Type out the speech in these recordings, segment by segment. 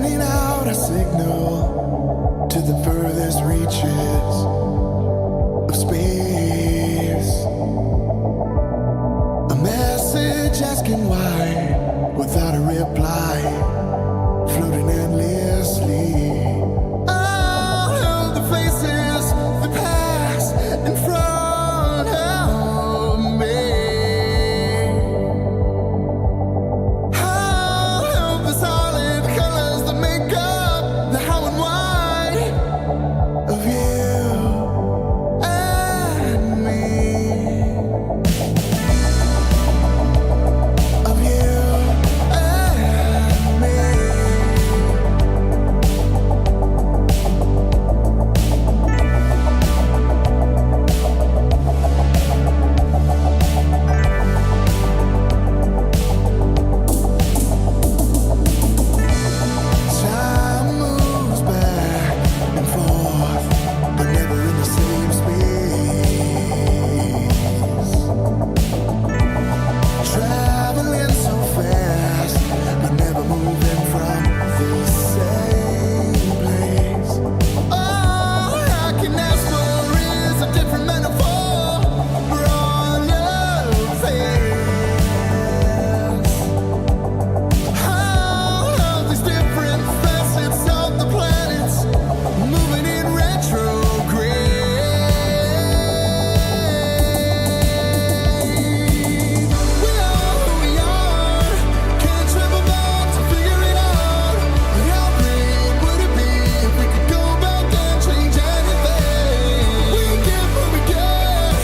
sending out a signal to the furthest reaches of space. A message asking why, without a reply, floating endlessly. All of the faces, the past in front of me. All of the solid colors that make up the how and why of you and me. Of you and me. Time moves back and forth, but never in the same space. Traveling so fast, but never moving from the same place. All I can ask for is a different metaphor for all of this. All of these different facets of the planets moving in retrograde. We are who we are, can't travel back to figure it out. But how great would it be if we could go back and change anything? We get what we get,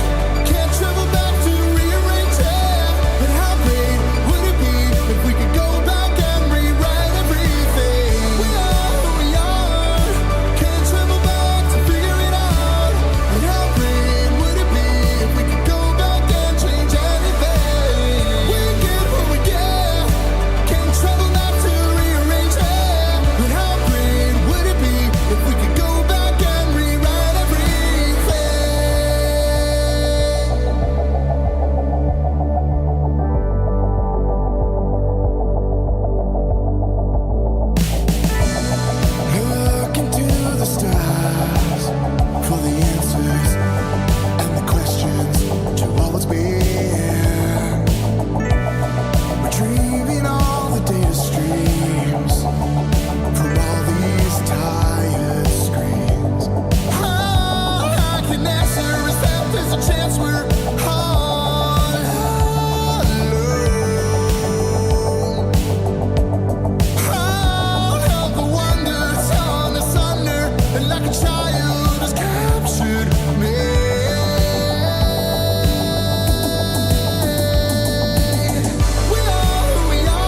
can't travel back to rearrange it. But how great would it be if we could go back and rewrite everything? We are who we are, can't travel back to figure it out. But how great would it be if we could go back and change anything? We get what we get, can't travel back to rearrange it. But how great would it be if we could go back and rewrite everything? Look into the stars for the answers and the questions to all that's been. Retrieving all the data streams from all these tired screens. All I can answer is that there's a chance we're all alone. All of the wonders on asunder, and like a child has captured me. We are who we are,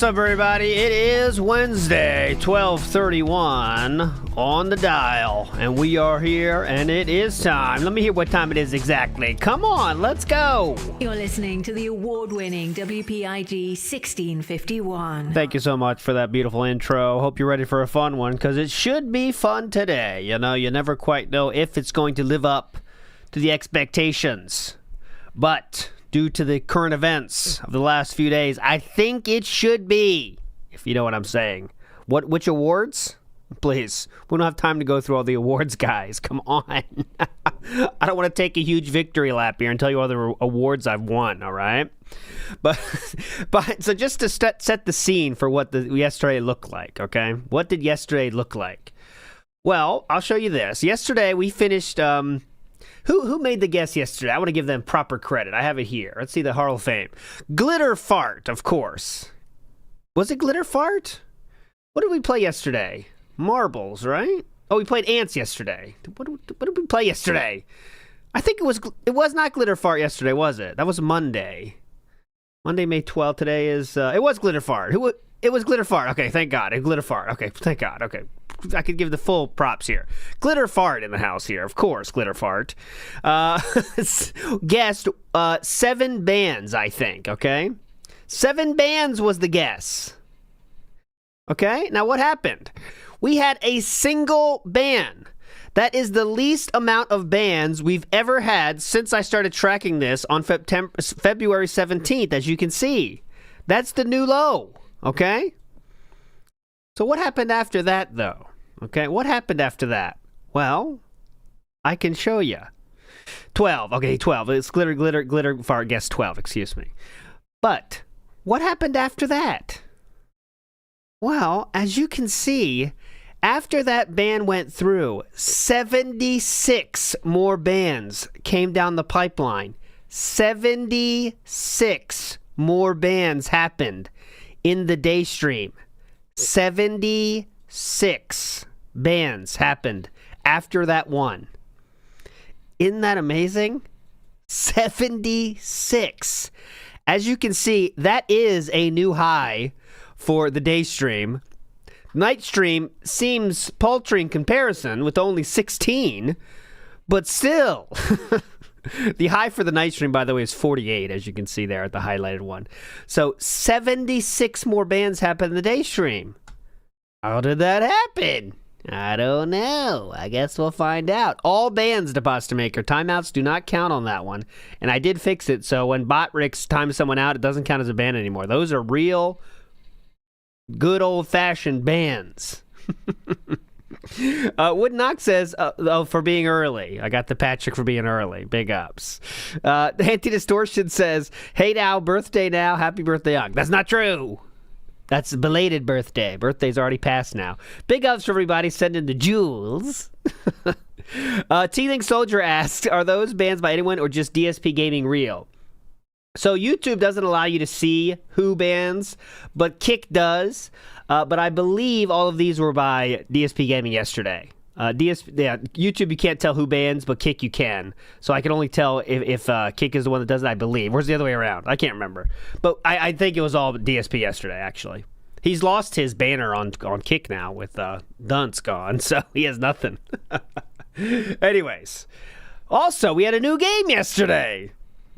What's up, everybody? It is Wednesday, 12:31 on the dial, and we are here, and it is time. Let me hear what time it is exactly. Come on, let's go. You're listening to the award-winning WPIG 1651. Thank you so much for that beautiful intro. Hope you're ready for a fun one, because it should be fun today. You know, you never quite know if it's going to live up to the expectations, but due to the current events of the last few days, I think it should be, if you know what I'm saying. Which awards? Please. We don't have time to go through all the awards, guys. Come on. I don't want to take a huge victory lap here and tell you all the awards I've won, all right? But so just to set the scene for what yesterday looked like, okay? What did yesterday look like? Well, I'll show you this. Yesterday we finished... Who made the guess yesterday? I want to give them proper credit. I have it here. Let's see the Hall of Fame. Glitter Fart, of course. Was it Glitter Fart? What did we play yesterday? Marbles, right? Oh, we played Ants yesterday. What did we play yesterday? I think it was not Glitter Fart yesterday, was it? That was Monday. Monday, May 12th. Today is... it was Glitter Fart. It was Glitter Fart. Okay, thank God. Glitter Fart. Okay, thank God. Okay. I could give the full props here. Glitter Fart in the house here. Of course, Glitter Fart. Guessed 7 bands, I think, okay? 7 bands was the guess. Okay? Now, what happened? We had a single ban. That is the least amount of bans we've ever had since I started tracking this on February 17th, as you can see. That's the new low, okay? So what happened after that, though? Okay, what happened after that? Well, I can show you. 12. Okay, 12. It's glitter fart guess 12, excuse me. But what happened after that? Well, as you can see, after that ban went through, 76 more bans came down the pipeline. 76 more bans happened in the day stream. 76 bans happened after that one. Isn't that amazing? 76. As you can see, that is a new high for the day stream. Night stream seems paltry in comparison with only 16, but still. The high for the night stream, by the way, is 48, as you can see there at the highlighted one. So 76 more bans happened in the day stream. How did that happen? I don't know. I guess we'll find out. All bans, Deposit Maker. Timeouts do not count on that one. And I did fix it, so when Botrix times someone out, it doesn't count as a ban anymore. Those are real, good old-fashioned bans. Wood Knox says, for being early. I got the Patrick for being early. Big ups. Anti-Distortion says, hey now, birthday now, happy birthday, young. That's not true. That's a belated birthday. Birthday's already passed now. Big ups for everybody sending the jewels. Teeling Soldier asks, are those bans by anyone or just DSP Gaming real? So YouTube doesn't allow you to see who bans, but Kick does. But I believe all of these were by DSP Gaming yesterday. YouTube, you can't tell who bans, but Kick you can. So I can only tell if Kick is the one that does it, I believe. Where's the other way around? I can't remember. But I think it was all DSP yesterday, actually. He's lost his banner on Kick now with Dunce gone, so he has nothing. Anyways. Also, we had a new game yesterday.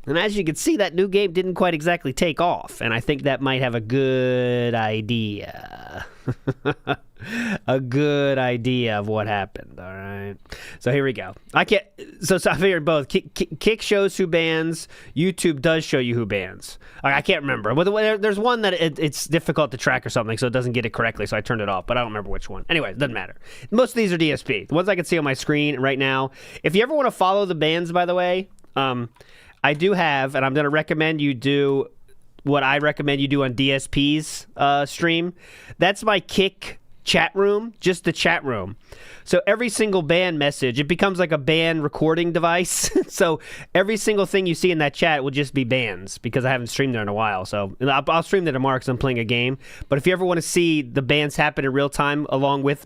And as you can see, that new game didn't quite exactly take off. And I think that might have a good idea. A good idea of what happened, all right? So here we go. I figured both. Kick shows who bans. YouTube does show you who bans. I can't remember. But there's one that it's difficult to track or something, so it doesn't get it correctly, so I turned it off. But I don't remember which one. Anyway, it doesn't matter. Most of these are DSP. The ones I can see on my screen right now. If you ever want to follow the bans, by the way, I do have, and I'm going to recommend you do what I recommend you do on DSP's stream. That's my Kick chat room, just the chat room. So every single ban message, it becomes like a ban recording device. So every single thing you see in that chat will just be bans because I haven't streamed there in a while. So I'll stream there tomorrow because I'm playing a game. But if you ever want to see the bans happen in real time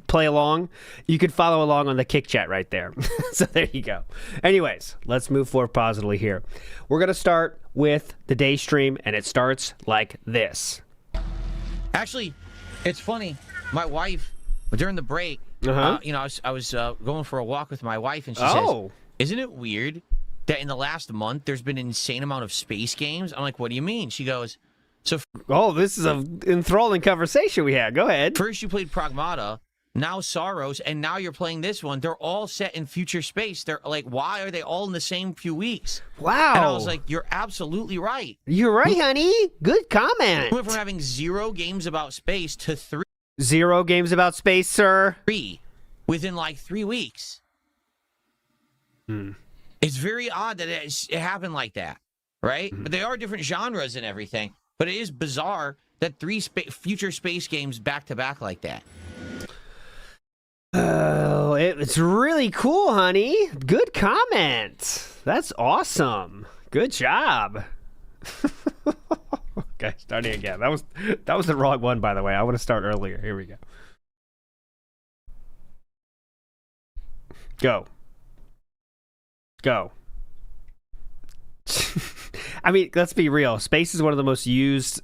play along, you can follow along on the Kick chat right there. So there you go. Anyways, let's move forward positively here. We're going to start with the day stream, and it starts like this. Actually, it's funny. My wife, during the break, you know, I was going for a walk with my wife, and she says, "Isn't it weird that in the last month there's been an insane amount of space games?" I'm like, "What do you mean?" She goes, "So, this is an enthralling conversation we had. Go ahead. First you played Pragmata, now Saros, and now you're playing this one. They're all set in future space. They're like, why are they all in the same few weeks?" Wow. And I was like, "You're absolutely right. You're right, honey. Good comment. We went from having 0 games about space to 3 0 games about space, sir. within like 3 weeks." It's very odd that it happened like that, right? But they are different genres and everything. But it is bizarre that 3 future space games back to back like that. Oh, it's really cool, honey. Good comment. That's awesome. Good job. Okay, starting again. That was the wrong one, by the way. I want to start earlier. Here we go. Go. I mean, let's be real. Space is one of the most used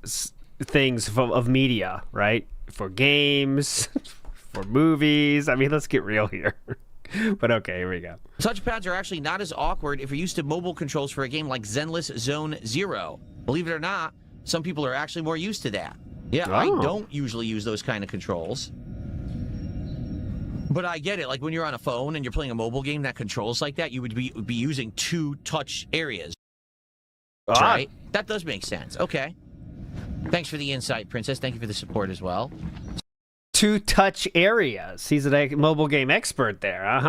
things of media, right? For games, for movies. I mean, let's get real here. But okay, here we go. Touchpads are actually not as awkward if you're used to mobile controls for a game like Zenless Zone Zero. Believe it or not, some people are actually more used to that. Yeah, I don't usually use those kind of controls. But I get it. Like when you're on a phone and you're playing a mobile game that controls like that, you would be using 2 touch areas. Right? That does make sense. Okay. Thanks for the insight, Princess. Thank you for the support as well. 2 touch areas. He's a mobile game expert there.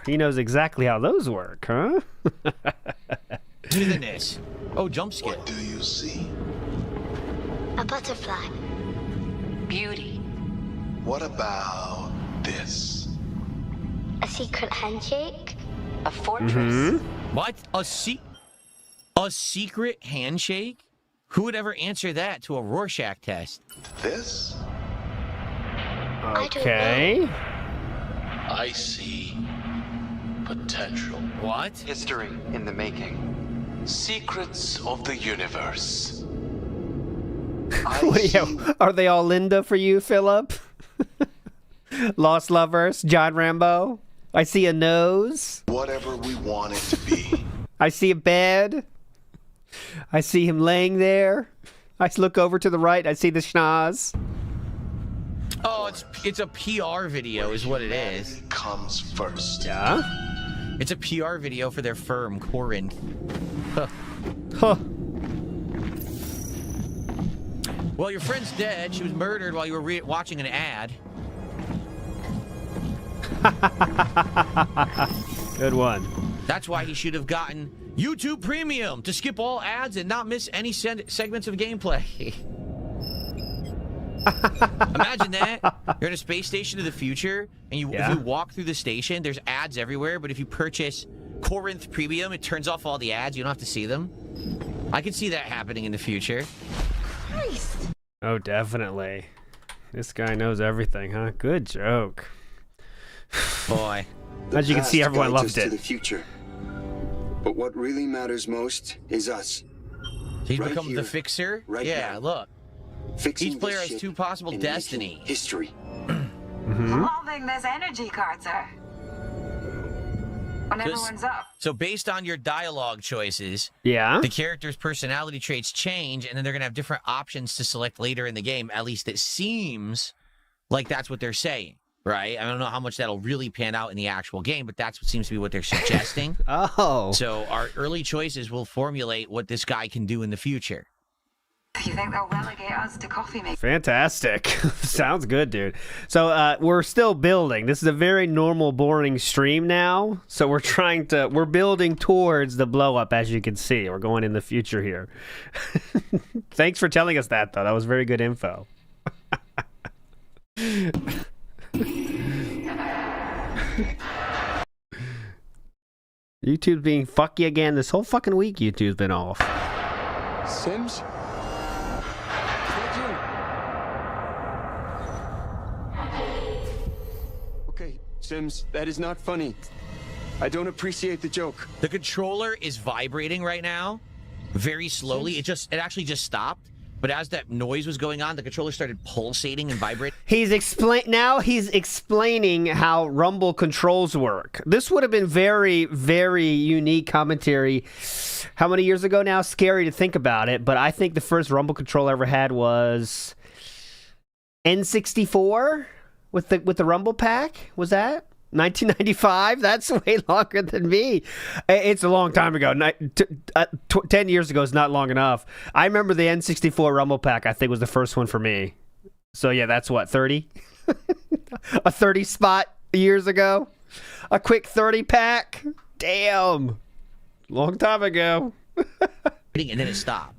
He knows exactly how those work, huh? To the NIS. Oh, jump scare. What do you see? A butterfly. Beauty. What about this? A secret handshake. A fortress. What? A secret handshake? Who would ever answer that to a Rorschach test? This? Okay. I see potential. What? History in the making. Secrets of the universe. Are they all Linda for you, Philip? Lost Lovers, John Rambo. I see a nose. Whatever we want it to be. I see a bed. I see him laying there. I look over to the right. I see the schnoz. Oh, it's a PR video is what it is. Humanity comes first. Yeah? It's a PR video for their firm, Corinth. Huh. Well, your friend's dead. She was murdered while you were watching an ad. Good one. That's why he should have gotten YouTube Premium to skip all ads and not miss any segments of gameplay. Imagine that. You're in a space station of the future, and if you walk through the station, there's ads everywhere, but if you purchase Corinth Premium, it turns off all the ads. You don't have to see them. I can see that happening in the future. Christ. Oh, definitely. This guy knows everything, huh? Good joke. Boy. As you can see, everyone loved To the it. future. But what really matters most is us. He's Right become here, the fixer? right Yeah, now. look. Fixing Each player this has ship 2 possible and making destiny. History. Loving this energy card, sir. When everyone's up. So based on your dialogue choices, Yeah? the character's personality traits change, and then they're going to have different options to select later in the game. At least it seems like that's what they're saying, right? I don't know how much that'll really pan out in the actual game, but that's what seems to be what they're suggesting. Oh. So our early choices will formulate what this guy can do in the future. You think they'll relegate us to coffee making? Fantastic. Sounds good, dude. So we're still building. This is a very normal, boring stream now. So we're building towards the blow up, as you can see. We're going in the future here. Thanks for telling us that, though. That was very good info. YouTube's being fucky again. This whole fucking week, YouTube's been off. Sims? Okay, Sims, that is not funny. I don't appreciate the joke. The controller is vibrating right now, very slowly. It actually just stopped. but as that noise was going on, the controller started pulsating and vibrating. He's explaining how Rumble controls work. This would have been very, very unique commentary. How many years ago now? Scary to think about it, but I think the first Rumble controller I ever had was N64 with the Rumble pack. Was that 1995? That's way longer than me. It's a long time ago. 10 years ago is not long enough. I remember the N64 Rumble pack, I think, was the first one for me. So yeah, that's what, 30? A 30 spot years ago? A quick 30 pack? Damn. Long time ago. And then it stopped.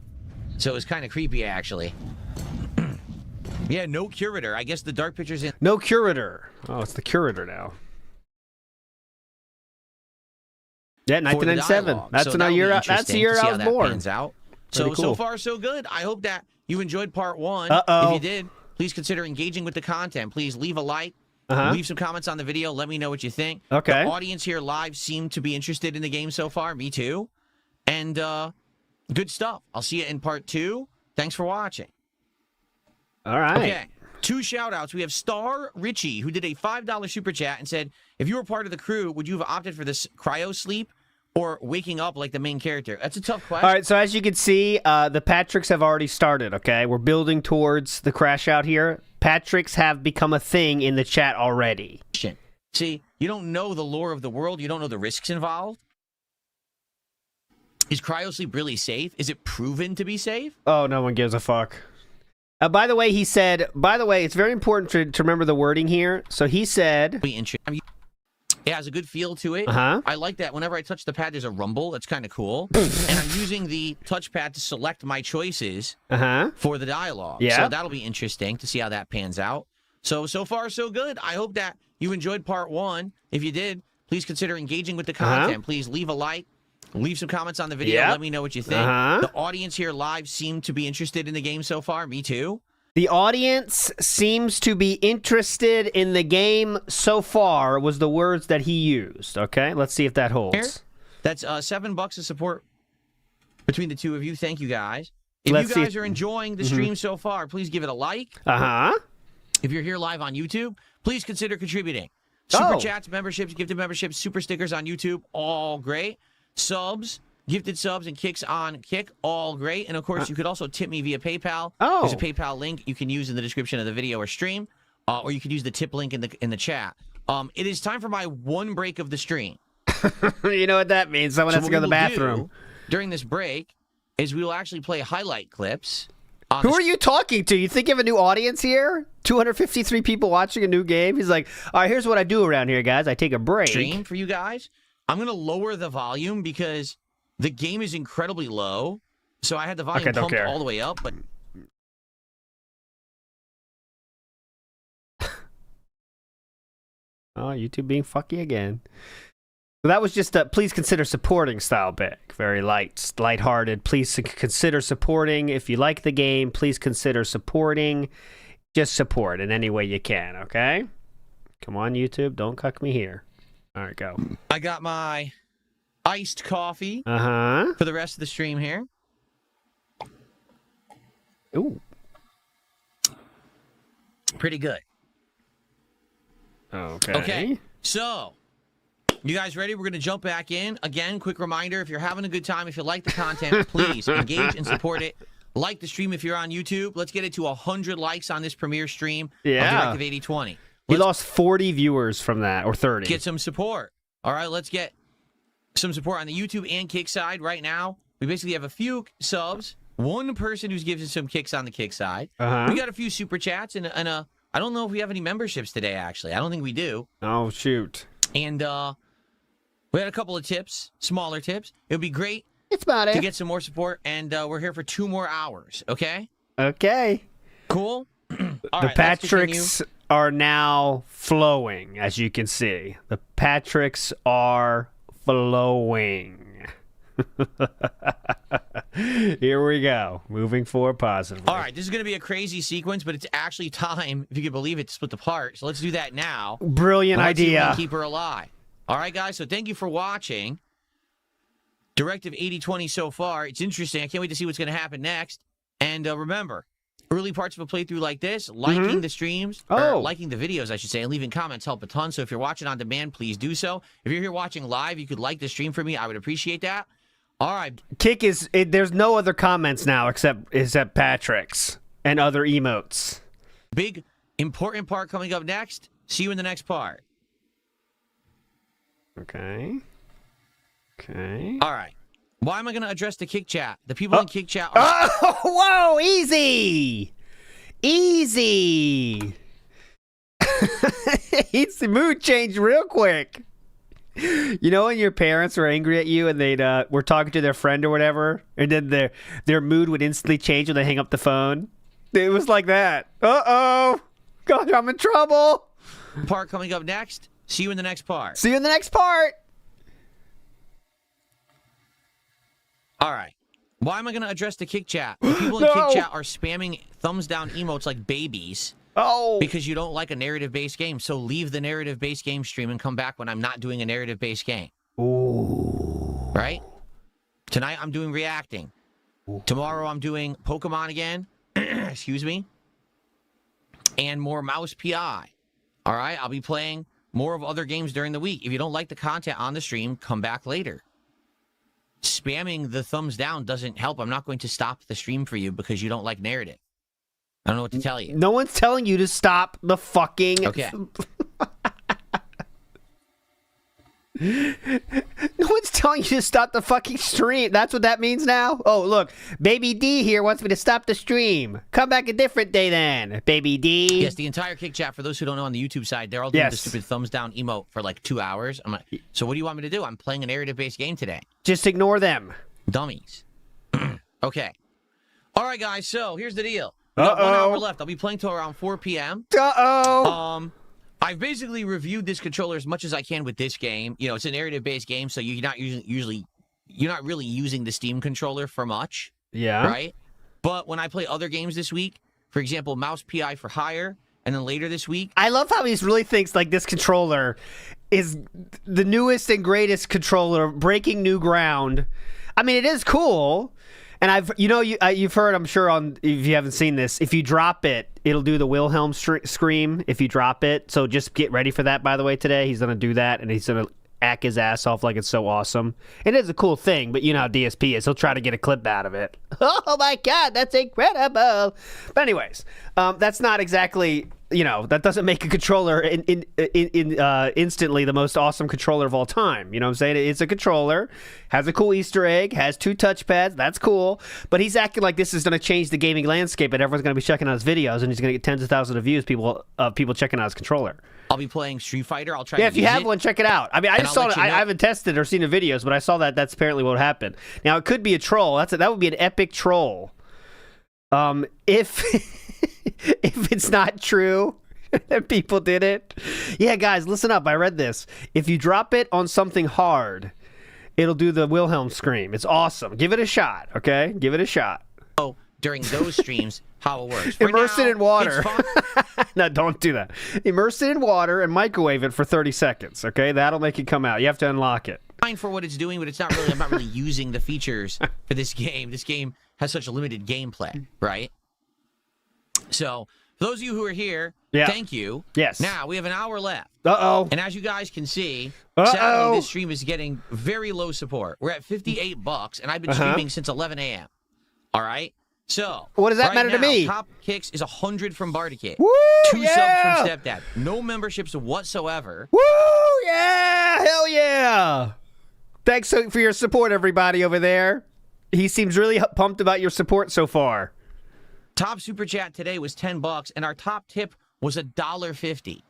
So it was kind of creepy, actually. Yeah, no curator. I guess the dark picture's in. No curator. Oh, it's the curator now. Yeah, 1997. That's so the year. That's the year I was born. Pans out. Pretty So cool. so far so good. I hope that you enjoyed part 1. Uh-oh. If you did, please consider engaging with the content. Please leave a like. Leave some comments on the video. Let me know what you think. Okay. The audience here live seemed to be interested in the game so far. Me too. And good stuff. I'll see you in part 2. Thanks for watching. All right. Okay. 2 shout-outs. We have Star Richie, who did a $5 super chat and said, if you were part of the crew, would you have opted for this cryo sleep or waking up like the main character? That's a tough question. All right, so as you can see, the Patricks have already started, okay? We're building towards the crash out here. Patricks have become a thing in the chat already. See, you don't know the lore of the world. You don't know the risks involved. Is cryosleep really safe? Is it proven to be safe? Oh, no one gives a fuck. By the way, he said, it's very important to remember the wording here. So he said... It has a good feel to it. Uh-huh. I like that. Whenever I touch the pad, there's a rumble. That's kind of cool. And I'm using the touchpad to select my choices for the dialogue. Yeah. So that'll be interesting to see how that pans out. So far, so good. I hope that you enjoyed part 1. If you did, please consider engaging with the content. Please leave a like. Leave some comments on the video. Let me know what you think. The audience here live seemed to be interested in the game so far. Me too. The audience seems to be interested in the game so far was the words that he used. Okay, let's see if that holds. That's $7 of support between the two of you. Thank you, guys. If you guys are enjoying the stream so far, please give it a like. If you're here live on YouTube, please consider contributing. Super chats, memberships, gifted memberships, super stickers on YouTube, all great. Subs, gifted subs, and kicks on Kick, all great. And, of course, you could also tip me via PayPal. There's a PayPal link you can use in the description of the video or stream, or you could use the tip link in the chat. It is time for my 1 break of the stream. You know what that means. Someone has to go to the bathroom. During this break is we will actually play highlight clips. Who are you talking to? You think you have a new audience here? 253 people watching a new game? He's like, all right, here's what I do around here, guys. I take a break. Stream for you guys. I'm going to lower the volume because the game is incredibly low. So I had the volume pumped all the way up, but... Oh, YouTube being fucky again. So that was just a please consider supporting style Beg. Very lighthearted. Please consider supporting. If you like the game, please consider supporting. Just support in any way you can, okay? Come on, YouTube. Don't cuck me here. All right, go. I got my iced coffee for the rest of the stream here. Ooh. Pretty good. Okay. So, you guys ready? We're going to jump back in. Again, quick reminder, if you're having a good time, if you like the content, please engage and support it. Like the stream if you're on YouTube. Let's get it to 100 likes on this premiere stream of Directive 8020. We lost 40 viewers from that, or 30. Get some support. All right, let's get some support on the YouTube and Kick side right now. We basically have a few subs, 1 person who's giving some kicks on the Kick side. We got a few super chats, and I don't know if we have any memberships today, actually. I don't think we do. Oh, shoot. And we had a couple of tips, smaller tips. It would be great to get some more support, and we're here for 2 more hours, okay? Okay. Cool? All the right, Patricks are now flowing, as you can see. The Patricks are flowing. Here we go. Moving forward positively. All right, this is going to be a crazy sequence, but it's actually time, if you can believe it, to split the part. So let's do that now. Brilliant Let's see if we idea. can keep her alive. All right, guys, so thank you for watching. Directive 8020 so far. It's interesting. I can't wait to see what's going to happen next. And remember, early parts of a playthrough like this, liking the streams, or liking the videos, I should say, and leaving comments help a ton. So if you're watching on demand, please do so. If you're here watching live, you could like the stream for me. I would appreciate that. All right. Kick is there's no other comments now except Patrick's and other emotes. Big important part coming up next. See you in the next part. Okay. All right. Why am I going to address the Kick chat? The people in Kick chat are... Oh, whoa, easy. Easy. It's the mood changed real quick. You know when your parents were angry at you and they'd were talking to their friend or whatever, and then their mood would instantly change when they hang up the phone? It was like that. Uh-oh. God, I'm in trouble. Part coming up next. See you in the next part. See you in the next part. All right. Why am I going to address the Kick chat? The people in Kick chat are spamming thumbs down emotes like babies. Oh. Because you don't like a narrative-based game. So leave the narrative-based game stream and come back when I'm not doing a narrative-based game. Ooh. Right? Tonight I'm doing reacting. Tomorrow I'm doing Pokemon again. Excuse me. And more Mouse PI. All right? I'll be playing more of other games during the week. If you don't like the content on the stream, come back later. Spamming the thumbs down doesn't help. I'm not going to stop the stream for you because you don't like narrative. I don't know what to tell you. No one's telling you to stop the fucking... Okay. No one's telling you to stop the fucking stream. That's what that means now? Oh, look. Baby D here wants me to stop the stream. Come back a different day then, Baby D. Yes, the entire Kick chat, for those who don't know on the YouTube side, they're all doing the stupid thumbs down emote for like 2 hours. I'm like, so what do you want me to do? I'm playing a narrative-based game today. Just ignore them. Dummies. Okay. All right, guys, so here's the deal. We got 1 hour left. I'll be playing till around 4 p.m. I've basically reviewed this controller as much as I can with this game. You know, it's a narrative-based game, so you're not really using the Steam controller for much. Yeah. Right? But when I play other games this week, for example, Mouse PI for Hire, and then later this week... I love how he really thinks like this controller is the newest and greatest controller, breaking new ground. I mean, it is cool. And you've heard, I'm sure, if you haven't seen this, if you drop it, it'll do the Wilhelm scream if you drop it. So just get ready for that, by the way, today. He's going to do that, and he's going to act his ass off like it's so awesome. It is a cool thing, but you know how DSP is. He'll try to get a clip out of it. Oh, my God, that's incredible. But anyways, that's not exactly... You know, that doesn't make a controller instantly the most awesome controller of all time. You know what I'm saying? It's a controller, has a cool Easter egg, has 2 touchpads. That's cool. But he's acting like this is going to change the gaming landscape and everyone's going to be checking out his videos and he's going to get tens of thousands of views, people checking out his controller. I'll be playing Street Fighter. I'll try to use it. Yeah, if you have one, check it out. I mean, I just saw it. I haven't tested or seen the videos, but I saw that that's apparently what happened. Now, it could be a troll. That would be an epic troll. If it's not true that people did it. Yeah, guys, listen up. I read this. If you drop it on something hard, it'll do the Wilhelm scream. It's awesome. Give it a shot, okay? Give it a shot. Oh, during those streams, how it works. Immerse it in water. No, don't do that. Immerse it in water and microwave it for 30 seconds, okay? That'll make it come out. You have to unlock it. Fine for what it's doing, but it's not really. I'm not really using the features for this game. This game has such a limited gameplay, right? So, for those of you who are here, thank you. Yes. Now, we have an hour left. Uh-oh. And as you guys can see, sadly, this stream is getting very low support. We're at $58, and I've been streaming since 11 a.m. All right? So, what does that matter to me? Top kicks is 100 from Bartikit. Woo, 2 subs from Stepdad. No memberships whatsoever. Woo, yeah! Hell yeah! Thanks for your support, everybody over there. He seems really pumped about your support so far. Top super chat today was $10, and our top tip was $1.50.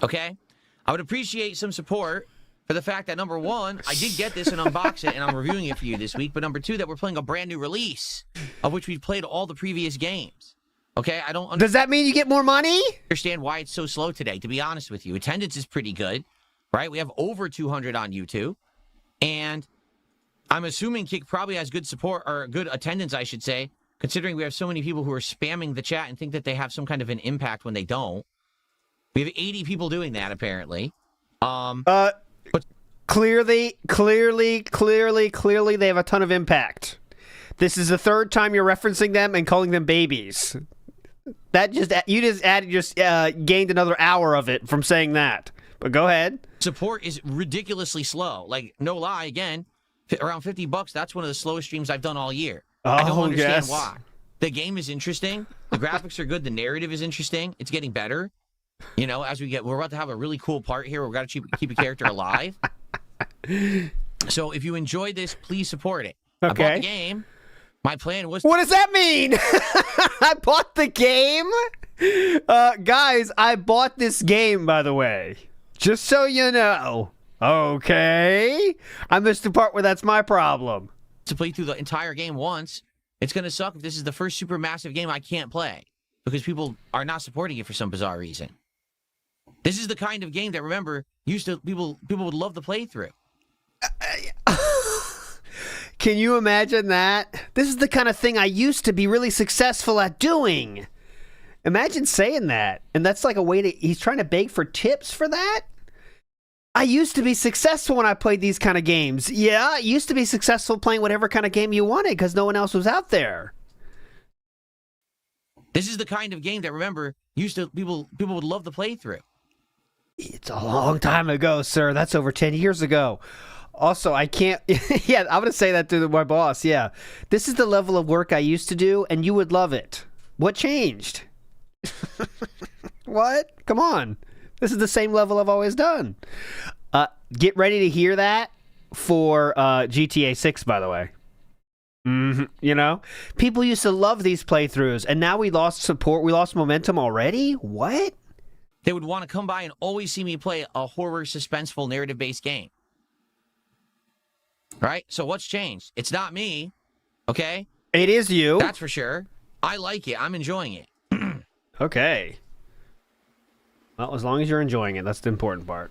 Okay? I would appreciate some support for the fact that, number one, I did get this and unbox it, and I'm reviewing it for you this week, but number two, that we're playing a brand new release, of which we've played all the previous games. Okay? I don't Does that mean you get more money? Understand why it's so slow today, to be honest with you. Attendance is pretty good, right? We have over 200 on YouTube, and I'm assuming Kick probably has good support, or good attendance, I shoshould say, considering we have so many people who are spamming the chat and think that they have some kind of an impact when they don't. We have 80 people doing that, apparently. But clearly, they have a ton of impact. This is the third time you're referencing them and calling them babies. You just gained another hour of it from saying that. But go ahead. Support is ridiculously slow. Like, no lie, again, around $50. That's one of the slowest streams I've done all year. I don't understand why. The game is interesting. The graphics are good. The narrative is interesting. It's getting better. You know, we're about to have a really cool part here. We've got to keep a character alive. So if you enjoyed this, please support it. Okay. I bought the game. My plan was... What does that mean? I bought the game? Guys, I bought this game, by the way. Just so you know. Okay? I missed the part where that's my problem. To play through the entire game once. It's going to suck if this is the first super massive game I can't play. Because people are not supporting it for some bizarre reason. This is the kind of game that, remember, people would love to play through. Can you imagine that? This is the kind of thing I used to be really successful at doing. Imagine saying that. And that's like a way to... He's trying to beg for tips for that? I used to be successful when I played these kind of games. Yeah, I used to be successful playing whatever kind of game you wanted because no one else was out there. This is the kind of game that, remember, people would love to play through. It's a long time ago, sir. That's over 10 years ago. Also, I can't... yeah, I'm going to say that to my boss, yeah. This is the level of work I used to do, and you would love it. What changed? What? Come on. This is the same level I've always done. Get ready to hear that for GTA 6, by the way. You know? People used to love these playthroughs, and now we lost support. We lost momentum already? What? They would want to come by and always see me play a horror, suspenseful, narrative-based game. Right? So what's changed? It's not me, okay? It is you. That's for sure. I like it. I'm enjoying it. Okay. Well, as long as you're enjoying it, that's the important part.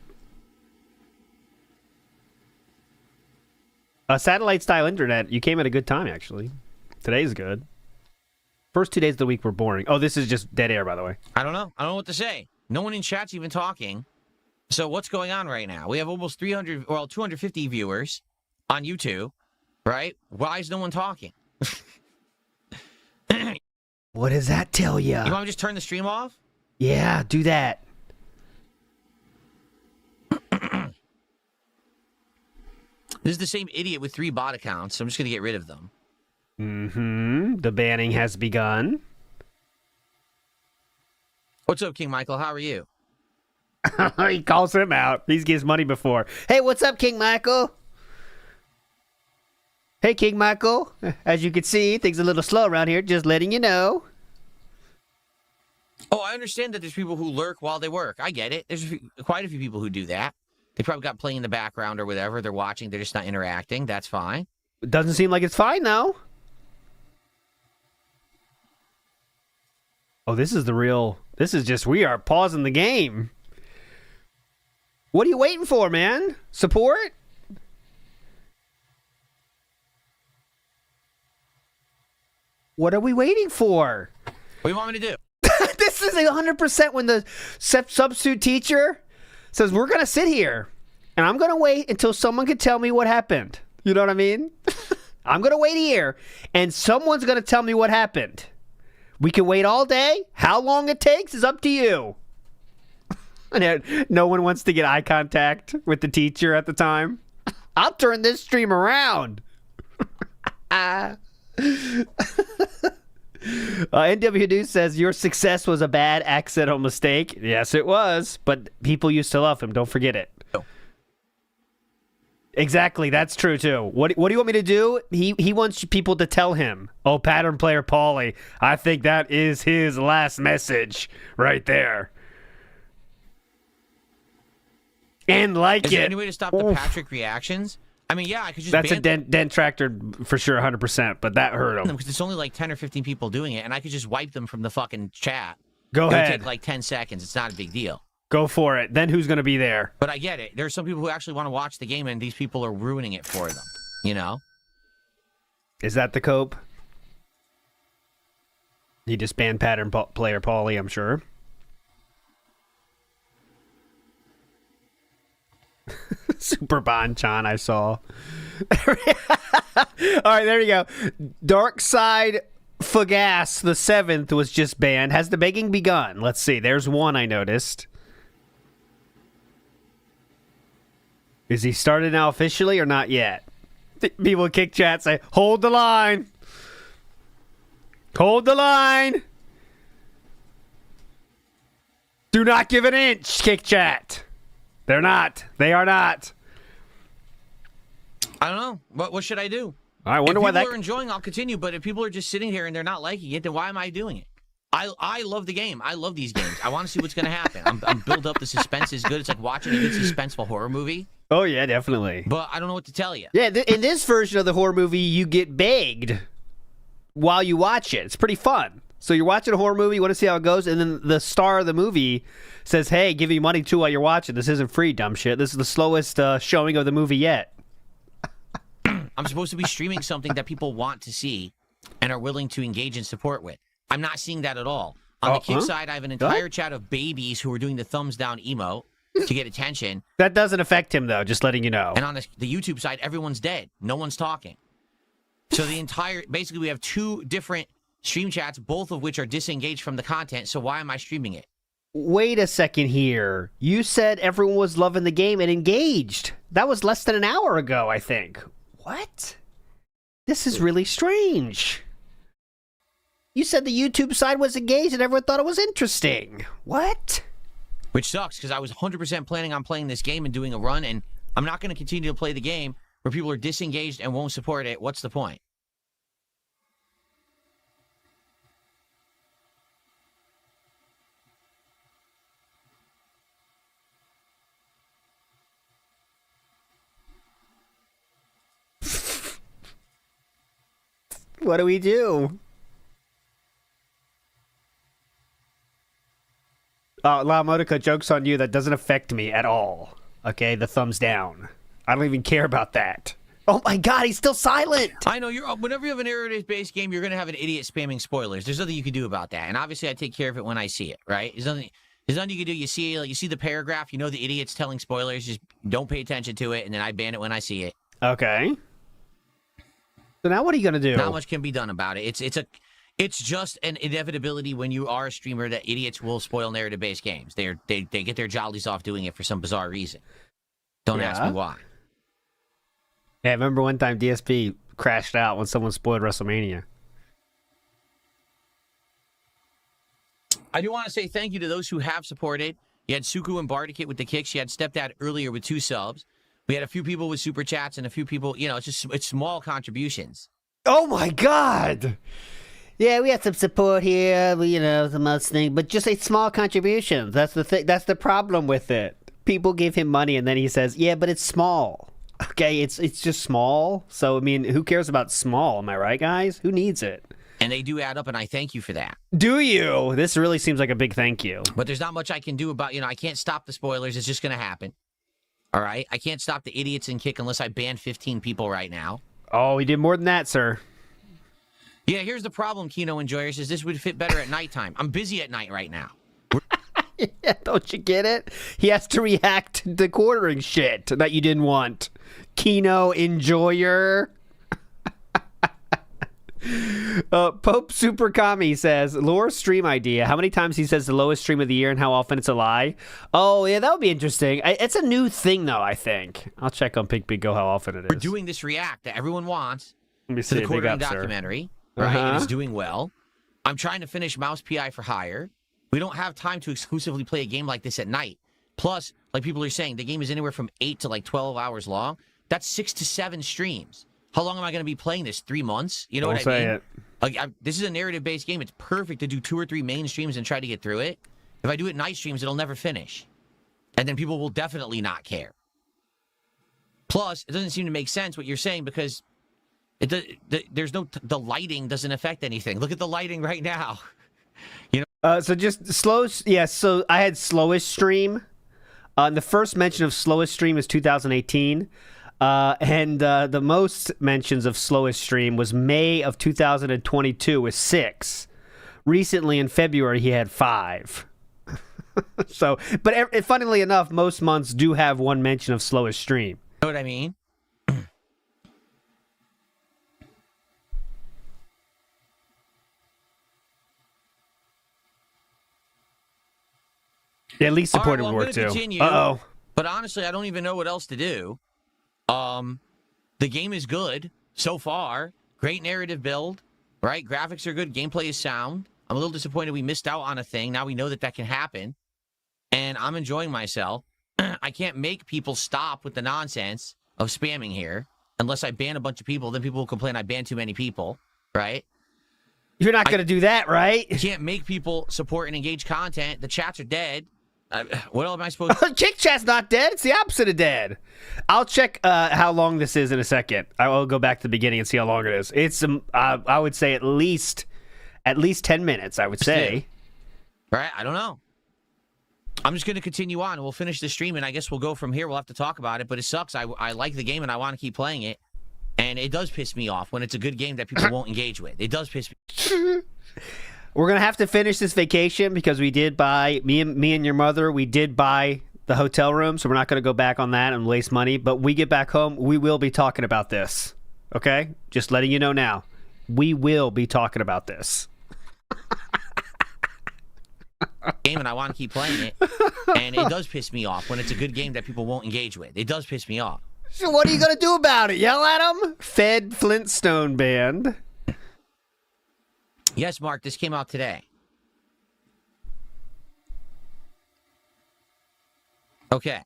Satellite-style internet, you came at a good time, actually. Today's good. First 2 days of the week were boring. Oh, this is just dead air, by the way. I don't know. I don't know what to say. No one in chat's even talking. So what's going on right now? We have almost 250 viewers on YouTube, right? Why is no one talking? What does that tell you? You want me to just turn the stream off? Yeah, do that. This is the same idiot with 3 bot accounts, so I'm just going to get rid of them. The banning has begun. What's up, King Michael? How are you? He calls him out. He's gives money before. Hey, what's up, King Michael? Hey, King Michael. As you can see, things are a little slow around here. Just letting you know. Oh, I understand that there's people who lurk while they work. I get it. There's quite a few people who do that. They probably got playing in the background or whatever. They're watching. They're just not interacting. That's fine. It doesn't seem like it's fine, though. Oh, this is the real... This is just... We are pausing the game. What are you waiting for, man? Support? What are we waiting for? What do you want me to do? This is 100% when the substitute teacher says, we're going to sit here, and I'm going to wait until someone can tell me what happened. You know what I mean? I'm going to wait here, and someone's going to tell me what happened. We can wait all day. How long it takes is up to you. And no one wants to get eye contact with the teacher at the time. I'll turn this stream around. NW News says, your success was a bad accidental mistake. Yes, it was. But people used to love him. Don't forget it. Oh. Exactly. That's true, too. What do you want me to do? He wants people to tell him, oh, pattern player Paulie, I think that is his last message right there. And like Is there any way to stop the Patrick reactions? I mean, yeah, I could just That's ban a dent tractor for sure, 100%, but that hurt him. because it's only like 10 or 15 people doing it, and I could just wipe them from the fucking chat. Go It would ahead. take like 10 seconds. It's not a big deal. Go for it. Then who's going to be there? But I get it. There's some people who actually want to watch the game, and these people are ruining it for them. You know? Is that the cope? He just banned pattern player Paulie, I'm sure. Super Bonchan, I saw. All right, there you go. Dark Side Fugass the 7th was just banned. Has the begging begun? Let's see. There's one I noticed. Is he started now officially or not yet? People kick chat say, hold the line. Hold the line. Do not give an inch, kick chat. They're not. They are not. I don't know. What should I do? I wonder why that... If people are enjoying, I'll continue. But if people are just sitting here and they're not liking it, then why am I doing it? I love the game. I love these games. I want to see what's going to happen. I'm build up. The suspense is good. It's like watching a good suspenseful horror movie. Oh, yeah, definitely. But I don't know what to tell you. Yeah, in this version of the horror movie, you get begged while you watch it. It's pretty fun. So you're watching a horror movie, you want to see how it goes, and then the star of the movie says, hey, give me money too while you're watching. This isn't free, dumb shit. This is the slowest showing of the movie yet. I'm supposed to be streaming something that people want to see and are willing to engage and support with. I'm not seeing that at all. On the kick side, I have an entire chat of babies who are doing the thumbs down emote to get attention. That doesn't affect him, though, just letting you know. And on the YouTube side, everyone's dead. No one's talking. So basically we have two different stream chats, both of which are disengaged from the content. So why am I streaming it? Wait a second here. You said everyone was loving the game and engaged. That was less than an hour ago, I think. What? This is really strange. You said the YouTube side was engaged and everyone thought it was interesting. What? Which sucks, because I was 100% planning on playing this game and doing a run, and I'm not going to continue to play the game where people are disengaged and won't support it. What's the point? What do we do? La Modica, joke's on you. That doesn't affect me at all. Okay, the thumbs down. I don't even care about that. Oh my god, he's still silent! I know, whenever you have an narrative-based game, you're going to have an idiot spamming spoilers. There's nothing you can do about that. And obviously, I take care of it when I see it, right? There's nothing you can do. You see the paragraph, you know the idiot's telling spoilers, just don't pay attention to it, and then I ban it when I see it. Okay. So now what are you going to do? Not much can be done about it. It's just an inevitability when you are a streamer that idiots will spoil narrative-based games. They get their jollies off doing it for some bizarre reason. Don't ask me why. Yeah, I remember one time DSP crashed out when someone spoiled WrestleMania. I do want to say thank you to those who have supported. You had Suku and Bardikit with the kicks. You had Stepdad earlier with 2 subs. We had a few people with super chats and a few people, it's small contributions. Oh my god! Yeah, we had some support here, some other thing, but just a small contributions. That's the thing. That's the problem with it. People give him money and then he says, yeah, but it's small. Okay, it's just small. So, I mean, who cares about small? Am I right, guys? Who needs it? And they do add up, and I thank you for that. Do you? This really seems like a big thank you. But there's not much I can do about, I can't stop the spoilers. It's just going to happen. All right? I can't stop the idiots in kick unless I ban 15 people right now. Oh, he did more than that, sir. Yeah, here's the problem, Kino Enjoyers, is this would fit better at nighttime. I'm busy at night right now. Yeah, don't you get it? He has to react to quartering shit that you didn't want. Kino Enjoyer. Pope Super Kami says, lore stream idea. How many times he says the lowest stream of the year and how often it's a lie? Oh, yeah, that would be interesting. It's a new thing, though, I think. I'll check on Pink Big Go how often it is. We're doing this react that everyone wants to the quartering documentary, right? And it's doing well. I'm trying to finish Mouse PI for Hire. We don't have time to exclusively play a game like this at night. Plus, like people are saying, the game is anywhere from 8 to like 12 hours long. That's 6 to 7 streams. How long am I going to be playing this? 3 months? You know what I mean? It. Like, this is a narrative-based game. It's perfect to do 2 or 3 main streams and try to get through it. If I do it night streams, it'll never finish. And then people will definitely not care. Plus, it doesn't seem to make sense what you're saying because the lighting doesn't affect anything. Look at the lighting right now. So just slow. Yeah, so I had slowest stream. The first mention of slowest stream is 2018. And the most mentions of slowest stream was May of 2022 with 6. Recently in February, he had 5. So, but funnily enough, most months do have one mention of slowest stream. You know what I mean? Yeah, at least support All right, would well, work I'm too. gonna continue, Uh-oh. But honestly, I don't even know what else to do. The game is good so far. Great narrative build, right? Graphics are good. Gameplay is sound. I'm a little disappointed we missed out on a thing. Now we know that can happen. And I'm enjoying myself. I can't make people stop with the nonsense of spamming here. Unless I ban a bunch of people, then people will complain I banned too many people, right? You're not going to do that, right? I can't make people support and engage content. The chats are dead. What else am I supposed to... Chick chat's not dead. It's the opposite of dead. I'll check how long this is in a second. I will go back to the beginning and see how long it is. It's I would say at least 10 minutes, I would say. Right? I don't know. I'm just going to continue on. We'll finish the stream, and I guess we'll go from here. We'll have to talk about it, but it sucks. I like the game, and I want to keep playing it. And it does piss me off when it's a good game that people won't engage with. It does piss me We're going to have to finish this vacation because we did buy, me and your mother, we did buy the hotel room, so we're not going to go back on that and waste money. But we get back home, we will be talking about this. Okay? Just letting you know now. We will be talking about this. game, and I want to keep playing it. And it does piss me off when it's a good game that people won't engage with. It does piss me off. So what are you going to do about it? Yell at them? Fed Flintstone Band. Yes, Mark, this came out today. Okay.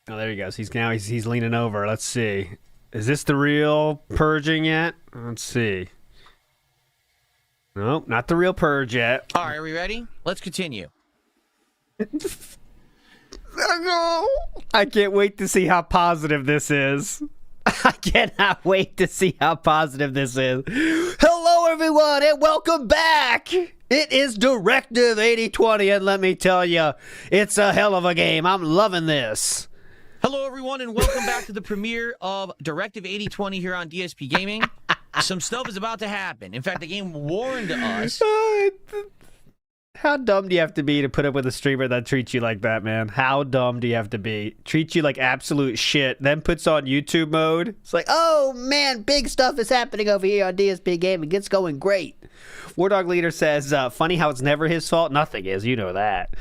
Oh, there he goes. He's leaning over. Let's see. Is this the real purging yet? Let's see. Nope, not the real purge yet. All right, are we ready? Let's continue. No. I can't wait to see how positive this is. I cannot wait to see how positive this is. Hello, everyone, and welcome back. It is Directive 8020, and let me tell you, it's a hell of a game. I'm loving this. Hello, everyone, and welcome back to the premiere of Directive 8020 here on DSP Gaming. Some stuff is about to happen. In fact, the game warned us. How dumb do you have to be to put up with a streamer that treats you like that, man? How dumb do you have to be? Treats you like absolute shit, then puts on YouTube mode. It's like, oh, man, big stuff is happening over here on DSP Gaming. It's going great. War Dog Leader says, funny how it's never his fault. Nothing is. You know that.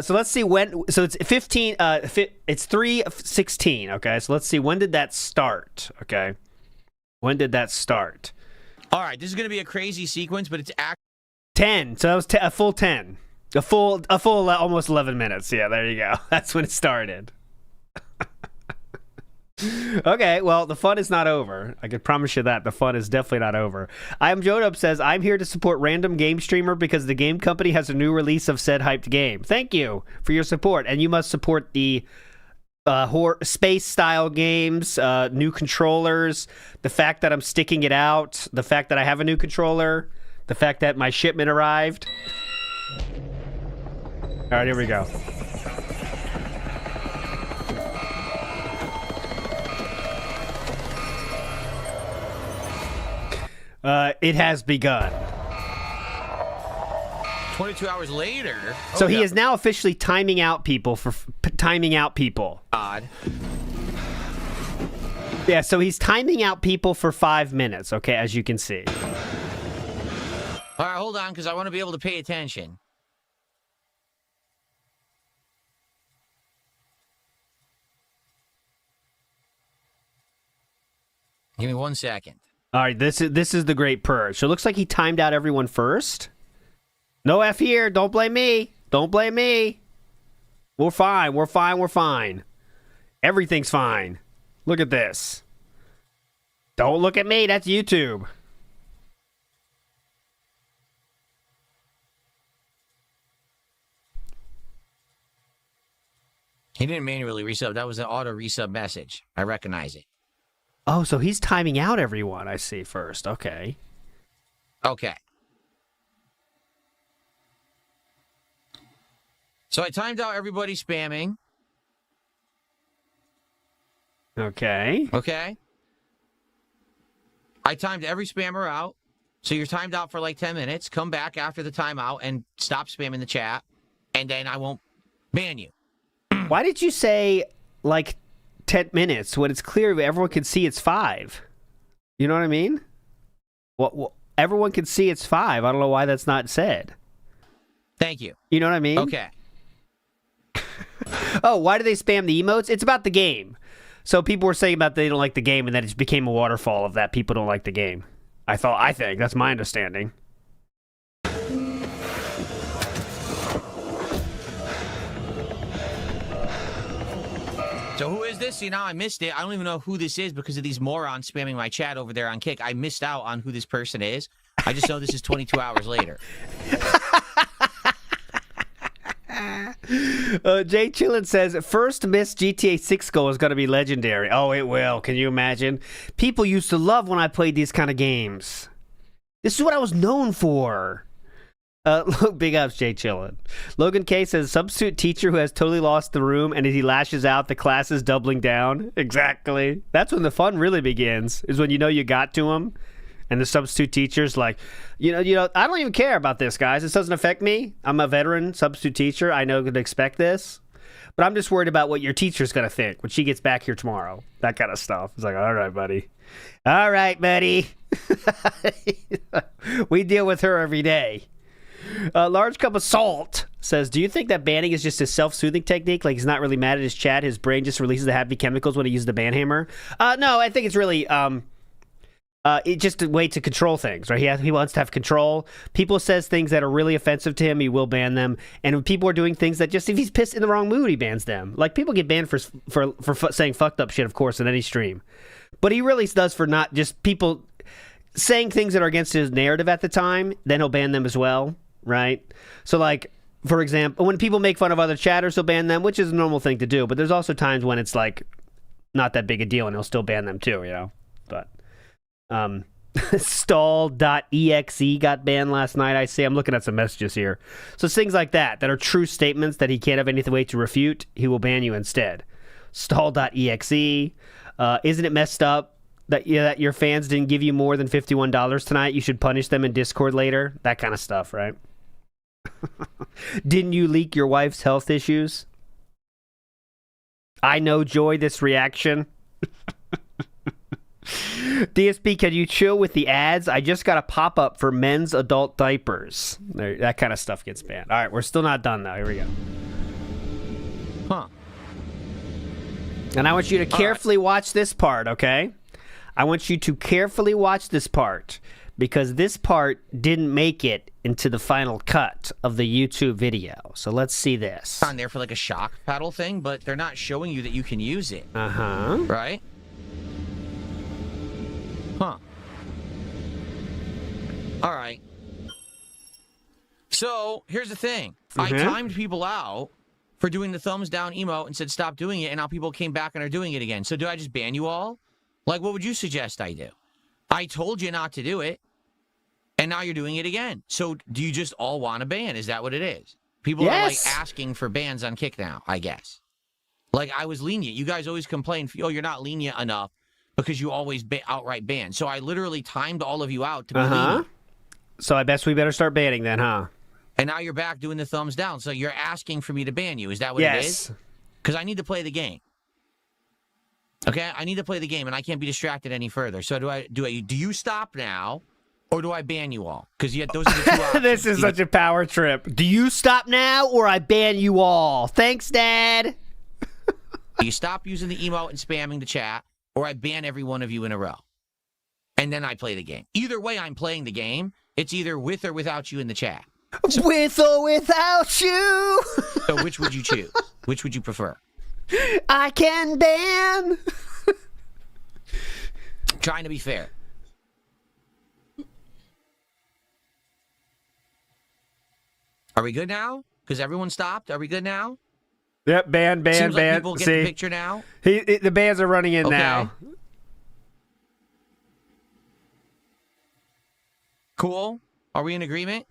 So let's see when. So it's 15. It's 3:16. Okay. So let's see. When did that start? Okay. When did that start? All right. This is going to be a crazy sequence, but it's 10. So that was a full 10. A full almost 11 minutes. Yeah, there you go. That's when it started. Okay, well, the fun is not over. I can promise you that. The fun is definitely not over. I am Jodob says, I'm here to support Random Game Streamer because the game company has a new release of said hyped game. Thank you for your support. And you must support the space-style games, new controllers, the fact that I'm sticking it out, the fact that I have a new controller, the fact that my shipment arrived. All right, here we go. It has begun. 22 hours later. So he is now officially timing out people for timing out people. Odd. Yeah, so he's timing out people for 5 minutes, okay, as you can see. All right, hold on, because I want to be able to pay attention. Give me 1 second. All right, this is the great purge. So it looks like he timed out everyone first. No F here. Don't blame me. Don't blame me. We're fine. We're fine. We're fine. Everything's fine. Look at this. Don't look at me. That's YouTube. He didn't manually resub. That was an auto resub message. I recognize it. Oh, so he's timing out everyone, I see, first. Okay. Okay. So I timed out everybody spamming. Okay. Okay. I timed every spammer out. So you're timed out for like 10 minutes. Come back after the timeout and stop spamming the chat. And then I won't ban you. Why did you say, like, 10 minutes when it's clear everyone can see it's 5? You know what I mean? What everyone can see it's 5. I don't know why that's not said. Thank you. You know what I mean? Okay. Oh, why do they spam the emotes? It's about the game. So people were saying about they don't like the game, and then it just became a waterfall of that people don't like the game. I think that's my understanding. So who is this? See, now I missed it. I don't even know who this is because of these morons spamming my chat over there on Kick. I missed out on who this person is. I just know this is 22 hours later. Jay Chillin says, first missed GTA 6 goal is going to be legendary. Oh, it will. Can you imagine? People used to love when I played these kind of games. This is what I was known for. Look, big ups, Jay Chillin. Logan K says, substitute teacher who has totally lost the room, and as he lashes out, the class is doubling down. Exactly. That's when the fun really begins, is when you know you got to him, and the substitute teacher's like, you know, I don't even care about this, guys. This doesn't affect me. I'm a veteran substitute teacher. I know to expect this. But I'm just worried about what your teacher's going to think when she gets back here tomorrow. That kind of stuff. It's like, all right, buddy. All right, buddy. We deal with her every day. Large Cup of Salt says, do you think that banning is just a self-soothing technique? Like he's not really mad at his chat. His brain just releases the happy chemicals when he uses the ban hammer? No, I think it's really it's just a way to control things, right? He wants to have control. People says things that are really offensive to him, he will ban them. And when people are doing things that just, if he's pissed in the wrong mood, he bans them. Like people get banned for saying fucked up shit, of course, in any stream. But he really does for not just people saying things that are against his narrative at the time, then he'll ban them as well. Right? So, like, for example, when people make fun of other chatters, he'll ban them, which is a normal thing to do. But there's also times when it's, like, not that big a deal, and he'll still ban them, too, you know? But, stall.exe got banned last night, I see. I'm looking at some messages here. So, things like that are true statements that he can't have any way to refute, he will ban you instead. Stall.exe. Isn't it messed up that your fans didn't give you more than $51 tonight? You should punish them in Discord later. That kind of stuff, right? Didn't you leak your wife's health issues? I know, Joy, this reaction. DSP, can you chill with the ads? I just got a pop-up for men's adult diapers. That kind of stuff gets banned. All right, we're still not done, though. Here we go. Huh. And I want you to carefully watch this part, okay? I want you to carefully watch this part, because this part didn't make it into the final cut of the YouTube video. So let's see this. On there for like a shock paddle thing, but they're not showing you that you can use it. Uh-huh. Right? Huh. All right. So, here's the thing. I timed people out for doing the thumbs down emote and said stop doing it, and now people came back and are doing it again. So do I just ban you all? Like, what would you suggest I do? I told you not to do it, and now you're doing it again. So do you just all want a ban? Is that what it is? People are, like, asking for bans on Kick now, I guess. Like, I was lenient. You guys always complain, oh, you're not lenient enough because you always outright ban. So I literally timed all of you out to be lenient. So I guess we better start banning then, huh? And now you're back doing the thumbs down. So you're asking for me to ban you. Is that what it is? Because I need to play the game. Okay, I need to play the game, and I can't be distracted any further. So do you stop now, or do I ban you all? Because those are the two options. This is such a power trip. Do you stop now, or I ban you all? Thanks, Dad. Do you stop using the emote and spamming the chat, or I ban every one of you in a row, and then I play the game. Either way, I'm playing the game. It's either with or without you in the chat. So, with or without you. So which would you choose? Which would you prefer? I can ban. Trying to be fair. Are we good now? Because everyone stopped. Are we good now? Yep, ban. Seems like people get the picture now. The bans are running in now. Cool. Are we in agreement?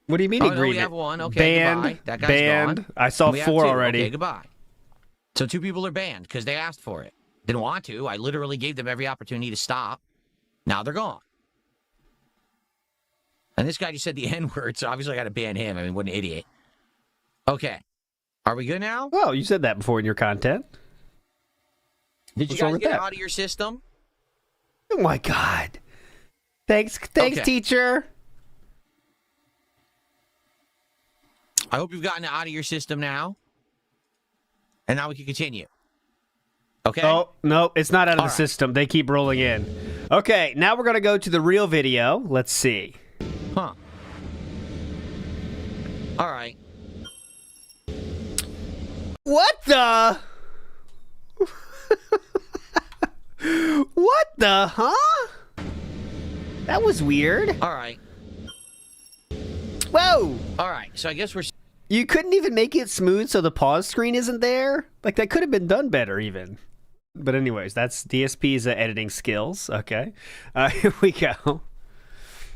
What do you mean agreement? No, we have one. Okay, goodbye. That guy's gone. I saw 4 already. Okay, goodbye. So 2 people are banned because they asked for it. Didn't want to. I literally gave them every opportunity to stop. Now they're gone. And this guy just said the N-word, so obviously I got to ban him. I mean, what an idiot. Okay. Are we good now? Well, you said that before in your content. Did you guys get it out of your system? Oh, my God. Thanks, Okay. teacher. I hope you've gotten it out of your system now. And now we can continue. Okay? Oh, no, it's not out of All the right. system. They keep rolling in. Okay, now we're going to go to the real video. Let's see. Huh. All right. What the? What the, huh? That was weird. All right. Whoa! All right. So I guess we're... You couldn't even make it smooth so the pause screen isn't there? Like, that could have been done better, even. But anyways, that's DSP's editing skills. Okay. Here we go.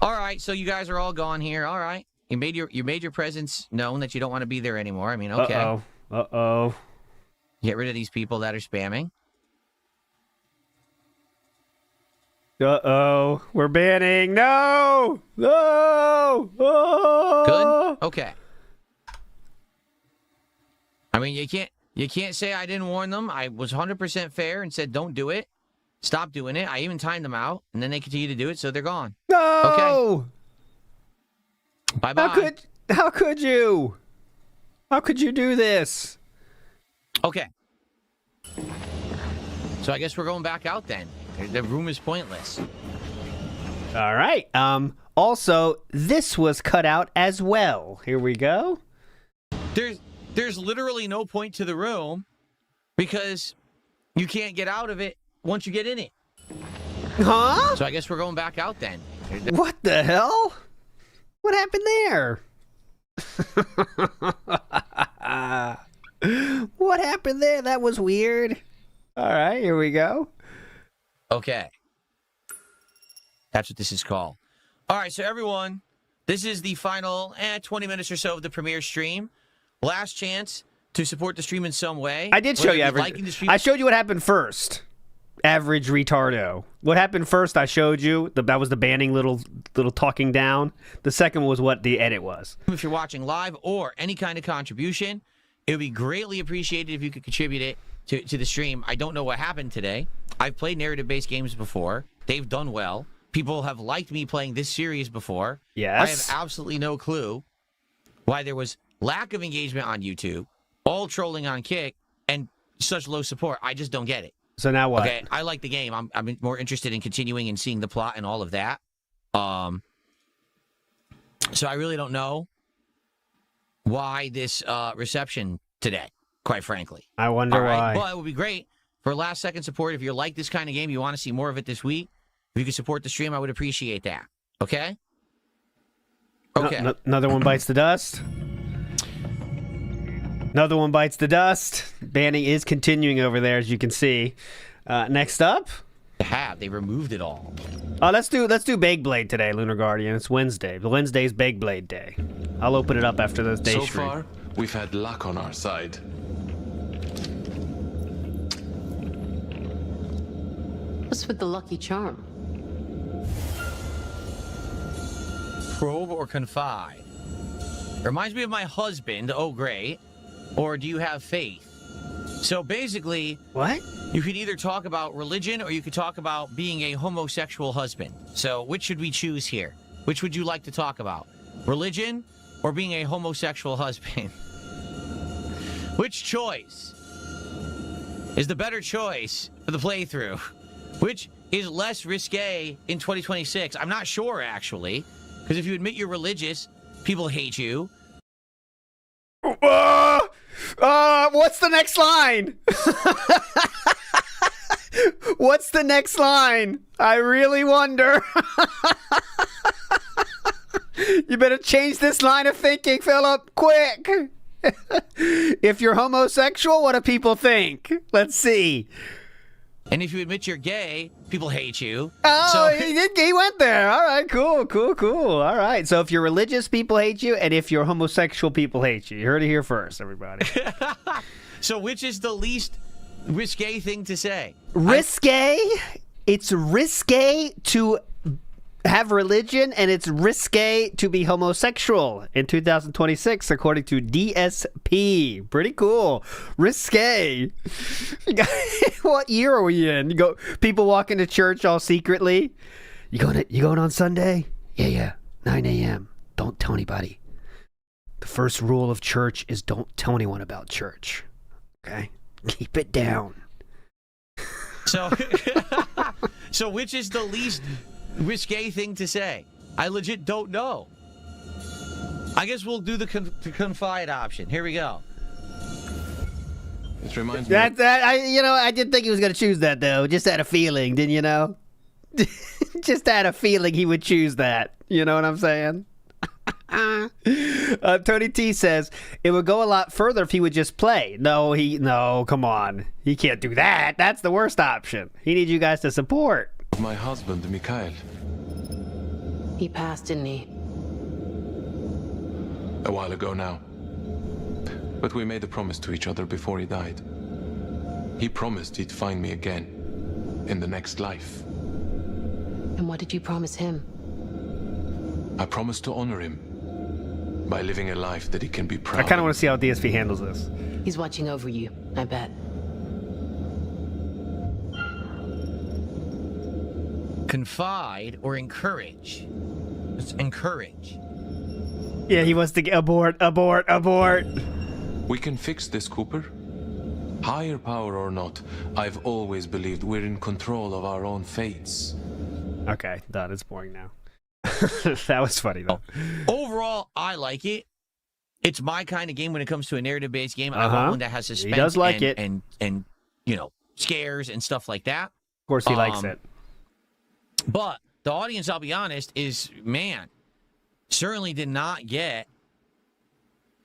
All right. So you guys are all gone here. All right. You made your presence known that you don't want to be there anymore. I mean, okay. Uh-oh. Uh-oh. Get rid of these people that are spamming. Uh-oh. We're banning. No! No! Oh! Good? Okay. I mean, you can't say I didn't warn them. I was 100% fair and said don't do it. Stop doing it. I even timed them out, and then they continue to do it, so they're gone. No! Bye-bye. How could you? How could you do this? Okay. So I guess we're going back out then. The room is pointless. All right. Also, this was cut out as well. Here we go. There's literally no point to the room because you can't get out of it once you get in it. Huh? So I guess we're going back out then. What the hell? What happened there? What happened there? That was weird. All right, here we go. Okay. That's what this is called. All right, so everyone, this is the final 20 minutes or so of the premiere stream. Last chance to support the stream in some way. I did show you liking average. the stream. I showed you what happened first. Average retardo. What happened first? I showed you. That was the banning little talking down. The second was what the edit was. If you're watching live or any kind of contribution, it would be greatly appreciated if you could contribute it to the stream. I don't know what happened today. I've played narrative-based games before. They've done well. People have liked me playing this series before. Yes. I have absolutely no clue why there was lack of engagement on YouTube, all trolling on Kick, and such low support. I just don't get it. So now what? Okay, I like the game. I'm more interested in continuing and seeing the plot and all of that. So I really don't know why this reception today, quite frankly. I wonder why. But it would be great for last second support. If you like this kind of game, you want to see more of it this week, if you could support the stream, I would appreciate that. Okay? Okay. Another one bites the dust. Another one bites the dust. Banning is continuing over there, as you can see. Next up. They removed it all. Let's do BegBlayde today, Lunar Guardian. It's Wednesday. Wednesday's BegBlayde day. I'll open it up after this day So stream. far, we've had luck on our side. What's with the lucky charm? Probe or confide? Reminds me of my husband. Oh, great. Or do you have faith? So basically, What? you could either talk about religion or you could talk about being a homosexual husband. So which should we choose here? Which would you like to talk about? Religion or being a homosexual husband? Which choice is the better choice for the playthrough? Which is less risque in 2026? I'm not sure, actually. Because if you admit you're religious, people hate you. What's the next line? What's the next line? I really wonder. You better change this line of thinking, Philip, quick. If you're homosexual, what do people think? Let's see. And if you admit you're gay, people hate you. Oh, he went there. All right, cool. All right. So if you're religious, people hate you, and if you're homosexual, people hate you. You heard it here first, everybody. So which is the least risque thing to say? Risque? It's risque to have religion, and it's risque to be homosexual in 2026, according to DSP. Pretty cool. Risque. What year are we in? You go. People walk into church all secretly. You going on Sunday? Yeah. 9 a.m. Don't tell anybody. The first rule of church is don't tell anyone about church. Okay? Keep it down. So, so which is the least risque thing to say? I legit don't know. I guess we'll do the confide option. Here we go. It reminds me. I didn't think he was going to choose that, though. Just had a feeling, didn't you know? Just had a feeling he would choose that. You know what I'm saying? Tony T says it would go a lot further if he would just play. No, come on. He can't do that. That's the worst option. He needs you guys to support. My husband, Mikhail. He passed, didn't he? A while ago now. But we made a promise to each other before he died. He promised he'd find me again in the next life. And what did you promise him? I promised to honor him by living a life that he can be proud I kind of of. want to see how DSP handles this. He's watching over you, I bet. Confide or encourage? Let's encourage. Yeah, he wants to get abort. We can fix this, Cooper. Higher power or not, I've always believed we're in control of our own fates. Okay, done. It's boring now. That was funny, though. Overall, I like it. It's my kind of game when it comes to a narrative-based game. I want one that has suspense He does like it. and scares and stuff like that. Of course, he likes it. But the audience, I'll be honest, certainly did not get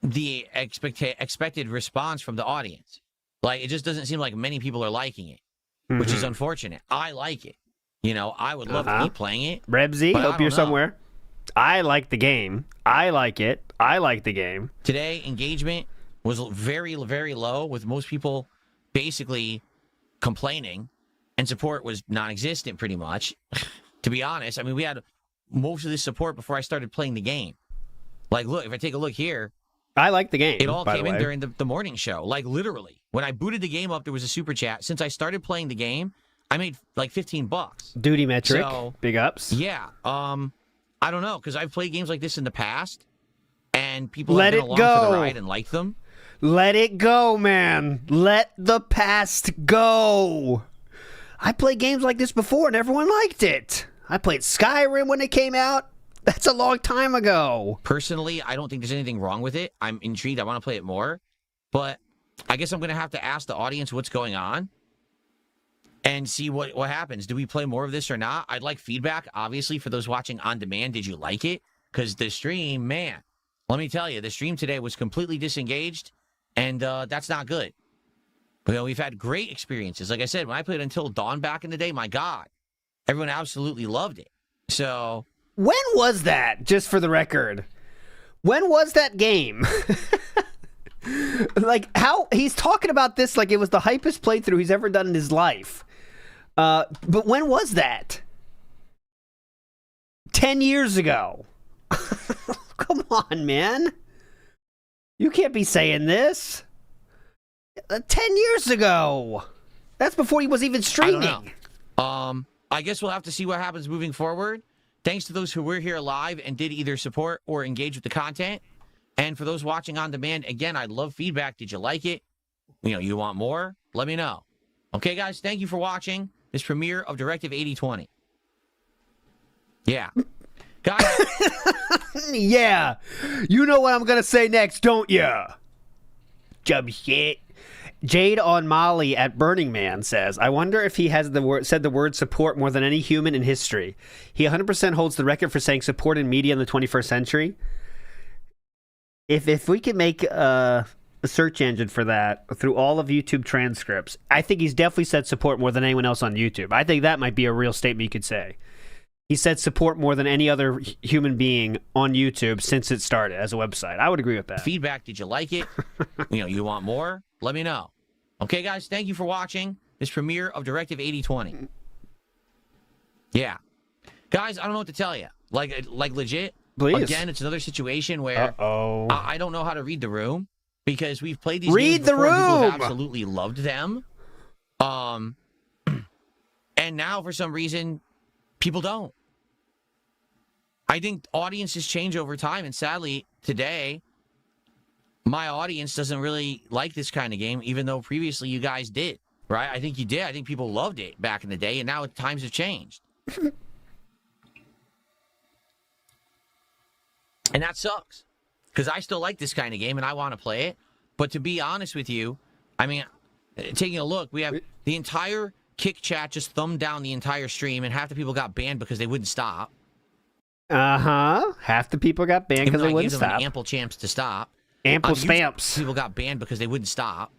the expected response from the audience. Like, it just doesn't seem like many people are liking it, which is unfortunate. I like it. I would love to keep playing it. Rebsy, hope you're somewhere. I like the game. I like it. I like the game. Today, engagement was very, very low, with most people basically complaining, and support was non-existent pretty much. To be honest, we had most of this support before I started playing the game. Like, look, if I take a look here, I like the game. It all came in during the morning show. Like, literally. When I booted the game up, there was a super chat. Since I started playing the game, I made like $15. Duty metric. So, big ups. Yeah. I don't know, because I've played games like this in the past, and people Let have been it along go. for the ride and liked them. Let it go, man. Let the past go. I played games like this before, and everyone liked it. I played Skyrim when it came out. That's a long time ago. Personally, I don't think there's anything wrong with it. I'm intrigued. I want to play it more. But I guess I'm going to have to ask the audience what's going on and see what happens. Do we play more of this or not? I'd like feedback, obviously, for those watching on demand. Did you like it? Because the stream, man, let me tell you, the stream today was completely disengaged, and that's not good. But, we've had great experiences. Like I said, when I played Until Dawn back in the day, my God, everyone absolutely loved it. So... When was that, just for the record? When was that game? Like, how he's talking about this like it was the hypest playthrough he's ever done in his life. But when was that? 10 years ago. Come on, man. You can't be saying this. 10 years ago. That's before he was even streaming. I don't know. I guess we'll have to see what happens moving forward. Thanks to those who were here live and did either support or engage with the content. And for those watching on demand, again, I'd love feedback. Did you like it? You want more? Let me know. Okay, guys, thank you for watching this premiere of Directive 8020. Yeah. Guys. Yeah. You know what I'm going to say next, don't ya? Jump shit. Jade on Molly at Burning Man says, I wonder if he has said the word support more than any human in history. He 100% holds the record for saying support in media in the 21st century. If we could make a search engine for that through all of YouTube transcripts, I think he's definitely said support more than anyone else on YouTube. I think that might be a real statement you could say. He said support more than any other human being on YouTube since it started as a website. I would agree with that. Feedback, did you like it? You want more? Let me know. Okay, guys, thank you for watching this premiere of Directive 8020. Yeah. Guys, I don't know what to tell you. Like legit. Please. Again, it's another situation where I don't know how to read the room because we've played these Read games the before. People room. have absolutely loved them. And now, for some reason, people don't. I think audiences change over time, and sadly, today, my audience doesn't really like this kind of game, even though previously you guys did, right? I think you did. I think people loved it back in the day, and now times have changed. And that sucks, because I still like this kind of game, and I want to play it. But to be honest with you, I mean, taking a look, we have the entire Kick chat just thumbed down the entire stream, and half the people got banned because they wouldn't stop. Half the people got banned because they wouldn't stop. I gave them an ample chance to stop. Ample spamps. People got banned because they wouldn't stop,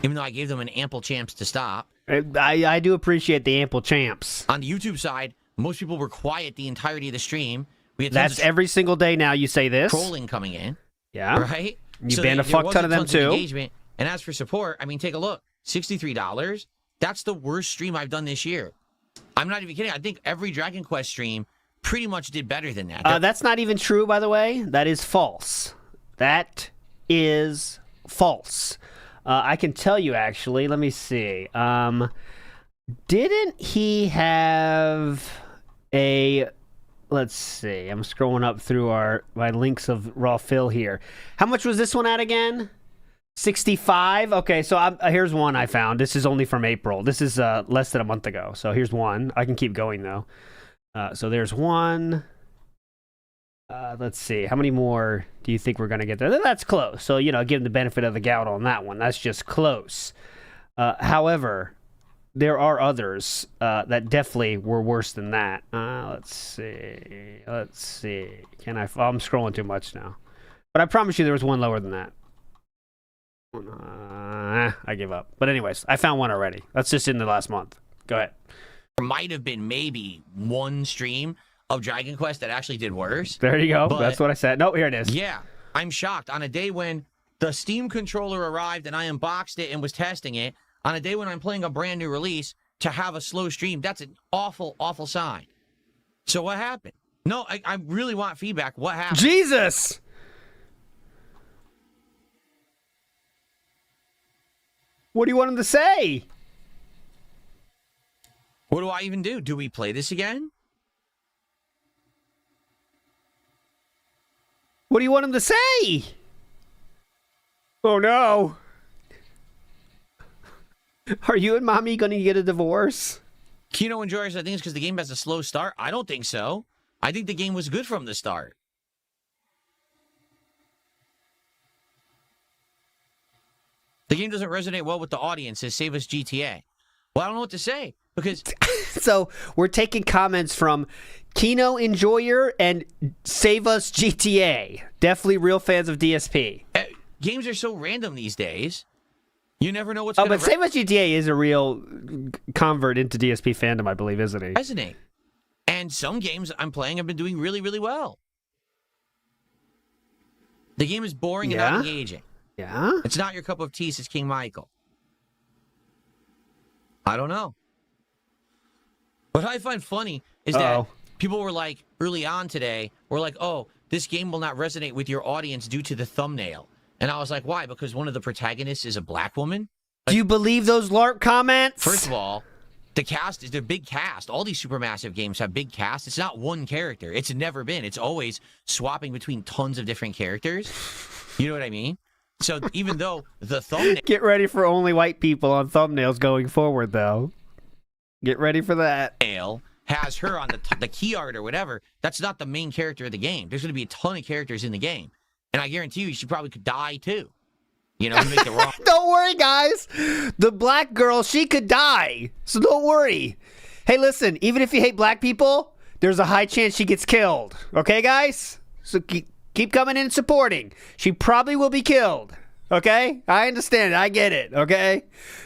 even though I gave them an ample chance to stop. I do appreciate the ample champs. On the YouTube side, most people were quiet the entirety of the stream. We had That's every single day now you say this. Trolling coming in. Yeah. Right? You banned a fuck ton of them too. Engagement. And as for support, I mean, take a look. $63. That's the worst stream I've done this year. I'm not even kidding. I think every Dragon Quest stream pretty much did better than that. That's not even true, by the way. That is false. That is false. I can tell you, actually. Let me see. Didn't he have a... Let's see. I'm scrolling up through my links of Raw Phil here. How much was this one at again? 65? Okay, so here's one I found. This is only from April. This is less than a month ago. So here's one. I can keep going, though. So there's one... let's see. How many more do you think we're going to get there? That's close. So, give them the benefit of the doubt on that one. That's just close. However, there are others that definitely were worse than that. Let's see. I'm scrolling too much now. But I promise you there was one lower than that. I give up. But anyways, I found one already. That's just in the last month. Go ahead. There might have been maybe one stream of Dragon Quest that actually did worse. There you go. That's what I said. Nope, here it is. Yeah, I'm shocked. On a day when the Steam controller arrived and I unboxed it and was testing it, on a day when I'm playing a brand new release, to have a slow stream, that's an awful, awful sign. So what happened? No, I really want feedback. What happened? Jesus! What do you want him to say? What do I even do? Do we play this again? What do you want him to say? Oh no. Are you and Mommy going to get a divorce? Kino and Joyce, I think it's because the game has a slow start. I don't think so. I think the game was good from the start. The game doesn't resonate well with the audience. Says Save Us GTA. Well, I don't know what to say because... So we're taking comments from Kino Enjoyer and Save Us GTA. Definitely real fans of DSP. Games are so random these days. You never know what's going to... But Save Us GTA is a real convert into DSP fandom, I believe, isn't he? Isn't he? And some games I'm playing have been doing really, really well. The game is boring and not engaging. Yeah? It's not your cup of tea, says King Michael. I don't know. What I find funny is that people were like, early on today, were like, oh, this game will not resonate with your audience due to the thumbnail. And I was like, why? Because one of the protagonists is a black woman? Like, do you believe those LARP comments? First of all, the cast is their big cast. All these supermassive games have big cast. It's not one character. It's never been. It's always swapping between tons of different characters. You know what I mean? So even though the thumbnail... Get ready for only white people on thumbnails going forward, though. Get ready for that. Has her on the key art or whatever. That's not the main character of the game. There's going to be a ton of characters in the game. And I guarantee you, she probably could die, too. You know, make it wrong. Don't worry, guys. The black girl, she could die. So don't worry. Hey, listen, even if you hate black people, there's a high chance she gets killed. Okay, guys? So keep coming in and supporting. She probably will be killed. Okay? I understand it. I get it. Okay?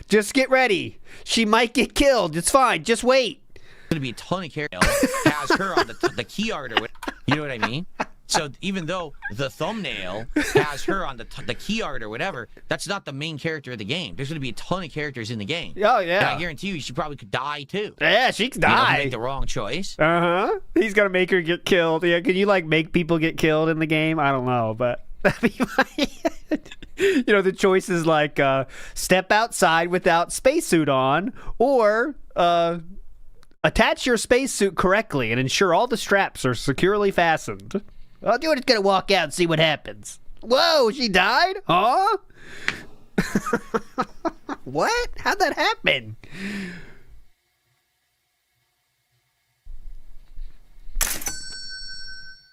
Just get ready. She might get killed. It's fine. Just wait. There's going to be a ton of characters. Has her on the key art or whatever. You know what I mean? So even though the thumbnail has her on the key art or whatever, that's not the main character of the game. There's going to be a ton of characters in the game. Oh, yeah. And I guarantee you, she probably could die, too. Yeah, she could die. You know, make the wrong choice. Uh-huh. He's going to make her get killed. Yeah, can you, make people get killed in the game? I don't know, but... You know, the choice is step outside without spacesuit on, or Attach your spacesuit correctly and ensure all the straps are securely fastened. Well, you're just gonna walk out and see what happens. Whoa, she died? Huh? What? How'd that happen?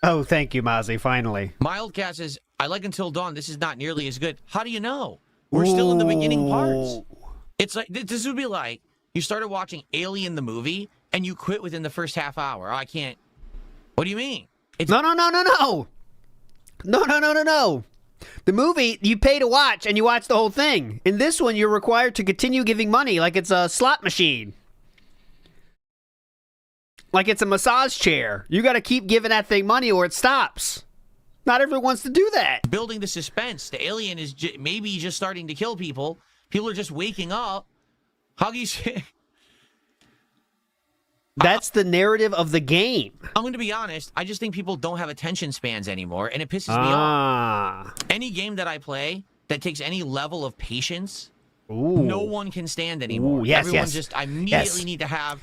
Oh, thank you, Mozzie, finally. Mildcat says, I like Until Dawn. This is not nearly as good. How do you know? We're still in the beginning parts. It's like, this would be like, you started watching Alien the movie, and you quit within the first half hour. I can't. What do you mean? No. The movie, you pay to watch, and you watch the whole thing. In this one, you're required to continue giving money like it's a slot machine. Like it's a massage chair. You got to keep giving that thing money or it stops. Not everyone wants to do that. Building the suspense. The alien is maybe just starting to kill people. People are just waking up. How do you say? That's the narrative of the game. I'm going to be honest. I just think people don't have attention spans anymore, and it pisses me off. Any game that I play that takes any level of patience, no one can stand anymore. Everyone just immediately need to have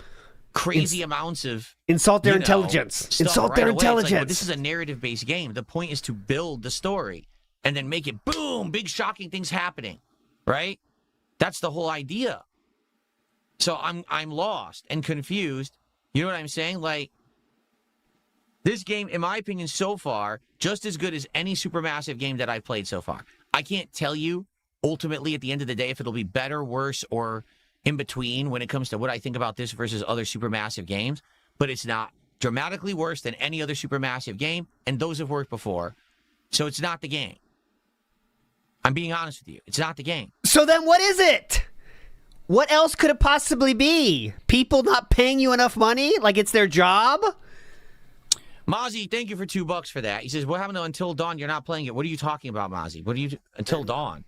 crazy amounts of insult their intelligence. Insult their intelligence. Like, well, this is a narrative-based game. The point is to build the story and then make it boom, big shocking things happening, right? That's the whole idea. So I'm lost and confused. You know what I'm saying? Like, this game, in my opinion, so far, just as good as any Supermassive game that I've played so far. I can't tell you, ultimately, at the end of the day, if it'll be better, worse, or in between when it comes to what I think about this versus other Supermassive games, but it's not dramatically worse than any other Supermassive game, and those have worked before. So it's not the game. I'm being honest with you. It's not the game. So then what is it? What else could it possibly be? People not paying you enough money? Like it's their job? Mozzie, thank you for $2 for that. He says, what happened to Until Dawn? You're not playing it. What are you talking about, Mozzie? What are you... Until Dawn?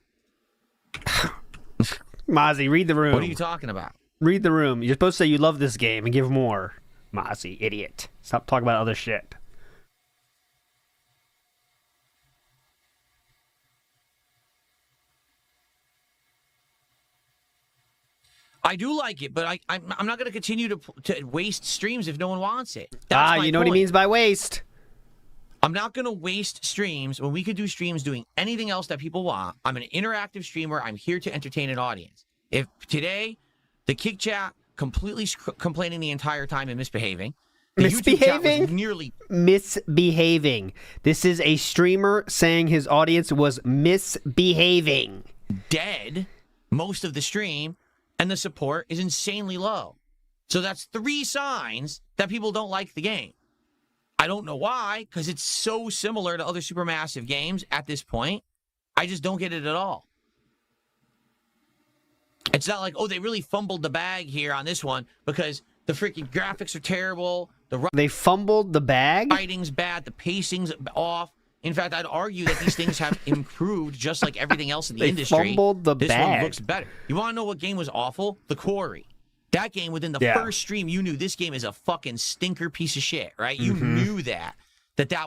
Mozzie, read the room. What are you talking about? Read the room. You're supposed to say you love this game and give more. Mozzie, idiot. Stop talking about other shit. I do like it, but I'm not going to continue to waste streams if no one wants it. That's my you know what he means by waste. I'm not going to waste streams when we could do streams doing anything else that people want. I'm an interactive streamer. I'm here to entertain an audience. If today, the Kick Chat completely complaining the entire time and misbehaving. Misbehaving? Nearly misbehaving. This is a streamer saying his audience was misbehaving. Dead most of the stream, and the support is insanely low. So that's 3 signs that people don't like the game. I don't know why, because it's so similar to other Supermassive games at this point. I just don't get it at all. It's not like, oh, they really fumbled the bag here on this one because the freaking graphics are terrible. They fumbled the bag? The writing's bad. The pacing's off. In fact, I'd argue that these things have improved just like everything else in the industry. They fumbled the bag. This one looks better. You want to know what game was awful? The Quarry. That game, within the first stream, you knew this game is a fucking stinker piece of shit, right? You knew that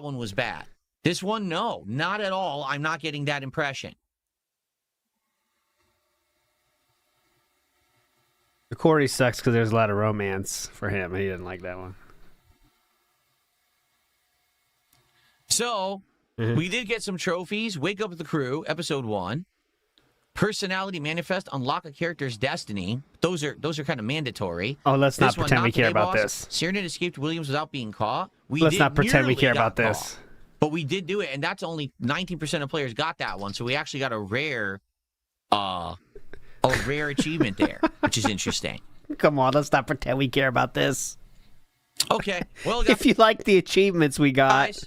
one was bad. This one, no, not at all. I'm not getting that impression. The Quarry sucks because there's a lot of romance for him. He didn't like that one. So, we did get some trophies. Wake Up the Crew, episode 1. Personality Manifest, unlock a character's destiny. Those are kind of mandatory. Oh, let's not pretend we care about this. Serenade escaped Williams without being caught. Let's not pretend we care about this. But we did do it, and that's only 19% of players got that one. So we actually got a rare achievement there, which is interesting. Come on, let's not pretend we care about this. Okay. Well, if you like the achievements we got. Guys,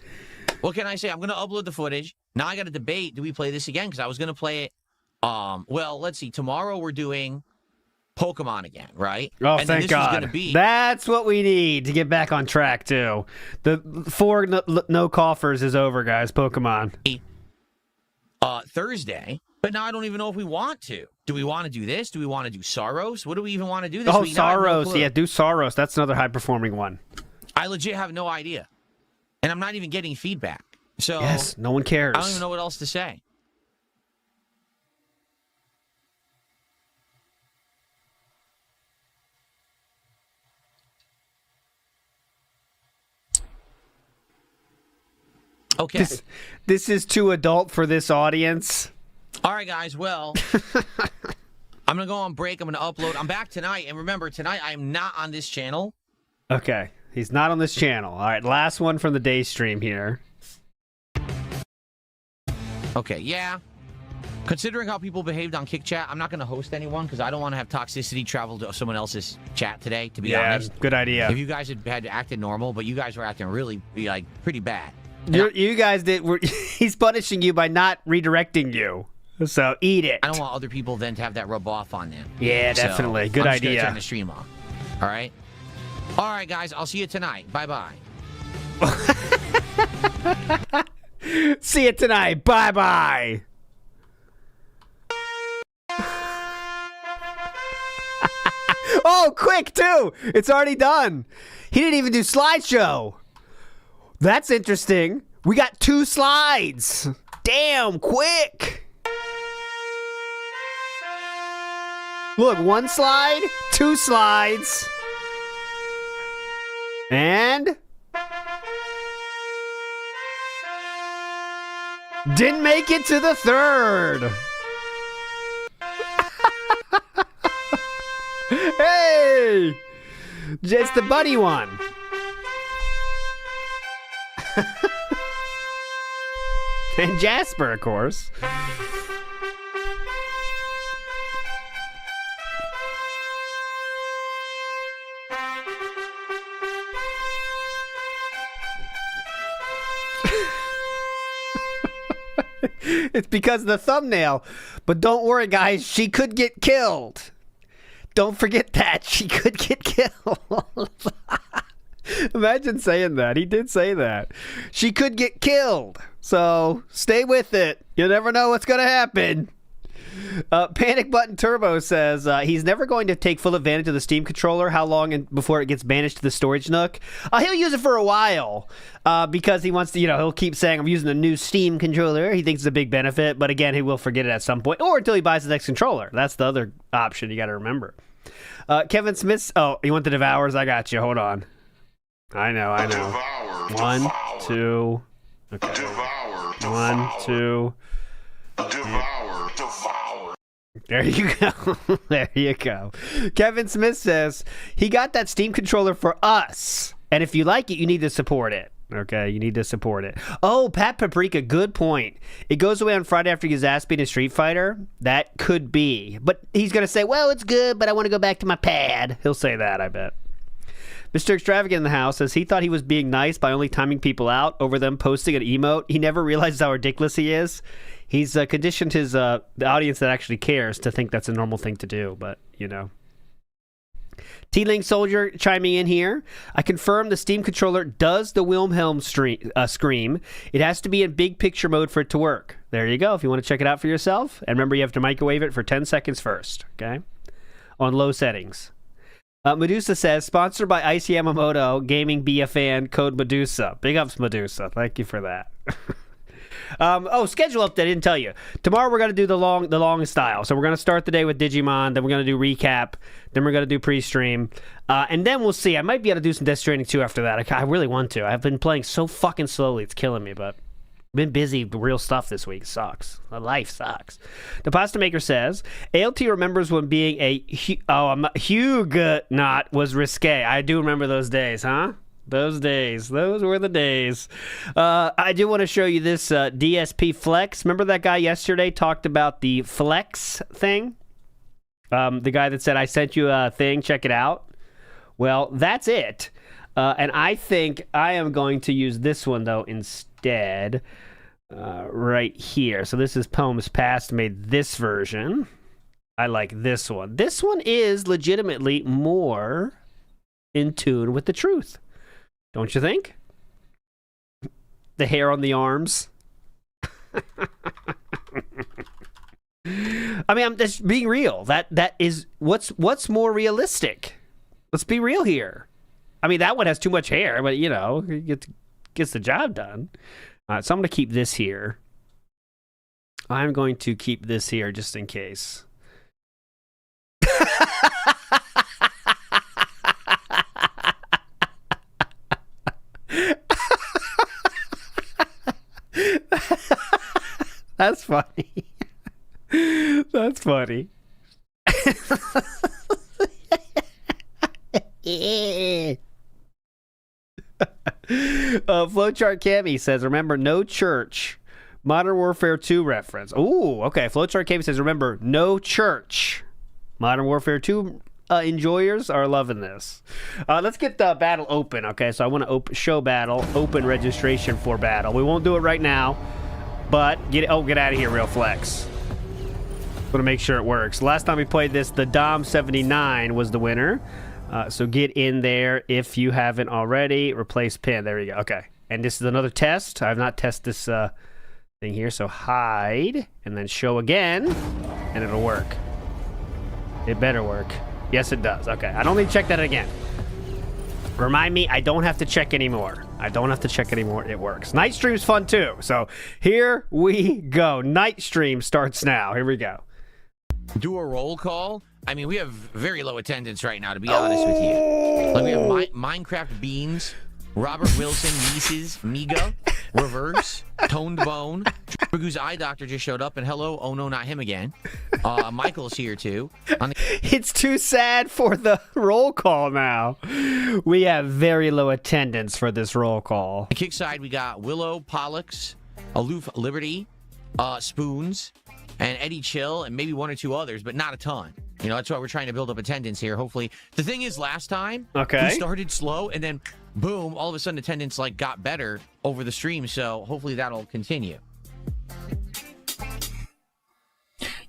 what can I say? I'm going to upload the footage. Now I got to debate, do we play this again? Because I was going to play it. Well, let's see. Tomorrow we're doing Pokemon again, right? Oh, and thank God. That's what we need to get back on track, too. The 4 no coffers is over, guys. Pokemon. Thursday. But now I don't even know if we want to. Do we want to do this? Do we want to do Saros? What do we even want to do this week? Saros. Yeah, do Saros. That's another high-performing one. I legit have no idea. And I'm not even getting feedback. So yes, no one cares. I don't even know what else to say. Okay. This is too adult for this audience. All right, guys. Well, I'm going to go on break. I'm going to upload. I'm back tonight. And remember, tonight I am not on this channel. Okay. He's not on this channel. All right. Last one from the day stream here. Okay. Yeah. Considering how people behaved on Kick Chat, I'm not going to host anyone because I don't want to have toxicity travel to someone else's chat today, to be honest. Good idea. If you guys had acted normal, but you guys were acting really, like, pretty bad. You guys did. He's punishing you by not redirecting you. So eat it. I don't want other people then to have that rub off on them. Yeah, definitely. Good I'm just gonna idea. turn the stream off. All right? All right, guys. I'll see you tonight. Bye-bye. See you tonight. Bye-bye. Oh, quick, too. It's already done. He didn't even do slideshow. That's interesting. We got 2 slides. Damn, quick. Look, 1 slide, 2 slides. And didn't make it to the 3rd. Hey! Just the buddy one. And Jasper, of course. It's because of the thumbnail. But don't worry, guys. She could get killed. Don't forget that. She could get killed. Imagine saying that. He did say that. She could get killed. So stay with it. You never know what's going to happen. Panic Button Turbo says he's never going to take full advantage of the Steam controller. How long before it gets banished to the storage nook? He'll use it for a while because he wants to, he'll keep saying, I'm using the new Steam controller. He thinks it's a big benefit, but again, he will forget it at some point or until he buys the next controller. That's the other option you got to remember. Kevin Smith. Oh, you want the Devours? I got you. Hold on. I know. 1, 2. Okay. 1, 2. There you go. There you go. Kevin Smith says he got that Steam controller for us. And if you like it, you need to support it. Okay, you need to support it. Oh, Pat Paprika, good point. It goes away on Friday after he gets ass beat in Street Fighter. That could be. But he's going to say, well, it's good, but I want to go back to my pad. He'll say that, I bet. Mr. Extravagant in the house says he thought he was being nice by only timing people out over them posting an emote. He never realizes how ridiculous he is. He's conditioned his the audience that actually cares to think that's a normal thing to do, but, T-Link Soldier chiming in here. I confirm the Steam controller does the Wilhelm scream. It has to be in big picture mode for it to work. There you go, if you want to check it out for yourself. And remember, you have to microwave it for 10 seconds first, okay? On low settings. Medusa says, sponsored by Icy Yamamoto, Gaming Be a Fan, code Medusa. Big ups, Medusa. Thank you for that. Schedule update, I didn't tell you. Tomorrow we're going to do the long style. So we're going to start the day with Digimon, then we're going to do REECap, then we're going to do pre-stream, and then we'll see. I might be able to do some Death Stranding 2 after that. I really want to. I've been playing so fucking slowly, it's killing me, but I've been busy with real stuff this week. It sucks. My life sucks. The Pasta Maker says, ALT remembers when being a Huguenot was risque. I do remember those days, huh? Those days. Those were the days. I do want to show you this DSP Flex. Remember that guy yesterday talked about the Flex thing? The guy that said, I sent you a thing, check it out. Well, that's it. And I think I am going to use this one, though, instead. Right here. So this is Poems Past made this version. I like this one. This one is legitimately more in tune with the truth. Don't you think? The hair on the arms. I mean, I'm just being real. That is what's more realistic. Let's be real here. I mean, that one has too much hair, but it gets the job done. So I'm going to keep this here. I'm going to keep this here just in case. That's funny. That's funny. Flowchart Cammy says, remember, no church. Modern Warfare 2 reference. Ooh, okay. Flowchart Cammy says, remember, no church. Modern Warfare 2 enjoyers are loving this. Let's get the battle open, okay? So I want to show battle, open registration for battle. We won't do it right now, but get out of here, Real Flex. Want to make sure it works. Last time we played this, the Dom79 was the winner. So get in there if you haven't already. Replace pin. There you go. Okay. And this is another test. I have not tested this thing here. So hide and then show again, and it'll work. It better work. Yes, it does. Okay. I don't need to check that again. Remind me, I don't have to check anymore. I don't have to check anymore. It works. Night stream's fun too. So here we go. Night stream starts now. Here we go. Do a roll call. I mean, we have very low attendance right now, to be honest with you. Like, we have Minecraft Beans, Robert Wilson, Nieces, Miga, Reverse, Toned Bone, Tribugu's Eye Doctor just showed up, and hello, oh no, not him again. Michael's here, too. It's too sad for the roll call now. We have very low attendance for this roll call. On the kick side, we got Willow, Pollux, Aloof Liberty, Spoons, and Eddie Chill, and maybe one or two others, but not a ton. You know, that's why we're trying to build up attendance here, hopefully. The thing is, last time, we started slow, and then, boom, all of a sudden attendance, like, got better over the stream, so hopefully that'll continue.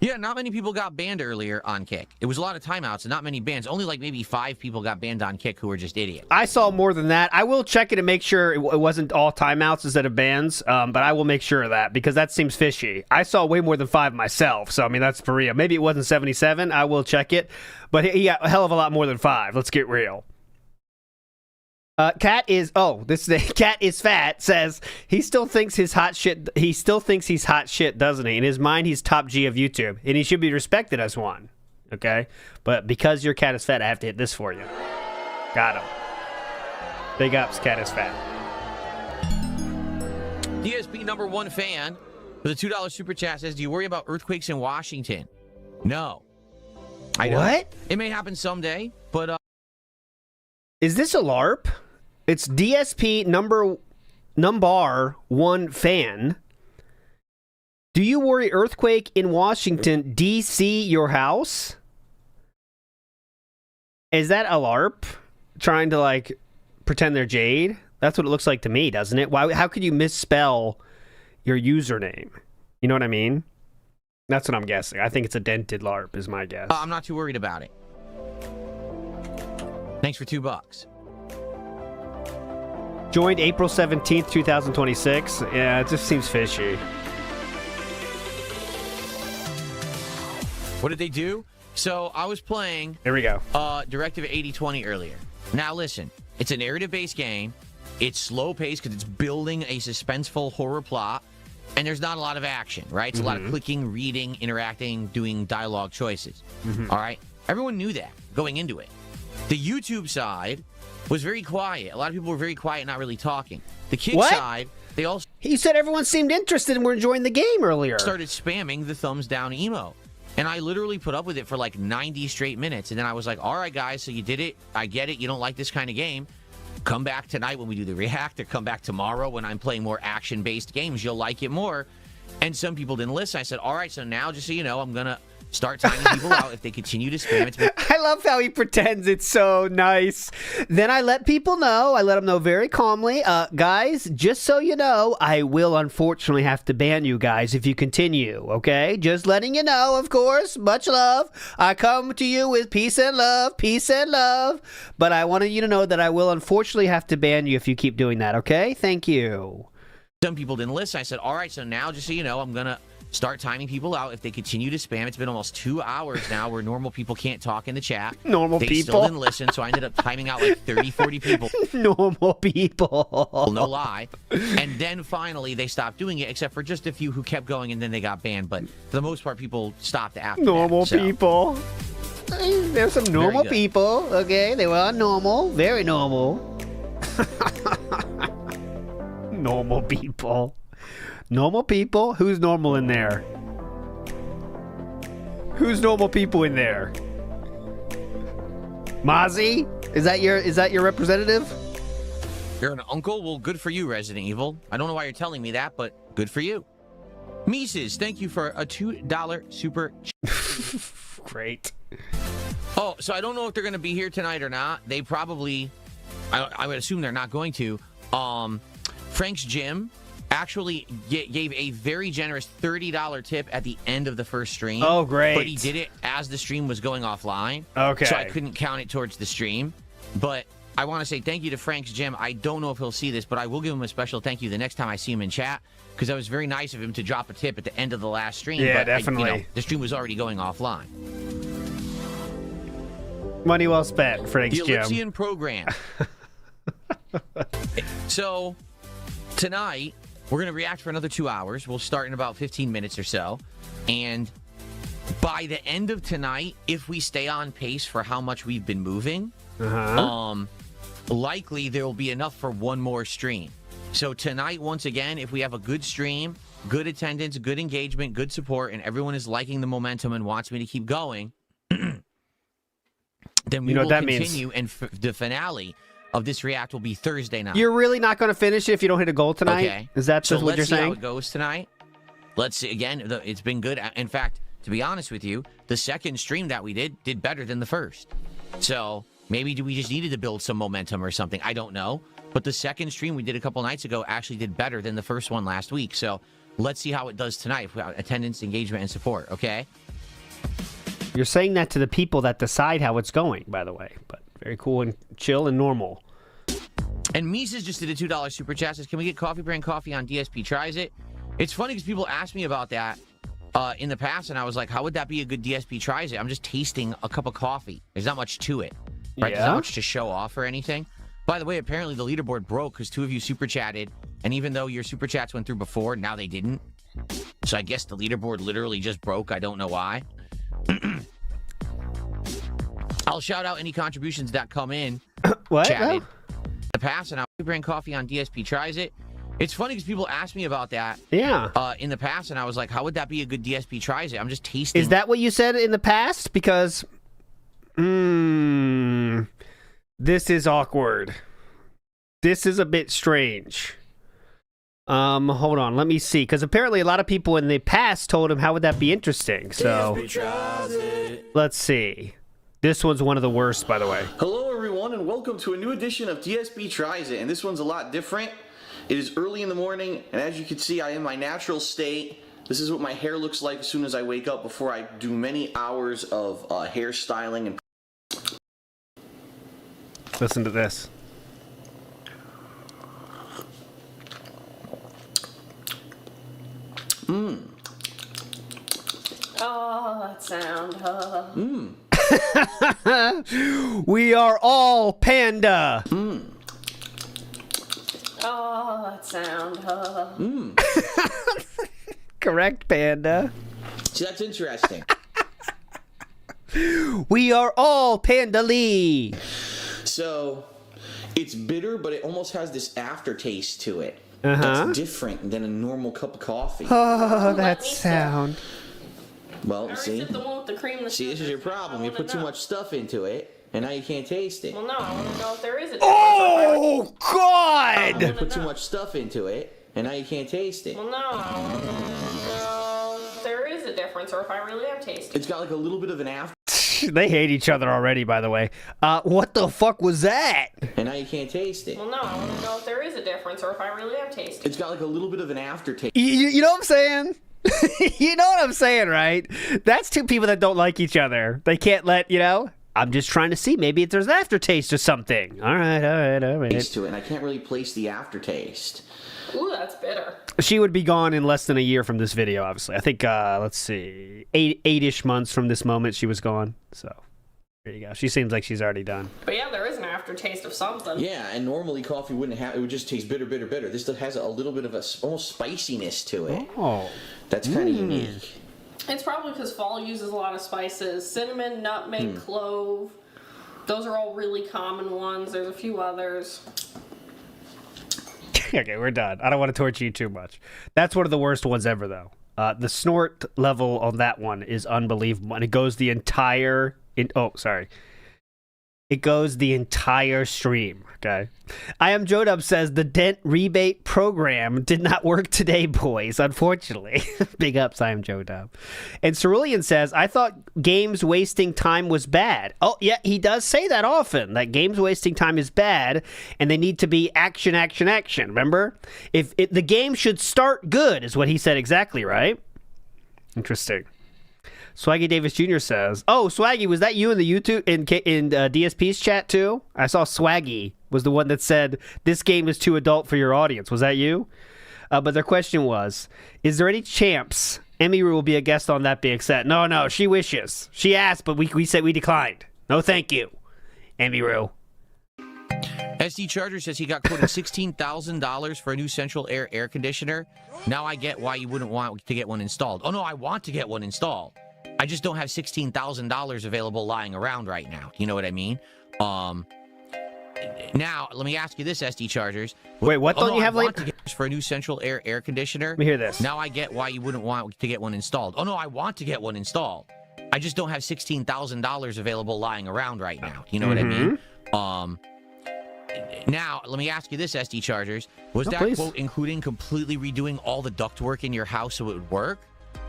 Yeah, not many people got banned earlier on Kick. It was a lot of timeouts and not many bans. Only like maybe 5 people got banned on Kick who were just idiots. I saw more than that. I will check it and make sure it wasn't all timeouts instead of bans, but I will make sure of that because that seems fishy. I saw way more than 5 myself, so I mean, that's for real. Maybe it wasn't 77. I will check it, but he got a hell of a lot more than 5. Let's get real. Cat is fat says he still thinks he's hot shit, doesn't he? In his mind, he's top G of YouTube, and he should be respected as one. Okay, but because your cat is fat, I have to hit this for you. Got him. Big ups, cat is fat. DSP #1 fan with a $2 super chat says, "Do you worry about earthquakes in Washington?" No, I don't. What? It may happen someday, but is this a LARP? It's DSP number 1 fan. Do you worry earthquake in Washington, D.C. your house? Is that a LARP? Trying to, like, pretend they're Jade? That's what it looks like to me, doesn't it? How could you misspell your username? You know what I mean? That's what I'm guessing. I think it's a dented LARP, is my guess. I'm not too worried about it. Thanks for $2. Joined April 17th, 2026. Yeah, it just seems fishy. What did they do? So I was playing... Here we go. Directive 8020 earlier. Now listen, it's a narrative-based game. It's slow-paced because it's building a suspenseful horror plot. And there's not a lot of action, right? It's a lot of clicking, reading, interacting, doing dialogue choices. All right? Everyone knew that going into it. The YouTube side was very quiet. A lot of people were very quiet, not really talking. The Kick side, they all... He said everyone seemed interested and were enjoying the game earlier. Started spamming the thumbs down emo. And I literally put up with it for like 90 straight minutes. And then I was like, all right, guys, so you did it. I get it. You don't like this kind of game. Come back tonight when we do the react, or come back tomorrow when I'm playing more action-based games. You'll like it more. And some people didn't listen. I said, all right, so now, just so you know, I'm going to start timing people out if they continue to spam it. I love how he pretends it's so nice. Then I let people know. I let them know very calmly. Guys, just so you know, I will unfortunately have to ban you guys if you continue, okay? Just letting you know, of course. Much love. I come to you with peace and love. Peace and love. But I wanted you to know that I will unfortunately have to ban you if you keep doing that, okay? Thank you. Some people didn't listen. I said, all right, so now, just so you know, I'm going to start timing people out if they continue to spam. It's been almost 2 hours now where normal people can't talk in the chat. They still didn't listen, so I ended up timing out like 30, 40 people. Normal people. No lie. And then finally they stopped doing it, except for just a few who kept going and then they got banned. But for the most part, people stopped after normal that, people. There's some normal people, okay? They were all normal. Very normal. Normal people. Normal people? Who's normal in there? Who's normal people in there? Mozzie? Is that your representative? You're an uncle? Well, good for you, Resident Evil. I don't know why you're telling me that, but good for you. Mises, thank you for a $2 super. Great. Oh, so I don't know if they're going to be here tonight or not. They probably, I would assume they're not going to. Frank's Gym actually gave a very generous $30 tip at the end of the first stream. Oh, great. But he did it as the stream was going offline. Okay. So I couldn't count it towards the stream. But I want to say thank you to Frank's Gym. I don't know if he'll see this, but I will give him a special thank you the next time I see him in chat, because that was very nice of him to drop a tip at the end of the last stream. Yeah, but definitely. the stream was already going offline. Money well spent, Frank's The Gym. Ellipsian program. So, tonight, we're going to react for another 2 hours. We'll start in about 15 minutes or so. And by the end of tonight, if we stay on pace for how much we've been moving, likely there will be enough for one more stream. So tonight, once again, if we have a good stream, good attendance, good engagement, good support, and everyone is liking the momentum and wants me to keep going, then we will continue, and the finale of this react will be Thursday night. You're really not going to finish it if you don't hit a goal tonight? Okay. Is that so what you're saying? Let's see how it goes tonight. Let's see. Again, it's been good. In fact, to be honest with you, the second stream that we did better than the first. So maybe we just needed to build some momentum or something. I don't know. But the second stream we did a couple nights ago actually did better than the first one last week. So let's see how it does tonight. Attendance, engagement, and support. Okay? You're saying that to the people that decide how it's going, by the way. But very cool and chill and normal. And Mises just did a $2 super chat. Says, can we get Coffee Brand Coffee on DSP Tries It? It's funny because people asked me about that in the past, and I was like, how would that be a good DSP Tries It? I'm just tasting a cup of coffee. There's not much to it. Right? Yeah. There's not much to show off or anything. By the way, apparently the leaderboard broke because 2 of you super chatted, and even though your super chats went through before, now they didn't. So I guess the leaderboard literally just broke. I don't know why. I'll shout out any contributions that come in. What? Chatted. The past, and I'll bring Coffee on DSP Tries It. It's funny because people asked me about that. Yeah. In the past, and I was like, how would that be a good DSP Tries It? I'm just tasting. Is that what you said in the past? Because, this is awkward. This is a bit strange. Hold on, let me see. Because apparently a lot of people in the past told him, how would that be interesting? So, let's see. This one's one of the worst, by the way. Hello, everyone, and welcome to a new edition of DSP Tries It. And this one's a lot different. It is early in the morning, and as you can see, I am in my natural state. This is what my hair looks like as soon as I wake up before I do many hours of hairstyling and. Listen to this. Oh, that sound. We are all panda. Oh, that sound. Correct, panda. See, that's interesting. We are all Panda Lee. So, it's bitter, but it almost has this aftertaste to it. Uh-huh. That's different than a normal cup of coffee. Oh, that sound. Well, see? The one with the cream, See, this is your problem. You put too much stuff into it, and now you can't taste it. Well, no, I want to know if there is a difference. Oh, God! You put too much stuff into it, and now you can't taste it. Well, no, I want to know if there is a difference, or if I really am tasting. It's got like a little bit of an after. They hate each other already, by the way. What the fuck was that? And now you can't taste it. Well, no, I want to know if there is a difference, or if I really am tasting. It's got like a little bit of an aftertaste. You know what I'm saying? You know what I'm saying, right? That's two people that don't like each other. They can't let, I'm just trying to see. Maybe if there's an aftertaste or something. All right. Taste to it, and I can't really place the aftertaste. Ooh, that's bitter. She would be gone in less than a year from this video, obviously. I think, let's see, eight-ish months from this moment she was gone. So, there you go. She seems like she's already done. But yeah, there is an aftertaste of something. Yeah, and normally coffee wouldn't have, it would just taste bitter. This has a little bit of almost spiciness to it. Oh. That's kind of unique. It's probably because fall uses a lot of spices. Cinnamon, nutmeg, clove. Those are all really common ones. There's a few others. Okay, we're done. I don't want to torture you too much. That's one of the worst ones ever, though. The snort level on that one is unbelievable, and it goes the entire... It goes the entire stream, okay? I Am Jodub says, the dent rebate program did not work today, boys, unfortunately. Big ups, I Am Jodub. And Cerulean says, I thought games wasting time was bad. Oh, yeah, he does say that often, that games wasting time is bad, and they need to be action, action, action, remember? The game should start good, is what he said exactly, right? Interesting. Swaggy Davis Jr. says, "Oh, Swaggy, was that you in the YouTube in DSP's chat too? I saw Swaggy was the one that said this game is too adult for your audience. Was that you?" But their question was, "Is there any chance Emmy will be a guest on That Being Said?" No, she wishes. She asked, but we said we declined. No, thank you, Emmy Roo. SD Charger says he got quoted $16,000 for a new central air conditioner. Now I get why you wouldn't want to get one installed. Oh no, I want to get one installed. I just don't have $16,000 available lying around right now. You know what I mean? Now, let me ask you this, SD Chargers. Wait, what don't you have like for a new central air conditioner? Let me hear this. Now I get why you wouldn't want to get one installed. Oh no, I want to get one installed. I just don't have $16,000 available lying around right now. You know what I mean? Now, let me ask you this, SD Chargers. Was that quote including completely redoing all the ductwork in your house so it would work?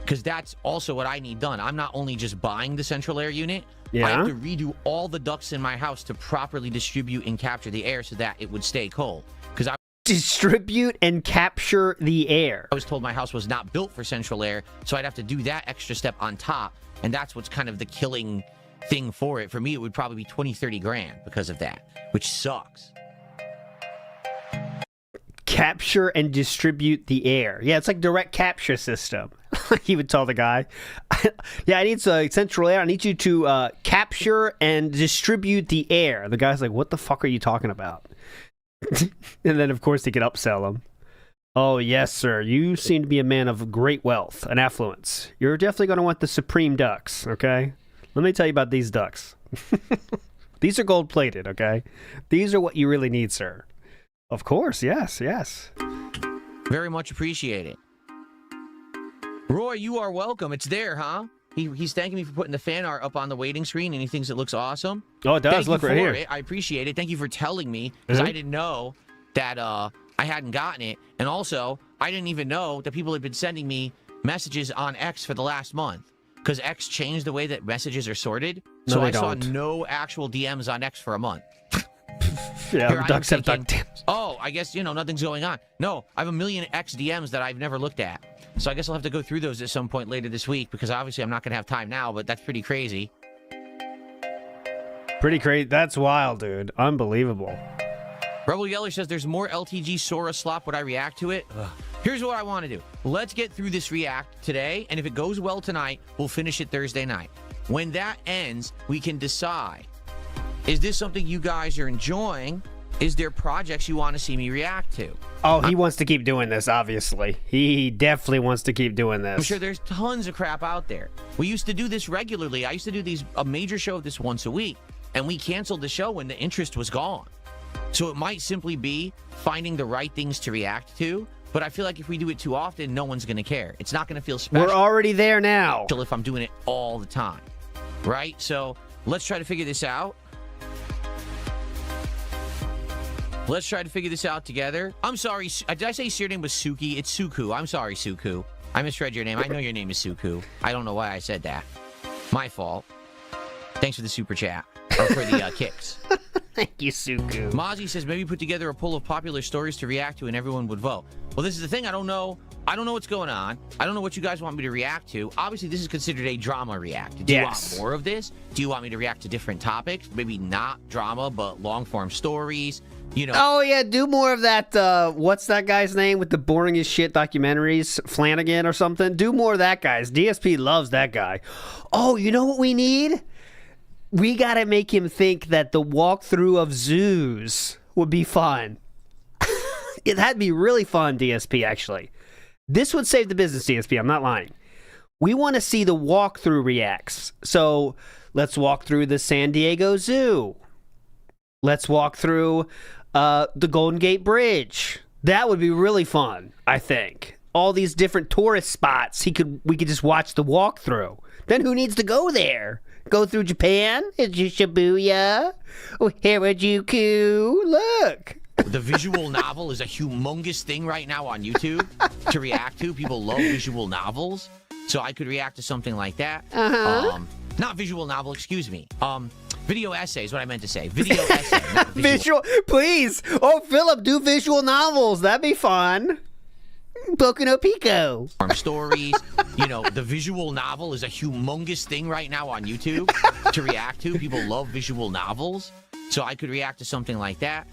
Because that's also what I need done. I'm not only just buying the central air unit, I have to redo all the ducts in my house to properly distribute and capture the air so that it would stay cold. Because I distribute and capture the air. I was told my house was not built for central air, so I'd have to do that extra step on top, and that's what's kind of the killing thing for it. For me, it would probably be 20-30 grand because of that, which sucks. Capture and distribute the air. Yeah, it's like direct capture system. He would tell the guy, yeah, I need some central air. I need you to capture and distribute the air. The guy's like, what the fuck are you talking about? And then, of course, they could upsell him. Oh, yes, sir. You seem to be a man of great wealth and affluence. You're definitely going to want the Supreme ducks, okay? Let me tell you about these ducks. These are gold-plated, okay? These are what you really need, sir. Of course, yes. Very much appreciate it. Roy, you are welcome. It's there, huh? He's thanking me for putting the fan art up on the waiting screen, and he thinks it looks awesome. Oh, it does. Look right here. I appreciate it. Thank you for telling me, because I didn't know that I hadn't gotten it. And also, I didn't even know that people had been sending me messages on X for the last month, because X changed the way that messages are sorted. No, so I saw no actual DMs on X for a month. Yeah, ducks have duck DMs. Oh, I guess, nothing's going on. No, I have a million X DMs that I've never looked at. So I guess I'll have to go through those at some point later this week, because obviously I'm not going to have time now, but that's pretty crazy. Pretty crazy. That's wild, dude. Unbelievable. Rebel Yeller says there's more LTG Sora slop. Would I react to it? Here's what I want to do. Let's get through this react today, and if it goes well tonight, we'll finish it Thursday night. When that ends, we can decide. Is this something you guys are enjoying? Is there projects you want to see me react to? Oh, he wants to keep doing this, obviously. He definitely wants to keep doing this. I'm sure there's tons of crap out there. We used to do this regularly. I used to do a major show of this once a week, and we canceled the show when the interest was gone. So it might simply be finding the right things to react to, but I feel like if we do it too often, no one's going to care. It's not going to feel special. We're already there now. If I'm doing it all the time, right? So let's try to figure this out. Let's try to figure this out together. I'm sorry. Did I say your name was Suki? It's Suku. I'm sorry, Suku. I misread your name. I know your name is Suku. I don't know why I said that. My fault. Thanks for the super chat. Or for the kicks. Thank you, Suku. Mozzie says maybe put together a poll of popular stories to react to and everyone would vote. Well, this is the thing. I don't know what's going on. I don't know what you guys want me to react to. Obviously, this is considered a drama react. Do you want more of this? Do you want me to react to different topics? Maybe not drama, but long-form stories. Oh, yeah, do more of that, what's that guy's name with the boring as shit documentaries? Flanagan or something? Do more of that, guys. DSP loves that guy. Oh, you know what we need? We gotta make him think that the walkthrough of zoos would be fun. That'd be really fun, DSP, actually. This would save the business, DSP, I'm not lying. We want to see the walkthrough reacts. So, let's walk through the San Diego Zoo. Let's walk through the Golden Gate Bridge. That would be really fun, I think. All these different tourist spots we could just watch the walkthrough. Then who needs to go there? Go through Japan? It's Shibuya? Oh, Harajuku? Look. The visual novel is a humongous thing right now on YouTube to react to. People love visual novels. So I could react to something like that. Not visual novel, excuse me. Video essay is what I meant to say. Video essay, not visual. Please. Oh, Philip, do visual novels. That'd be fun. Boku no Pico. Stories. You know, the visual novel is a humongous thing right now on YouTube to react to. People love visual novels. So I could react to something like that.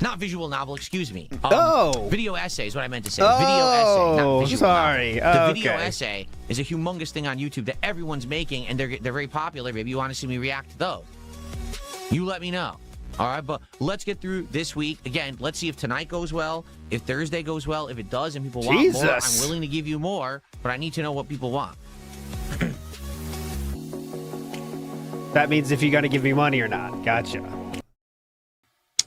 Not visual novel, excuse me. Video essay is what I meant to say. Video essay, not visual sorry. novel. The video essay is a humongous thing on YouTube that everyone's making, and they're very popular. Maybe you want to see me react to those. You let me know. All right, but let's get through this week. Again, let's see if tonight goes well, if Thursday goes well. If it does and people want more, I'm willing to give you more, but I need to know what people want. That means if you're going to give me money or not. Gotcha.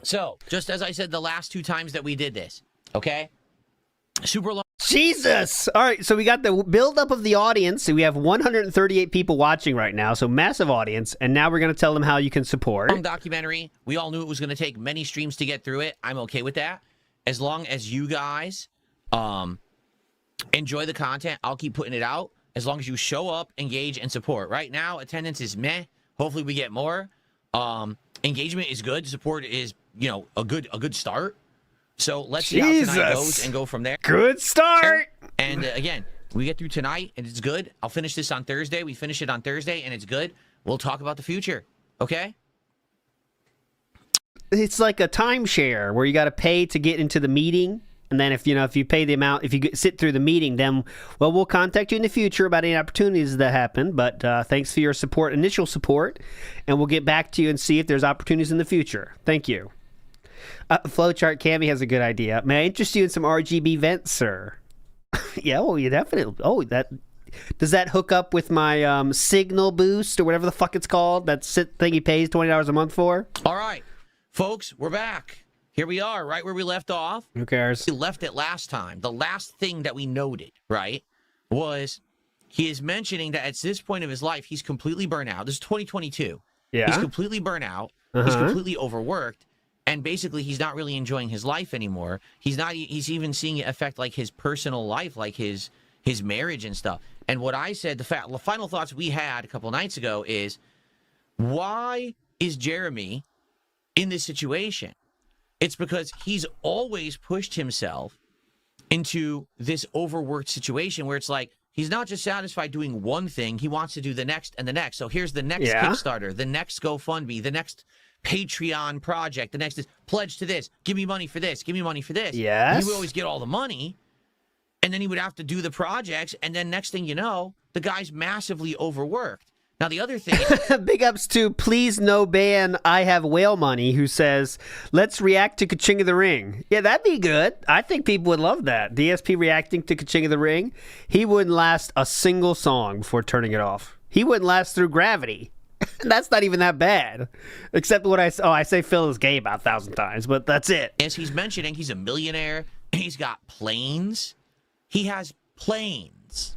So, just as I said the last 2 times that we did this, okay? Super long. Jesus! All right, so we got the build-up of the audience. So we have 138 people watching right now, so massive audience. And now we're going to tell them how you can support. Long documentary. We all knew it was going to take many streams to get through it. I'm okay with that. As long as you guys enjoy the content, I'll keep putting it out. As long as you show up, engage, and support. Right now, attendance is meh. Hopefully we get more. Engagement is good. Support is, you know, a good start. So let's see how tonight goes and go from there. Good start. And again, we get through tonight and it's good. I'll finish this on Thursday. We finish it on Thursday and it's good. We'll talk about the future. Okay? It's like a timeshare where you got to pay to get into the meeting. And then if you pay the amount, if you sit through the meeting, then, well, we'll contact you in the future about any opportunities that happen. But thanks for your support, initial support, and we'll get back to you and see if there's opportunities in the future. Thank you. Flowchart Cammy has a good idea. May I interest you in some RGB vents, sir? Yeah, well, you definitely. Oh, does that hook up with my Signal Boost or whatever the fuck it's called? That thing he pays $20 a month for? All right, folks, we're back. Here we are, right where we left off. Who cares? We left it last time. The last thing that we noted, right, was he is mentioning that at this point of his life, he's completely burnt out. This is 2022. Yeah. He's completely burnt out. He's completely overworked. And basically, he's not really enjoying his life anymore. He's even seeing it affect, like, his personal life, like his marriage and stuff. And what I said, the final thoughts we had a couple nights ago is, why is Jeremy in this situation? It's because he's always pushed himself into this overworked situation where it's like, he's not just satisfied doing one thing, he wants to do the next and the next. So here's the next Kickstarter, the next GoFundMe, the next Patreon project, the next is pledge to this, give me money for this, give me money for this. Yes. He would always get all the money, and then he would have to do the projects, and then next thing you know, the guy's massively overworked. Now, the other thing... Big ups to Please No Ban I Have Whale Money, who says, let's react to Ka-Ching of the Ring. Yeah, that'd be good. I think people would love that. DSP reacting to Ka-Ching of the Ring. He wouldn't last a single song before turning it off. He wouldn't last through Gravity. That's not even that bad. Except what I say Phil is gay about 1,000 times, but that's it. As he's mentioning, he's a millionaire. He's got planes. He has planes.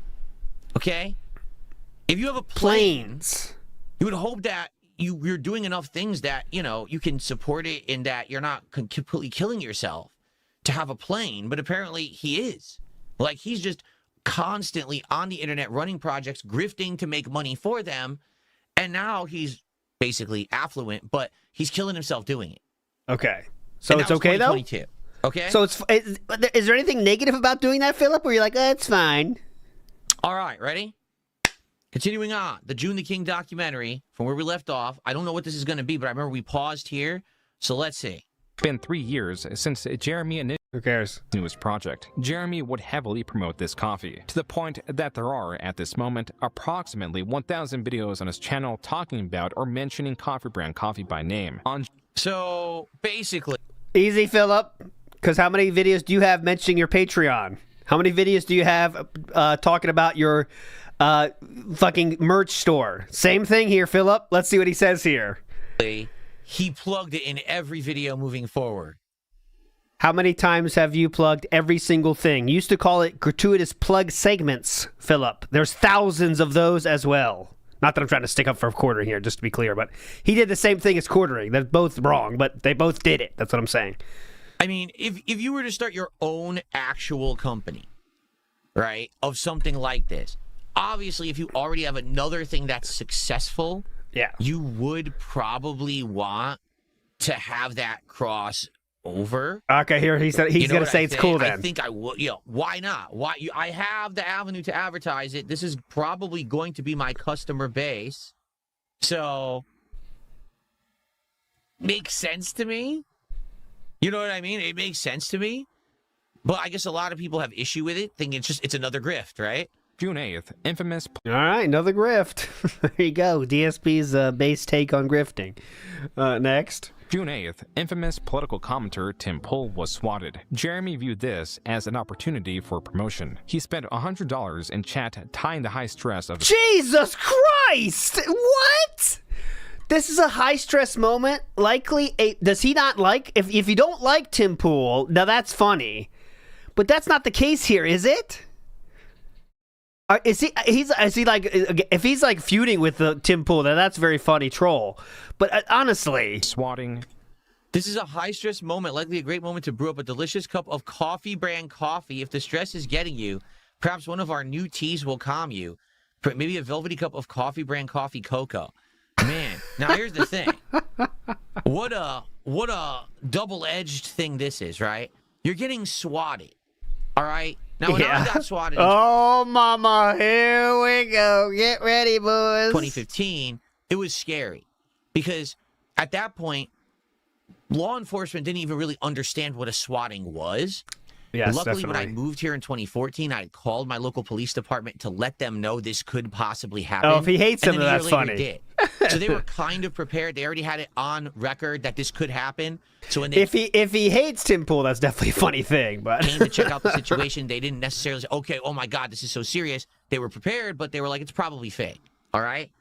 Okay? If you have a plane, you would hope that you're doing enough things that, you know, you can support it and that you're not completely killing yourself to have a plane. But apparently he is. Like, he's just constantly on the internet running projects, grifting to make money for them. And now he's basically affluent, but he's killing himself doing it. Okay. So it's okay, though? Okay? So is there anything negative about doing that, Philip, where you're like, it's fine? All right, ready? Continuing on, the June the King documentary, from where we left off. I don't know what this is going to be, but I remember we paused here. So let's see. It's been 3 years since Jeremy initiated Who cares? newest project. Jeremy would heavily promote this coffee, to the point that there are, at this moment, approximately 1,000 videos on his channel talking about or mentioning coffee brand Coffee by name. So, basically... Easy, Philip. Because how many videos do you have mentioning your Patreon? How many videos do you have talking about your... fucking merch store? Same thing here, Philip. Let's see what he says here. He plugged it in every video moving forward. How many times have you plugged every single thing? You used to call it gratuitous plug segments, Philip. There's thousands of those as well. Not that I'm trying to stick up for quartering here, just to be clear, but he did the same thing as quartering. They're both wrong, but they both did it. That's what I'm saying. I mean, if you were to start your own actual company, right, of something like this, obviously if you already have another thing that's successful, you would probably want to have that cross over. Okay, here he's going to say it's cool then. I think I would. Why not? I have the avenue to advertise it. This is probably going to be my customer base, so makes sense to me. You know what I mean? It makes sense to me. But I guess a lot of people have issue with it, thinking it's another grift, right? June 8th, infamous... All right, another grift. There you go. DSP's base take on grifting. Next. June 8th, infamous political commentator Tim Pool was swatted. Jeremy viewed this as an opportunity for promotion. He spent $100 in chat tying the high stress of... Jesus Christ! What? This is a high-stress moment. Likely, does he not like... If you don't like Tim Pool, now that's funny. But that's not the case here, is it? Is he like... If he's like feuding with Tim Pool, then that's very funny troll. But honestly... Swatting. This is a high-stress moment, likely a great moment to brew up a delicious cup of coffee brand coffee. If the stress is getting you, perhaps one of our new teas will calm you. Maybe a velvety cup of coffee brand coffee cocoa. Man, now here's the thing. What a double-edged thing this is, right? You're getting swatted, all right? Now, when I got swatted... Oh, mama, here we go. Get ready, boys. 2015, it was scary. Because at that point, law enforcement didn't even really understand what a swatting was. Yes, luckily, definitely. when I moved here in 2014, I called my local police department to let them know this could possibly happen. Oh, if he hates him, then that's funny. Did. So they were kind of prepared. They already had it on record that this could happen. So when they if he hates Tim Pool, that's definitely a funny thing. But came to check out the situation, they didn't necessarily say, okay, oh my God, this is so serious. They were prepared, but they were like, it's probably fake. All right?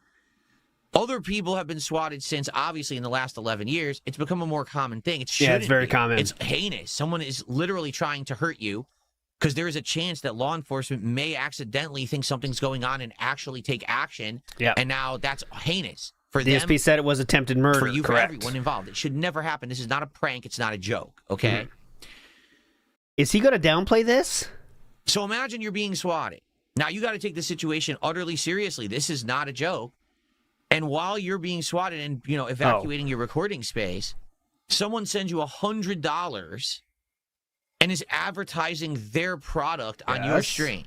Other people have been swatted since, obviously, in the last 11 years. It's become a more common thing. It's very common. It's heinous. Someone is literally trying to hurt you because there is a chance that law enforcement may accidentally think something's going on and actually take action. Yeah. And now that's heinous for the them. DSP said it was attempted murder. For you, correct. for everyone involved. It should never happen. This is not a prank. It's not a joke. Okay? Mm-hmm. Is he going to downplay this? So imagine you're being swatted. Now, you got to take the situation utterly seriously. This is not a joke. And while you're being swatted and, evacuating your recording space, someone sends you $100 and is advertising their product on your stream.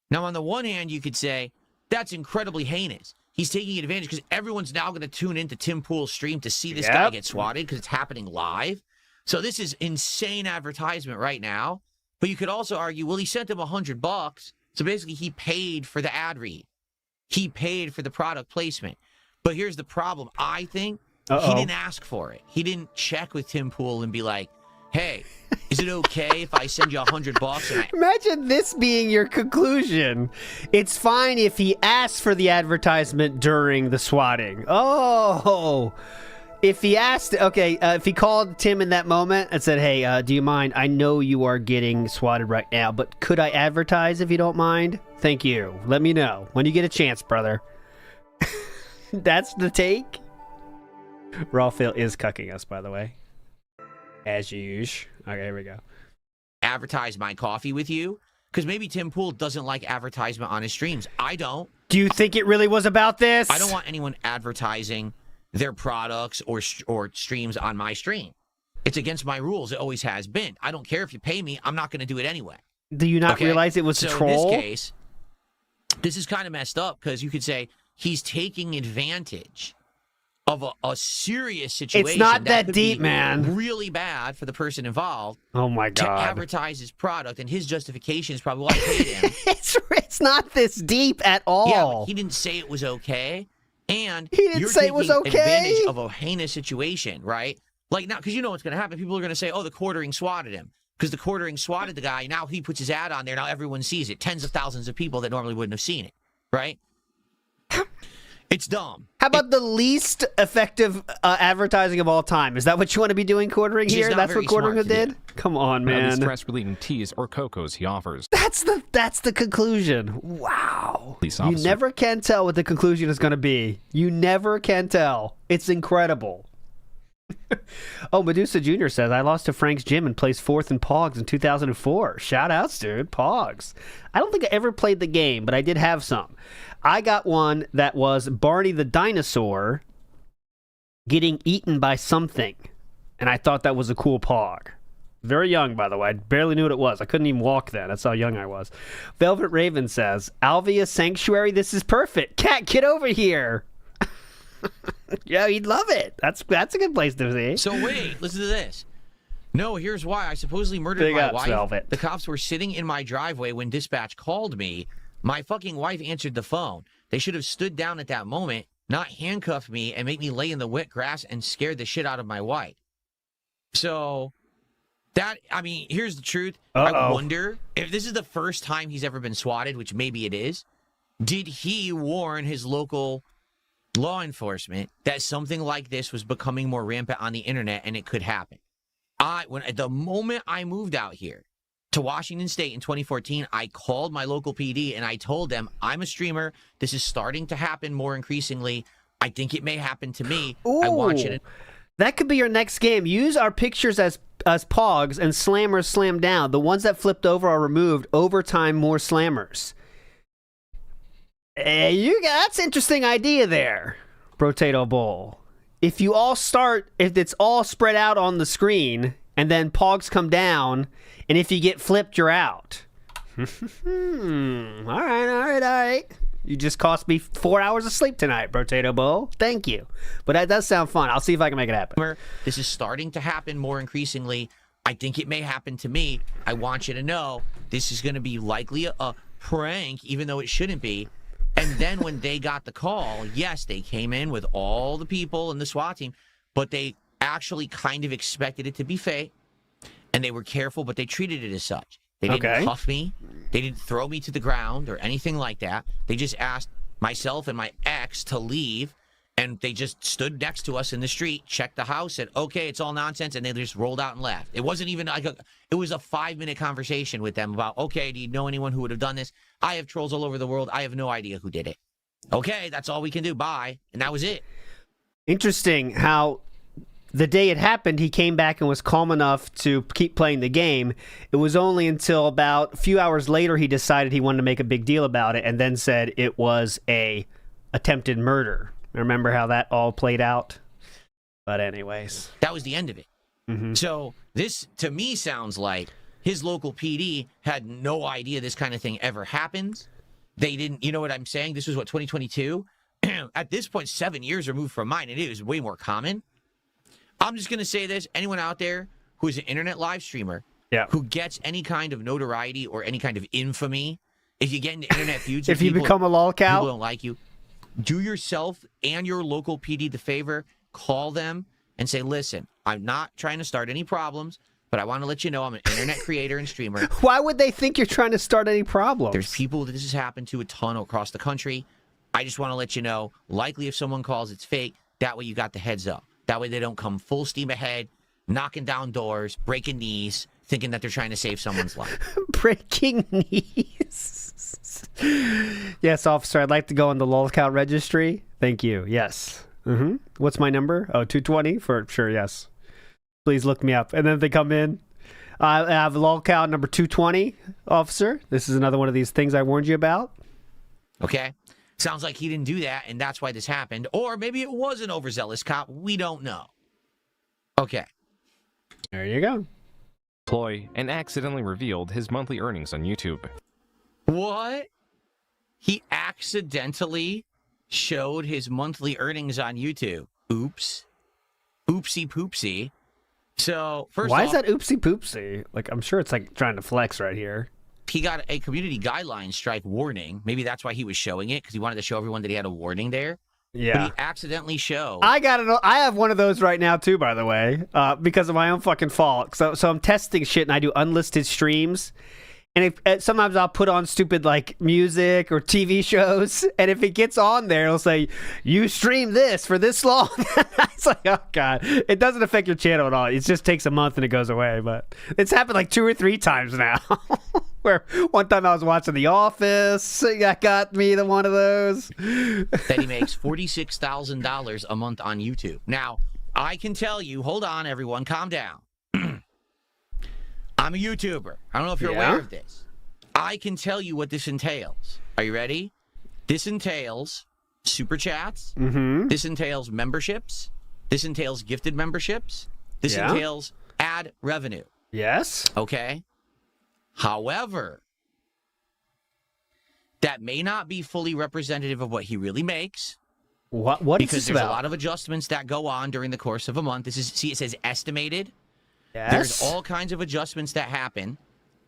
Now, on the one hand, you could say, that's incredibly heinous. He's taking advantage because everyone's now going to tune into Tim Pool's stream to see this guy get swatted because it's happening live. So this is insane advertisement right now. But you could also argue, well, he sent him $100. So basically, he paid for the ad read. He paid for the product placement. But here's the problem. I think he didn't ask for it. He didn't check with Tim Pool and be like, hey, is it okay if I send you $100? And Imagine this being your conclusion. It's fine if he asks for the advertisement during the swatting. Oh, if he asked, if he called Tim in that moment and said, hey, do you mind? I know you are getting swatted right now, but could I advertise if you don't mind? Thank you. Let me know when you get a chance, brother. That's the take. Raw Phil is cucking us, by the way. As usual. Okay, here we go. Advertise my coffee with you? Because maybe Tim Pool doesn't like advertisement on his streams. I don't. Do you think it really was about this? I don't want anyone advertising their products or streams on my stream. It's against my rules. It always has been. I don't care if you pay me. I'm not going to do it anyway. Do you not realize it was a troll? In this case, this is kind of messed up because you could say he's taking advantage of a serious situation. It's not that could deep, be man. Really bad for the person involved. Oh my God. To advertise his product, and his justification is probably, well, I paid him. It's not this deep at all. Yeah, but he didn't say it was okay. And he didn't say it was okay. Advantage of a heinous situation, right? Like now, because you know what's going to happen. People are going to say, "Oh, the quartering swatted him," because the quartering swatted the guy. Now he puts his ad on there. Now everyone sees it. Tens of thousands of people that normally wouldn't have seen it, right? It's dumb. How about the least effective advertising of all time? Is that what you want to be doing, Quartering here? That's what Quartering did? Come on, man. These stress-relieving teas or cocos he offers. That's the conclusion. Wow. Police You officer. never can tell what the conclusion is going to be. You never can tell. It's incredible. Oh, Medusa Jr. says, I lost to Frank's Gym and placed 4th in Pogs in 2004. Shout outs, dude. Pogs. I don't think I ever played the game, but I did have some. I got one that was Barney the dinosaur getting eaten by something. And I thought that was a cool Pog. Very young, by the way. I barely knew what it was. I couldn't even walk then. That's how young I was. Velvet Raven says, Alvia Sanctuary, this is perfect. Cat, get over here. Yeah, he'd love it. That's a good place to see. So wait, listen to this. No, here's why. I supposedly murdered my wife. Velvet. The cops were sitting in my driveway when dispatch called me. My fucking wife answered the phone. They should have stood down at that moment, not handcuffed me and make me lay in the wet grass and scared the shit out of my wife. So here's the truth. I wonder if this is the first time he's ever been swatted, which maybe it is. Did he warn his local law enforcement that something like this was becoming more rampant on the internet and it could happen? At the moment I moved out here to Washington State in 2014, I called my local PD and I told them, I'm a streamer. This is starting to happen more increasingly. I think it may happen to me. Ooh, I want you to... That could be your next game. Use our pictures as Pogs and slammers slam down. The ones that flipped over are removed. Overtime, more slammers. That's an interesting idea there, Potato Bowl. If it's all spread out on the screen, and then Pogs come down, and if you get flipped, you're out. All right. You just cost me 4 hours of sleep tonight, Potato Bowl. Thank you. But that does sound fun. I'll see if I can make it happen. This is starting to happen more increasingly. I think it may happen to me. I want you to know this is going to be likely a prank, even though it shouldn't be. And then when they got the call, yes, they came in with all the people and the SWAT team, but they actually kind of expected it to be fake, and they were careful, but they treated it as such. They didn't cuff me. They didn't throw me to the ground or anything like that. They just asked myself and my ex to leave, and they just stood next to us in the street, checked the house, said, okay, it's all nonsense, and they just rolled out and left. It wasn't even like it was a 5-minute conversation with them about, okay, do you know anyone who would have done this? I have trolls all over the world. I have no idea who did it. Okay, that's all we can do. Bye. And that was it. Interesting how the day it happened, he came back and was calm enough to keep playing the game. It was only until about a few hours later he decided he wanted to make a big deal about it and then said it was a attempted murder. Remember how that all played out? But anyways. That was the end of it. Mm-hmm. So this, to me, sounds like his local PD had no idea this kind of thing ever happens. They didn't, you know what I'm saying? This was, 2022? At this point, 7 years removed from mine, and it is way more common. I'm just going to say this. Anyone out there who is an internet live streamer who gets any kind of notoriety or any kind of infamy, if you get into internet feuds if you become a lolcow, people don't like you, do yourself and your local PD the favor, call them and say, listen, I'm not trying to start any problems, but I want to let you know I'm an internet creator and streamer. Why would they think you're trying to start any problems? There's people that this has happened to a ton across the country. I just want to let you know, likely if someone calls, it's fake. That way you got the heads up. That way they don't come full steam ahead, knocking down doors, breaking knees, thinking that they're trying to save someone's life. Breaking knees. Yes, officer, I'd like to go on the lolcout registry. Thank you. Yes. Mm-hmm. What's my number? Oh, 220 for sure. Yes. Please look me up. And then they come in. I have lolcout number 220, officer. This is another one of these things I warned you about. Okay. Sounds like he didn't do that, and that's why this happened. Or maybe it was an overzealous cop. We don't know. Okay. There you go. Ploy and accidentally revealed his monthly earnings on YouTube. What? He accidentally showed his monthly earnings on YouTube. Oops. Oopsie poopsie. So, first Why off, is that oopsie poopsie? Like, I'm sure it's like trying to flex right here. He got a community guideline strike warning. Maybe that's why he was showing it, because he wanted to show everyone that he had a warning there. Yeah. But he accidentally showed. I have one of those right now too, by the way, because of my own fucking fault. So I'm testing shit and I do unlisted streams. and if sometimes I'll put on stupid like music or TV shows, and if it gets on there, it'll say you stream this for this long. It's like, oh god, it doesn't affect your channel at all. It just takes a month and it goes away. But it's happened like 2 or 3 times now. Where one time I was watching The Office, that got me to one of those. That he makes $46,000 a month on YouTube. Now, I can tell you, hold on, everyone, calm down. I'm a YouTuber. I don't know if you're aware of this. I can tell you what this entails. Are you ready? This entails super chats. This entails memberships. This entails gifted memberships. This entails ad revenue. Yes. Okay. However, that may not be fully representative of what he really makes. What is because this there's about? a lot of adjustments that go on during the course of a month. This is, see, it says estimated. Yes. There's all kinds of adjustments that happen.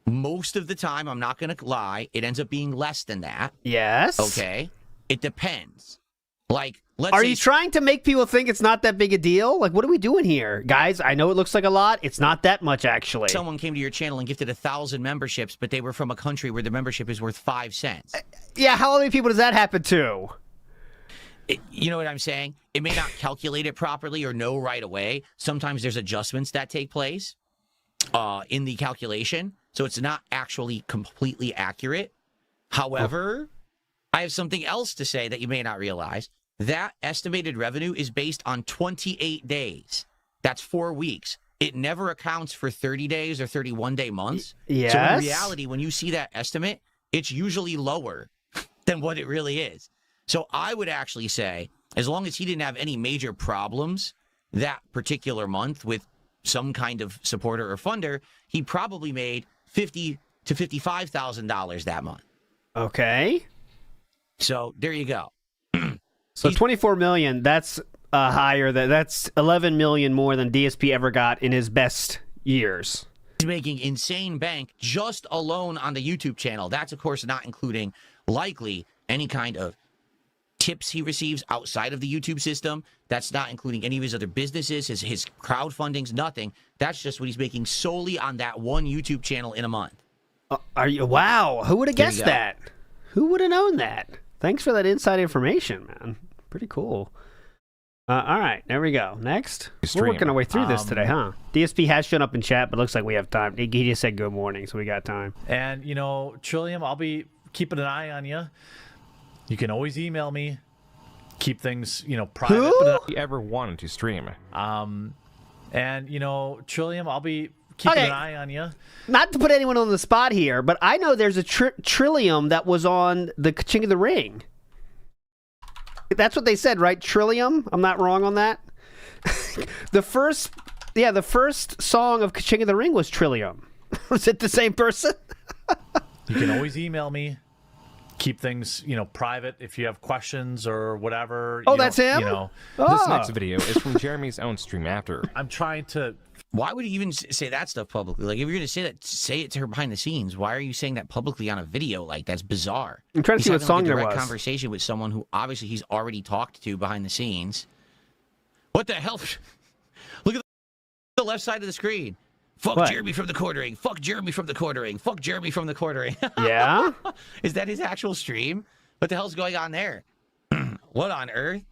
Most of the time, I'm not going to lie, it ends up being less than that. Yes. Okay. It depends. Like, let's Are say you trying to make people think it's not that big a deal? Like, what are we doing here? Guys, I know it looks like a lot. It's not that much, actually. someone came to your channel and gifted 1,000 memberships, but they were from a country where the membership is worth 5 cents. Yeah, how many people does that happen to? You know what I'm saying? It may not calculate it properly or know right away. Sometimes there's adjustments that take place in the calculation, so it's not actually completely accurate. However, I have something else to say that you may not realize. That estimated revenue is based on 28 days. That's 4 weeks. It never accounts for 30 days or 31-day months. Yes. So in reality, when you see that estimate, it's usually lower than what it really is. So I would actually say, as long as he didn't have any major problems that particular month with some kind of supporter or funder, he probably made $50,000 to $55,000 that month. Okay. So there you go. So 24 million, that's higher. That's 11 million more than DSP ever got in his best years. He's making insane bank just alone on the YouTube channel. That's, of course, not including likely any kind of tips he receives outside of the YouTube system. That's not including any of his other businesses, his crowdfundings, nothing. That's just what he's making solely on that one YouTube channel in a month. Are you? Wow. Who would have guessed that? Who would have known that? Thanks for that inside information, man. Pretty cool. All right, there we go. Next. We're working our way through this today, huh? DSP has shown up in chat, but looks like we have time. He just said good morning, so we got time. And, you know, Trillium, I'll be keeping an eye on you. You can always email me. Keep things, you know, private. Who? You ever wanted to stream? And, you know, Trillium, I'll be keeping an eye on you. Not to put anyone on the spot here, but I know there's a Trillium that was on the King of the Ring. That's what they said, right? Trillium? I'm not wrong on that? the first song of King of the Ring was Trillium. Was it the same person? You can always email me. Keep things, you know, private if you have questions or whatever. Oh, that's him? You know. This next video is from Jeremy's own stream after. I'm trying to... Why would you even say that stuff publicly? Like, if you're going to say that, say it to her behind the scenes. Why are you saying that publicly on a video? Like, that's bizarre. I'm trying to see what song there was. He's having a direct conversation with someone who obviously he's already talked to behind the scenes. What the hell? Look at the left side of the screen. Fuck what? Jeremy from the quartering. Fuck Jeremy from the quartering. Fuck Jeremy from the quartering. Yeah? Is that his actual stream? What the hell's going on there? What on earth?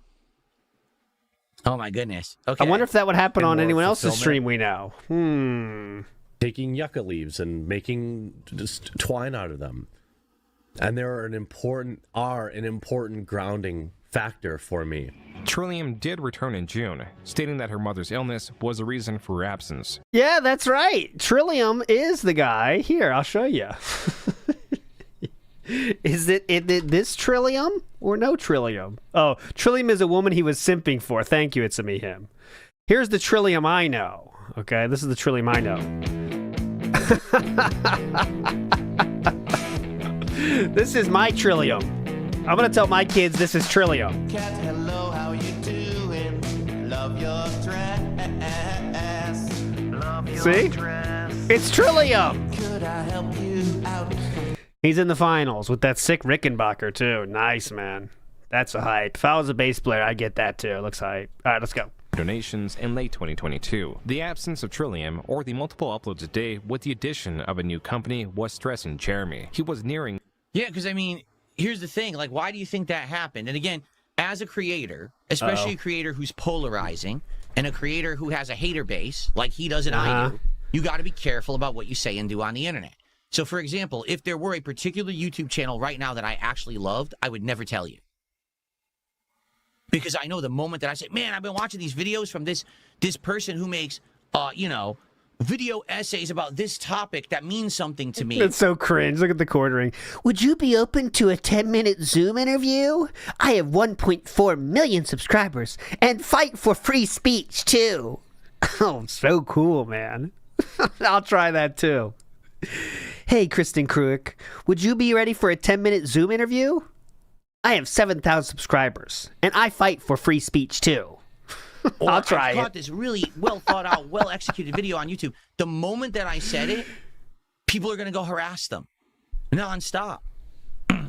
Oh, my goodness. Okay. I wonder if that would happen on anyone else's stream we know. Taking yucca leaves and making just twine out of them. And they're an important grounding factor for me. Trillium did return in June, stating that her mother's illness was the reason for her absence. Yeah, that's right. Trillium is the guy. Here, I'll show you. Is it this Trillium or no Trillium? Oh, Trillium is a woman he was simping for. Thank you, it's a me, him. Here's the Trillium I know. Okay, this is the Trillium I know. This is my Trillium. I'm going to tell my kids this is Trillium. Cat, hello, how you doing? Love your dress. Love your See? dress. It's Trillium. Could I help you out? He's in the finals with that sick Rickenbacker, too. Nice, man. That's a hype. If I was a bass player, I'd get that, too. Looks hype. All right, let's go. donations in late 2022. The absence of Trillium, or the multiple uploads a day with the addition of a new company, was stressing Jeremy. He was nearing... Yeah, because, I mean, here's the thing. Like, why do you think that happened? And again, as a creator, especially a creator who's polarizing, and a creator who has a hater base, like he does and I do, you got to be careful about what you say and do on the internet. So, for example, if there were a particular YouTube channel right now that I actually loved, I would never tell you. Because I know the moment that I say, man, I've been watching these videos from this person who makes, you know, video essays about this topic that means something to me. It's so cringe. Look at the quartering. Would you be open to a 10-minute Zoom interview? I have 1.4 million subscribers and fight for free speech, too. Oh, so cool, man. I'll try that, too. Hey, Kristen Kruick, would you be ready for a 10-minute Zoom interview? I have 7,000 subscribers, and I fight for free speech, too. I'll try I caught this really well thought out, well executed video on YouTube. The moment that I said it, people are going to go harass them nonstop.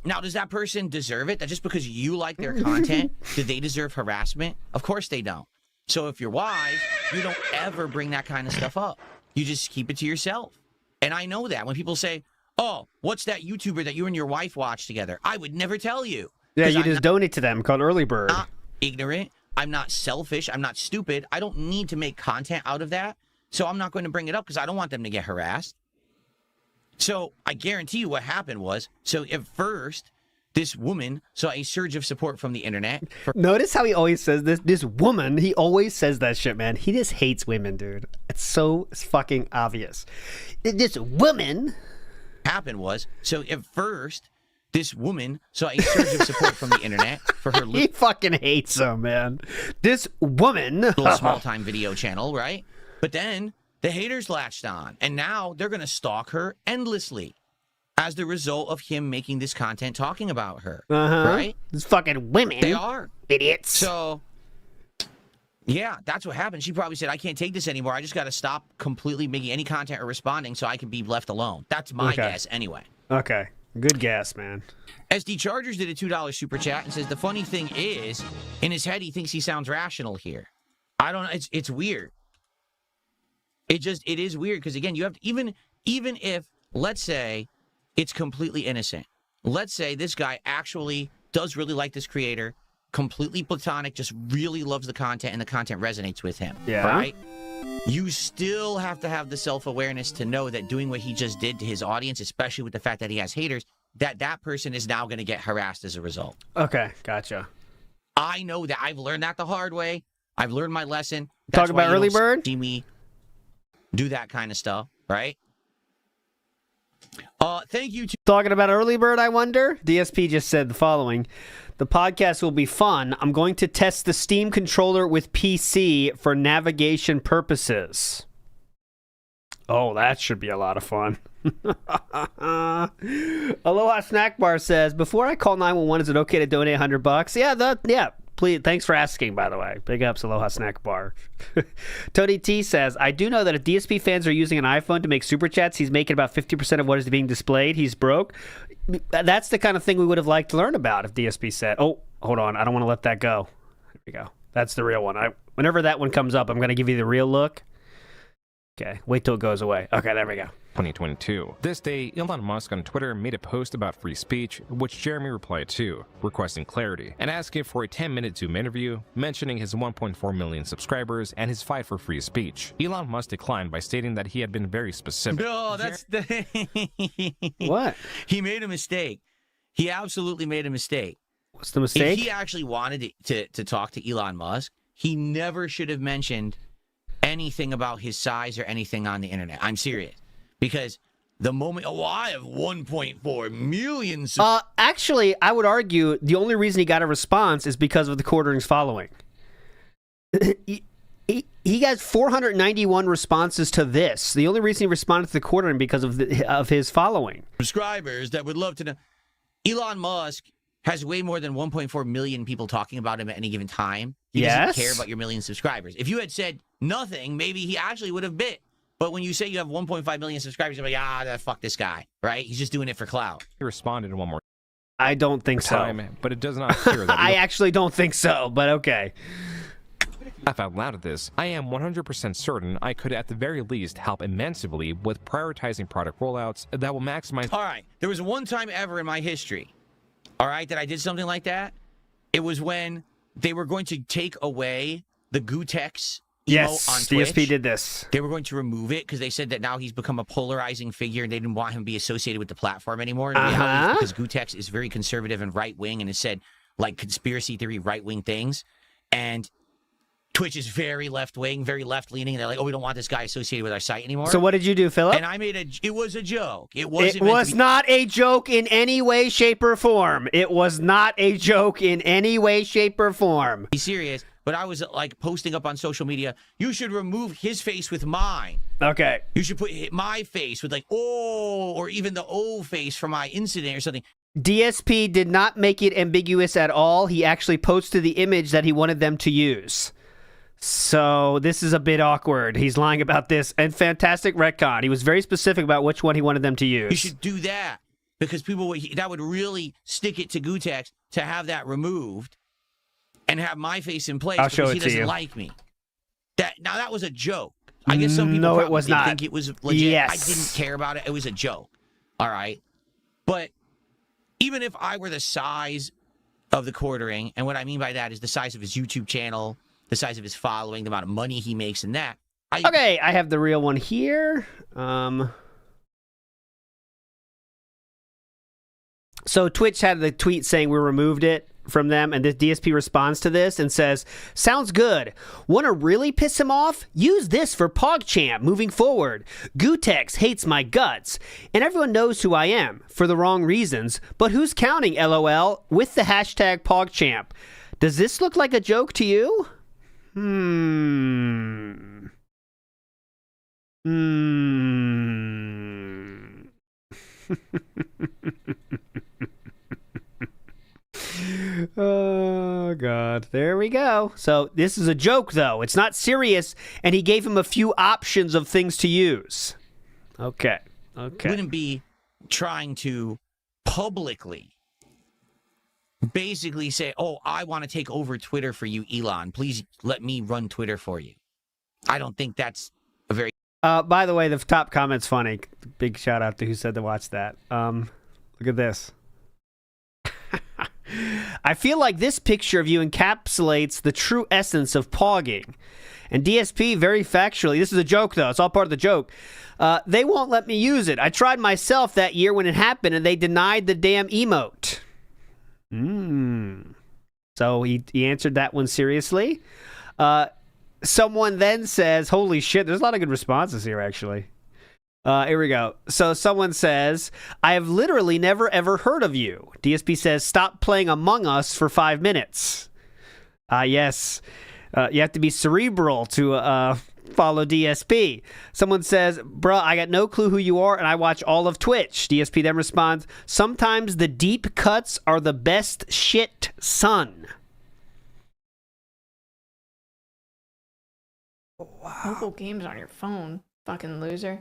Now, does that person deserve it? That just because you like their content, do they deserve harassment? Of course they don't. So if you're wise, you don't ever bring that kind of stuff up. You just keep it to yourself. And I know that when people say, oh, what's that YouTuber that you and your wife watch together? I would never tell you. Yeah, you just donate to them, called Early Bird. I'm not ignorant. I'm not selfish. I'm not stupid. I don't need to make content out of that. So I'm not going to bring it up because I don't want them to get harassed. So I guarantee you what happened was, so at first, this woman saw a surge of support from the internet. Notice how he always says this? This woman, he always says that shit, man. He just hates women, dude. It's so fucking obvious. This woman... Happened was, so at first, this woman saw a surge of support from the internet for her he fucking hates them, man. This woman... little small-time video channel, right? But then the haters latched on, and now they're going to stalk her endlessly as the result of him making this content talking about her, right? These fucking women. They are. Idiots. So, yeah, that's what happened. She probably said, I can't take this anymore. I just got to stop completely making any content or responding so I can be left alone. That's my guess anyway. Okay. Good guess, man. SD Chargers did a $2 super chat and says, the funny thing is, in his head, he thinks he sounds rational here. I don't know. It's weird. It is weird because, again, you have to, even if, let's say, it's completely innocent. Let's say this guy actually does really like this creator, completely platonic, just really loves the content and the content resonates with him. Yeah. Right? You still have to have the self-awareness to know that doing what he just did to his audience, especially with the fact that he has haters, that person is now going to get harassed as a result. Okay, gotcha. I know that. I've learned that the hard way. I've learned my lesson. Talk about Early Bird? See me do that kind of stuff, right? Thank you. Talking about Early Bird, I wonder? DSP just said the following. The podcast will be fun. I'm going to test the Steam controller with PC for navigation purposes. Oh, that should be a lot of fun. Aloha Snack Bar says, before I call 911, is it okay to donate $100? Yeah, please. Thanks for asking, by the way. Big ups, Aloha Snack Bar. Tony T says, I do know that if DSP fans are using an iPhone to make super chats, he's making about 50% of what is being displayed. He's broke. That's the kind of thing we would have liked to learn about if DSP said, oh, hold on, I don't want to let that go. There we go. That's the real one. Whenever that one comes up, I'm going to give you the real look. Okay, wait till it goes away. Okay, there we go. 2022. This day, Elon Musk on Twitter made a post about free speech, which Jeremy replied to, requesting clarity, and asking for a 10-minute Zoom interview, mentioning his 1.4 million subscribers and his fight for free speech. Elon Musk declined by stating that he had been very specific. No, that's the... What? He made a mistake. He absolutely made a mistake. What's the mistake? If he actually wanted to talk to Elon Musk, he never should have mentioned anything about his size or anything on the internet. I'm serious. Because the moment, I have 1.4 million. Actually, I would argue the only reason he got a response is because of the quarterings following. He got 491 responses to this. The only reason he responded to the quartering because of his following. Subscribers that would love to know. Elon Musk has way more than 1.4 million people talking about him at any given time. He doesn't care about your million subscribers. If you had said nothing, maybe he actually would have bit. But when you say you have 1.5 million subscribers, you're like, fuck this guy, right? He's just doing it for clout. He responded one more I don't think so. time, but it does not appear that I actually don't think so, but okay. laugh out loud at this, I am 100% certain I could at the very least help immensely with prioritizing product rollouts that will maximize... All right, there was one time ever in my history, all right, that I did something like that. It was when they were going to take away the Gutex Yes, on Twitch. DSP did this. They were going to remove it because they said that now he's become a polarizing figure and they didn't want him to be associated with the platform anymore. In reality, because Gutex is very conservative and right-wing and has said, like, conspiracy theory, right-wing things. And Twitch is very left-wing, very left-leaning. They're like, oh, we don't want this guy associated with our site anymore. So what did you do, Philip? And I made it was a joke. It wasn't not a joke in any way, shape, or form. It was not a joke in any way, shape, or form. Be serious. But I was like posting up on social media, you should remove his face with mine. Okay. You should put my face with like, oh, or even the O face from my incident or something. DSP did not make it ambiguous at all. He actually posted the image that he wanted them to use. So this is a bit awkward. He's lying about this. And fantastic retcon. He was very specific about which one he wanted them to use. You should do that because that would really stick it to Gutex to have that removed. And have my face in place because he doesn't like me. That was a joke. I guess some people probably did think it was legit. Yes. I didn't care about it. It was a joke. All right. But even if I were the size of the quartering, and what I mean by that is the size of his YouTube channel, the size of his following, the amount of money he makes in that. Okay, I have the real one here. So Twitch had the tweet saying we removed it from them, and the DSP responds to this and says, sounds good. Want to really piss him off? Use this for PogChamp moving forward. Gutex hates my guts, and everyone knows who I am, for the wrong reasons, but who's counting, LOL, with the hashtag PogChamp. Does this look like a joke to you? Oh, God. There we go. So this is a joke, though. It's not serious, and he gave him a few options of things to use. Okay. Wouldn't be trying to publicly basically say, oh, I want to take over Twitter for you, Elon. Please let me run Twitter for you. I don't think that's a very... By the way, the top comment's funny. Big shout out to who said to watch that. Look at this. I feel like this picture of you encapsulates the true essence of pogging. And DSP, very factually, this is a joke though, it's all part of the joke. They won't let me use it. I tried myself that year when it happened and they denied the damn emote. So he answered that one seriously. Someone then says, holy shit, there's a lot of good responses here actually. Here we go. So someone says, I have literally never ever heard of you. DSP says, stop playing Among Us for 5 minutes. Yes. You have to be cerebral to follow DSP. Someone says, bruh, I got no clue who you are and I watch all of Twitch. DSP then responds, sometimes the deep cuts are the best shit, son. Wow. Mobile games on your phone, fucking loser.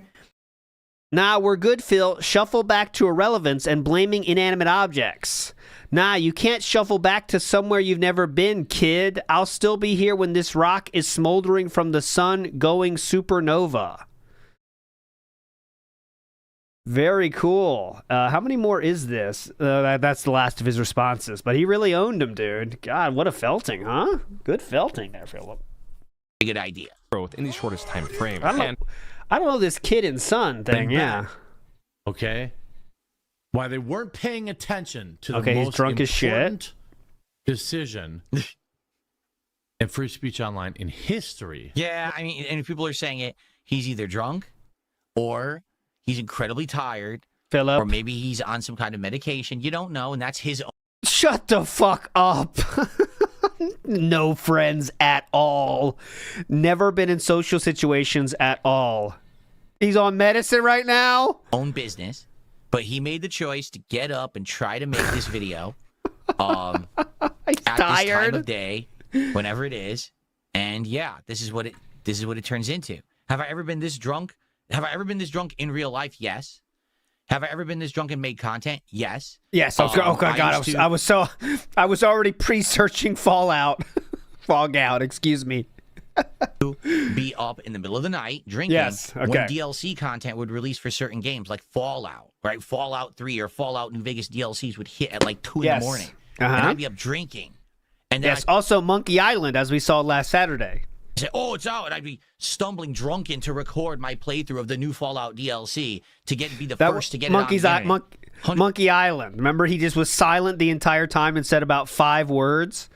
Nah, we're good, Phil. Shuffle back to irrelevance and blaming inanimate objects. Nah, you can't shuffle back to somewhere you've never been, kid. I'll still be here when this rock is smoldering from the sun going supernova. Very cool. How many more is this? That's the last of his responses. But he really owned him, dude. God, what a felting, huh? Good felting there, Philip. Good idea. Growth in the shortest time frame. I don't know this kid and son thing, yeah. Okay. Why they weren't paying attention to the he's most drunk as important shit. Decision in free speech online in history. Yeah, I mean, and people are saying it, he's either drunk or he's incredibly tired. Philip. Or maybe he's on some kind of medication. You don't know, and that's his own. Shut the fuck up. No friends at all. Never been in social situations at all. He's on medicine right now? Own business. But he made the choice to get up and try to make this video. He's at tired. This time of day, whenever it is. And yeah, this is what it turns into. Have I ever been this drunk? Have I ever been this drunk in real life? Yes. Have I ever been this drunk and made content? Yes. Yes. I was already pre-searching Fallout. Fallout, excuse me. be up in the middle of the night drinking when DLC content would release for certain games like Fallout, right? Fallout 3 or Fallout New Vegas DLCs would hit at like 2 in the morning. And I'd be up drinking. And then also Monkey Island, as we saw last Saturday. I say, oh, it's out. And I'd be stumbling drunken to record my playthrough of the new Fallout DLC to be the first to get Monkey Island. Remember, he just was silent the entire time and said about 5 words.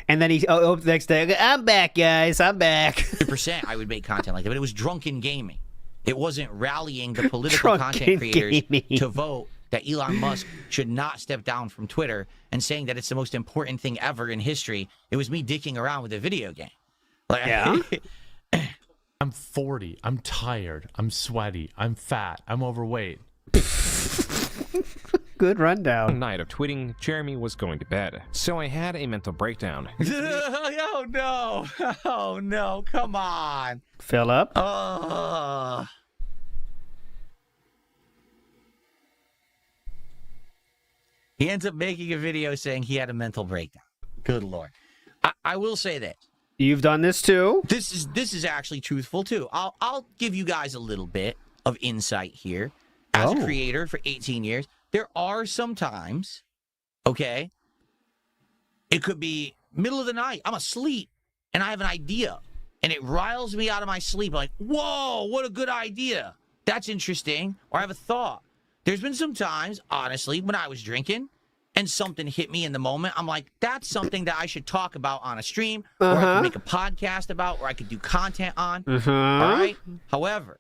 And then the next day, I'm back, guys. I'm back. 100% I would make content like that. But it was drunken gaming. It wasn't rallying the political content creators to vote that Elon Musk should not step down from Twitter and saying that it's the most important thing ever in history. It was me dicking around with a video game. Like, I'm 40. I'm tired. I'm sweaty. I'm fat. I'm overweight. Good rundown. Night of tweeting, Jeremy was going to bed, so I had a mental breakdown. Oh no! Oh no! Come on, Philip. He ends up making a video saying he had a mental breakdown. Good Lord. I will say that you've done this too. This is actually truthful too. I'll give you guys a little bit of insight here. As a creator for 18 years, there are some times, okay, it could be middle of the night. I'm asleep and I have an idea and it riles me out of my sleep. Like, whoa, what a good idea. That's interesting. Or I have a thought. There's been some times, honestly, when I was drinking and something hit me in the moment. I'm like, that's something that I should talk about on a stream or I could make a podcast about or I could do content on. All right. However,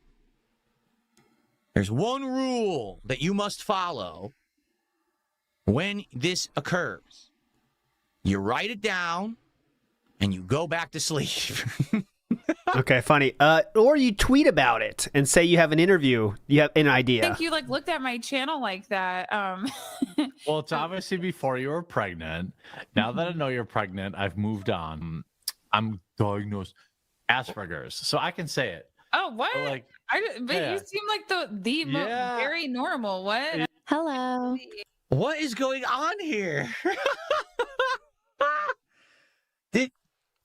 there's one rule that you must follow when this occurs. You write it down and you go back to sleep. Okay, funny. Or you tweet about it and say you have an interview. You have an idea. I think you looked at my channel like that. Well, it's obviously before you were pregnant. Now that I know you're pregnant, I've moved on. I'm diagnosed Asperger's, so I can say it. Oh, what? But you seem like the very normal. What? Hello. What is going on here?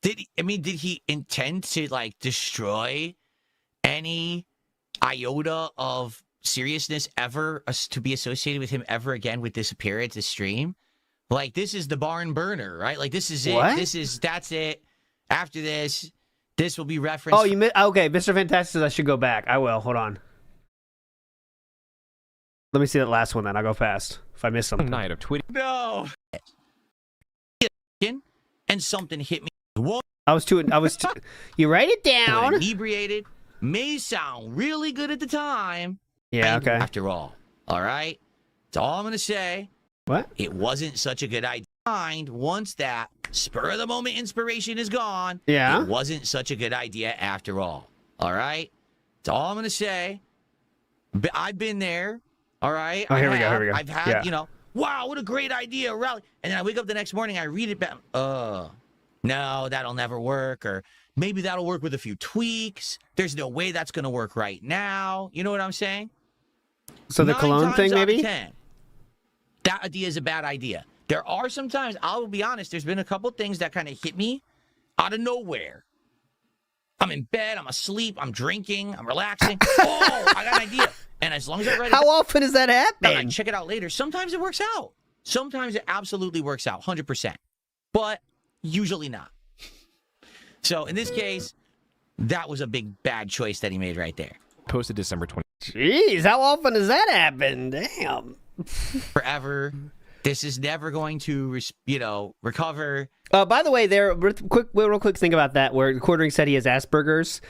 Did he intend to destroy any iota of seriousness ever to be associated with him ever again with this appearance, this stream? This is the barn burner, right? This is it. What? That's it. After this will be referenced. Oh, okay. Mr. Fantastic says I should go back. I will. Hold on. Let me see that last one then. I'll go fast if I miss something. Night of tweeting. No. And something hit me. You write it down. Inebriated may sound really good at the time. Yeah, okay. After all right? That's all I'm going to say. What? It wasn't such a good idea. Once that spur of the moment inspiration is gone, it wasn't such a good idea after all right? That's all I'm going to say. I've been there, all right? Oh, here we go. I've had, wow, what a great idea, rally. And then I wake up the next morning, I read it back. No, that'll never work. Or maybe that'll work with a few tweaks. There's no way that's going to work right now. You know what I'm saying? So the cologne thing, maybe? 10, that idea is a bad idea. There are some times, I'll be honest, there's been a couple things that kind of hit me out of nowhere. I'm in bed, I'm asleep, I'm drinking, I'm relaxing. Oh, I got an idea. And as long as I write it How often does that happen? I check it out later. Sometimes it works out. Sometimes it absolutely works out, 100%. But usually not. So in this case, that was a big bad choice that he made right there. Posted December 20. Jeez, how often does that happen? Damn. Forever. This is never going to, recover. By the way, real quick thing about that, where Quartering said he has Asperger's.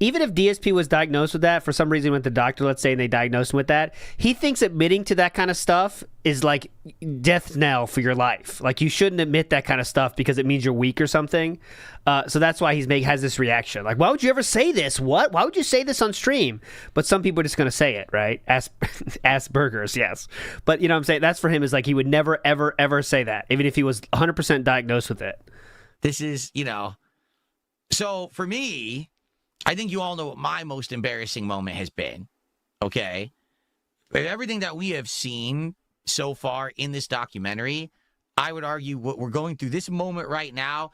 Even if DSP was diagnosed with that, for some reason went to the doctor, let's say, and they diagnosed him with that, he thinks admitting to that kind of stuff is like death knell for your life. Like, you shouldn't admit that kind of stuff because it means you're weak or something. So that's why has this reaction. Like, why would you ever say this? What? Why would you say this on stream? But some people are just going to say it, right? Asperger's, yes. But, you know what I'm saying? That's for him, is like he would never, ever, ever say that, even if he was 100% diagnosed with it. This is, so for me, I think you all know what my most embarrassing moment has been, okay? With everything that we have seen so far in this documentary, I would argue what we're going through this moment right now,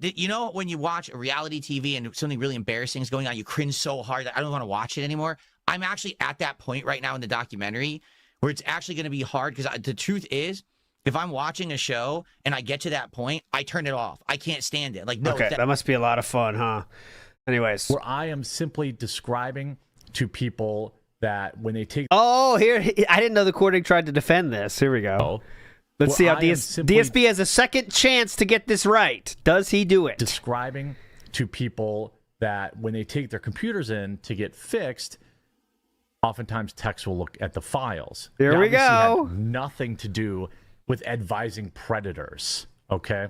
You know, when you watch a reality TV and something really embarrassing is going on, you cringe so hard that I don't want to watch it anymore. I'm actually at that point right now in the documentary where it's actually going to be hard because the truth is, if I'm watching a show and I get to that point, I turn it off. I can't stand it. Like, no. Okay, that must be a lot of fun, huh? Anyways. Where I am simply describing to people that when they take... Oh, here. I didn't know the court tried to defend this. Here we go. Let's see how DSP has a second chance to get this right. Does he do it? Describing to people that when they take their computers in to get fixed, oftentimes techs will look at the files. Here we go. Had nothing to do with advising predators, okay?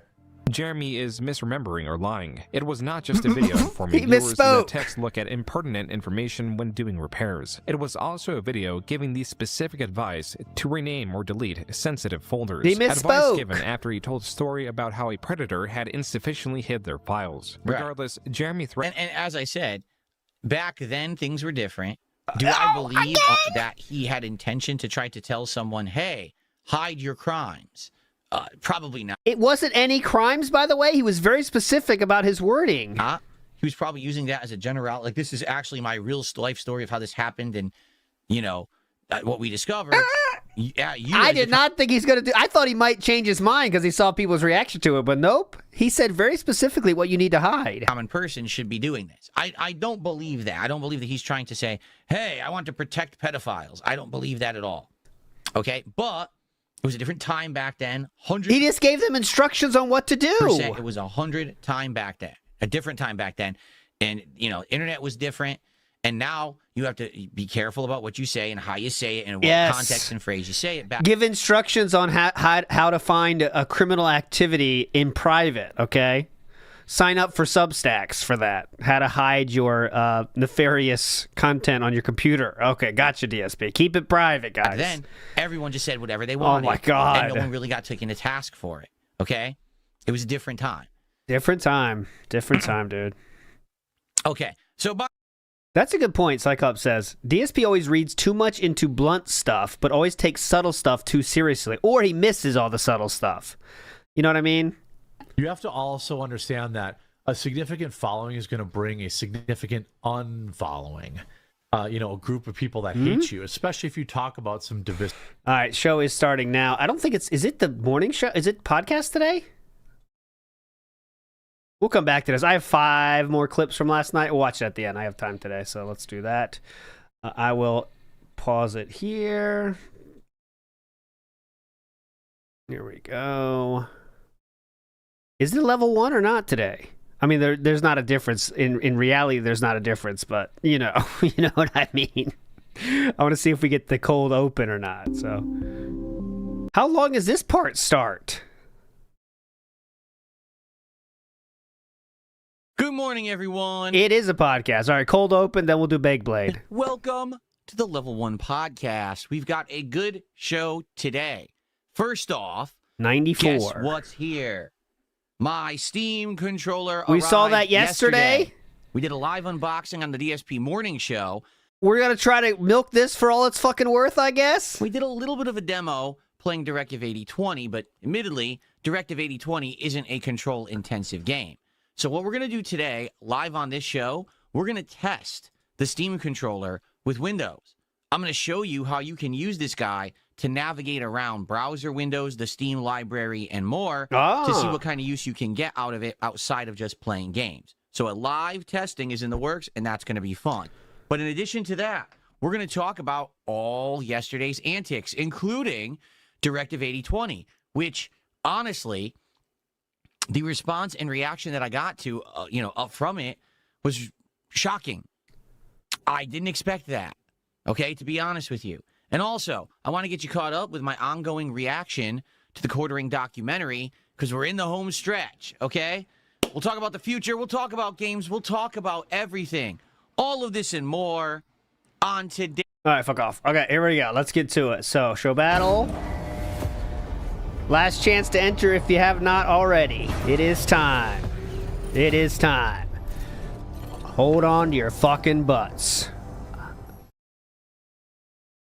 Jeremy is misremembering or lying. It was not just a video informing He viewers misspoke. that techs look at impertinent information when doing repairs. It was also a video giving the specific advice to rename or delete sensitive folders. He misspoke. Advice given after he told a story about how a predator had insufficiently hid their files. Right. Regardless, Jeremy threatened... And as I said, back then things were different. Do I believe that he had intention to try to tell someone, hey, hide your crimes? Probably not. It wasn't any crimes, by the way. He was very specific about his wording. He was probably using that as a general, like, this is actually my real life story of how this happened and, you know, what we discovered. I did not think he's going to do... I thought he might change his mind because he saw people's reaction to it, but nope. He said very specifically what you need to hide. Common person should be doing this. I don't believe that. I don't believe that he's trying to say, hey, I want to protect pedophiles. I don't believe that at all. Okay, but... it was a different time back then. He just gave them instructions on what to do. It was 100 time back then. A different time back then. And, you know, internet was different. And now you have to be careful about what you say and how you say it and what context and phrase you say it back. Give instructions on how to find a criminal activity in private, okay? Sign up for Substacks for that. How to hide your nefarious content on your computer. Okay, gotcha, DSP. Keep it private, guys. Then everyone just said whatever they wanted. Oh, my God. And no one really got taken to task for it, okay? It was a different time. Different time, dude. Okay, so... That's a good point, Cyclops says. DSP always reads too much into blunt stuff, but always takes subtle stuff too seriously. Or he misses all the subtle stuff. You know what I mean? You have to also understand that a significant following is going to bring a significant unfollowing. You know, a group of people that hate you, especially if you talk about some divisive. All right, show is starting now. I don't think it's... Is it the morning show? Is it podcast today? We'll come back to this. I have 5 more clips from last night. We'll watch it at the end. I have time today, so let's do that. I will pause it here. Here we go. Is it level 1 or not today? I mean, there's not a difference. In reality, there's not a difference, but, you know, you know what I mean. I want to see if we get the cold open or not, so. How long does this part start? Good morning, everyone. It is a podcast. All right, cold open, then we'll do BegBlayde. Welcome to the Level 1 podcast. We've got a good show today. First off, 94. Guess what's here? My Steam controller We saw arrived that yesterday. We did a live unboxing on the DSP morning show. We're going to try to milk this for all it's fucking worth, I guess. We did a little bit of a demo playing Directive 8020, but admittedly, Directive 8020 isn't a control-intensive game. So what we're going to do today, live on this show, we're going to test the Steam controller with Windows. I'm going to show you how you can use this guy to navigate around browser windows, the Steam library, and more to see what kind of use you can get out of it outside of just playing games. So a live testing is in the works, and that's going to be fun. But in addition to that, we're going to talk about all yesterday's antics, including Directive 8020, which, honestly, the response and reaction that I got to, up from it was shocking. I didn't expect that, okay, to be honest with you. And also, I want to get you caught up with my ongoing reaction to the Quartering documentary because we're in the home stretch, okay? We'll talk about the future. We'll talk about games. We'll talk about everything. All of this and more on today. All right, fuck off. Okay, here we go. Let's get to it. So, show battle. Last chance to enter if you have not already. It is time. It is time. Hold on to your fucking butts.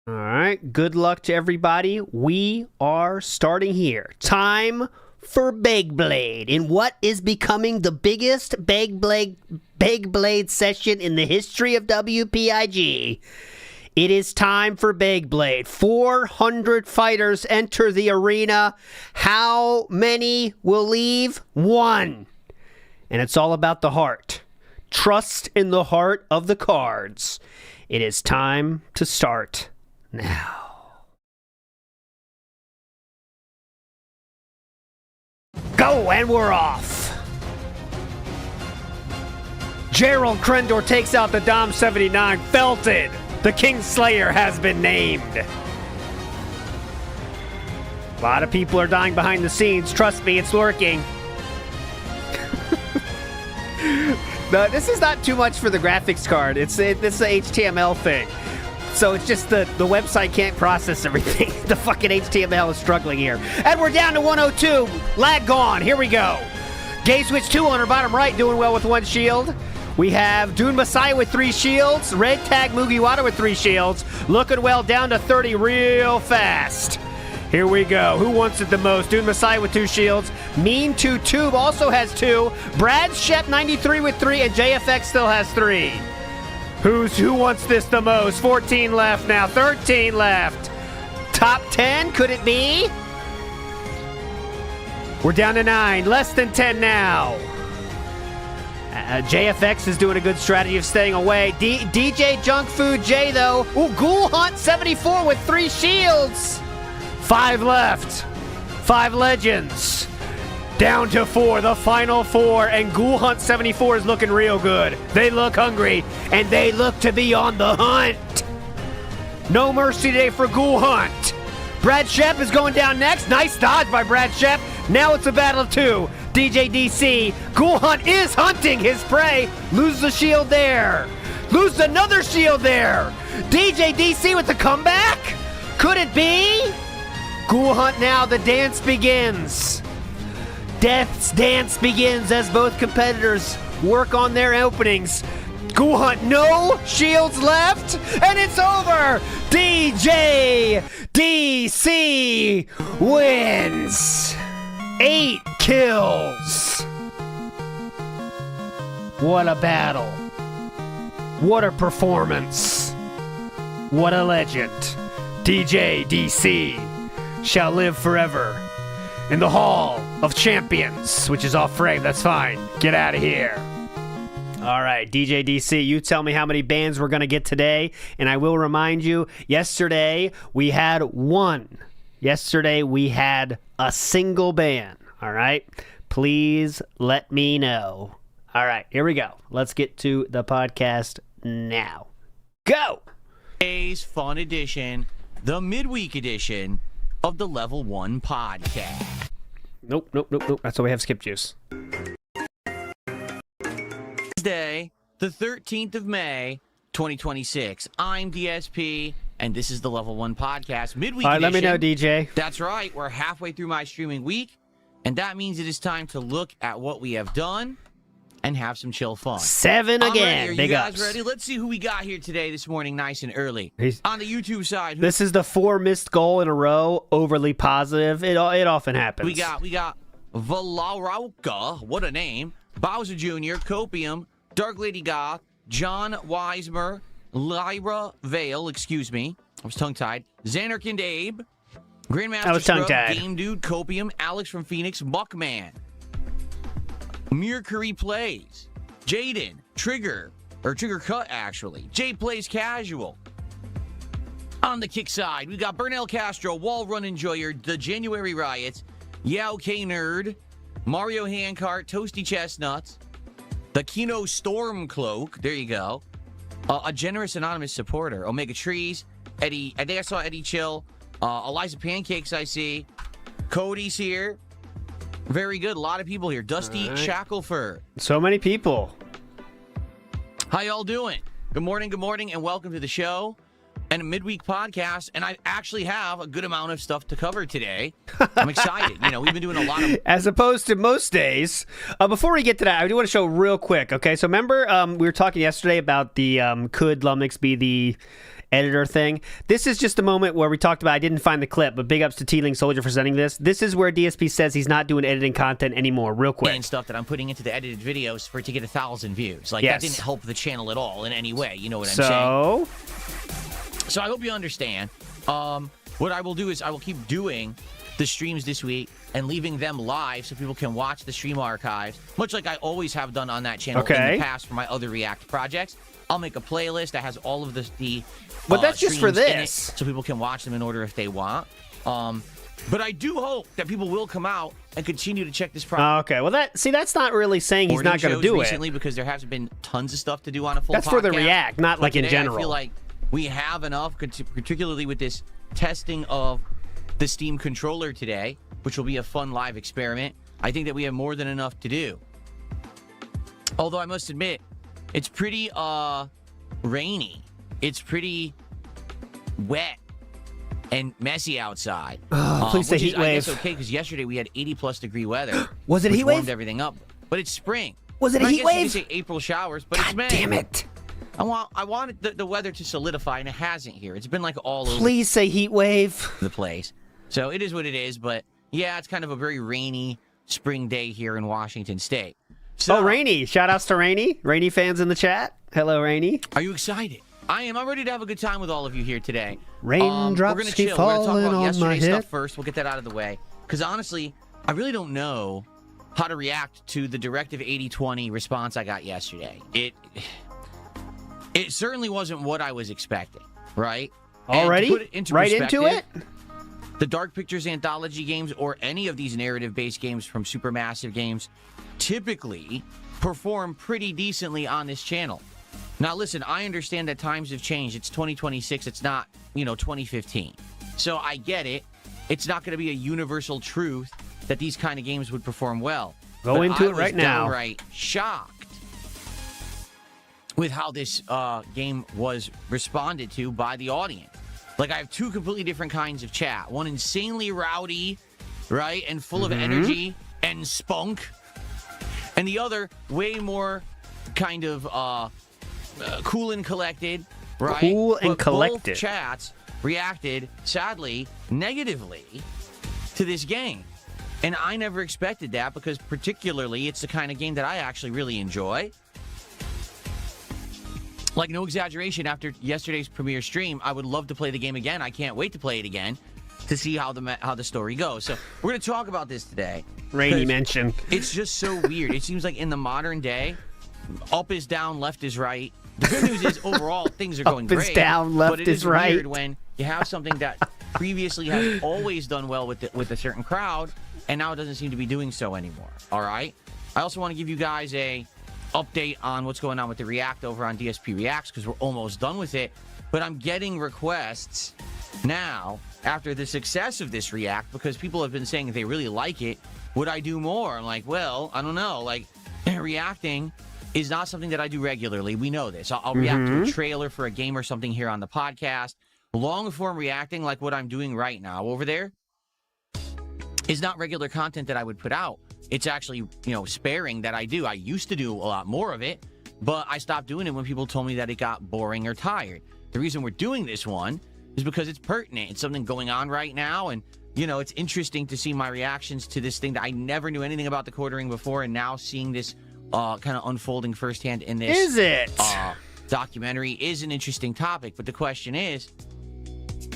All right, good luck to everybody. We are starting here. Time for BegBlayde in what is becoming the biggest BegBlayde session in the history of WPIG. It is time for BegBlayde. 400 fighters enter the arena. How many will leave? 1. And it's all about the heart. Trust in the heart of the cards. It is time to start now. Go, and we're off. Gerald Krendor takes out the Dom 79. Felted. The Kingslayer has been named. A lot of people are dying behind the scenes. Trust me, it's working. No, this is not too much for the graphics card. This is an HTML thing. So it's just the website can't process everything. The fucking HTML is struggling here. And we're down to 102. Lag gone. Here we go. Gay Switch 2 on her bottom right doing well with 1 shield. We have Dune Messiah with 3 shields. Red Tag Mugiwara with 3 shields. Looking well, down to 30 real fast. Here we go. Who wants it the most? Dune Messiah with 2 shields. Mean 2 Tube also has 2. Brad Shep 93 with 3, and JFX still has 3. Who wants this the most? 14 left now. 13 left. Top 10, could it be? We're down to 9. Less than 10 now. JFX is doing a good strategy of staying away. DJ Junk Food J, though. Ooh, Ghoul Hunt 74 with 3 shields. 5 left. 5 legends. Down to 4, the final 4, and Ghoul Hunt 74 is looking real good. They look hungry, and they look to be on the hunt. No mercy today for Ghoul Hunt. Brad Shep is going down next. Nice dodge by Brad Shep. Now it's a battle of 2. DJ DC. Ghoul Hunt is hunting his prey. Loses the shield there. Loses another shield there. DJ DC with the comeback? Could it be? Ghoul Hunt now, the dance begins. Death's dance begins as both competitors work on their openings. Ghoul Hunt, no shields left, and it's over. DJ DC wins. 8 kills. What a battle. What a performance. What a legend. DJ DC shall live forever in the Hall of Champions, which is off frame. That's fine. Get out of here. All right, DJ DC, you tell me how many bans we're going to get today, and I will remind you, yesterday we had 1. Yesterday we had a single ban. All right? Please let me know. All right, here we go. Let's get to the podcast now. Go! Today's fun edition, the midweek edition of the Level 1 podcast. Nope. That's why we have skip juice. Wednesday, the 13th of May, 2026. I'm DSP, and this is the Level 1 podcast, midweek edition. Let me know, DJ. That's right. We're halfway through my streaming week, and that means it is time to look at what we have done and have some chill fun. 7 again. Are you guys ready? Let's see who we got here today this morning, nice and early. On the YouTube side. This is the 4 missed goal in a row, overly positive. It often happens. We got Valarauka, what a name. Bowser Jr., Copium, Dark Lady Goth, John Weismer, Lyra Vale, excuse me. I was tongue-tied. Xanarkand Abe, Grandmaster Scrub, Game Dude, Copium, Alex from Phoenix, Buckman. Mercury Plays, Jaden, Trigger Cut, actually. Jay Plays Casual. On the kick side, we got Burnell Castro, Wall Run Enjoyer, The January Riots, Yao K Nerd, Mario Handcart, Toasty Chestnuts, the Kino Stormcloak, there you go. A generous anonymous supporter, Omega Trees, Eddie, I think I saw Eddie Chill, Eliza Pancakes I see, Cody's here. Very good. A lot of people here. Dusty Shackleford. So many people. How y'all doing? Good morning, and welcome to the show and a midweek podcast. And I actually have a good amount of stuff to cover today. I'm excited. We've been doing a lot of... As opposed to most days. Before we get to that, I do want to show real quick, okay? So remember, we were talking yesterday about the could Lumix be the editor thing. This is just a moment where we talked about, I didn't find the clip, but big ups to Teeling Soldier for sending this. This is where DSP says he's not doing editing content anymore, real quick. And stuff that I'm putting into the edited videos for it to get 1,000 views. Like, Yes. that didn't help the channel at all in any way. You know what I'm saying? So I hope you understand. What I will do is I will keep doing the streams this week and leaving them live so people can watch the stream archives, much like I always have done on that channel in the past for my other React projects. I'll make a playlist that has all of the but that's just for streams in it this. so people can watch them in order if they want. But I do hope that people will come out and continue to check this project. Okay, well, that's not really saying he's not going to do it. Recently, because there hasn't been tons of stuff to do on a full That's podcast. for the React, not But like in today, general. I feel like we have enough, particularly with this testing of the Steam controller today, which will be a fun live experiment. I think that we have more than enough to do. Although I must admit, it's pretty rainy. It's pretty wet and messy outside. Please say heat I wave. guess okay, because yesterday we had 80+ degree weather. Was it a which heat wave? warmed everything up. But it's spring. Was it a I heat guess wave? You could say April showers, but it's May. Damn it. I wanted the weather to solidify, and it hasn't here. It's been like all over Please say heat wave. the place. So it is what it is, but yeah, it's kind of a very rainy spring day here in Washington State. So, Rainy. Shout outs to Rainy. Rainy fans in the chat. Hello, Rainy. Are you excited? I am. I'm ready to have a good time with all of you here today. Raindrops we're gonna keep chill. We're gonna talk falling about on my yesterday's head. stuff first. We'll get that out of the way. Because honestly, I really don't know how to react to the Directive 8020 response I got yesterday. It certainly wasn't what I was expecting, right? Already? And to put it into Right into it? the Dark Pictures anthology games or any of these narrative-based games from Supermassive Games typically perform pretty decently on this channel. Now, listen, I understand that times have changed. It's 2026. It's not, 2015. So I get it. It's not going to be a universal truth that these kind of games would perform well. Go into it right now. I was downright shocked with how this game was responded to by the audience. Like, I have two completely different kinds of chat. One insanely rowdy, right, and full of energy and spunk. And the other way more kind of cool and collected, right? Cool and But collected. Both chats reacted, sadly, negatively to this game. And I never expected that because particularly it's the kind of game that I actually really enjoy. Like, no exaggeration, after yesterday's premiere stream, I would love to play the game again. I can't wait to play it again to see how the story goes. So we're going to talk about this today. Rainy mentioned. It's just so weird. It seems like in the modern day, up is down, left is right. The good news is overall things are going Up is great. down, left but it is right. weird when you have something that previously has always done well with a certain crowd, and now it doesn't seem to be doing so anymore. All right. I also want to give you guys a update on what's going on with the React over on DSP Reacts because we're almost done with it. But I'm getting requests now after the success of this React because people have been saying they really like it. Would I do more? I'm like, well, I don't know. Like, reacting is not something that I do regularly. We know this. I'll react to a trailer for a game or something here on the podcast. Long form reacting, like what I'm doing right now over there, is not regular content that I would put out. It's actually, sparing that I do. I used to do a lot more of it, but I stopped doing it when people told me that it got boring or tired. The reason we're doing this one is because it's pertinent. It's something going on right now, and it's interesting to see my reactions to this thing that I never knew anything about the quartering before, and now seeing this kind of unfolding firsthand in this Is it? Documentary is an interesting topic. But the question is,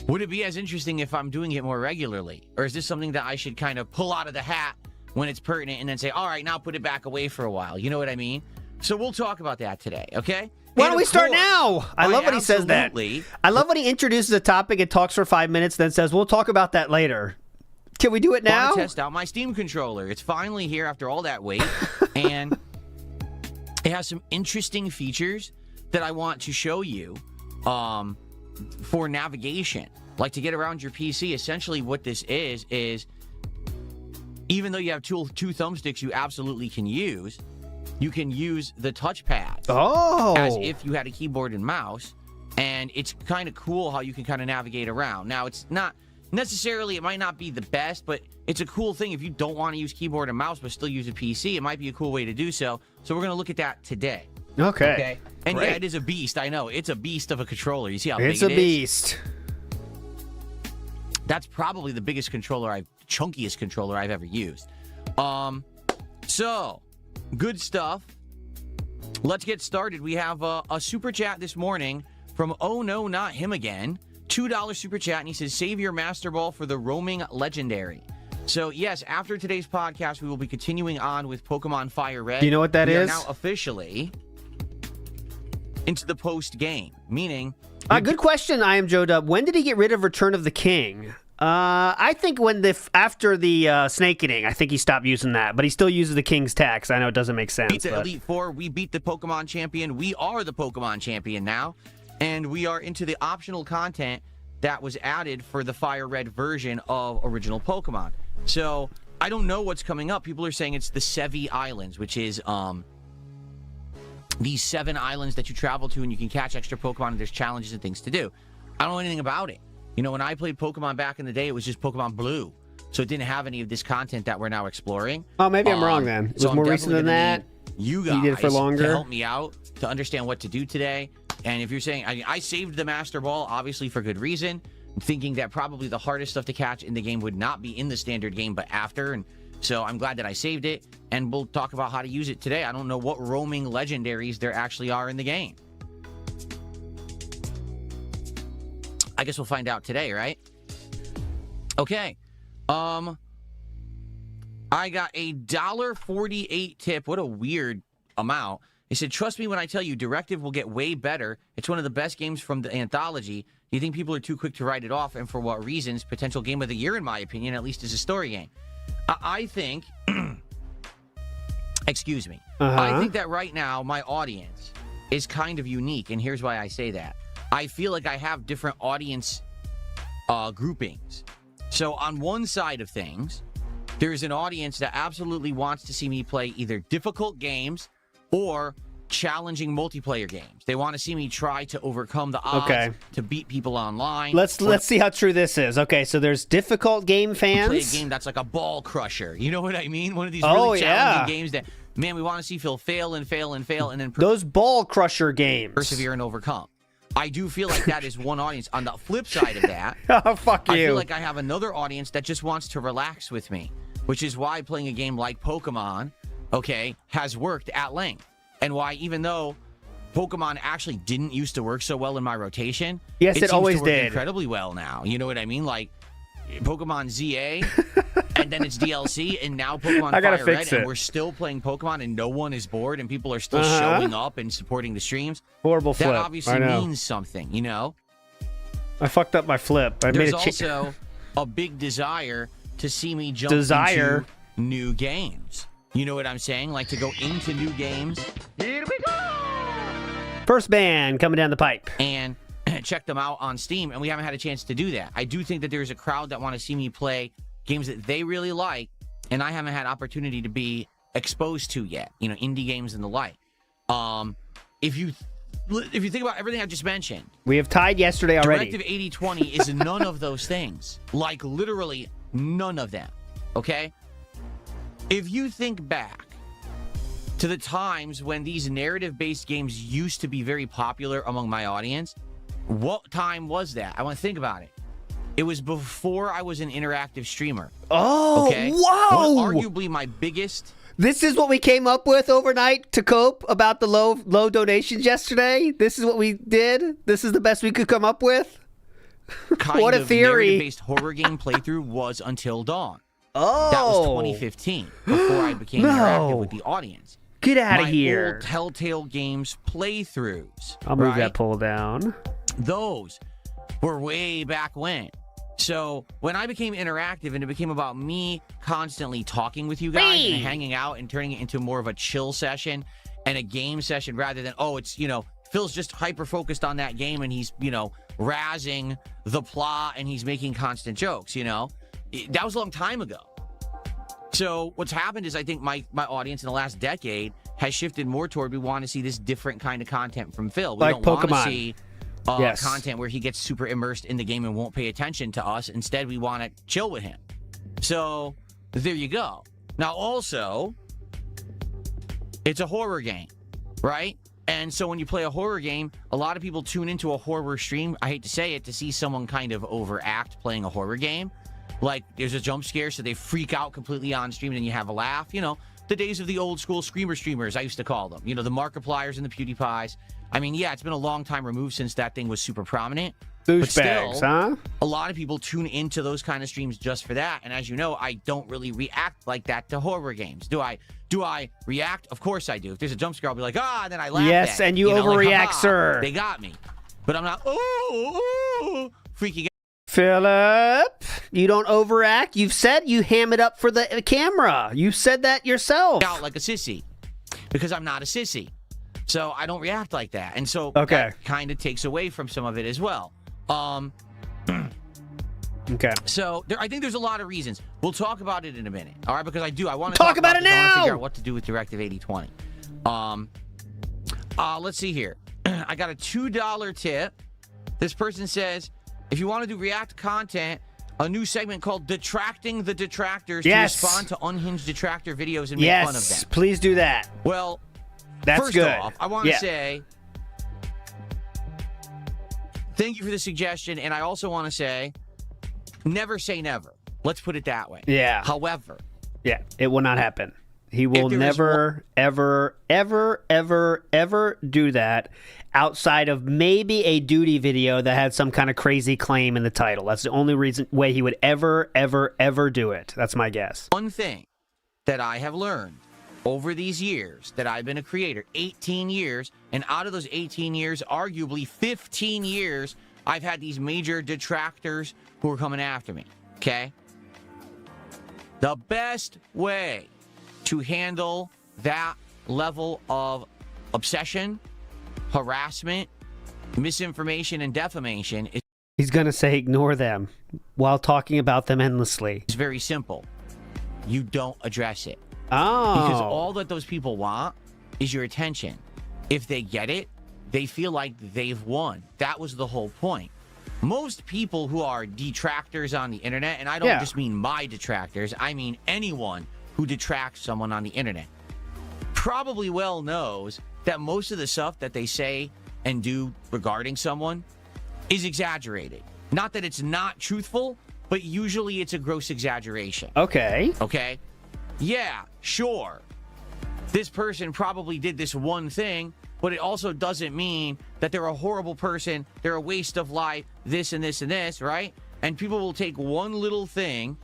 would it be as interesting if I'm doing it more regularly? Or is this something that I should kind of pull out of the hat when it's pertinent and then say, all right, now put it back away for a while? You know what I mean? So we'll talk about that today, okay? Why don't we start now? I love when he says that. Absolutely. I love when he introduces a topic and talks for 5 minutes, then says, we'll talk about that later. Can we do it now? Want to test out my Steam controller. It's finally here after all that wait. And it has some interesting features that I want to show you for navigation. Like to get around your PC, essentially what this is even though you have two thumbsticks you absolutely can use, you can use the touchpad as if you had a keyboard and mouse. And it's kind of cool how you can kind of navigate around. Now, it's not necessarily, it might not be the best, but it's a cool thing. If you don't want to use keyboard and mouse but still use a PC, it might be a cool way to do so. So we're going to look at that today. Okay. And Great. yeah, it is a beast. I know. It's a beast of a controller. You see how big It's it a is? beast. That's probably the biggest chunkiest controller I've ever used. So, good stuff. Let's get started. We have a super chat this morning from Oh No Not Him Again. $2 super chat, and he says, save your Master Ball for the roaming legendary. So, yes, after today's podcast, we will be continuing on with Pokemon Fire Red. Do you know what that we is? are now officially into the post-game, meaning... Good question, I am Joe Dub. When did he get rid of Return of the King? I think after the snake eating, I think he stopped using that, but he still uses the King's tax. I know it doesn't make sense. Beat the Elite Four. We beat the Pokemon champion. We are the Pokemon champion now, and we are into the optional content that was added for the Fire Red version of original Pokemon. So I don't know what's coming up. People are saying it's the Sevi Islands, which is these 7 islands that you travel to and you can catch extra Pokemon and there's challenges and things to do. I don't know anything about it. You know, when I played Pokemon back in the day, it was just Pokemon Blue. So it didn't have any of this content that we're now exploring. Oh, maybe I'm wrong then. It was so more I'm recent than that. You guys You did it for longer. to help me out to understand what to do today. And if you're saying, I saved the Master Ball, obviously for good reason, thinking that probably the hardest stuff to catch in the game would not be in the standard game, but after. And so I'm glad that I saved it, and we'll talk about how to use it today. I don't know what roaming legendaries there actually are in the game. I guess we'll find out today, right? Okay. I got a $1.48 tip. What a weird amount. He said, trust me when I tell you, Directive will get way better. It's one of the best games from the anthology. Do you think people are too quick to write it off, and for what reasons? Potential game of the year, in my opinion, at least as a story game. I think, excuse me, I think that right now my audience is kind of unique, and here's why I say that. I feel like I have different audience groupings. So on one side of things, there's an audience that absolutely wants to see me play either difficult games or challenging multiplayer games. They want to see me try to overcome the odds to beat people online. Let's see how true this is. Okay, so there's difficult game fans. Play a game that's like a ball crusher. You know what I mean? One of these really challenging games that, man, we want to see Phil fail and fail and fail, and then those ball crusher games. Persevere and overcome. I do feel like that is one audience. On the flip side of that, oh, fuck you. I feel like I have another audience that just wants to relax with me, which is why playing a game like Pokemon, has worked at length. And why, even though Pokemon actually didn't used to work so well in my rotation, yes, it seems always to work did incredibly well now. You know what I mean? Like Pokemon ZA, and then it's DLC, and now Pokemon Fire Red, and we're still playing Pokemon, and no one is bored, and people are still showing up and supporting the streams. Horrible flip. That obviously means something, you know? I fucked up my flip. There's also a big desire to see me jump into new games. You know what I'm saying? Like to go into new games. Here we go! First band coming down the pipe. And check them out on Steam, and we haven't had a chance to do that. I do think that there's a crowd that want to see me play games that they really like, and I haven't had opportunity to be exposed to yet. You know, indie games and the like. If you think about everything I just mentioned, we have tied yesterday already. Directive 8020 is none of those things. Like literally none of them. Okay? If you think back to the times when these narrative-based games used to be very popular among my audience, what time was that? I want to think about it. It was before I was an interactive streamer. Oh, okay? whoa! Arguably my biggest... This is what we came up with overnight to cope about the low donations yesterday? This is what we did? This is the best we could come up with? What a theory. Narrative-based horror game playthrough was Until Dawn. Oh. That was 2015, before I became interactive with the audience. Get out of My here. old Telltale Games playthroughs. I'll move that poll down. Those were way back when. So when I became interactive and it became about me constantly talking with you guys and hanging out and turning it into more of a chill session and a game session rather than, it's, Phil's just hyper-focused on that game and he's, razzing the plot and he's making constant jokes, That was a long time ago. So what's happened is I think my audience in the last decade has shifted more toward we want to see this different kind of content from Phil. We like don't Pokemon. want to see content where he gets super immersed in the game and won't pay attention to us. Instead, we want to chill with him. So there you go. Now also, it's a horror game, right? And so when you play a horror game, a lot of people tune into a horror stream, I hate to say it, to see someone kind of overact playing a horror game. Like, there's a jump scare, so they freak out completely on stream, and then you have a laugh. You know, the days of the old school screamer streamers, I used to call them. You know, the Markipliers and the PewDiePies. I mean, yeah, it's been a long time removed since that thing was super prominent. But still, huh? A lot of people tune into those kind of streams just for that. And as you know, I don't really react like that to horror games. Do I react? Of course I do. If there's a jump scare, I'll be like, and then I laugh. Yes, and you overreact, like, sir. They got me. But I'm not, freaking out. Philip, you don't overact. You've said you ham it up for the camera. You said that yourself. Out like a sissy. Because I'm not a sissy. So I don't react like that. And so okay. That kind of takes away from some of it as well. Okay. So I think there's a lot of reasons. We'll talk about it in a minute. All right, because I want to talk about it now. I want to figure out what to do with Directive 8020. Let's see here. I got a $2 tip. This person says, if you want to do react content, a new segment called Detracting the Detractors to respond to unhinged detractor videos and make fun of them. Yes, please do that. Well, that's first good. off, I want to say thank you for the suggestion, and I also want to say never say never. Let's put it that way. Yeah. However. Yeah, it will not happen. He will never, ever, ever, ever, ever do that outside of maybe a duty video that had some kind of crazy claim in the title. That's the only way he would ever, ever, ever do it. That's my guess. One thing that I have learned over these years that I've been a creator, 18 years, and out of those 18 years, arguably 15 years, I've had these major detractors who are coming after me, okay? The best way to handle that level of obsession, harassment, misinformation, and defamation is... He's going to say ignore them while talking about them endlessly. It's very simple. You don't address it. Oh. Because all that those people want is your attention. If they get it, they feel like they've won. That was the whole point. Most people who are detractors on the internet, and I don't just mean my detractors, I mean anyone who detracts someone on the internet, probably well knows that most of the stuff that they say and do regarding someone is exaggerated. Not that it's not truthful, but usually it's a gross exaggeration. Okay. Okay? Yeah, sure. This person probably did this one thing, but it also doesn't mean that they're a horrible person, they're a waste of life, this and this and this, right? And people will take one little thing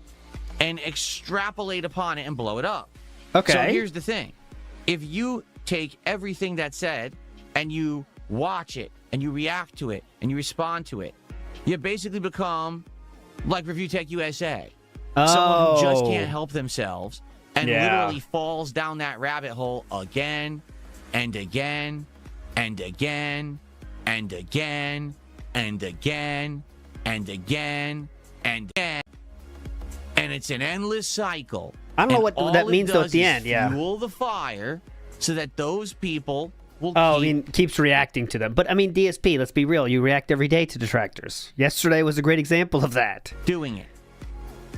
and extrapolate upon it and blow it up. Okay. So here's the thing. If you take everything that's said and you watch it and you react to it and you respond to it, you basically become like Review Tech USA. Someone who just can't help themselves and literally falls down that rabbit hole again and again and again and again and again and again and again. And it's an endless cycle. I don't know what that means though at the end. Fuel the fire so that those people will keeps reacting to them. But I mean, DSP, let's be real. You react every day to detractors. Yesterday was a great example of that. Doing it.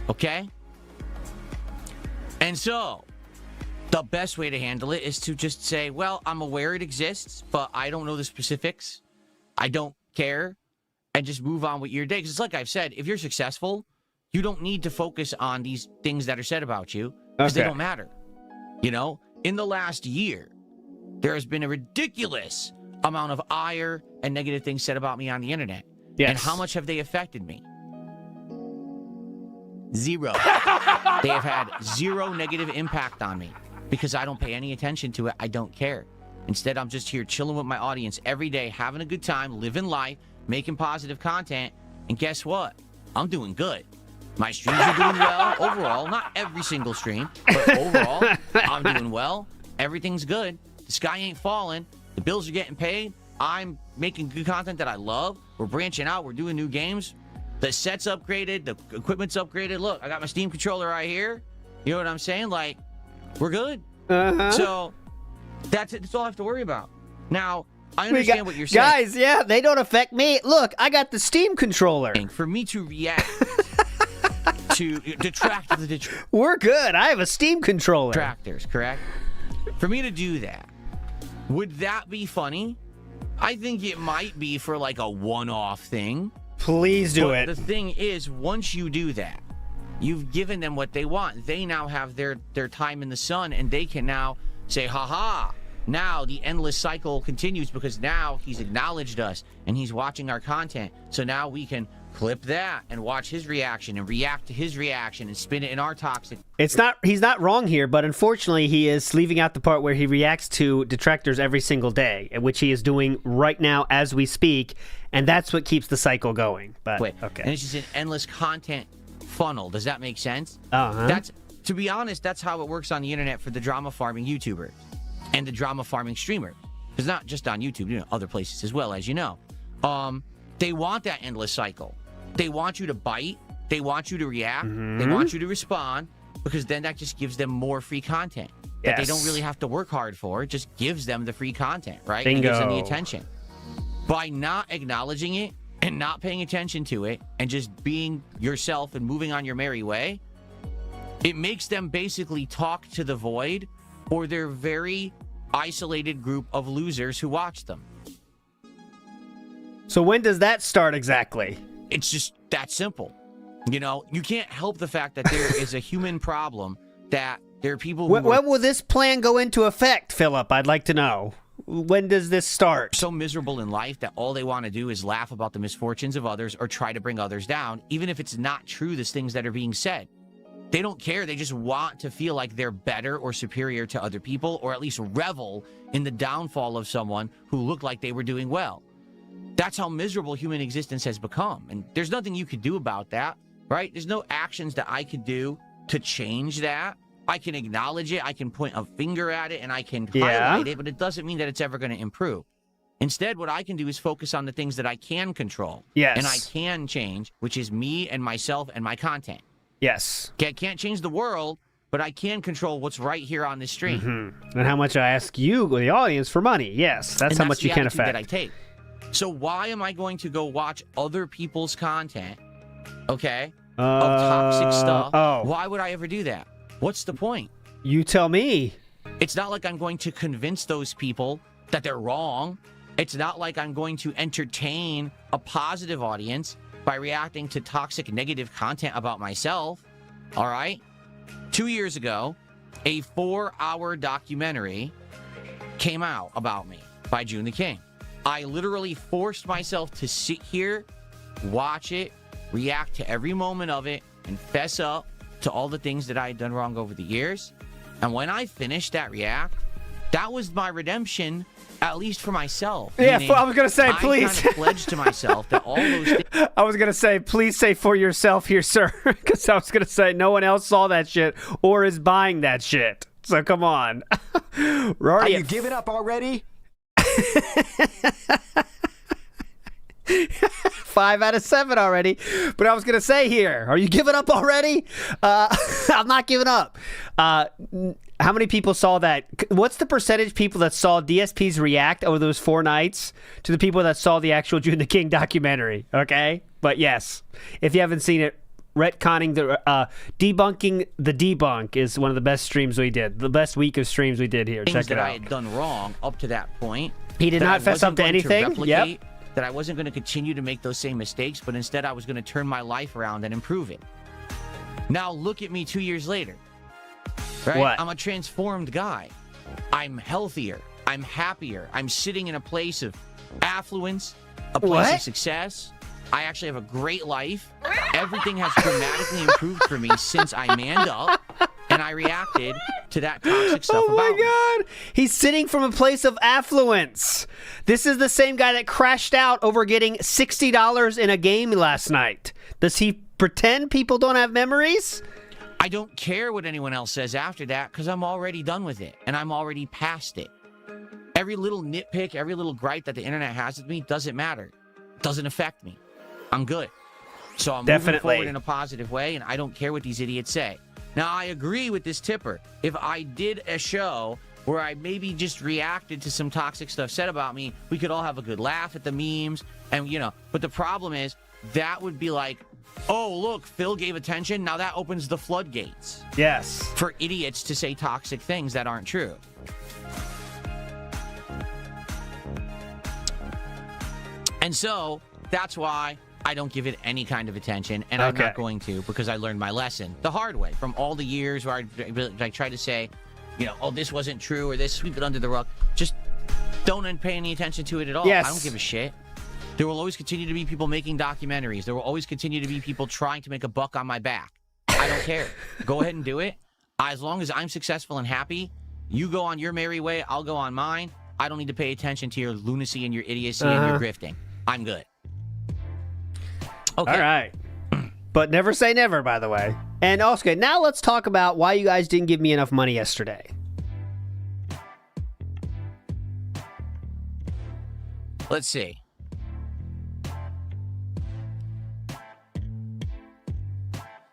Okay? And so, the best way to handle it is to just say, well, I'm aware it exists, but I don't know the specifics. I don't care. And just move on with your day. Because it's like I've said, if you're successful, you don't need to focus on these things that are said about you because they don't matter. You know, in the last year, there has been a ridiculous amount of ire and negative things said about me on the internet. Yes. And how much have they affected me? Zero. They have had zero negative impact on me because I don't pay any attention to it. I don't care. Instead, I'm just here chilling with my audience every day, having a good time, living life, making positive content. And guess what? I'm doing good. My streams are doing well overall. Not every single stream, but overall, I'm doing well. Everything's good. The sky ain't falling. The bills are getting paid. I'm making good content that I love. We're branching out. We're doing new games. The set's upgraded. The equipment's upgraded. Look, I got my Steam controller right here. You know what I'm saying? Like, we're good. So, that's it. That's all I have to worry about. Now, I understand what you're saying. Guys, they don't affect me. Look, I got the Steam controller. For me to react to detract the detractors. We're good. I have a Steam controller. Detractors, correct? For me to do that, Would that be funny? I think it might be for like a one-off thing. Please do it. The thing is, once you do that, you've given them what they want. They now have their time in the sun, and they can now say, ha-ha, now the endless cycle continues because now he's acknowledged us and he's watching our content. So now we can clip that and watch his reaction and react to his reaction and spin it in our toxic. He's not wrong here, but unfortunately he is leaving out the part where he reacts to detractors every single day, which he is doing right now as we speak, and that's what keeps the cycle going. But okay. And it's just an endless content funnel. Does that make sense? Uh-huh. To be honest, that's how it works on the internet for the drama farming YouTubers and the drama farming streamers. It's not just on YouTube, other places as well, as you know. They want that endless cycle. They want you to bite. They want you to react. They want you to respond, because then that just gives them more free content that they don't really have to work hard for. It just gives them the free content, right? Bingo. It gives them the attention. By not acknowledging it and not paying attention to it and just being yourself and moving on your merry way, it makes them basically talk to the void or their very isolated group of losers who watch them. So when does that start exactly? It's just that simple. You can't help the fact that there is a human problem, that there are people who... When will this plan go into effect, Philip? I'd like to know. When does this start? So miserable in life that all they want to do is laugh about the misfortunes of others or try to bring others down, even if it's not true, the things that are being said. They don't care. They just want to feel like they're better or superior to other people, or at least revel in the downfall of someone who looked like they were doing well. That's how miserable human existence has become. And there's nothing you could do about that, right? There's no actions that I could do to change that. I can acknowledge it, I can point a finger at it, and I can highlight it, but it doesn't mean that it's ever going to improve. Instead, what I can do is focus on the things that I can control. Yes. And I can change, which is me and myself and my content. Yes. I can't change the world, but I can control what's right here on this stream. And how much I ask you, the audience, for money. Yes, that's how much you can affect. That I take. So why am I going to go watch other people's content, okay, of toxic stuff? Why would I ever do that? What's the point? You tell me. It's not like I'm going to convince those people that they're wrong. It's not like I'm going to entertain a positive audience by reacting to toxic, negative content about myself. All right? 2 years ago, a 4-hour documentary came out about me by June the King. I literally forced myself to sit here, watch it, react to every moment of it, and fess up to all the things that I had done wrong over the years. And when I finished that react, that was my redemption, at least for myself. Yeah, I was going to say, please. I kind of pledged to myself that all those things... I was going to say, please say for yourself here, sir. Because I was going to say no one else saw that shit or is buying that shit. So come on. Are you giving up already? 5 out of 7 already. But I was going to say here, are you giving up already? I'm not giving up. How many people saw that? What's the percentage people that saw DSPs react over those 4 nights to the people that saw the actual June the King documentary? Okay? But yes, if you haven't seen it, retconning the debunking the debunk is one of the best streams we did. The best week of streams we did here. Check it out. That I had done wrong up to that point. He did not fess up to anything. Yep. That I wasn't going to continue to make those same mistakes, but instead I was going to turn my life around and improve it. Now look at me 2 years later. Right? What? I'm a transformed guy. I'm healthier. I'm happier. I'm sitting in a place of affluence, a place of success. I actually have a great life. Everything has dramatically improved for me since I manned up and I reacted to that toxic stuff about me. Oh my God. He's sitting from a place of affluence. This is the same guy that crashed out over getting $60 in a game last night. Does he pretend people don't have memories? I don't care what anyone else says after that because I'm already done with it and I'm already past it. Every little nitpick, every little gripe that the internet has with me doesn't matter. It doesn't affect me. I'm good. So I'm moving forward in a positive way, and I don't care what these idiots say. Now, I agree with this tipper. If I did a show where I maybe just reacted to some toxic stuff said about me, we could all have a good laugh at the memes, and, but the problem is that would be like, oh, look, Phil gave attention. Now that opens the floodgates. Yes. For idiots to say toxic things that aren't true. And so that's why I don't give it any kind of attention, and I'm not going to, because I learned my lesson the hard way from all the years where I tried to say, oh, this wasn't true, or this, sweep it under the rug. Just don't pay any attention to it at all. Yes. I don't give a shit. There will always continue to be people making documentaries. There will always continue to be people trying to make a buck on my back. I don't care. Go ahead and do it. As long as I'm successful and happy, you go on your merry way, I'll go on mine. I don't need to pay attention to your lunacy and your idiocy and your grifting. I'm good. Okay. All right. But never say never, by the way. And also, now let's talk about why you guys didn't give me enough money yesterday. Let's see.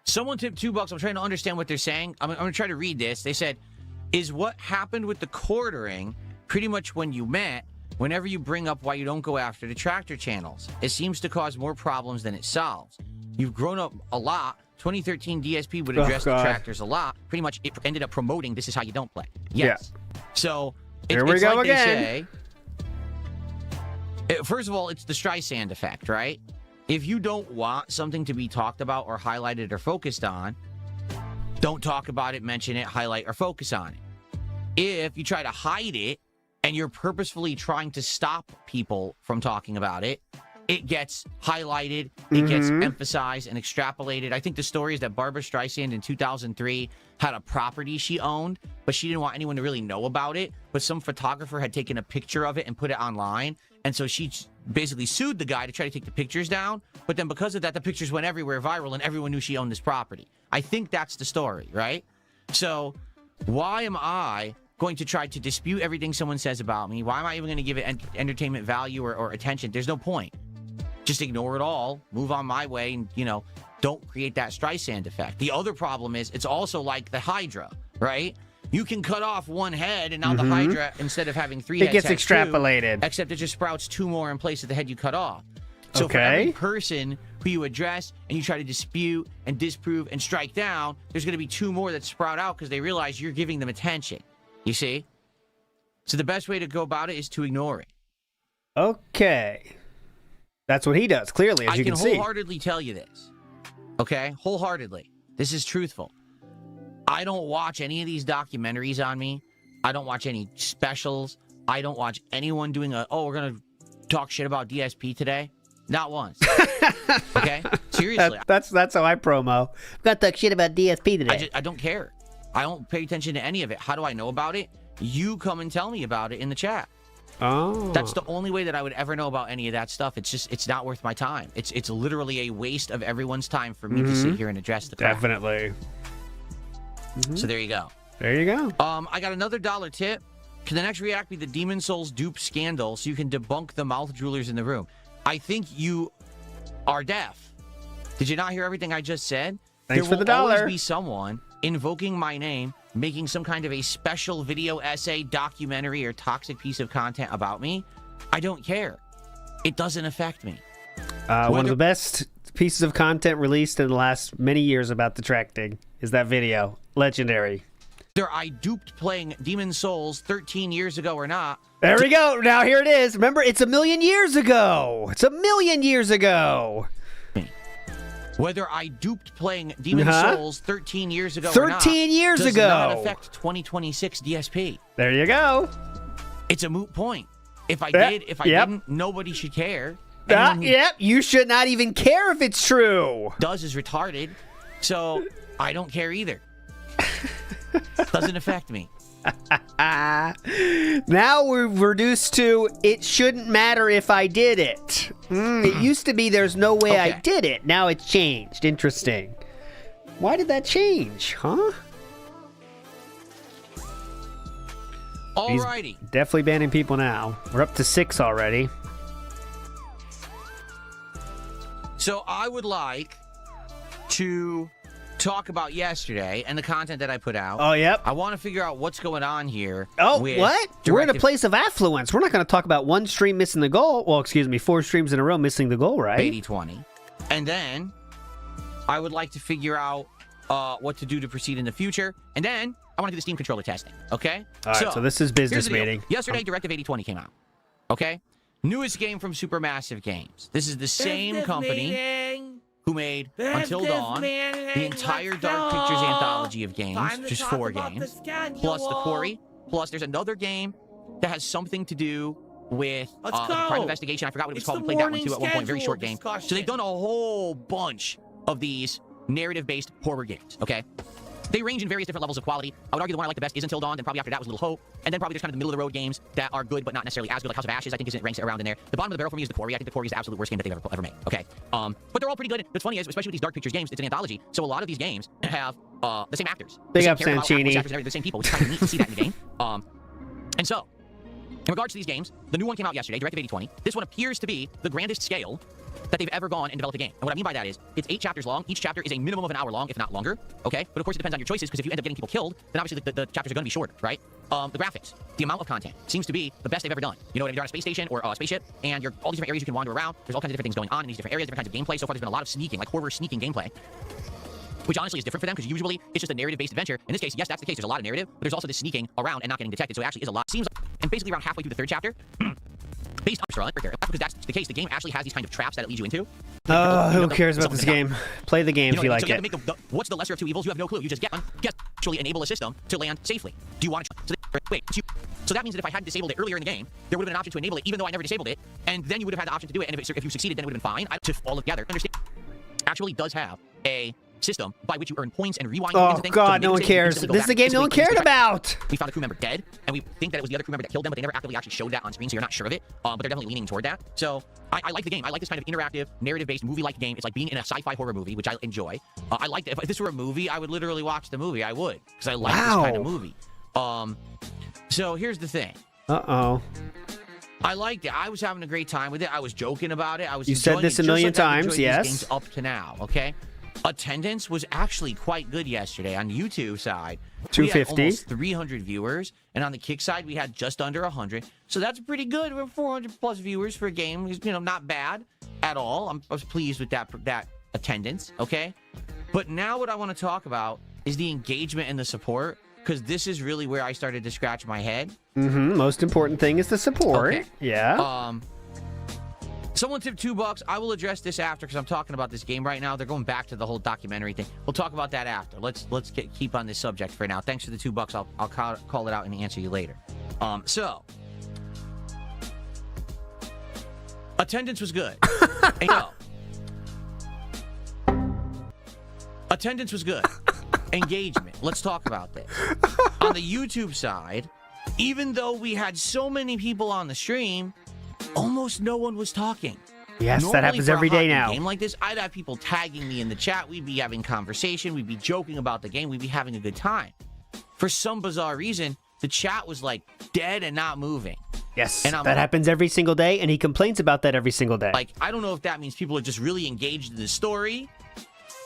Someone tipped $2. I'm trying to understand what they're saying. I'm going to try to read this. They said, is what happened with the quartering pretty much when you met, whenever you bring up why you don't go after the tractor channels? It seems to cause more problems than it solves. You've grown up a lot. 2013 DSP would address the tractors a lot. Pretty much it ended up promoting this is how you don't play. Yes. Yeah. So here we go like again. They say, first of all, it's the Streisand effect, right? If you don't want something to be talked about or highlighted or focused on, don't talk about it, mention it, highlight, or focus on it. If you try to hide it and you're purposefully trying to stop people from talking about it, it gets highlighted, it gets emphasized and extrapolated. I think the story is that Barbra Streisand in 2003 had a property she owned, but she didn't want anyone to really know about it. But some photographer had taken a picture of it and put it online. And so she basically sued the guy to try to take the pictures down. But then because of that, the pictures went everywhere viral and everyone knew she owned this property. I think that's the story, right? So why am I going to try to dispute everything someone says about me? Why am I even going to give it entertainment value or attention? There's no point. Just ignore it all, move on my way, and, don't create that Streisand effect. The other problem is it's also like the Hydra, right? You can cut off one head, and now the Hydra, instead of having 3 heads, it gets has extrapolated. 2, except it just sprouts 2 more in place of the head you cut off. So for every person who you address and you try to dispute and disprove and strike down, there's going to be 2 more that sprout out because they realize you're giving them attention. You see? So the best way to go about it is to ignore it. Okay. That's what he does, clearly, as you can see. I can wholeheartedly tell you this. Okay? Wholeheartedly. This is truthful. I don't watch any of these documentaries on me. I don't watch any specials. I don't watch anyone doing we're going to talk shit about DSP today. Not once. Okay? Seriously. That's how I promo. We're going to talk shit about DSP today. I don't care. I don't pay attention to any of it. How do I know about it? You come and tell me about it in the chat. Oh. That's the only way that I would ever know about any of that stuff. It's not worth my time. It's literally a waste of everyone's time for me to sit here and address the crap. Definitely. So there you go. There you go. I got another $1 tip. Can the next react be the Demon Souls dupe scandal so you can debunk the mouth droolers in the room? I think you are deaf. Did you not hear everything I just said? Thanks for the $1. There will always be someone invoking my name, making some kind of a special video essay, documentary, or toxic piece of content about me. I don't care. It doesn't affect me. One of the best pieces of content released in the last many years about the tracking is that video. Legendary. Whether I duped playing Demon Souls 13 years ago or not. There we go. Now here it is. Remember, it's 1,000,000 years ago. It's 1,000,000 years ago. Whether I duped playing Demon Souls 13 years ago 13 years does ago not affect 2026 DSP. There you go. It's a moot point. If I did, if I didn't, nobody should care. You should not even care if it's true. Does is retarded, so I don't care either. Doesn't affect me. Now we're reduced to it shouldn't matter if I did it. It used to be there's no way I did it. Now it's changed. Interesting. Why did that change, huh? Alrighty. He's definitely banning people now. We're up to 6 already. So I would like to talk about yesterday and the content that I put out. Oh, yep. I want to figure out what's going on here. Oh, what? We're in a place of affluence. We're not going to talk about one stream missing the goal. Well, excuse me, 4 streams in a row missing the goal, right? 80-20. And then I would like to figure out what to do to proceed in the future. And then I want to do the Steam controller testing, okay? All right, so this is business meeting. Yesterday, Directive 80-20 came out, okay? Newest game from Supermassive Games. This is the same company who made Until Dawn, the entire Dark Pictures anthology of games, which is 4 games, plus The Quarry, plus there's another game that has something to do with the crime investigation. I forgot what it was called. We played that one too at one point. Very short game. So they've done a whole bunch of these narrative-based horror games, okay? They range in various different levels of quality. I would argue the one I like the best is Until Dawn, then probably after that was Little Hope, and then probably there's kind of the middle-of-the-road games that are good but not necessarily as good, like House of Ashes, I think isn't ranked around in there. The bottom of the barrel for me is The Quarry. I think The Quarry is the absolute worst game that they've ever made, okay? But they're all pretty good. What's funny is, especially with these Dark Pictures games, it's an anthology, so a lot of these games have the same actors. Big up, Sanchini. The same people, which is kind of neat to see that in the game. And so, in regards to these games, the new one came out yesterday, Directive 8020. This one appears to be the grandest scale that they've ever gone and developed a game. And what I mean by that is, it's 8 chapters long. Each chapter is a minimum of an hour long, if not longer, okay? But of course, it depends on your choices, because if you end up getting people killed, then obviously the chapters are going to be shorter, right? The graphics, the amount of content seems to be the best they've ever done. You know what I mean? You're on a space station or a spaceship, and you're all these different areas you can wander around. There's all kinds of different things going on in these different areas, different kinds of gameplay. So far, there's been a lot of sneaking, like horror sneaking gameplay, which honestly is different for them, because usually it's just a narrative-based adventure. In this case, yes, that's the case. There's a lot of narrative, but there's also this sneaking around and not getting detected. So it actually is a lot. Seems like, and basically around halfway through the 3rd chapter, based on right there, because that's the case. The game actually has these kind of traps that it leads you into. Who cares about this game? Play the game if you like so you it. Have to make what's the lesser of two evils? You have no clue. You just actually enable a system to land safely. Do you want to? So that means that if I hadn't disabled it earlier in the game, there would have been an option to enable it, even though I never disabled it, and then you would have had the option to do it. And if you succeeded, then it would have been fine. To all together, understand? Actually, does have a system by which you earn points and rewind. Oh God, no one cares. This is the game no one cared about. We found a crew member dead, and we think that it was the other crew member that killed them, but they never actively actually showed that on screen, so you're not sure of it. But they're definitely leaning toward that. So I like the game. I like this kind of interactive, narrative-based, movie-like game. It's like being in a sci-fi horror movie, which I enjoy. I like it. If this were a movie, I would literally watch the movie. I would, because I like this kind of movie. So here's the thing. I liked it. I was having a great time with it. I was joking about it. You said this a million times, yes. These games up to now, okay? Attendance was actually quite good yesterday on YouTube side. 250. We had almost 300 viewers, and on the Kick side we had just under 100. So that's pretty good. We're 400 plus viewers for a game. You know, not bad at all. I was pleased with that attendance. Okay, but now what I want to talk about is the engagement and the support, because this is really where I started to scratch my head. Most important thing is the support. Okay. Yeah. Someone tipped $2. I will address this after, because I'm talking about this game right now. They're going back to the whole documentary thing. We'll talk about that after. Let's keep on this subject for now. Thanks for the $2. I'll call it out and answer you later. So attendance was good. Attendance was good. Engagement. Let's talk about this. On the YouTube side, even though we had so many people on the stream, almost no one was talking. Yes, Normally, that happens every day now. A game like this, I'd have people tagging me in the chat. We'd be having conversation. We'd be joking about the game. We'd be having a good time. For some bizarre reason, the chat was like dead and not moving. Yes, and that happens every single day, and he complains about that every single day. Like, I don't know if that means people are just really engaged in the story,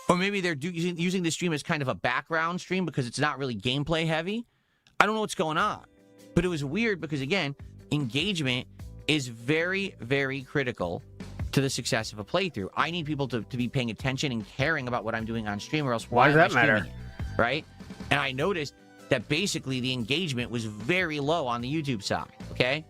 or maybe they're using the stream as kind of a background stream because it's not really gameplay heavy. I don't know what's going on. But it was weird because, again, engagement is very, very critical to the success of a playthrough. I need people to be paying attention and caring about what I'm doing on stream, or else why does that matter? Right? And I noticed that basically the engagement was very low on the YouTube side, okay?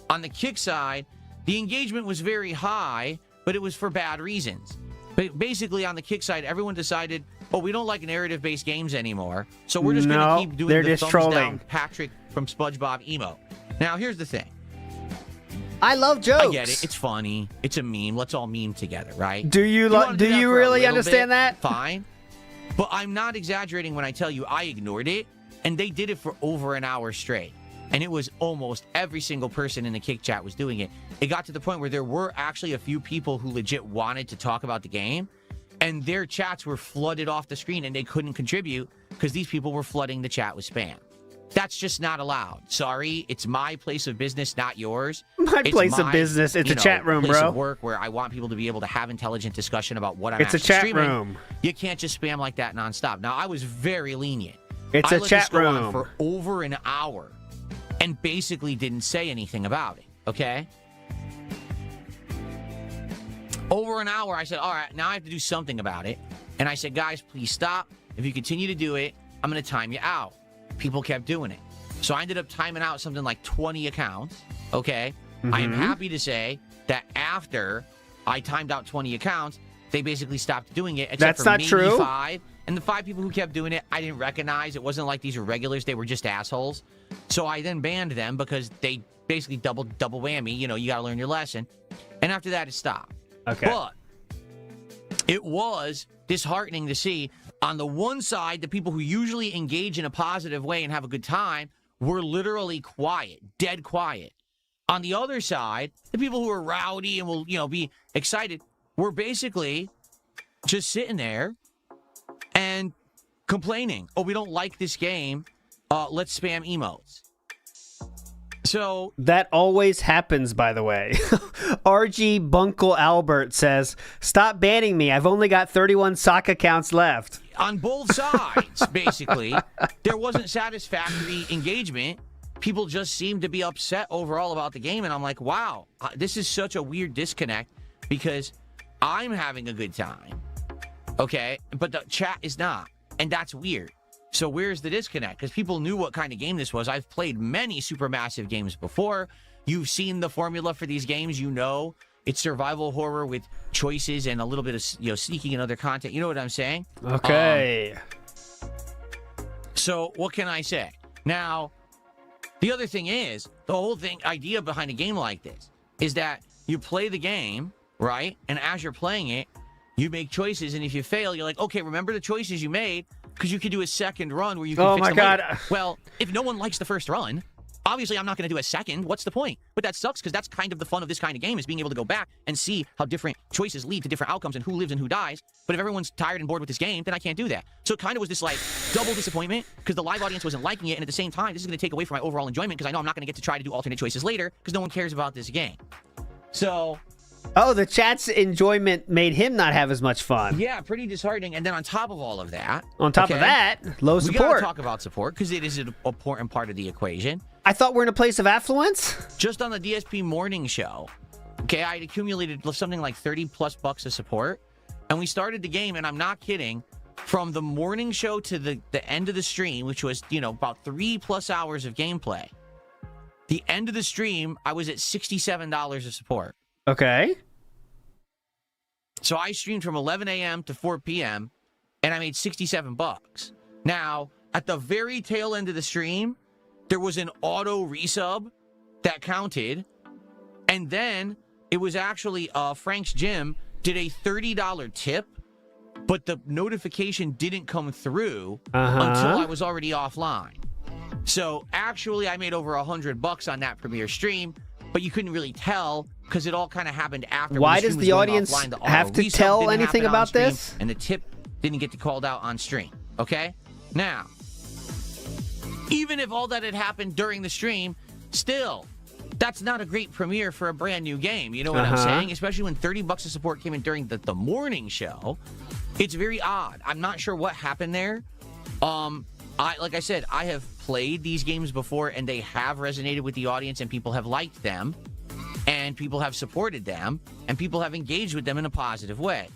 On the Kick side, the engagement was very high, but it was for bad reasons. But basically on the Kick side, everyone decided, oh, we don't like narrative-based games anymore, so we're just going to keep doing the thumbs down Patrick from SpongeBob emote. Now, here's the thing. I love jokes. I get it. It's funny. It's a meme. Let's all meme together, right? Do you really understand that? Fine. But I'm not exaggerating when I tell you I ignored it, and they did it for over an hour straight. And it was almost every single person in the Kick chat was doing it. It got to the point where there were actually a few people who legit wanted to talk about the game, and their chats were flooded off the screen, and they couldn't contribute because these people were flooding the chat with spam. That's just not allowed. Sorry, it's my place of business, not yours. My place of business. It's a chat room, place bro. Of work where I want people to be able to have intelligent discussion about what I'm It's a actually chat streaming. room. You can't just spam like that nonstop. Now, I was very lenient. It's I a let chat this go on room. for over an hour and basically didn't say anything about it, okay? Over an hour, I said, all right, now I have to do something about it. And I said, guys, please stop. If you continue to do it, I'm going to time you out. People kept doing it. So I ended up timing out something like 20 accounts, okay? I am happy to say that after I timed out 20 accounts, they basically stopped doing it. Except That's for not maybe true. 5. And the 5 people who kept doing it, I didn't recognize. It wasn't like these were regulars. They were just assholes. So I then banned them because they basically double whammy. You know, you got to learn your lesson. And after that, it stopped. Okay. But it was disheartening to see on the one side, the people who usually engage in a positive way and have a good time were literally quiet, dead quiet. On the other side, the people who are rowdy and will, be excited were basically just sitting there and complaining. Oh, we don't like this game. Let's spam emotes. So that always happens, by the way. RG Bunkle Albert says, "Stop banning me. I've only got 31 sock accounts left." On both sides, basically, there wasn't satisfactory engagement. People just seemed to be upset overall about the game, and I'm like, wow, this is such a weird disconnect because I'm having a good time, okay, but the chat is not, and that's weird. So where's the disconnect? Because people knew what kind of game this was. I've played many supermassive games before. You've seen the formula for these games. You know it's survival horror with choices and a little bit of sneaking and other content. You know what I'm saying? Okay. So what can I say? Now, the other thing is, the whole idea behind a game like this is that you play the game, right? And as you're playing it, you make choices, and if you fail, you're like, okay, remember the choices you made, because you could do a second run where you can fix them later. Well, if no one likes the first run, obviously I'm not going to do a second. What's the point? But that sucks, because that's kind of the fun of this kind of game, is being able to go back and see how different choices lead to different outcomes and who lives and who dies. But if everyone's tired and bored with this game, then I can't do that. So it kind of was this, like, double disappointment, because the live audience wasn't liking it, and at the same time, this is going to take away from my overall enjoyment, because I know I'm not going to get to try to do alternate choices later, because no one cares about this game. So... Oh, the chat's enjoyment made him not have as much fun. Yeah, pretty disheartening. And then on top of all of that... On top of that, low support. We gotta talk about support, because it is an important part of the equation. I thought we're in a place of affluence? Just on the DSP morning show, okay, I had accumulated something like $30+ of support. And we started the game, and I'm not kidding, from the morning show to the end of the stream, which was, about 3+ hours of gameplay. The end of the stream, I was at $67 of support. Okay. So I streamed from 11 a.m. to 4 p.m. and I made $67. Now, at the very tail end of the stream, there was an auto resub that counted. And then it was actually Frank's Gym did a $30 tip, but the notification didn't come through until I was already offline. So actually, I made over $100 on that premiere stream, but you couldn't really tell because it all kind of happened after. Why does the audience have to tell anything about this? And the tip didn't get called out on stream. Okay? Now, even if all that had happened during the stream, still, that's not a great premiere for a brand new game. You know what I'm saying? Especially when $30 of support came in during the morning show. It's very odd. I'm not sure what happened there. Like I said, I have played these games before, and they have resonated with the audience, and people have liked them, and people have supported them, and people have engaged with them in a positive way.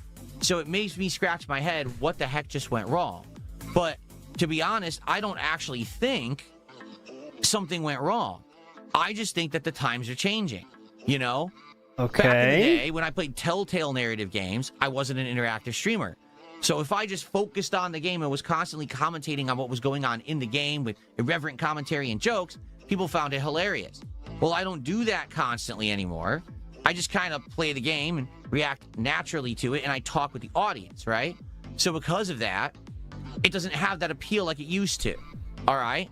So it makes me scratch my head, what the heck just went wrong? But to be honest, I don't actually think something went wrong. I just think that the times are changing, Okay. Back in the day, when I played Telltale narrative games, I wasn't an interactive streamer. So if I just focused on the game and was constantly commentating on what was going on in the game with irreverent commentary and jokes, people found it hilarious. Well, I don't do that constantly anymore. I just kind of play the game and react naturally to it, and I talk with the audience, right? So because of that, it doesn't have that appeal like it used to, all right?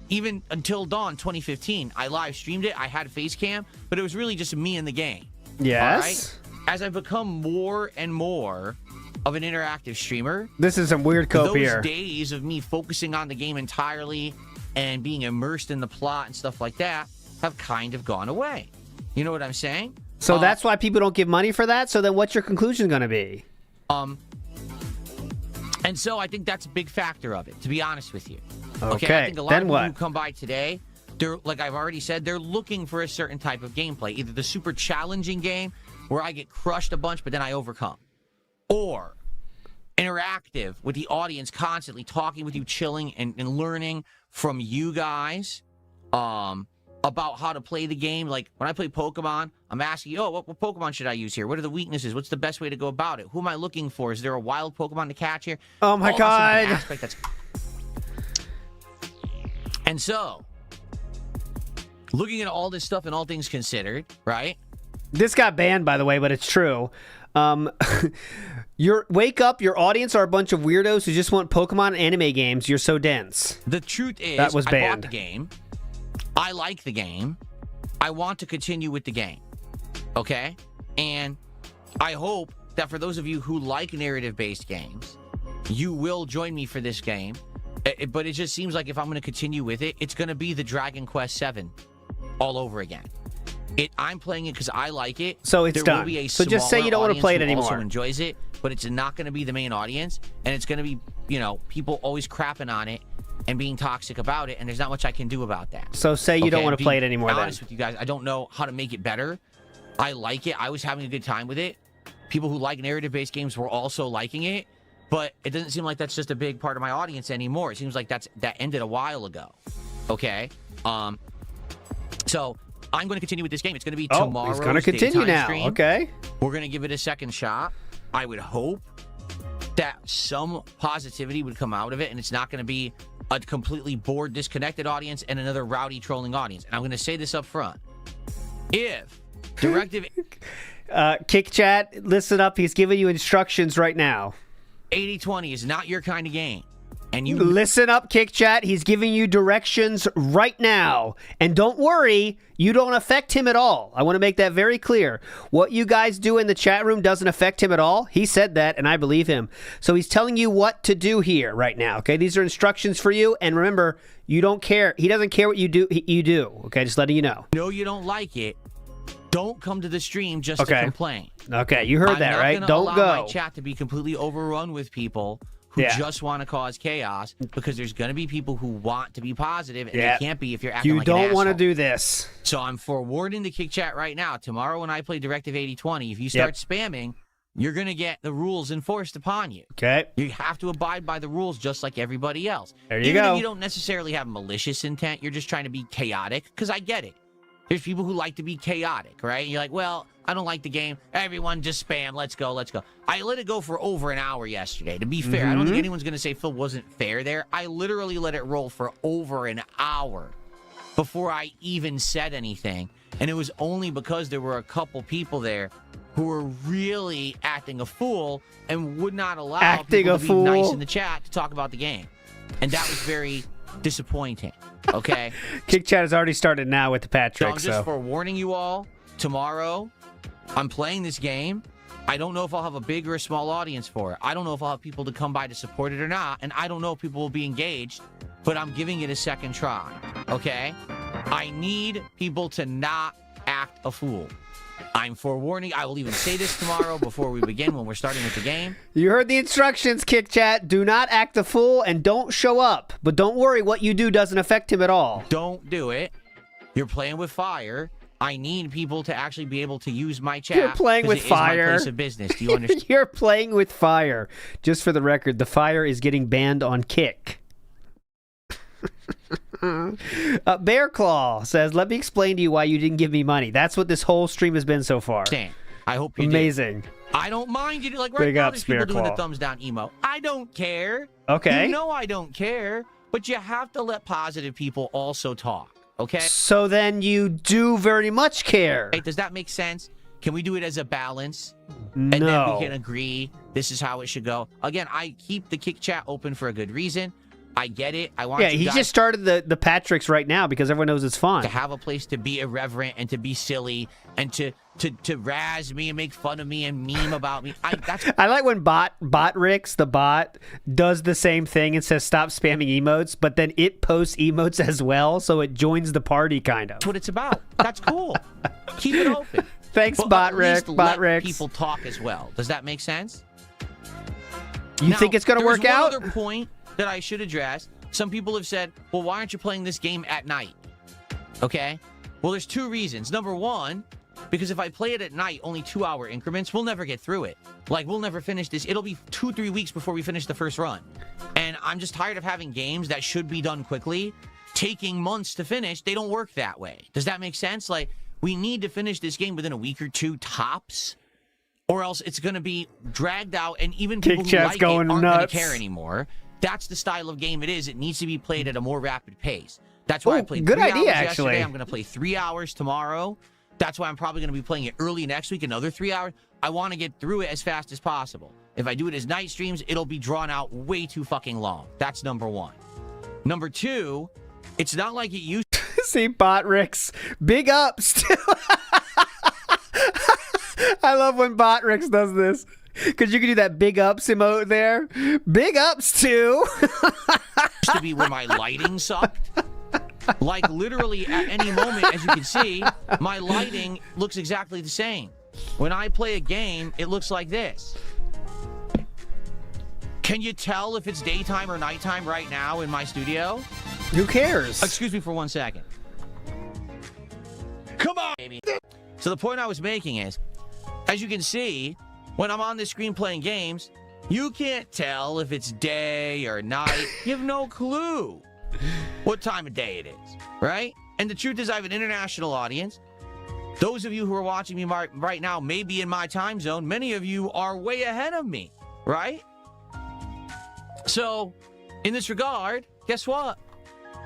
Even until Dawn 2015, I live streamed it, I had a face cam, but it was really just me in the game. Yes. All right? As I've become more and more of an interactive streamer. This is some weird cope here. Those days of me focusing on the game entirely and being immersed in the plot and stuff like that have kind of gone away. You know what I'm saying? So that's why people don't give money for that? So then what's your conclusion going to be? And so I think that's a big factor of it, to be honest with you. Okay, I think a lot of people who come by today, they're, like I've already said, they're looking for a certain type of gameplay. Either the super challenging game where I get crushed a bunch, but then I overcome. Or interactive with the audience, constantly talking with you, chilling and learning from you guys. A about how to play the game. Like, when I play Pokemon, I'm asking you, what Pokemon should I use here? What are the weaknesses? What's the best way to go about it? Who am I looking for? Is there a wild Pokemon to catch here? Oh, my God. Aspect that's... And so, looking at all this stuff and all things considered, right? This got banned, by the way, but it's true. Wake up, your audience are a bunch of weirdos who just want Pokemon anime games. You're so dense. The truth is, that was banned. I bought the game. I like the game. I want to continue with the game. Okay? And I hope that for those of you who like narrative-based games, you will join me for this game. But it just seems like if I'm going to continue with it, it's going to be the Dragon Quest VII all over again. I'm playing it because I like it. So it's done. Will be a so just say you don't want to play it anymore. Also enjoys it, but it's not going to be the main audience, and it's going to be, people always crapping on it and being toxic about it, and there's not much I can do about that. So say you don't want to play it anymore. Then. Honest with you guys, I don't know how to make it better. I like it. I was having a good time with it. People who like narrative-based games were also liking it, but it doesn't seem like that's just a big part of my audience anymore. It seems like that ended a while ago. Okay, so I'm going to continue with this game. It's going to be tomorrow's he's going to continue now. Stream. Okay. We're going to give it a second shot. I would hope that some positivity would come out of it, and it's not going to be a completely bored, disconnected audience and another rowdy, trolling audience. And I'm going to say this up front. If Directive... Kick Chat, listen up. He's giving you instructions right now. 80-20 is not your kind of game. And you listen up, Kick Chat. He's giving you directions right now. And don't worry, you don't affect him at all. I want to make that very clear. What you guys do in the chat room doesn't affect him at all. He said that, and I believe him. So he's telling you what to do here right now. Okay, these are instructions for you. And remember, you don't care. He doesn't care what you do. You do. Okay, just letting you know. No, you don't like it. Don't come to the stream just to complain. Okay, you heard that, right? Don't allow go. My chat to be completely overrun with people who just want to cause chaos, because there's going to be people who want to be positive, and they can't be if you're acting like an asshole. You don't want to do this. So I'm forewarning the Kick Chat right now. Tomorrow when I play Directive 80-20, if you start spamming, you're going to get the rules enforced upon you. Okay. You have to abide by the rules just like everybody else. There you Even go. if you don't necessarily have malicious intent, you're just trying to be chaotic, because I get it. There's people who like to be chaotic, right? And you're like, well, I don't like the game. Everyone just spam. Let's go. Let's go. I let it go for over an hour yesterday. To be fair, I don't think anyone's going to say Phil wasn't fair there. I literally let it roll for over an hour before I even said anything. And it was only because there were a couple people there who were really acting a fool and would not allow people to be nice in the chat to talk about the game. And that was very disappointing. Okay? Kick Chat has already started now with the Patrick. So I'm just forewarning you all. Tomorrow, I'm playing this game. I don't know if I'll have a big or a small audience for it. I don't know if I'll have people to come by to support it or not. And I don't know if people will be engaged. But I'm giving it a second try. Okay? I need people to not act a fool. I'm forewarning. I will even say this tomorrow before we begin when we're starting with the game. You heard the instructions, Kick Chat. Do not act a fool and don't show up. But don't worry, what you do doesn't affect him at all. Don't do it. You're playing with fire. I need people to actually be able to use my chat. You're playing with fire. It is my place of business. Do you understand? You're playing with fire. Just for the record, the fire is getting banned on Kick. Bear Claw says, let me explain to you why you didn't give me money. That's what this whole stream has been so far. I hope you Amazing. Did. I don't mind you. Like right now, there's people doing the thumbs down emo. I don't care. Okay. You know I don't care. But you have to let positive people also talk. Okay? So then you do very much care. Hey, does that make sense? Can we do it as a balance? And then we can agree this is how it should go. Again, I keep the Kick Chat open for a good reason. I get it. I want you he guys just started the Patricks right now because everyone knows it's fun. to have a place to be irreverent and to be silly and to razz me and make fun of me and meme about me. I like when BotRix, the bot, does the same thing and says stop spamming emotes, but then it posts emotes as well, so it joins the party kind of. That's what it's about. That's cool. Keep it open. Thanks, BotRix. Let people talk as well. Does that make sense? You think it's going to work out? There's one other point that I should address. Some people have said, well, why aren't you playing this game at night? Okay? Well, there's two reasons. Number one, because if I play it at night, only 2-hour increments, we'll never get through it. Like, we'll never finish this. It'll be 2-3 weeks before we finish the first run. And I'm just tired of having games that should be done quickly taking months to finish. They don't work that way. Does that make sense? Like, we need to finish this game within a week or two tops, or else it's going to be dragged out, and even people who like it aren't going to care anymore. That's the style of game it is. It needs to be played at a more rapid pace. That's why I played 3 hours yesterday. I'm going to play 3 hours tomorrow. That's why I'm probably going to be playing it early next week, another 3 hours. I want to get through it as fast as possible. If I do it as night streams, it'll be drawn out way too fucking long. That's number one. Number two, it's not like it used to. See, Botrix. Big ups. I love when Botrix does this. Because you can do that big ups emote there. Big ups, too. To be where my lighting sucked. Like, literally, at any moment, as you can see, my lighting looks exactly the same. When I play a game, it looks like this. Can you tell if it's daytime or nighttime right now in my studio? Who cares? Excuse me for 1 second. Come on, baby. So the point I was making is, as you can see, when I'm on this screen playing games, you can't tell if it's day or night. You have no clue what time of day it is, right? And the truth is, I have an international audience. Those of you who are watching me right now may be in my time zone. Many of you are way ahead of me, right? So, in this regard, guess what?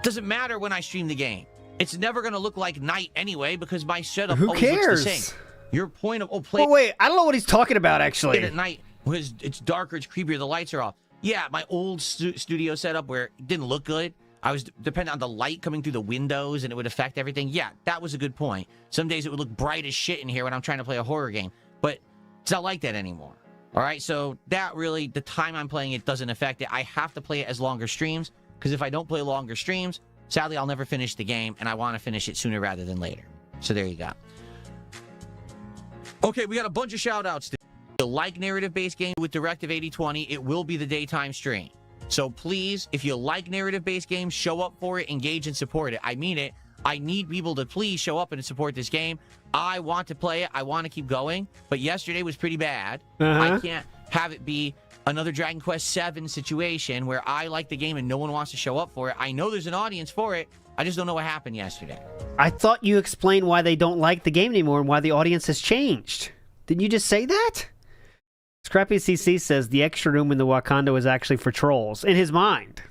Doesn't matter when I stream the game. It's never going to look like night anyway, because my setup always looks the same. Your point of play. Oh wait, I don't know what he's talking about actually. At night, because it's darker, it's creepier, the lights are off. Yeah, my old studio setup where it didn't look good. I was dependent on the light coming through the windows, and it would affect everything. Yeah, that was a good point. Some days it would look bright as shit in here when I'm trying to play a horror game, but it's not like that anymore. All right, so that really, the time I'm playing it doesn't affect it. I have to play it as longer streams, because if I don't play longer streams, sadly, I'll never finish the game, and I want to finish it sooner rather than later. So there you go. Okay, we got a bunch of shout-outs. If you like narrative-based games with Directive 8020, it will be the daytime stream. So please, if you like narrative-based games, show up for it, engage and support it. I mean it. I need people to please show up and support this game. I want to play it. I want to keep going. But yesterday was pretty bad. I can't have it be another Dragon Quest VII situation where I like the game and no one wants to show up for it. I know there's an audience for it. I just don't know what happened yesterday. I thought you explained why they don't like the game anymore and why the audience has changed. Didn't you just say that? Scrappy CC says the extra room in the Wakanda was actually for trolls. In his mind.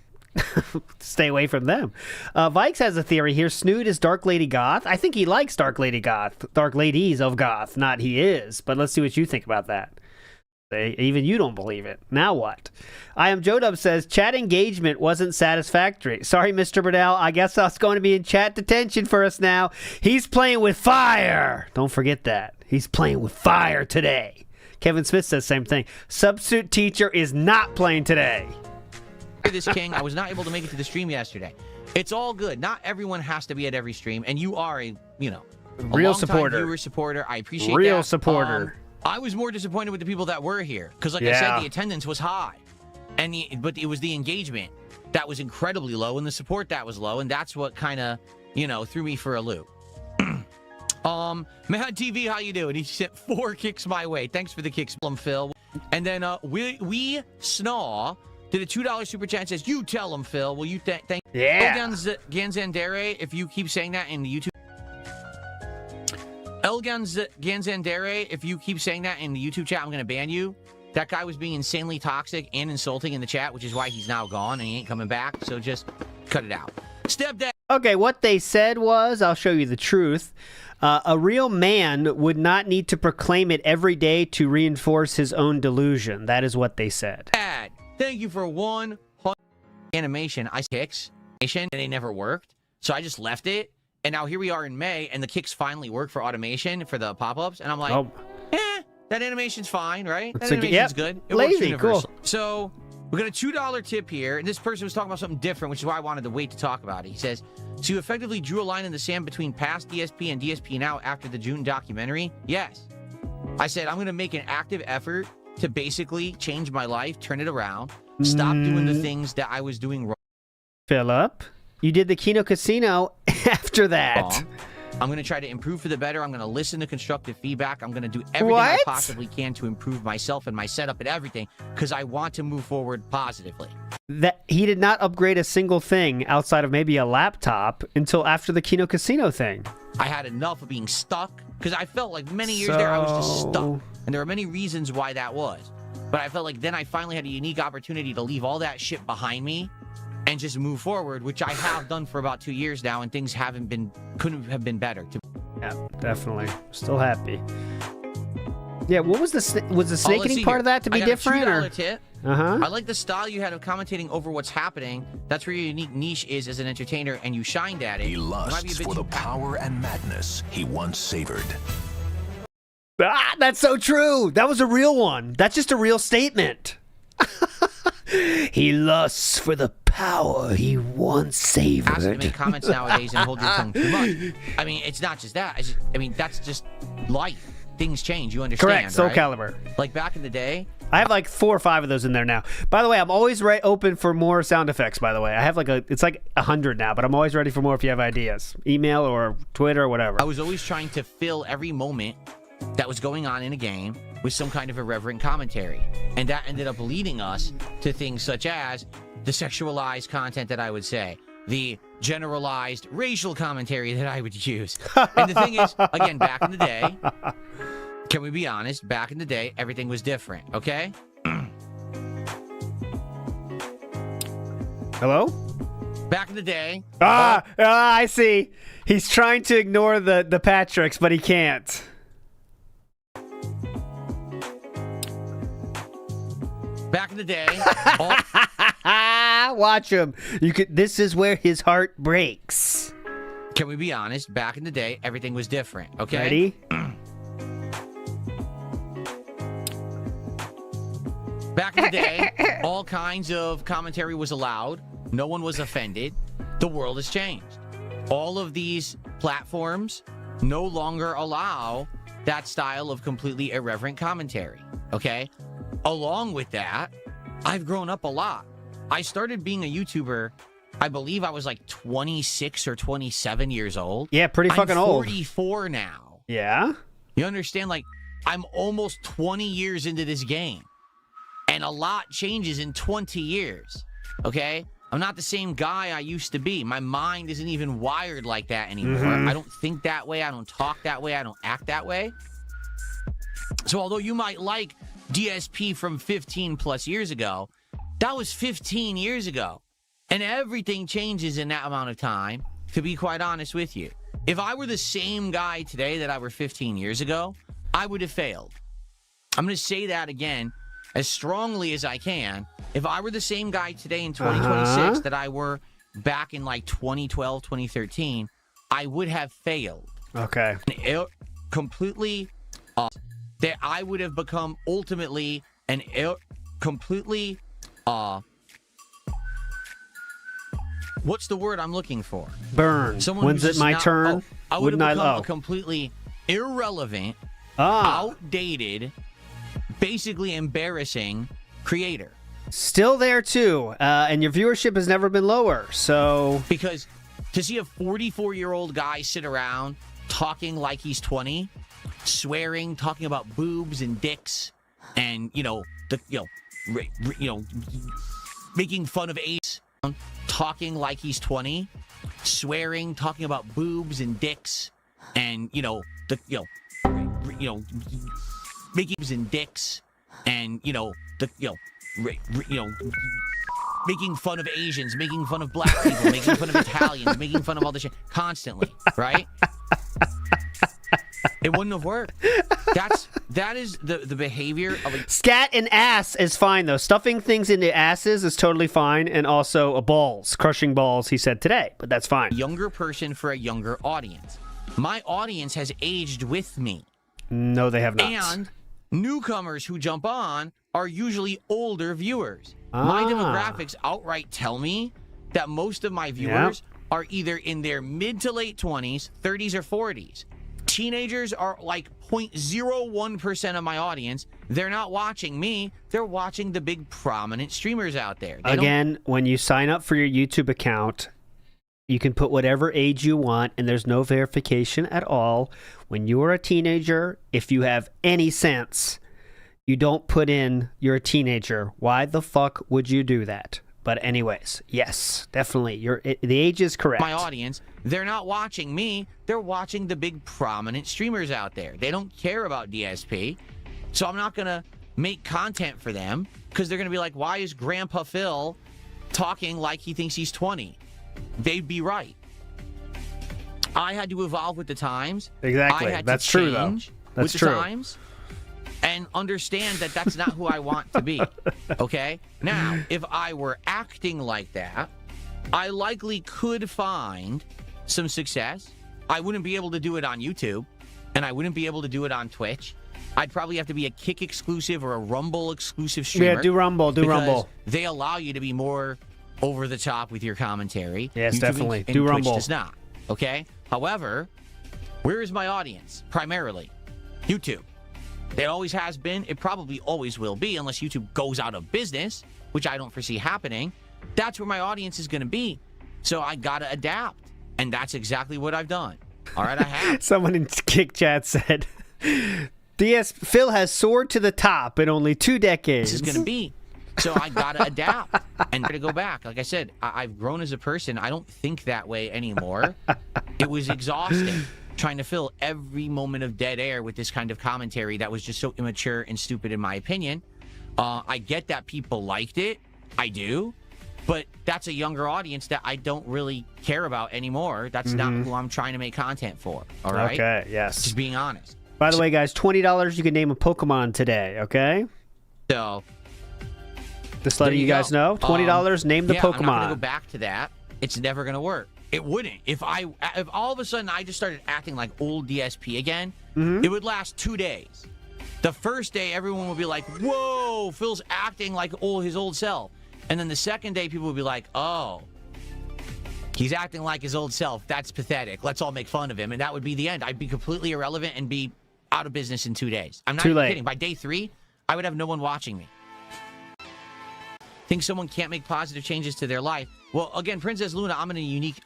Stay away from them. Vikes has a theory here. Snood is Dark Lady Goth. I think he likes Dark Lady Goth. Dark Ladies of Goth. Not he is. But let's see what you think about that. Even you don't believe it. Now what? I Am Jodub says, chat engagement wasn't satisfactory. Sorry, Mr. Burdell. I guess that's going to be in chat detention for us now. He's playing with fire. Don't forget that. He's playing with fire today. Kevin Smith says same thing. Substitute teacher is not playing today. This King, I was not able to make it to the stream yesterday. It's all good. Not everyone has to be at every stream, and you are a real supporter. Viewer supporter. I appreciate real that. Supporter. I was more disappointed with the people that were here because, like I said, the attendance was high, but it was the engagement that was incredibly low and the support that was low, and that's what kind of threw me for a loop. Mad TV, how you doing? He sent 4 kicks my way. Thanks for the kicks, Phil. And then we Snaw did a $2 super chat and says, "You tell him, Phil. Will you thank?" Yeah. Ganzandere, if you keep saying that in the YouTube. Ganzandere, if you keep saying that in the YouTube chat, I'm going to ban you. That guy was being insanely toxic and insulting in the chat, which is why he's now gone and he ain't coming back. So just cut it out. Stepdad. Okay, what they said was, I'll show you the truth. A real man would not need to proclaim it every day to reinforce his own delusion. That is what they said. Dad, thank you for 100 animation. I kicks and they never worked, so I just left it. And now here we are in May, and the kicks finally work for automation for the pop-ups. And I'm like, that animation's fine, right? That animation's good. It works universal. Cool. So we got a $2 tip here, and this person was talking about something different, which is why I wanted to wait to talk about it. He says, so you effectively drew a line in the sand between past DSP and DSP now after the June documentary? Yes. I said, I'm going to make an active effort to basically change my life, turn it around, stop doing the things that I was doing wrong. Philip, you did the Kino Casino after that. I'm going to try to improve for the better. I'm going to listen to constructive feedback. I'm going to do everything I possibly can to improve myself and my setup and everything because I want to move forward positively. That he did not upgrade a single thing outside of maybe a laptop until after the Kino Casino thing. I had enough of being stuck because I felt like many years there I was just stuck. And there are many reasons why that was. But I felt like then I finally had a unique opportunity to leave all that shit behind me and just move forward, which I have done for about 2 years now, and things couldn't have been better. Yeah, definitely. Still happy. Yeah, what was the snake eating part of that to be different? I got a $2 tip. Uh-huh. I like the style you had of commentating over what's happening. That's where your unique niche is as an entertainer, and you shined at it. He lusts for the power and madness he once savored. Ah, that's so true. That was a real one. That's just a real statement. He lusts for the power he once savored. Ask to make comments nowadays and hold your tongue too much. I mean, it's not just that. That's just life. Things change. You understand, Correct. Soul right? Calibur. Like back in the day. I have like 4 or 5 of those in there now. By the way, I'm always open for more sound effects, by the way. I have it's like 100 now, but I'm always ready for more if you have ideas. Email or Twitter or whatever. I was always trying to fill every moment that was going on in a game with some kind of irreverent commentary. And that ended up leading us to things such as the sexualized content that I would say, the generalized racial commentary that I would use. And the thing is, again, back in the day, can we be honest? Back in the day, everything was different, okay? Hello? Back in the day. I see. He's trying to ignore the Patricks, but he can't. Back in the day. Watch him. This is where his heart breaks. Can we be honest? Back in the day, everything was different, okay? Ready? Back in the day, all kinds of commentary was allowed. No one was offended. The world has changed. All of these platforms no longer allow that style of completely irreverent commentary, okay? Along with that, I've grown up a lot. I started being a YouTuber, I believe I was like 26 or 27 years old. Yeah, pretty fucking I'm old. 44 now. Yeah? You understand? Like, I'm almost 20 years into this game. And a lot changes in 20 years, okay? I'm not the same guy I used to be. My mind isn't even wired like that anymore. I don't think that way. I don't talk that way. I don't act that way. So although you might like DSP from 15 plus years ago, that was 15 years ago. And everything changes in that amount of time, to be quite honest with you. If I were the same guy today that I were 15 years ago, I would have failed. I'm going to say that again as strongly as I can. If I were the same guy today in 2026 that I were back in like 2012, 2013, I would have failed. Okay. Completely, that I would have become ultimately an completely, what's the word I'm looking for? Burn. When's it my turn? I would have become a completely irrelevant, outdated, basically embarrassing creator. Still there too, and your viewership has never been lower. So because to see a 44-year-old guy sit around talking like he's 20, swearing, talking about boobs and dicks, and making fun of AIDS, talking like he's 20, swearing, talking about boobs and dicks, and making boobs and dicks, and making fun of Asians, making fun of black people, making fun of Italians, making fun of all this shit constantly, right? It wouldn't have worked. That is the behavior of a scat and ass is fine though. Stuffing things into asses is totally fine, and also balls, crushing balls. He said today, but that's fine. Younger person for a younger audience. My audience has aged with me. No, they have not. And newcomers who jump on are usually older viewers. My demographics outright tell me that most of my viewers are either in their mid to late 20s, 30s, or 40s. Teenagers are like 0.01% of my audience. They're not watching me. They're watching the big prominent streamers out there. Again, when you sign up for your YouTube account, You can put whatever age you want, and there's no verification at all. When you're a teenager, if you have any sense, you don't put in you're a teenager. Why the fuck would you do that? But anyways, yes, definitely. The age is correct. My audience, they're not watching me. They're watching the big prominent streamers out there. They don't care about DSP. So I'm not going to make content for them because they're going to be like, why is Grandpa Phil talking like he thinks he's 20? They'd be right. I had to evolve with the times. Exactly. I had That's to true, though. change That's with true. the times and understand that that's not who I want to be. Okay? Now, if I were acting like that, I likely could find some success. I wouldn't be able to do it on YouTube, and I wouldn't be able to do it on Twitch. I'd probably have to be a Kick exclusive or a Rumble exclusive streamer. Yeah, do Rumble. Do because Rumble. They allow you to be more over the top with your commentary. Yes, YouTube definitely. And Do Twitch Rumble. does not. Okay? However, where is my audience? Primarily, YouTube. It always has been. It probably always will be unless YouTube goes out of business, which I don't foresee happening. That's where my audience is going to be. So I got to adapt. And that's exactly what I've done. All right, I have. Someone in Kick Chat said, Phil has soared to the top in only 2 decades. This is going to be. So I got to adapt and to go back. Like I said, I've grown as a person. I don't think that way anymore. It was exhausting trying to fill every moment of dead air with this kind of commentary that was just so immature and stupid in my opinion. I get that people liked it. I do. But that's a younger audience that I don't really care about anymore. That's not who I'm trying to make content for. All right? Okay, yes. Just being honest. By the way, guys, $20 you can name a Pokemon today, okay? So, just letting you guys know. $20, name the Pokemon. I'm not going to go back to that. It's never going to work. It wouldn't. If all of a sudden I just started acting like old DSP again, it would last 2 days. The first day, everyone would be like, whoa, Phil's acting like his old self. And then the second day, people would be like, oh, he's acting like his old self. That's pathetic. Let's all make fun of him. And that would be the end. I'd be completely irrelevant and be out of business in 2 days. I'm not even kidding. By day 3, I would have no one watching me. Think someone can't make positive changes to their life? Well, again, Princess Luna, I'm in a unique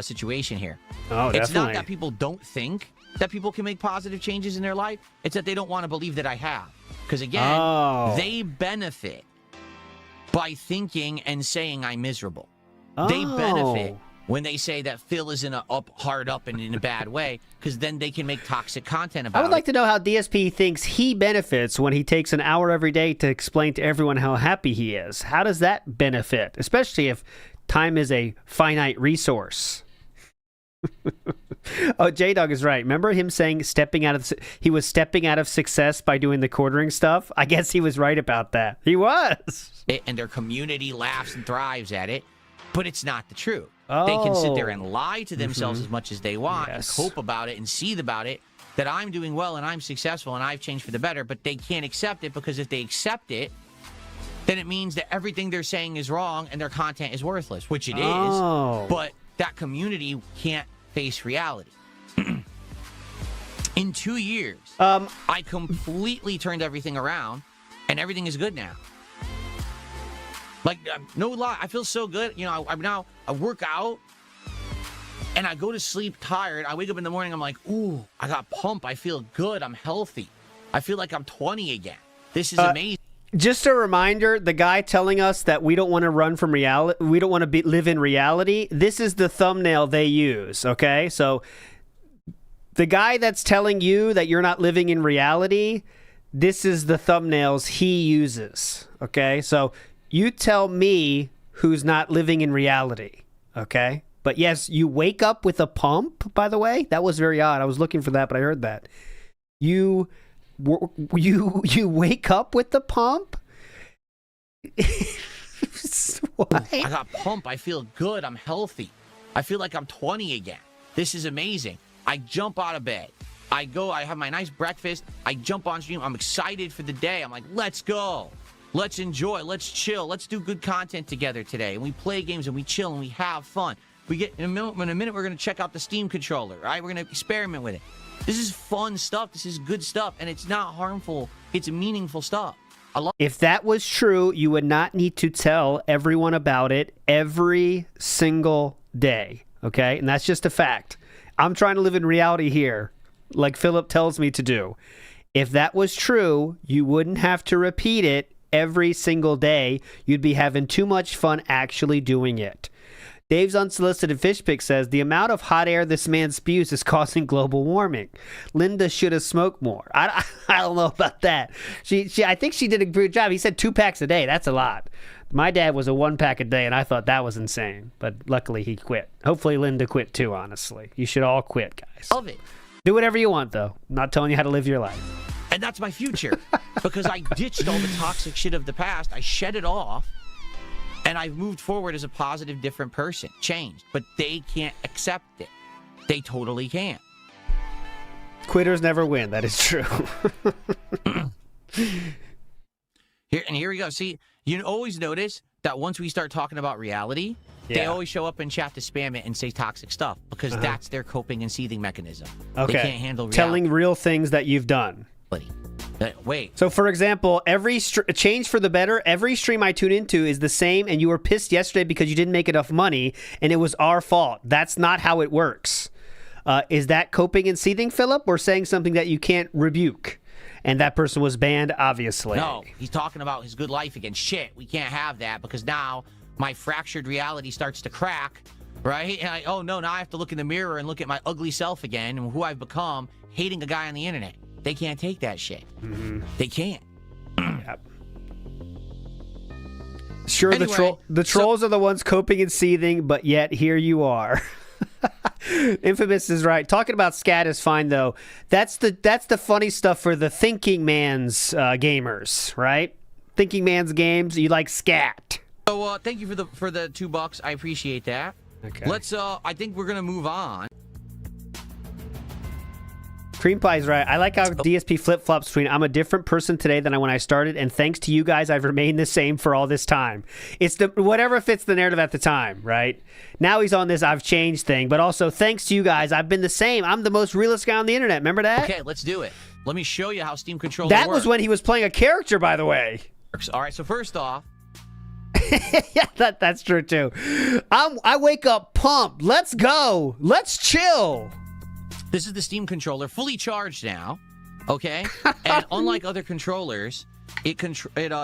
situation here. Oh, it's definitely. not that people don't think that people can make positive changes in their life. It's that they don't want to believe that I have. Because, again, they benefit by thinking and saying I'm miserable. They benefit when they say that Phil is in a hard up and in a bad way, because then they can make toxic content about it. I would like to know how DSP thinks he benefits when he takes an hour every day to explain to everyone how happy he is. How does that benefit? Especially if time is a finite resource. Oh, J-Dog is right. Remember him saying he was stepping out of success by doing the quartering stuff? I guess he was right about that. He was. And their community laughs and thrives at it, but it's not the truth. They can sit there and lie to themselves as much as they want and hope about it and seethe about it, that I'm doing well and I'm successful and I've changed for the better, but they can't accept it, because if they accept it, then it means that everything they're saying is wrong and their content is worthless, which it is, but that community can't face reality. In 2 years, I completely turned everything around, and everything is good now. Like, no lie, I feel so good. You know, I work out, and I go to sleep tired. I wake up in the morning, I'm like, ooh, I got pump. I feel good. I'm healthy. I feel like I'm 20 again. This is amazing. Just a reminder, the guy telling us that we don't want to run from reality, we don't want to live in reality, this is the thumbnail they use, okay? So the guy that's telling you that you're not living in reality, this is the thumbnails he uses, okay? So you tell me who's not living in reality, okay? But yes, you wake up with a pump, by the way. That was very odd. I was looking for that, but I heard that. You wake up with the pump? Why? I got pump. I feel good. I'm healthy. I feel like I'm 20 again. This is amazing. I jump out of bed. I go, I have my nice breakfast. I jump on stream. I'm excited for the day. I'm like, let's go. Let's enjoy. Let's chill. Let's do good content together today. And we play games and we chill and we have fun. We get in a minute we're going to check out the Steam controller, right? We're going to experiment with it. This is fun stuff. This is good stuff. And it's not harmful. It's meaningful stuff. If that was true, you would not need to tell everyone about it every single day, okay? And that's just a fact. I'm trying to live in reality here, like Philip tells me to do. If that was true, you wouldn't have to repeat it every single day. You'd be having too much fun actually doing it. Dave's Unsolicited Fish Pick says, the amount of hot air this man spews is causing global warming. Linda should have smoked more. I don't know about that. I think she did a good job. He said 2 packs a day. That's a lot. My dad was a 1 pack a day, and I thought that was insane. But luckily, he quit. Hopefully, Linda quit too, honestly. You should all quit, guys. Love it. Do whatever you want, though. I'm not telling you how to live your life. And that's my future. Because I ditched all the toxic shit of the past. I shed it off. And I've moved forward as a positive, different person. Changed. But they can't accept it. They totally can't. Quitters never win. That is true. Here we go. See, you always notice that once we start talking about reality, they always show up in chat to spam it and say toxic stuff. Because that's their coping and seething mechanism. Okay. They can't handle reality. Telling real things that you've done. Wait. So, for example, every change for the better, every stream I tune into is the same, and you were pissed yesterday because you didn't make enough money, and it was our fault. That's not how it works. Is that coping and seething, Philip, or saying something that you can't rebuke? And that person was banned, obviously. No, he's talking about his good life again. Shit, we can't have that because now my fractured reality starts to crack, right? And now I have to look in the mirror and look at my ugly self again and who I've become, hating a guy on the internet. They can't take that shit. They can't. Yep. Sure, Anyway, the trolls are the ones coping and seething, but yet here you are. Infamous is right. Talking about scat is fine though. That's the funny stuff for the thinking man's gamers, right? Thinking man's games. You like scat. So thank you for the $2. I appreciate that. Okay. Let's. I think we're gonna move on. Cream Pie's right. I like how DSP flip-flops between I'm a different person today than when I started, and thanks to you guys, I've remained the same for all this time. It's whatever fits the narrative at the time, right? Now he's on this I've changed thing, but also thanks to you guys, I've been the same. I'm the most realist guy on the internet. Remember that? Okay, let's do it. Let me show you how Steam Controller That works. was when he was playing a character, by the way. All right, so first off, yeah, that's true too. I wake up pumped. Let's go. Let's chill. this is the Steam controller, fully charged now, okay? And unlike other controllers, it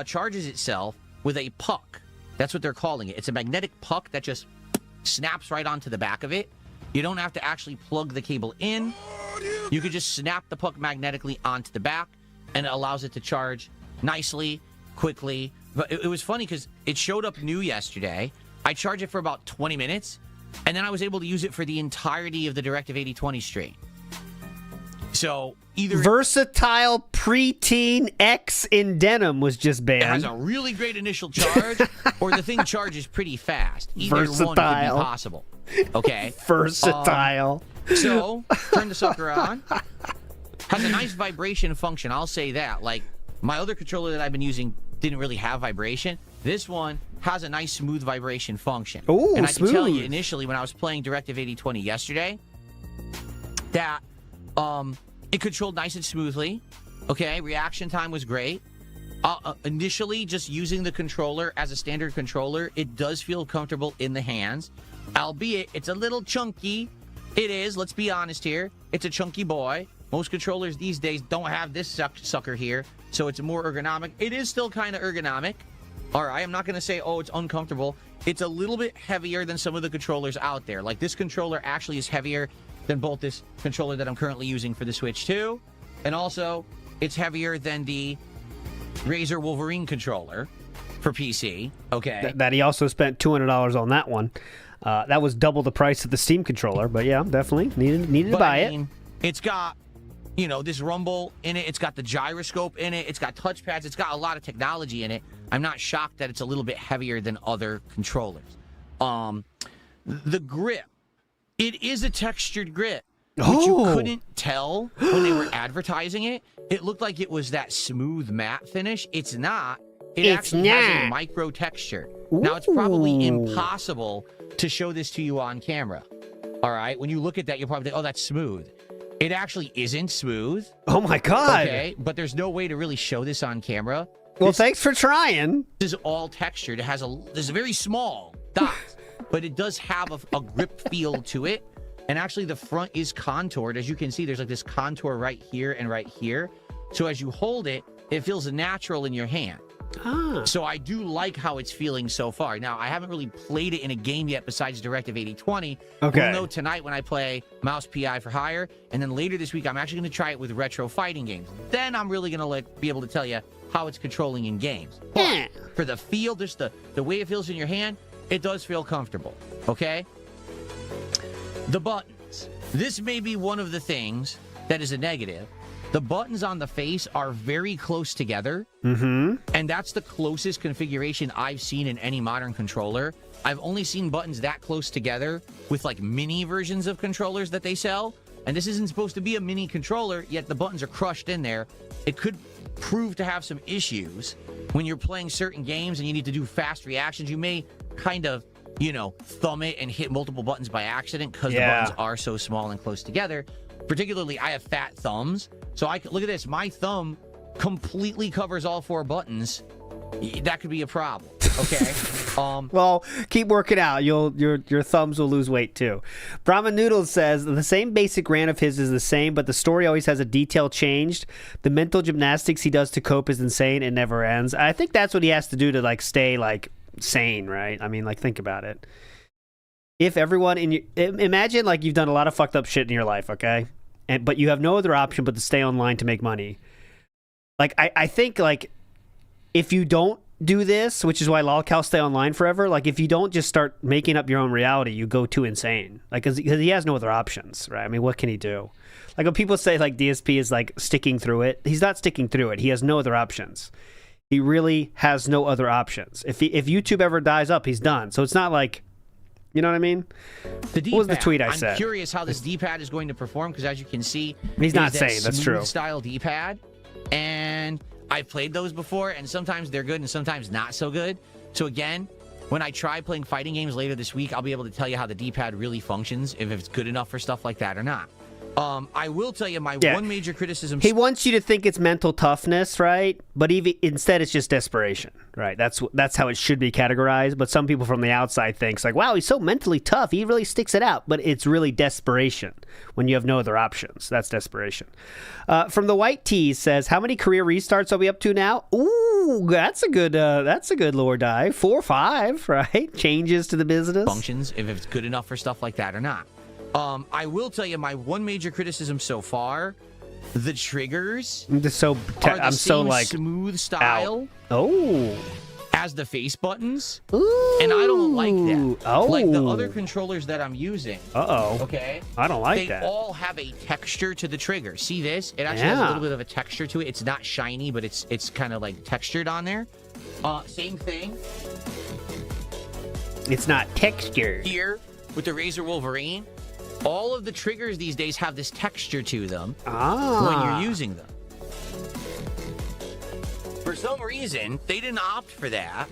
charges itself with a puck. That's what they're calling it. It's a magnetic puck that just snaps right onto the back of it. You don't have to actually plug the cable in. You could just snap the puck magnetically onto the back, and it allows it to charge nicely, quickly. But it was funny because it showed up new yesterday. I charged it for about 20 minutes, and then I was able to use it for the entirety of the Directive 8020 stream. So either Versatile Preteen X in denim was just banned. it has a really great initial charge, or the thing charges pretty fast. Either one could be possible. Okay. Versatile. So turn the sucker on. Has a nice vibration function. I'll say that. Like my other controller that I've been using didn't really have vibration. This one has a nice smooth vibration function. Ooh, and I smooth. can tell you initially when I was playing Directive 8020 yesterday that it controlled nice and smoothly. Okay, reaction time was great. Initially, just using the controller as a standard controller, it does feel comfortable in the hands, albeit it's a little chunky. It is, let's be honest here. It's a chunky boy. Most controllers these days don't have this sucker here, so it's more ergonomic. It is still kind of ergonomic. All right, I'm not going to say, oh, it's uncomfortable. It's a little bit heavier than some of the controllers out there. Like this controller actually is heavier than both this controller that I'm currently using for the Switch 2, and also it's heavier than the Razer Wolverine controller for PC. Okay. That he also spent $200 on that one. That was double the price of the Steam controller, but yeah, definitely needed to buy it. It's got, this rumble in it. It's got the gyroscope in it. It's got touchpads. It's got a lot of technology in it. I'm not shocked that it's a little bit heavier than other controllers. The grip. It is a textured grip, which you couldn't tell when they were advertising it. It looked like it was that smooth matte finish. It's not. It actually has a micro texture. Now, it's probably impossible to show this to you on camera. All right? When you look at that, you'll probably think, oh, that's smooth. It actually isn't smooth. Oh, my God. Okay, but there's no way to really show this on camera. Well, thanks for trying. This is all textured. It has there's a very small dots. but it does have a grip feel to it. And actually, the front is contoured. As you can see, there's like this contour right here and right here. So as you hold it, it feels natural in your hand. So I do like how it's feeling so far. Now, I haven't really played it in a game yet besides Directive 8020. Okay. We'll know tonight when I play Mouse PI for Hire. And then later this week, I'm actually going to try it with retro fighting games. Then I'm really going to be able to tell you how it's controlling in games. But for the feel, just the way it feels in your hand, it does feel comfortable. Okay? The buttons. This may be one of the things that is a negative. The buttons on the face are very close together. And that's the closest configuration I've seen in any modern controller. I've only seen buttons that close together with like mini versions of controllers that they sell. And this isn't supposed to be a mini controller, yet the buttons are crushed in there. It could prove to have some issues when you're playing certain games and you need to do fast reactions. You may kind of, you know, thumb it and hit multiple buttons by accident because the buttons are so small and close together. Particularly, I have fat thumbs. So look at this. My thumb completely covers all 4 buttons. That could be a problem. Okay. Well, keep working out. Your thumbs will lose weight too. Brahma Noodles says the same basic rant of his is the same, but the story always has a detail changed. The mental gymnastics he does to cope is insane. It never ends. I think that's what he has to do to like stay like sane, right? I mean, like think about it. If everyone imagine like you've done a lot of fucked up shit in your life, okay? But you have no other option but to stay online to make money. Like, I think, like, if you don't do this, which is why Lolcow stay online forever, like, if you don't just start making up your own reality, you go too insane. Like, because he has no other options, right? I mean, what can he do? Like, when people say, like, DSP is, like, sticking through it, he's not sticking through it. He has no other options. He really has no other options. If YouTube ever dies up, he's done. So it's not like... You know what I mean? The D-pad. What was the tweet I said? I'm curious how this D-pad is going to perform because, as you can see, he's not saying that's true. Style D-pad, and I've played those before, and sometimes they're good and sometimes not so good. So again, when I try playing fighting games later this week, I'll be able to tell you how the D-pad really functions, if it's good enough for stuff like that or not. I will tell you my one major criticism. He wants you to think it's mental toughness, right? But instead, it's just desperation, right? That's how it should be categorized. But some people from the outside thinks like, wow, he's so mentally tough. He really sticks it out. But it's really desperation when you have no other options. That's desperation. From the White Tees says, how many career restarts are we up to now? Ooh, that's a good lore dive. 4 or 5, right? Changes to the business. Functions, if it's good enough for stuff like that or not. I will tell you my one major criticism so far: the triggers. I'm so like smooth style. Out. Oh, as the face buttons. Ooh. And I don't like that. Oh, like the other controllers that I'm using. Okay. I don't like that. They all have a texture to the trigger. See this? It actually has a little bit of a texture to it. It's not shiny, but it's kind of like textured on there. Same thing. It's not textured. Here with the Razor Wolverine. All of the triggers these days have this texture to them when you're using them. For some reason, they didn't opt for that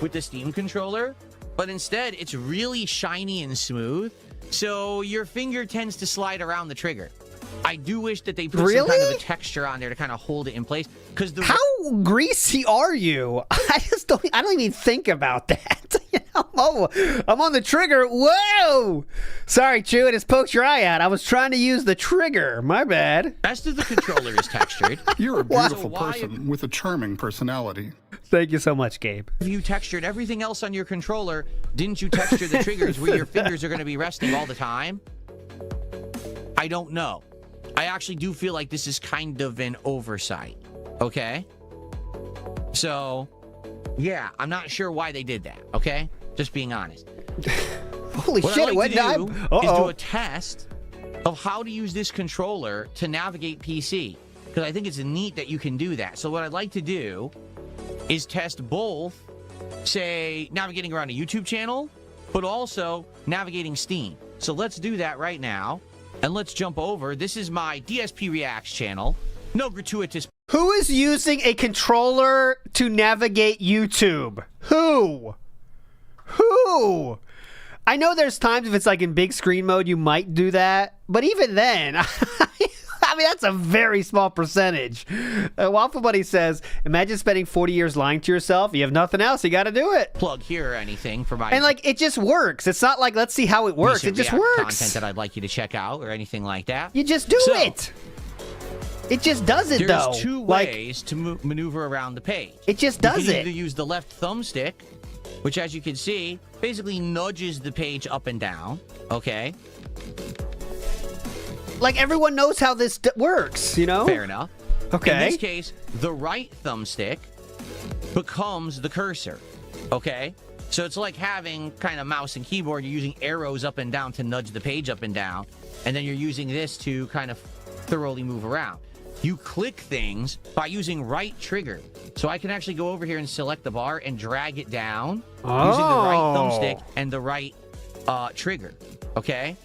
with the Steam controller, but instead it's really shiny and smooth, so your finger tends to slide around the trigger. I do wish that they put some kind of a texture on there to kind of hold it in place. How greasy are you? I don't even think about that. You know, I'm on the trigger. Whoa! Sorry, Chew, it just poked your eye out. I was trying to use the trigger. My bad. Rest of the controller is textured. You're a beautiful person with a charming personality. Thank you so much, Gabe. If you textured everything else on your controller, didn't you texture the triggers where your fingers are going to be resting all the time? I don't know. I actually do feel like this is kind of an oversight. Okay? So, yeah, I'm not sure why they did that. Okay? Just being honest. Holy what shit! I'd like to do is do a test of how to use this controller to navigate PC, because I think it's neat that you can do that. So what I'd like to do is test both, say, navigating around a YouTube channel, but also navigating Steam. So let's do that right now, and let's jump over. This is my DSP Reacts channel. No gratuitous. Who is using a controller to navigate YouTube? Who? I know there's times if it's like in big screen mode, you might do that. But even then, I I mean, that's a very small percentage. Waffle Buddy says, imagine spending 40 years lying to yourself. You have nothing else. You got to do it. Plug here or anything for my... And, like, it just works. It's not like, let's see how it works. It just works. Content that I'd like you to check out or anything like that. You just do it. It just does it, though. There's two ways to maneuver around the page. It just does you can it. either use the left thumbstick, which, as you can see, basically nudges the page up and down, okay? Like, everyone knows how this works, you know? Fair enough. Okay. In this case, the right thumbstick becomes the cursor, okay? So it's like having kind of mouse and keyboard. You're using arrows up and down to nudge the page up and down, and then you're using this to kind of thoroughly move around. You click things by using right trigger. So I can actually go over here and select the bar and drag it down using the right thumbstick and the right trigger, okay?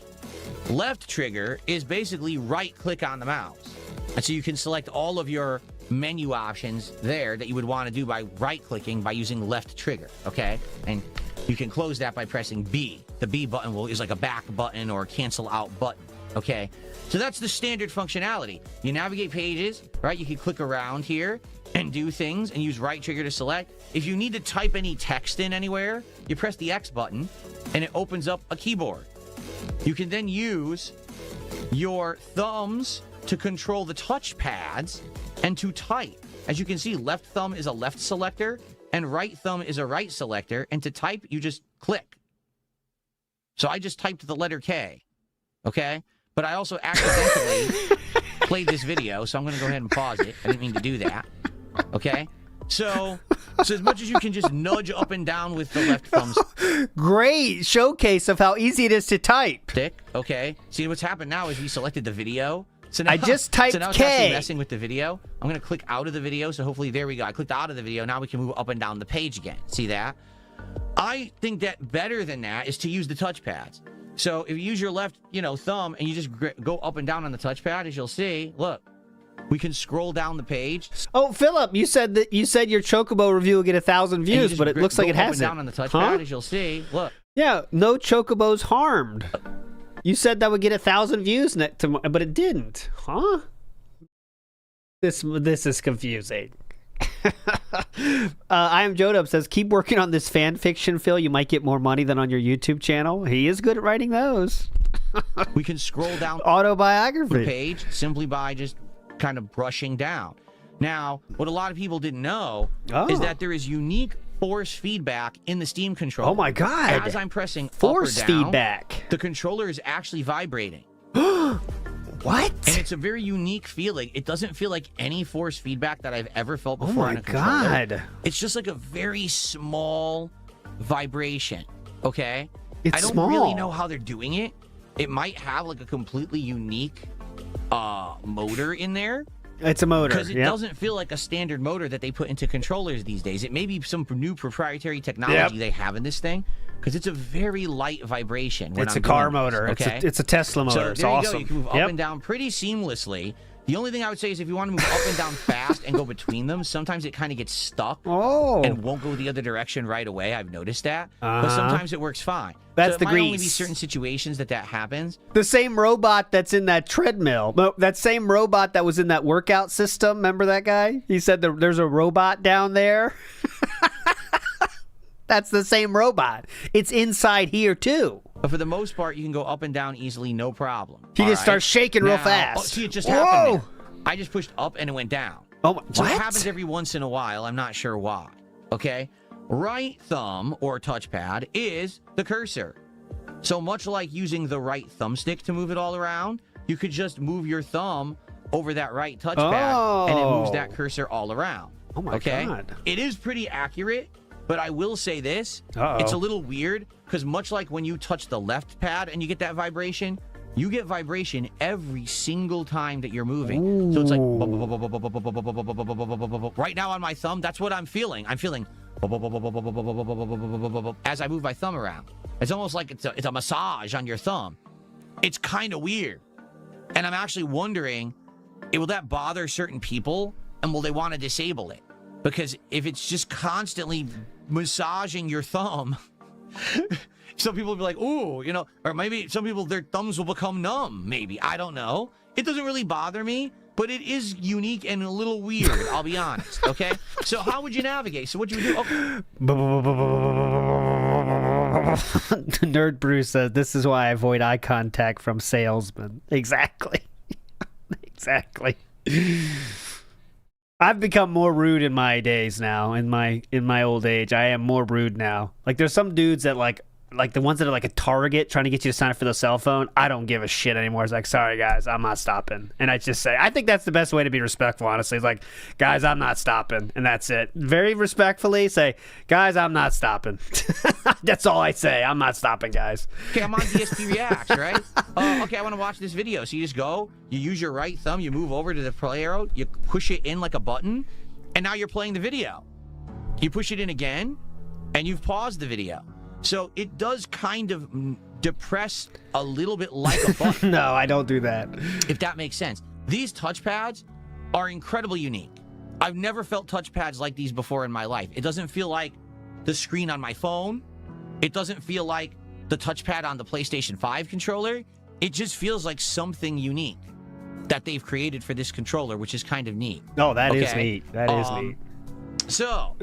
Left trigger is basically right click on the mouse. And so you can select all of your menu options there that you would want to do by right clicking by using left trigger, okay? And you can close that by pressing B. The B button is like a back button or cancel out button, okay? So that's the standard functionality. You navigate pages, right? You can click around here and do things and use right trigger to select. If you need to type any text in anywhere, you press the X button and it opens up a keyboard. You can then use your thumbs to control the touch pads and to type. As you can see, left thumb is a left selector and right thumb is a right selector. And to type, you just click. So I just typed the letter K, okay? But I also accidentally played this video, so I'm going to go ahead and pause it. I didn't mean to do that, okay? So as much as you can just nudge up and down with the left thumbs. Great showcase of how easy it is to type. Okay. See, what's happened now is we selected the video. So now, I just typed so now it's K. actually messing with the video. I'm going to click out of the video, so hopefully, there we go. I clicked out of the video. Now we can move up and down the page again. See that? I think that better than that is to use the touchpads. So if you use your left, thumb, and you just go up and down on the touchpad, as you'll see, look, we can scroll down the page. Oh, Philip, you said your Chocobo review will get 1,000 views, but it looks like it hasn't. Go up and down on the touchpad, as you'll see, look. Yeah, no Chocobos harmed. You said that would get 1,000 views, but it didn't, huh? This is confusing. I am Jodub says, keep working on this fan fiction, Phil. You might get more money than on your YouTube channel. He is good at writing those. We can scroll down autobiography the page simply by just kind of brushing down. Now, what a lot of people didn't know is that there is unique force feedback in the Steam controller. Oh my God. As I'm pressing force up or down, feedback. The controller is actually vibrating. What? And it's a very unique feeling. It doesn't feel like any force feedback that I've ever felt before on a controller. Oh my God. It's just like a very small vibration, okay? It's I don't small. really know how they're doing it. It might have like a completely unique motor in there. It's a motor. Because it doesn't feel like a standard motor that they put into controllers these days. It may be some new proprietary technology they have in this thing. Because it's a very light vibration. It's a car motor. Okay? It's a Tesla motor. So it's there you awesome. go. You can move up and down pretty seamlessly. The only thing I would say is if you want to move up and down fast and go between them, sometimes it kind of gets stuck and won't go the other direction right away. I've noticed that. But sometimes it works fine. That's so the it might only be grease. certain situations that happens. The same robot that's in that treadmill. That same robot that was in that workout system. Remember that guy? He said there's a robot down there. That's the same robot. It's inside here, too. But for the most part, you can go up and down easily, no problem. He just starts shaking real fast. Oh, see, it just happened there. I just pushed up and it went down. Oh, my, so what? it happens every once in a while. I'm not sure why. Okay? Right thumb or touchpad is the cursor. So much like using the right thumbstick to move it all around, you could just move your thumb over that right touchpad and it moves that cursor all around. Oh, my God. It is pretty accurate. But I will say this, it's a little weird because much like when you touch the left pad and you get that vibration, you get vibration every single time that you're moving. Ooh. So it's like right now on my thumb, that's what I'm feeling. I'm feeling as I move my thumb around. It's almost like it's a massage on your thumb. It's kind of weird. And I'm actually wondering, will that bother certain people and will they want to disable it? Because if it's just constantly massaging your thumb, Some people will be like, ooh, you know, or maybe some people, their thumbs will become numb, maybe. I don't know. It doesn't really bother me, but it is unique and a little weird, I'll be honest, okay? So how would you navigate? So what you would do? Okay. Nerd Bruce says, this is why I avoid eye contact from salesmen. Exactly. Exactly. I've become more rude in my days now. In my old age, I am more rude now. Like, there's some dudes that like the ones that are like a Target trying to get you to sign up for the cell phone. I don't give a shit anymore. It's like, sorry guys, I'm not stopping. And I just say, I think that's the best way to be respectful, honestly. It's like, guys, I'm not stopping. And that's it. Very respectfully say, guys, I'm not stopping. That's all I say. I'm not stopping, guys. Okay, I'm on DSP Reacts, right? Okay, I want to watch this video. So you just go, you use your right thumb, you move over to the play arrow, you push it in like a button, and now you're playing the video. You push it in again, and you've paused the video. So it does kind of depress a little bit like a button. No, I don't do that. If that makes sense. These touchpads are incredibly unique. I've never felt touchpads like these before in my life. It doesn't feel like the screen on my phone. It doesn't feel like the touchpad on the PlayStation 5 controller. It just feels like something unique that they've created for this controller, which is kind of neat. Oh, that is neat. That is neat. So...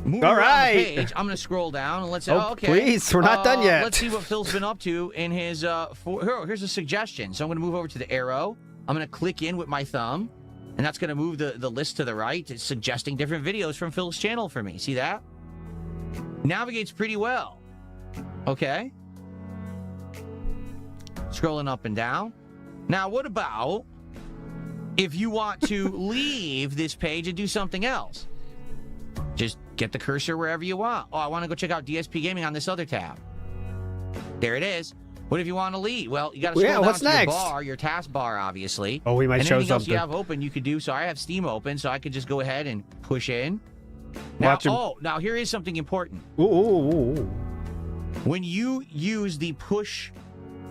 Moving all right. right. Page, I'm going to scroll down and let's say, oh, okay. Please, we're not done yet. Let's see what Phil's been up to in his, here's a suggestion. So I'm going to move over to the arrow. I'm going to click in with my thumb, and that's going to move the list to the right. It's suggesting different videos from Phil's channel for me. See that? Navigates pretty well. Okay. Scrolling up and down. Now, what about if you want to leave this page and do something else? Just get the cursor wherever you want. Oh, I want to go check out DSP Gaming on this other tab. There it is. What if you want to leave? Well, you got to scroll down to your bar, your task bar, obviously. Oh, we might show anything else something. you have open, you could do. So I have Steam open, so I could just go ahead and push in. Now, now here is something important. Ooh. When you use the push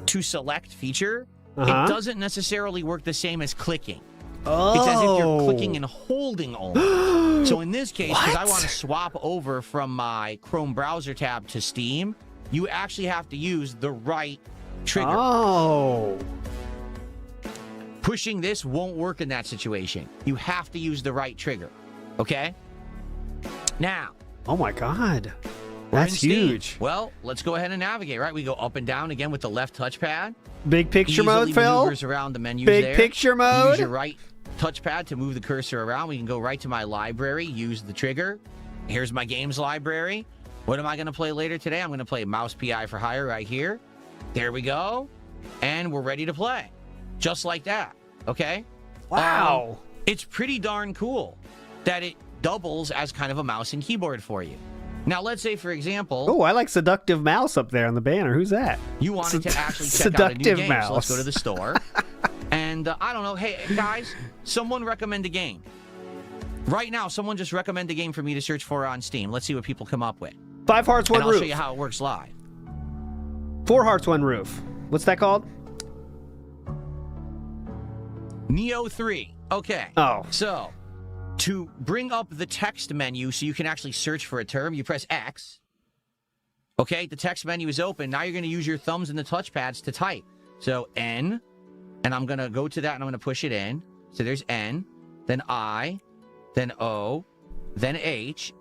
to select feature, it doesn't necessarily work the same as clicking. It's as if you're clicking and holding only. So in this case, because I want to swap over from my Chrome browser tab to Steam, you actually have to use the right trigger. Oh. Pushing this won't work in that situation. You have to use the right trigger. Okay? Now. Oh my God. That's huge. Well, let's go ahead and navigate, right? We go up and down again with the left touchpad. Big picture mode, Phil? Maneuvers around the menus Big there. picture mode? You use your right touchpad to move the cursor around. We can go right to my library, use the trigger. Here's my games library. What am I going to play later today? I'm going to play Mouse PI for Hire right here. There we go. And we're ready to play. Just like that. Okay? Wow. It's pretty darn cool that it doubles as kind of a mouse and keyboard for you. Now, let's say, for example... Oh, I like Seductive Mouse up there on the banner. Who's that? You wanted to actually check out a new game, Mouse. so let's go to the store. And, I don't know, hey, guys, someone recommend a game. Right now, someone just recommend a game for me to search for on Steam. Let's see what people come up with. 5 Hearts, 1 and Roof. I'll show you how it works live. 4 Hearts, 1 Roof. What's that called? Neo 3. Okay. Oh. So... to bring up the text menu so you can actually search for a term, you press X. Okay, the text menu is open. Now you're going to use your thumbs and the touchpads to type. So N, and I'm going to go to that and I'm going to push it in. So there's N, then I, then O, then H.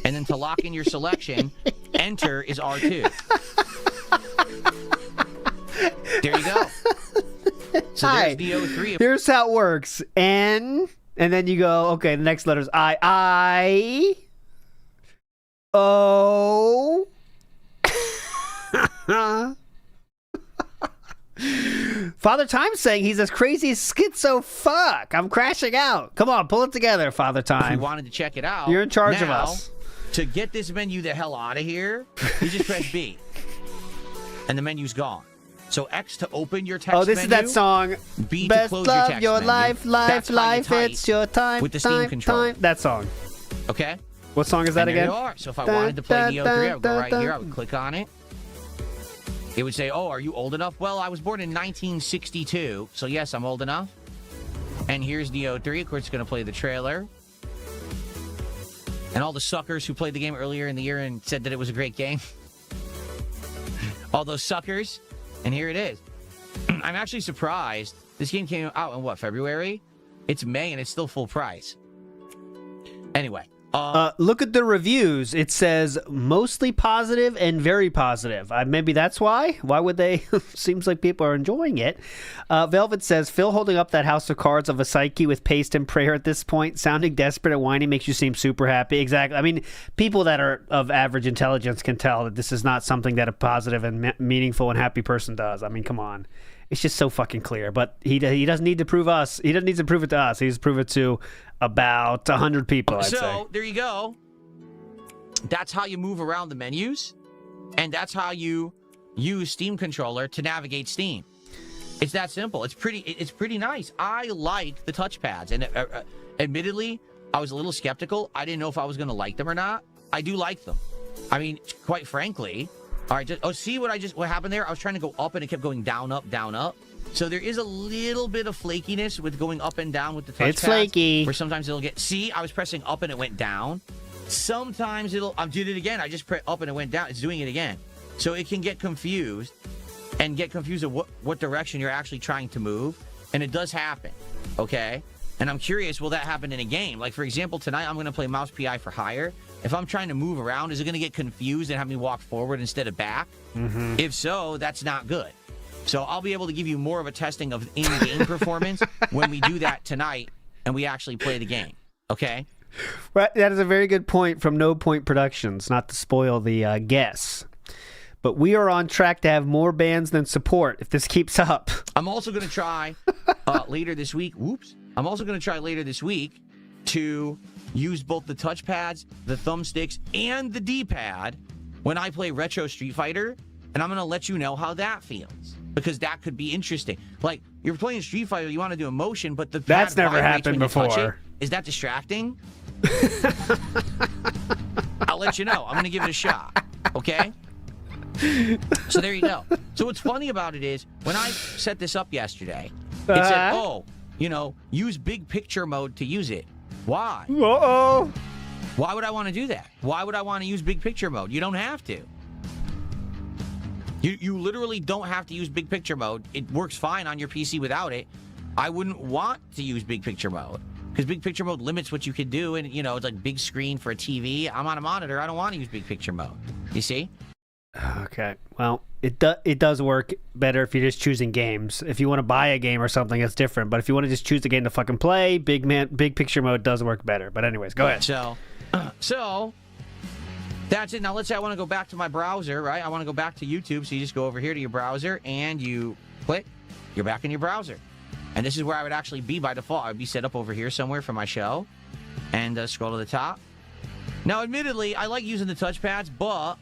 And then to lock in your selection, Enter is R2. There you go. So there's Neo 3. Here's how it works. N... and then you go, okay, the next letter's I, O. Father Time's saying he's as crazy as schizo fuck. I'm crashing out. Come on, pull it together, Father Time. If you wanted to check it out, you're in charge of us. To get this menu the hell out of here, you just press B. And the menu's gone. So X to open your text menu. Oh, this is that song. B Best to close love, your text your menu. life, it's your time. With the Steam controller. That song. Okay? What song is that and there again? you are. So if I wanted to play Neo 3, I would go right here. I would click on it. It would say, oh, are you old enough? Well, I was born in 1962. So yes, I'm old enough. And here's Neo 3. Of course, it's going to play the trailer. And all the suckers who played the game earlier in the year and said that it was a great game. All those suckers. And here it is. I'm actually surprised. This game came out in what, February? It's May and it's still full price. Anyway. Look at the reviews. It says mostly positive and very positive. Maybe that's why. Why would they? Seems like people are enjoying it. Velvet says, Phil holding up that house of cards of a psyche with paste and prayer at this point, sounding desperate and whiny makes you seem super happy. Exactly. I mean, people that are of average intelligence can tell that this is not something that a positive and meaningful and happy person does. I mean, come on. It's just so fucking clear. But he doesn't need to prove us. He doesn't need to prove it to us. He needs to prove it to about 100 people, I'd say. So, there you go. That's how you move around the menus. And that's how you use Steam Controller to navigate Steam. It's that simple. It's pretty nice. I like the touchpads. And admittedly, I was a little skeptical. I didn't know if I was going to like them or not. I do like them. I mean, quite frankly... All right, see what happened there? I was trying to go up and it kept going down, up, down, up. So there is a little bit of flakiness with going up and down with the touchpad. It's flaky. Where sometimes it'll get, see, I was pressing up and it went down. Sometimes I did it again. I just pressed up and it went down. It's doing it again. So it can get confused of what direction you're actually trying to move. And it does happen, okay? And I'm curious, will that happen in a game? Like, for example, tonight I'm going to play Mouse PI for Hire. If I'm trying to move around, is it going to get confused and have me walk forward instead of back? Mm-hmm. If so, that's not good. So I'll be able to give you more of a testing of in-game performance when we do that tonight and we actually play the game. Okay? Right, that is a very good point from No Point Productions, not to spoil the guess. But we are on track to have more bans than support if this keeps up. I'm also going to try later this week. I'm also going to try later this week to use both the touchpads, the thumbsticks, and the D-pad when I play Retro Street Fighter, and I'm going to let you know how that feels, because that could be interesting. Like, you're playing Street Fighter, you want to do a motion, but the that's pad never happened before. Is that distracting? I'll let you know. I'm going to give it a shot, okay? So there you go. So what's funny about it is, when I set this up yesterday, it said, use big picture mode to use it. Why? Uh-oh. Why would I want to do that? Why would I want to use big picture mode? You don't have to. You literally don't have to use big picture mode. It works fine on your PC without it. I wouldn't want to use big picture mode because big picture mode limits what you can do, and it's like big screen for a TV. I'm on a monitor. I don't want to use big picture mode. You see? Okay. Well, it does work better if you're just choosing games. If you want to buy a game or something, it's different. But if you want to just choose the game to fucking play, big picture mode does work better. But anyways, go ahead. So that's it. Now let's say I want to go back to my browser, right? I want to go back to YouTube. So you just go over here to your browser and you click. You're back in your browser. And this is where I would actually be by default. I would be set up over here somewhere for my show. And scroll to the top. Now, admittedly, I like using the touchpads, but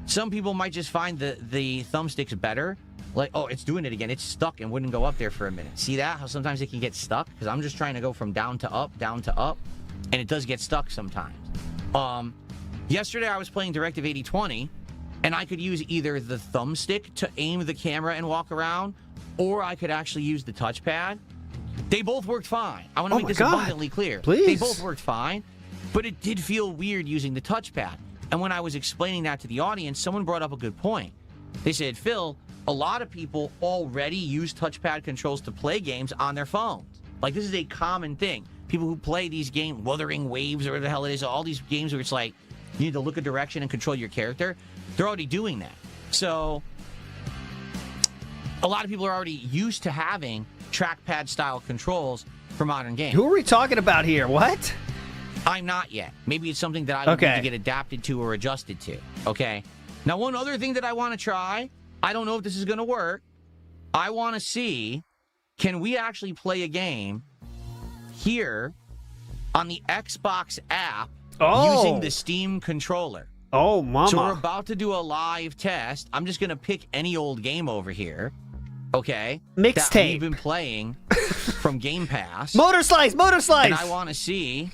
some people might just find the thumbsticks better. Like, oh, it's doing it again. It's stuck and wouldn't go up there for a minute. See that? How sometimes it can get stuck? Because I'm just trying to go from down to up, and it does get stuck sometimes. Yesterday I was playing Directive 8020, and I could use either the thumbstick to aim the camera and walk around, or I could actually use the touchpad. They both worked fine. I want to make this abundantly clear. Please. They both worked fine, but it did feel weird using the touchpad. And when I was explaining that to the audience, someone brought up a good point. They said, Phil, a lot of people already use touchpad controls to play games on their phones. Like, this is a common thing. People who play these games, Wuthering Waves or whatever the hell it is, all these games where it's like, you need to look a direction and control your character, they're already doing that. So, a lot of people are already used to having trackpad-style controls for modern games. Who are we talking about here? What? I'm not yet. Maybe it's something that I would need to get adapted to or adjusted to. Okay. Now, one other thing that I want to try, I don't know if this is going to work. I want to see, can we actually play a game here on the Xbox app using the Steam controller? Oh, mama. So we're about to do a live test. I'm just going to pick any old game over here. Okay. Mixtape. That we've been playing from Game Pass. Motor Slice. And I want to see...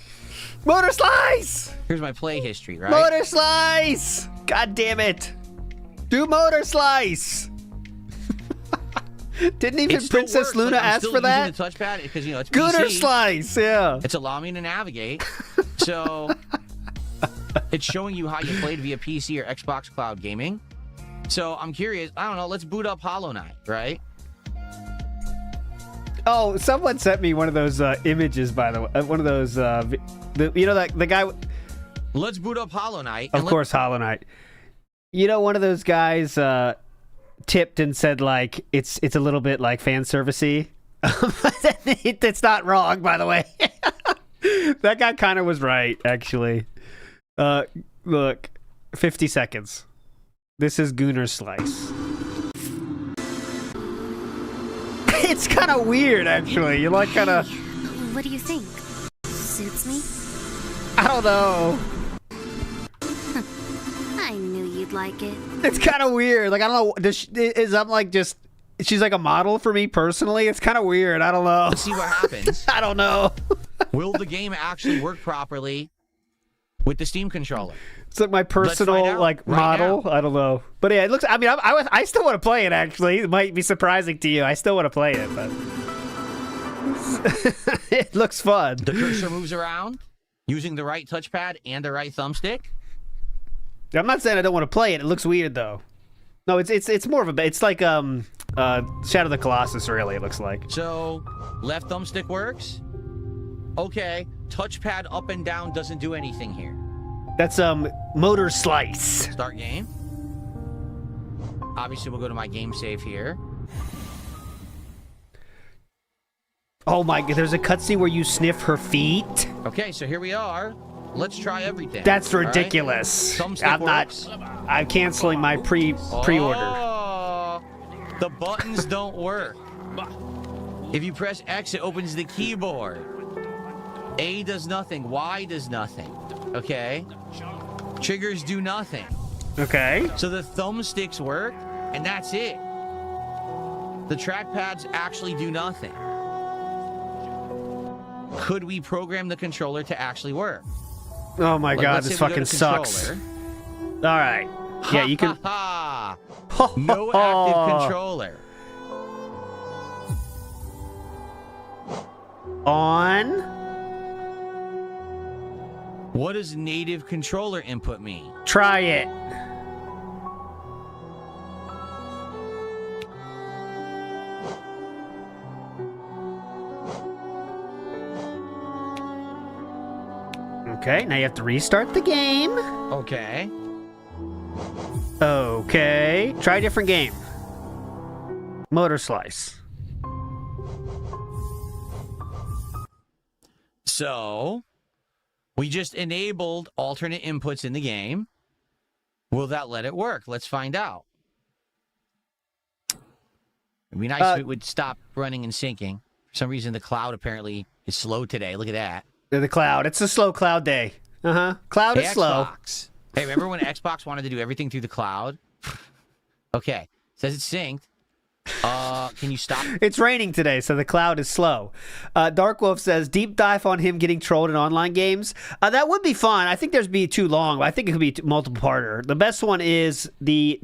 Motor Slice! Here's my play history, right? Motor Slice! God damn it. Do Motor Slice! Didn't even Princess Luna ask for that? I'm still using the touchpad because, it's Gooder PC. Slice, yeah. It's allowing me to navigate. So, It's showing you how you played via PC or Xbox Cloud Gaming. So I'm curious. I don't know. Let's boot up Hollow Knight, right? Oh, someone sent me one of those images, by the way. One of those, you know, the guy. Let's boot up Hollow Knight. Of course, Hollow Knight. You know, one of those guys tipped and said, like, it's a little bit like fan servicey. It's not wrong, by the way. That guy kind of was right, actually. Look, 50 seconds. This is Gooner's Slice. It's kind of weird, actually. You like kind of... What do you think? Suits me? I don't know. I knew you'd like it. It's kind of weird. Like, I don't know. I'm like just... She's like a model for me personally. It's kind of weird. I don't know. Let's see what happens. I don't know. Will the game actually work properly with the Steam controller? It's like my personal like model. I don't know, but yeah, it looks. I mean, I still want to play it. Actually, it might be surprising to you. I still want to play it, but it looks fun. The cursor moves around using the right touchpad and the right thumbstick. I'm not saying I don't want to play it. It looks weird though. No, it's more of a. It's like Shadow of the Colossus. Really, it looks like. So left thumbstick works. Okay, touchpad up and down doesn't do anything here. That's motor slice. Start game. Obviously, we'll go to my game save here. Oh my god, there's a cutscene where you sniff her feet. Okay, so here we are. Let's try everything. That's ridiculous. Right? I'm not. I'm canceling my pre-order. Oh, the buttons don't work. If you press X, it opens the keyboard. A does nothing. Y does nothing. Okay. Triggers do nothing. Okay. So the thumbsticks work, and that's it. The trackpads actually do nothing. Could we program the controller to actually work? Oh my god, this fucking sucks. All right. Yeah, you can. No active controller. On. What does native controller input mean? Try it. Okay, now you have to restart the game. Okay. Okay. Try a different game. Motor Slice. So, we just enabled alternate inputs in the game. Will that let it work? Let's find out. It'd be nice if it would stop running and syncing. For some reason, the cloud apparently is slow today. Look at that. The cloud. It's a slow cloud day. Cloud is slow. Hey, remember when Xbox wanted to do everything through the cloud? Okay. Says it's synced. Can you stop? It's raining today, so the cloud is slow. Dark Wolf says, deep dive on him getting trolled in online games. That would be fun. I think there's be too long, but I think it could be multiple parter. The best one is the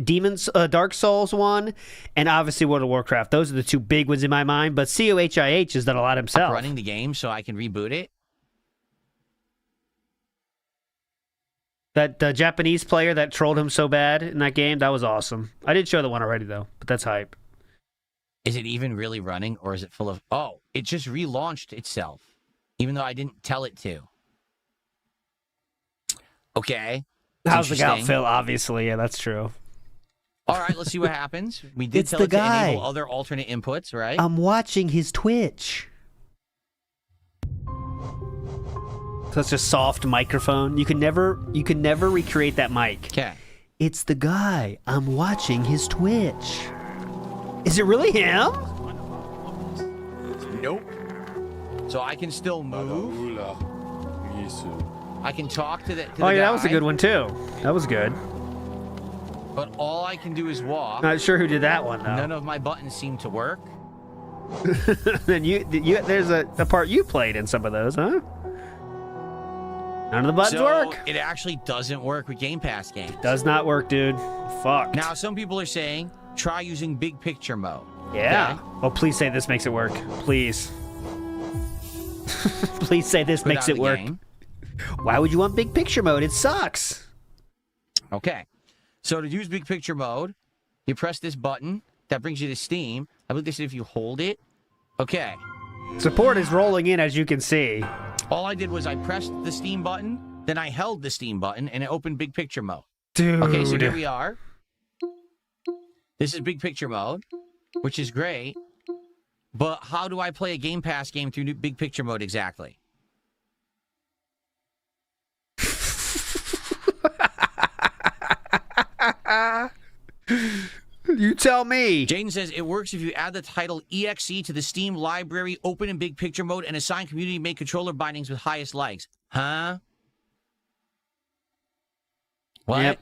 Dark Souls one, and obviously World of Warcraft. Those are the two big ones in my mind, but COHIH has done a lot himself. Running the game so I can reboot it. That Japanese player that trolled him so bad in that game, that was awesome. I did show the one already, though, but that's hype. Is it even really running, or is it full of... Oh, it just relaunched itself, even though I didn't tell it to. Okay. How's the gal feel? Obviously, yeah, that's true. All right, let's see what happens. We did It's tell the it to guy. enable other alternate inputs, right? I'm watching his Twitch. So it's just soft microphone. You can never recreate that mic. Okay. It's the guy. I'm watching his Twitch. Is it really him? Nope. So I can still move. I can talk to the Oh yeah, guy, that was a good one too. That was good. But all I can do is walk. Not sure who did that one though. None of my buttons seem to work. Then there's a part you played in some of those, huh? None of the buttons work. It actually doesn't work with Game Pass games. Does not work, dude. Fuck. Now some people are saying try using big picture mode. Yeah. Okay? Oh, please say this makes it work. Please. Please say this makes it work. Why would you want big picture mode? It sucks. Okay. So to use big picture mode, you press this button. That brings you to Steam. I believe they said if you hold it. Okay. Support is rolling in, as you can see. All I did was I pressed the Steam button, then I held the Steam button, and it opened big picture mode. Dude. Okay, so here we are. This is big picture mode, which is great. But how do I play a Game Pass game through big picture mode exactly? You tell me. Jaden says it works if you add the title EXE to the Steam library, open in big picture mode, and assign community-made controller bindings with highest likes. Huh? What? Yep.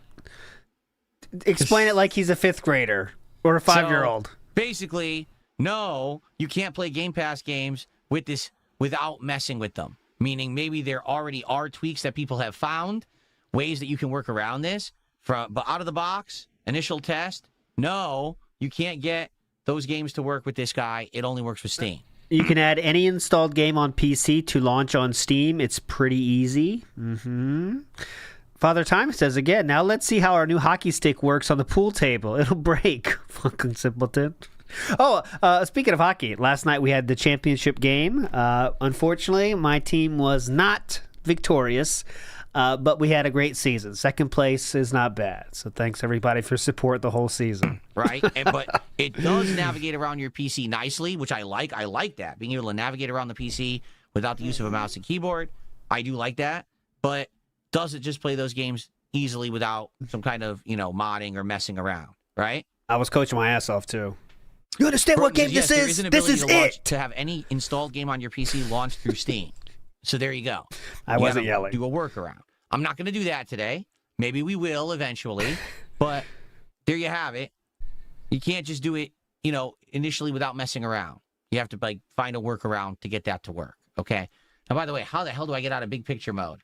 Explain it like he's a 5th grader or a 5-year-old. So, basically, no, you can't play Game Pass games with this without messing with them. Meaning maybe there already are tweaks that people have found, ways that you can work around this. But out of the box, initial test, no, you can't get those games to work with this guy. It only works with Steam. You can add any installed game on PC to launch on Steam. It's pretty easy. Father Time says again, now let's see how our new hockey stick works on the pool table. It'll break. Fucking simpleton. Oh, speaking of hockey, last night we had the championship game. Unfortunately, my team was not victorious. But we had a great season. Second place is not bad. So thanks, everybody, for support the whole season. Right? But it does navigate around your PC nicely, which I like. I like that. Being able to navigate around the PC without the use of a mouse and keyboard. I do like that. But does it just play those games easily without some kind of, modding or messing around? Right? I was coaching my ass off, too. You understand what game this is? This is it! To have any installed game on your PC launched through Steam. So there you go. I wasn't yelling. Do a workaround. I'm not going to do that today. Maybe we will eventually. But there you have it. You can't just do it, initially without messing around. You have to find a workaround to get that to work. Okay. Now, by the way, how the hell do I get out of big picture mode?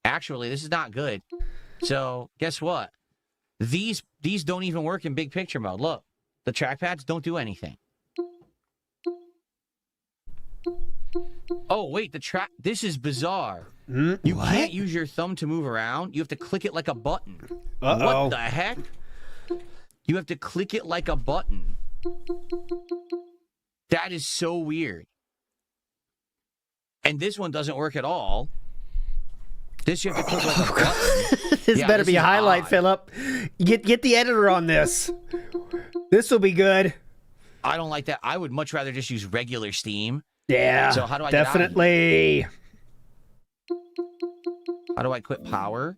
Actually, this is not good. So guess what? These don't even work in big picture mode. Look, the trackpads don't do anything. Oh, wait, this is bizarre. You can't use your thumb to move around. You have to click it like a button. What the heck? You have to click it like a button. That is so weird. And this one doesn't work at all. This you have to click like a button. This better be a highlight, Philip. Get the editor on this. This will be good. I don't like that. I would much rather just use regular Steam. Yeah, so how do I definitely. How do I quit power?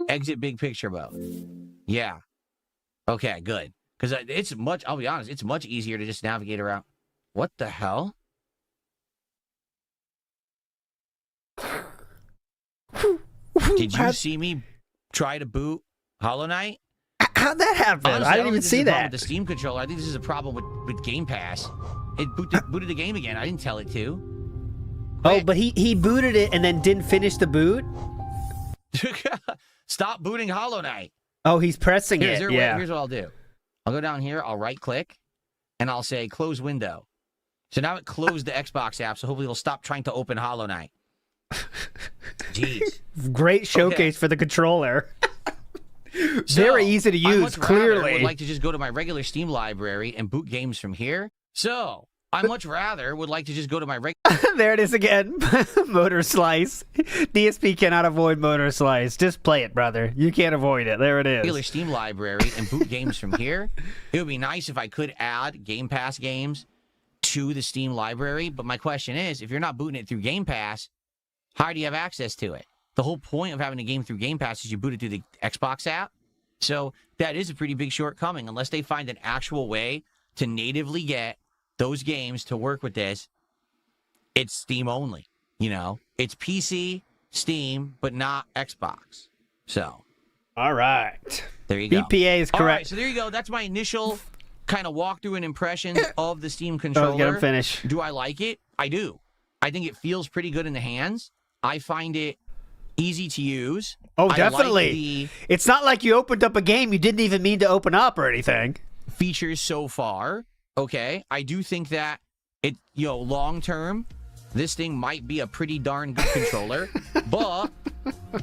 Exit big picture mode. Yeah. Okay, good. Because I'll be honest, it's much easier to just navigate around. What the hell? Did you see me try to boot Hollow Knight? How'd that happen? Honestly, I didn't even see that. With the Steam controller, I think this is a problem with Game Pass. It booted the game again. I didn't tell it to. Oh, but he booted it and then didn't finish the boot? Stop booting Hollow Knight. Oh, he's pressing it. Here's what I'll do. I'll go down here, I'll right-click, and I'll say close window. So now it closed the Xbox app, so hopefully it'll stop trying to open Hollow Knight. Jeez. Great showcase for the controller. Very easy to use, clearly. I would like to just go to my regular Steam library and boot games from here. So, I much rather would like to just go to my regular... There it is again. Motor slice. DSP cannot avoid motor slice. Just play it, brother. You can't avoid it. There it is. Regular Steam library and boot games from here. It would be nice if I could add Game Pass games to the Steam library. But my question is, if you're not booting it through Game Pass, how do you have access to it? The whole point of having a game through Game Pass is you boot it through the Xbox app. So that is a pretty big shortcoming. Unless they find an actual way to natively get those games to work with this, it's Steam only. It's PC, Steam, but not Xbox. So. All right. There you go. BPA is correct. All right, so there you go. That's my initial kind of walkthrough and impressions of the Steam controller. Get him finished. Do I like it? I do. I think it feels pretty good in the hands. I find it easy to use. Oh, definitely. It's not like you opened up a game you didn't even mean to open up or anything. Features so far. Okay. I do think that long term, this thing might be a pretty darn good controller, but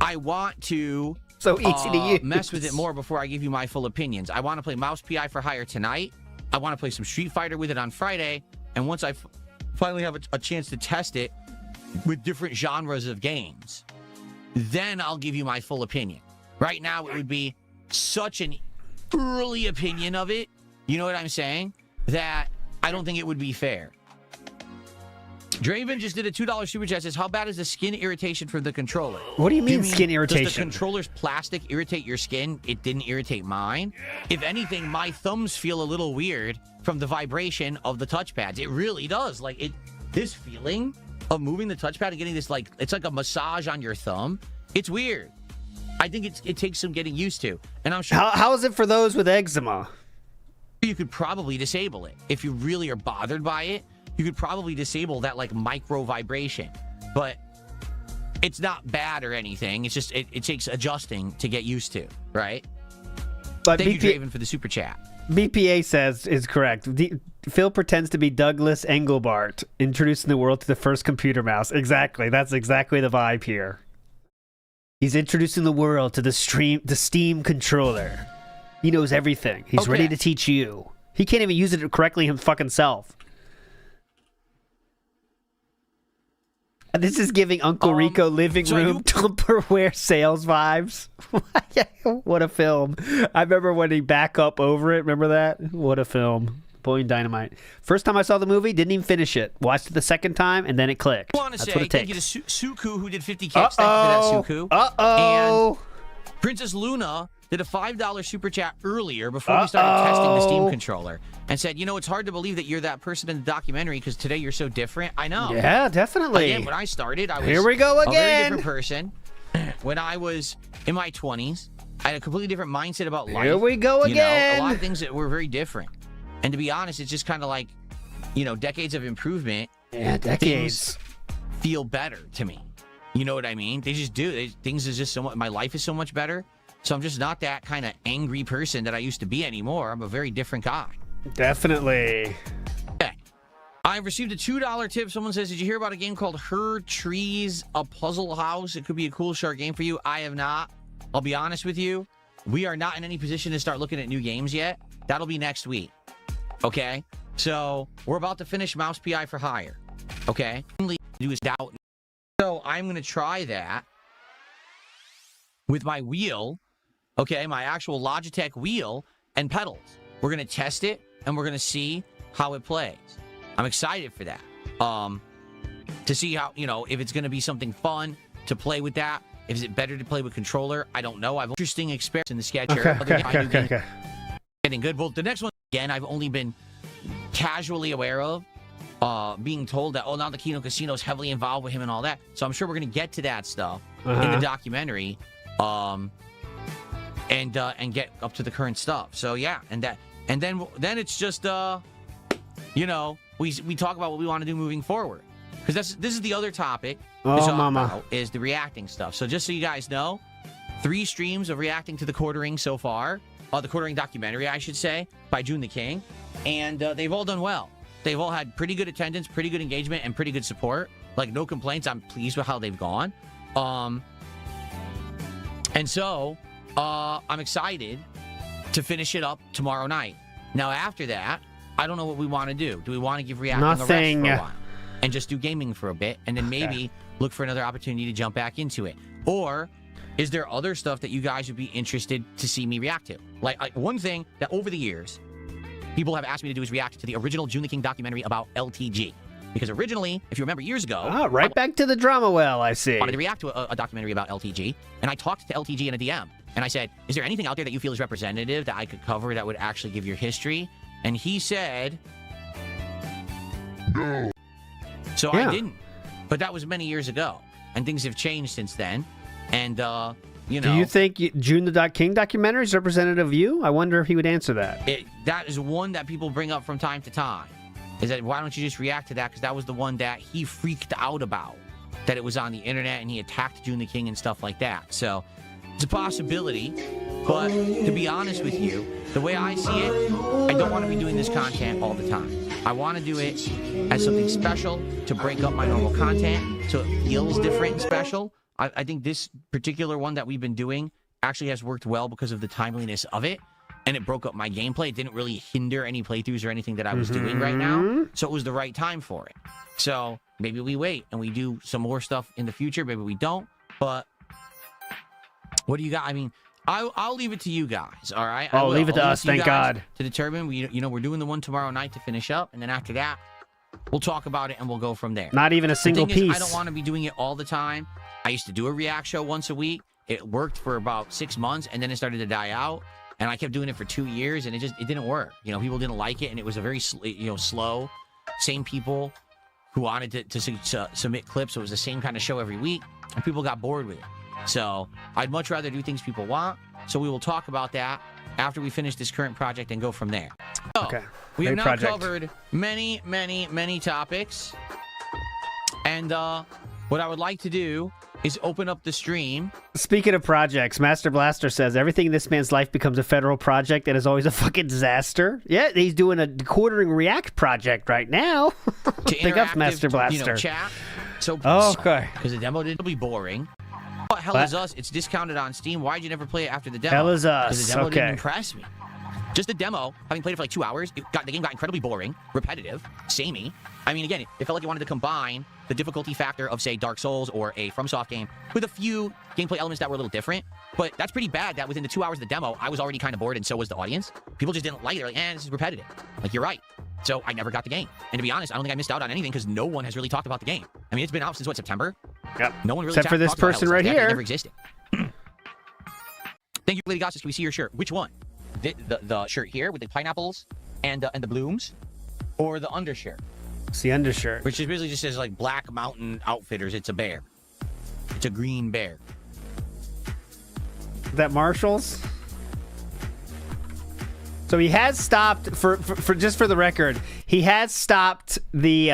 I want to so easy to use. Mess with it more before I give you my full opinions. I want to play Mouse PI for Hire tonight. I want to play some Street Fighter with it on Friday, and once I finally have a chance to test it with different genres of games, then I'll give you my full opinion. Right now, it would be such an early opinion of it, you know what I'm saying, that I don't think it would be fair. Draven just did a $2 super chat. Says, how bad is the skin irritation for the controller? What do you mean skin irritation? Does the controller's plastic irritate your skin? It didn't irritate mine. If anything, my thumbs feel a little weird from the vibration of the touchpads. It really does. Like, this feeling of moving the touchpad and getting this, like, it's like a massage on your thumb. It's weird. I think it takes some getting used to. And I'm sure. How is it for those with eczema? You could probably disable it. If you really are bothered by it, you could probably disable that, like, micro vibration. But it's not bad or anything. It's just, it takes adjusting to get used to, right? But Thank you, Draven, for the super chat. BPA says is correct. Phil pretends to be Douglas Engelbart, introducing the world to the first computer mouse. Exactly. That's exactly the vibe here. He's introducing the world to the Steam controller. He knows everything. He's ready to teach you. He can't even use it correctly himself. This is giving Uncle Rico living room Tupperware sales vibes. What a film. I remember when he back up over it. Remember that? What a film. Napoleon Dynamite. First time I saw the movie, didn't even finish it. Watched it the second time, and then it clicked. I want to That's say what it thank takes. you to Suku, who did 50 kicks. Thank you for that, Suku. And Princess Luna did a $5 super chat earlier before we started testing the Steam controller and said, it's hard to believe that you're that person in the documentary because today you're so different. I know. Yeah, definitely. Again, when I started, I was Here we go again. A very different person. When I was in my 20s, I had a completely different mindset about life. Here we go again. A lot of things that were very different. And to be honest, it's just kind of like, decades of improvement. Yeah, decades. Things feel better to me. You know what I mean? They just do. Things is just so much. My life is so much better. So I'm just not that kind of angry person that I used to be anymore. I'm a very different guy. Definitely. Okay. I've received a $2 tip. Someone says, did you hear about a game called Her Trees, a Puzzle House? It could be a cool, short game for you. I have not. I'll be honest with you. We are not in any position to start looking at new games yet. That'll be next week. Okay? So we're about to finish Mouse PI for Hire. Okay? Do is doubt. So I'm going to try that with my wheel. Okay, my actual Logitech wheel and pedals. We're going to test it, and we're going to see how it plays. I'm excited for that. To see how, if it's going to be something fun to play with that. Is it better to play with controller? I don't know. I've interesting experience in the sketcher. Okay. Getting good. Well, the next one, again, I've only been casually aware of. Being told that, now the Kino Casino is heavily involved with him and all that. So I'm sure we're going to get to that stuff in the documentary. And get up to the current stuff. So yeah, and then it's just we talk about what we want to do moving forward, because this is the other topic about is the reacting stuff. So just so you guys know, 3 streams of reacting to the Quartering so far, the Quartering documentary, I should say, by June the King, and they've all done well. They've all had pretty good attendance, pretty good engagement, and pretty good support. Like, no complaints. I'm pleased with how they've gone. And so I'm excited to finish it up tomorrow night. Now, after that, I don't know what we want to do. Do we want to give reacting a rest for a while and just do gaming for a bit, and then maybe look for another opportunity to jump back into it? Or is there other stuff that you guys would be interested to see me react to? Like one thing that over the years people have asked me to do is react to the original June the King documentary about LTG. Because originally, if you remember years ago... right back to the drama well, I see. I wanted to react to a documentary about LTG, and I talked to LTG in a DM. And I said, is there anything out there that you feel is representative that I could cover that would actually give your history? And he said... No. So I didn't. But that was many years ago. And things have changed since then. And, Do you think June the King documentary is representative of you? I wonder if he would answer that. That is one that people bring up from time to time. Is that, why don't you just react to that? Because that was the one that he freaked out about. That it was on the internet and he attacked June the King and stuff like that. So, it's a possibility. But, to be honest with you, the way I see it, I don't want to be doing this content all the time. I want to do it as something special to break up my normal content so it feels different and special. I think this particular one that we've been doing actually has worked well because of the timeliness of it, and it broke up my gameplay. It didn't really hinder any playthroughs or anything that I was doing right now, so it was the right time for it. So maybe we wait and we do some more stuff in the future. Maybe we don't, but what do you got? I mean, I'll leave it to you guys, all right? Oh, leave it to us, thank God. To determine, we're doing the one tomorrow night to finish up, and then after that, we'll talk about it and we'll go from there. Not even a single piece. I don't want to be doing it all the time. I used to do a react show once a week. It worked for about 6 months, and then it started to die out. And I kept doing it for 2 years, and it didn't work. People didn't like it, and it was a very slow. Same people who wanted to submit clips. So it was the same kind of show every week, and people got bored with it. So I'd much rather do things people want. So we will talk about that after we finish this current project and go from there. So, okay. We have now covered many, many, many topics. And what I would like to do is open up the stream. Speaking of projects, Master Blaster says, everything in this man's life becomes a federal project and is always a fucking disaster. Yeah, he's doing a quartering React project right now. Big up, Master Blaster. Chat. So, okay. Because the demo didn't be boring. What Hell Is Us? It's discounted on Steam. Why'd you never play it after the demo? Hell Is Us. Because the demo didn't impress me. Just the demo, having played it for like 2 hours, the game got incredibly boring, repetitive, samey. I mean, again, it felt like you wanted to combine the difficulty factor of, say, Dark Souls or a FromSoft game with a few gameplay elements that were a little different. But that's pretty bad that within the 2 hours of the demo, I was already kind of bored, and so was the audience. People just didn't like it. They're like, this is repetitive. Like, you're right. So I never got the game. And to be honest, I don't think I missed out on anything because no one has really talked about the game. I mean, it's been out since, what, September? Yep. No one really Except for this person right here. It never existed. Thank you, Lady Gossip. Can we see your shirt? Which one? The shirt here with the pineapples and the blooms, or the undershirt? It's the undershirt, which is basically just says like Black Mountain Outfitters. It's a bear. It's a green bear. That Marshalls. So he has stopped for just for the record. He has stopped the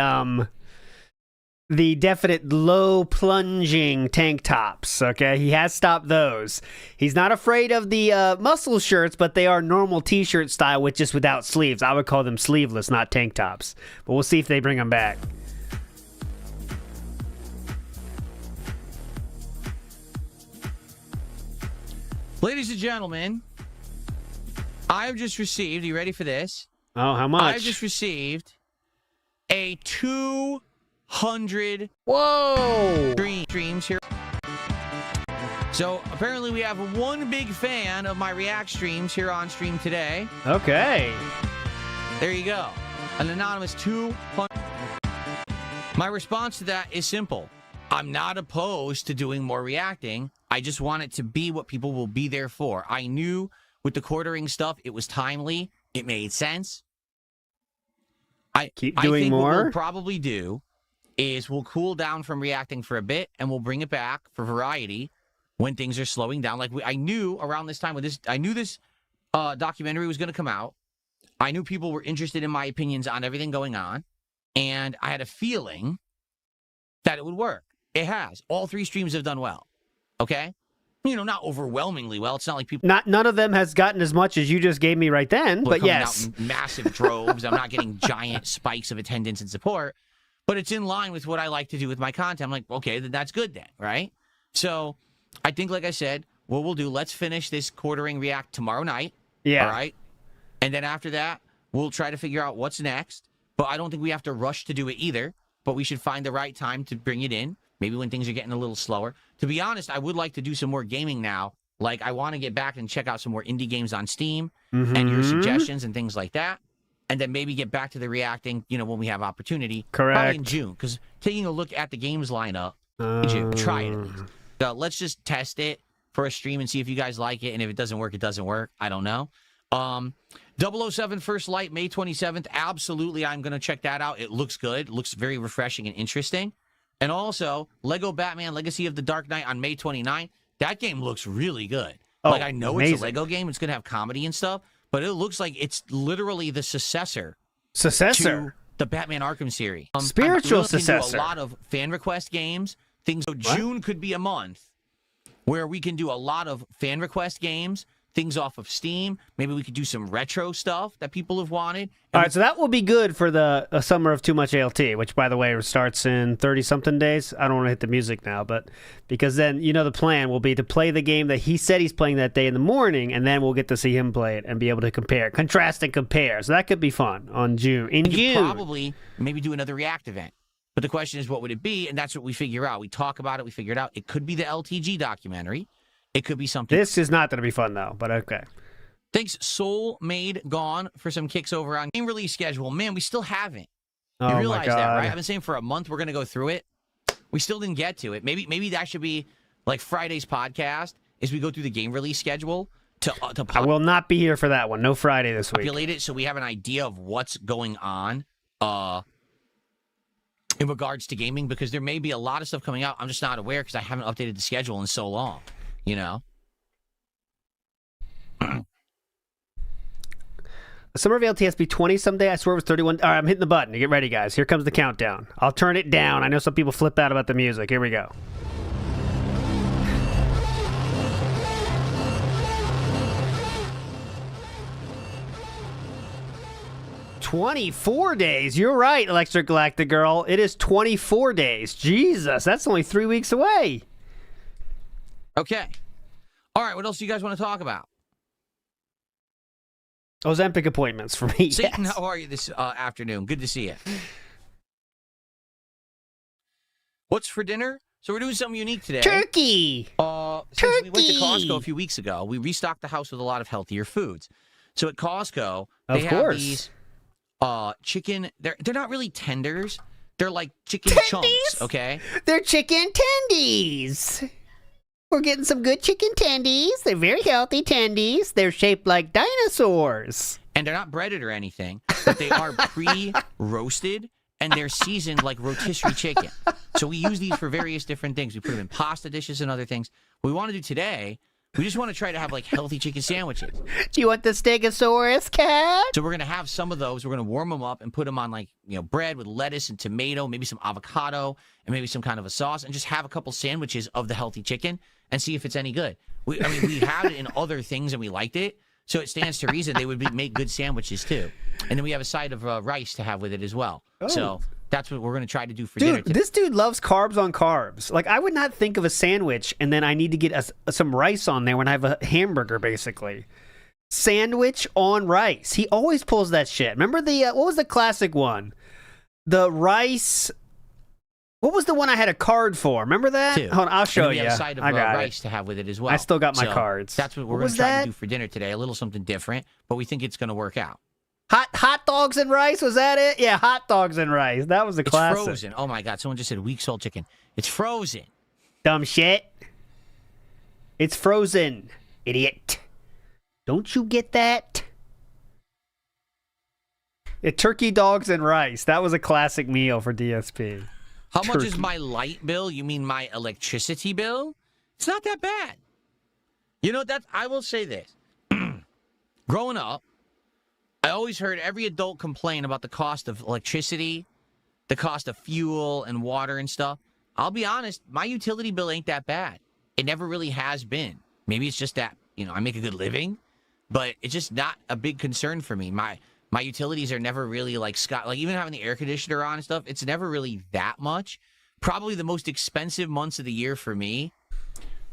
definite low plunging tank tops, okay? He has stopped those. He's not afraid of the muscle shirts, but they are normal t-shirt style without sleeves. I would call them sleeveless, not tank tops. But we'll see if they bring them back. Ladies and gentlemen, I've just received, are you ready for this? Oh, how much? I've just received a 200 streams here. So apparently we have one big fan of my React streams here on stream today. Okay. There you go. An anonymous 200. My response to that is simple. I'm not opposed to doing more reacting. I just want it to be what people will be there for. I knew with the quartering stuff, it was timely. It made sense. I think more. What we'll probably do is we'll cool down from reacting for a bit, and we'll bring it back for variety when things are slowing down. Like I knew around this time when this documentary was going to come out. I knew people were interested in my opinions on everything going on, and I had a feeling that it would work. It has. All 3 streams have done well. Okay? Not overwhelmingly well. It's not like people... None of them has gotten as much as you just gave me right then, but yes. Out in massive droves. I'm not getting giant spikes of attendance and support, but it's in line with what I like to do with my content. I'm like, okay, that's good then, right? So I think, like I said, what we'll do, let's finish this quartering react tomorrow night. Yeah. All right? And then after that, we'll try to figure out what's next. But I don't think we have to rush to do it either, but we should find the right time to bring it in. Maybe when things are getting a little slower. To be honest, I would like to do some more gaming now. Like, I want to get back and check out some more indie games on Steam and your suggestions and things like that. And then maybe get back to the reacting, when we have opportunity. Correct. Probably in June. Because taking a look at the games lineup, in June, try it at least. So let's just test it for a stream and see if you guys like it. And if it doesn't work, it doesn't work. I don't know. 007 First Light, May 27th. Absolutely, I'm going to check that out. It looks good. It looks very refreshing and interesting. And also, Lego Batman Legacy of the Dark Knight on May 29th. That game looks really good. I know amazing. It's a Lego game. It's going to have comedy and stuff. But it looks like it's literally the successor to the Batman Arkham series. Spiritual successor. Do a lot of fan request games. June could be a month where we can do a lot of fan request games. things off of Steam. Maybe we could do some retro stuff that people have wanted. All right, so that will be good for the summer of Too Much ALT, which, by the way, starts in 30-something days. I don't want to hit the music now, but because then, the plan will be to play the game that he said he's playing that day in the morning, and then we'll get to see him play it and be able to contrast and compare. So that could be fun on June. In June. Probably maybe do another React event. But the question is, what would it be? And that's what we figure out. We talk about it. We figure it out. It could be the LTG documentary. It could be something. This is not going to be fun, though, but okay. Thanks, Soul Made Gone, for some kicks over on game release schedule. Man, we still haven't. Oh, you realize my God. that, right? I've been saying for a month we're going to go through it. We still didn't get to it. Maybe that should be like Friday's podcast, is we go through the game release schedule to I will not be here for that one. No Friday this week. Populate it so we have an idea of what's going on in regards to gaming, because there may be a lot of stuff coming out. I'm just not aware because I haven't updated the schedule in so long, Summer of LTSB 20 someday. I swear it was 31. All right, I'm hitting the button. Get ready, guys. Here comes the countdown. I'll turn it down. I know some people flip out about the music. Here we go. "24 days. You're right, Electric Galactic Girl. It is 24 days. Jesus, that's only 3 weeks away. Okay. All right, what else do you guys want to talk about? Ozempic appointments for me. Satan, yes. how are you this afternoon? Good to see you. What's for dinner? So we're doing something unique today. Turkey! Since we went to Costco a few weeks ago, we restocked the house with a lot of healthier foods. So at Costco, they have these chicken. They're not really tenders. They're like chicken chunks, okay? They're chicken tendies. We're getting some good chicken tendies. They're very healthy tendies. They're shaped like dinosaurs. And they're not breaded or anything, but they are pre-roasted, and they're seasoned like rotisserie chicken. So we use these for various different things. We put them in pasta dishes and other things. What we want to do today, we just want to try to have like healthy chicken sandwiches. Do you want the Stegosaurus, Cat? So we're going to have some of those. We're going to warm them up and put them on like, bread with lettuce and tomato, maybe some avocado, and maybe some kind of a sauce, and just have a couple sandwiches of the healthy chicken and see if it's any good. We had it in other things and we liked it, so it stands to reason they would make good sandwiches too. And then we have a side of rice to have with it as well. Oh. So that's what we're going to try to do for dinner today. This dude loves carbs on carbs. Like, I would not think of a sandwich and then I need to get some rice on there when I have a hamburger, basically. Sandwich on rice. He always pulls that shit. Remember what was the classic one? The rice... What was the one I had a card for? Remember that? Hold on, I'll show you. I got rice to have with it as well. I still got my cards. That's what we're going to try to do for dinner today. A little something different, but we think it's going to work out. Hot dogs and rice, was that it? Yeah, hot dogs and rice. That was a classic. It's frozen. Oh my God! Someone just said weeks old chicken. It's frozen. Dumb shit. It's frozen, idiot. Don't you get that? Turkey dogs and rice. That was a classic meal for DSP. How much is my light bill? You mean my electricity bill? It's not that bad. I will say this. Growing up, I always heard every adult complain about the cost of electricity, the cost of fuel and water and stuff. I'll be honest, my utility bill ain't that bad. It never really has been. Maybe it's just that, I make a good living, but it's just not a big concern for me. My utilities are never really like even having the air conditioner on and stuff, it's never really that much. Probably the most expensive months of the year for me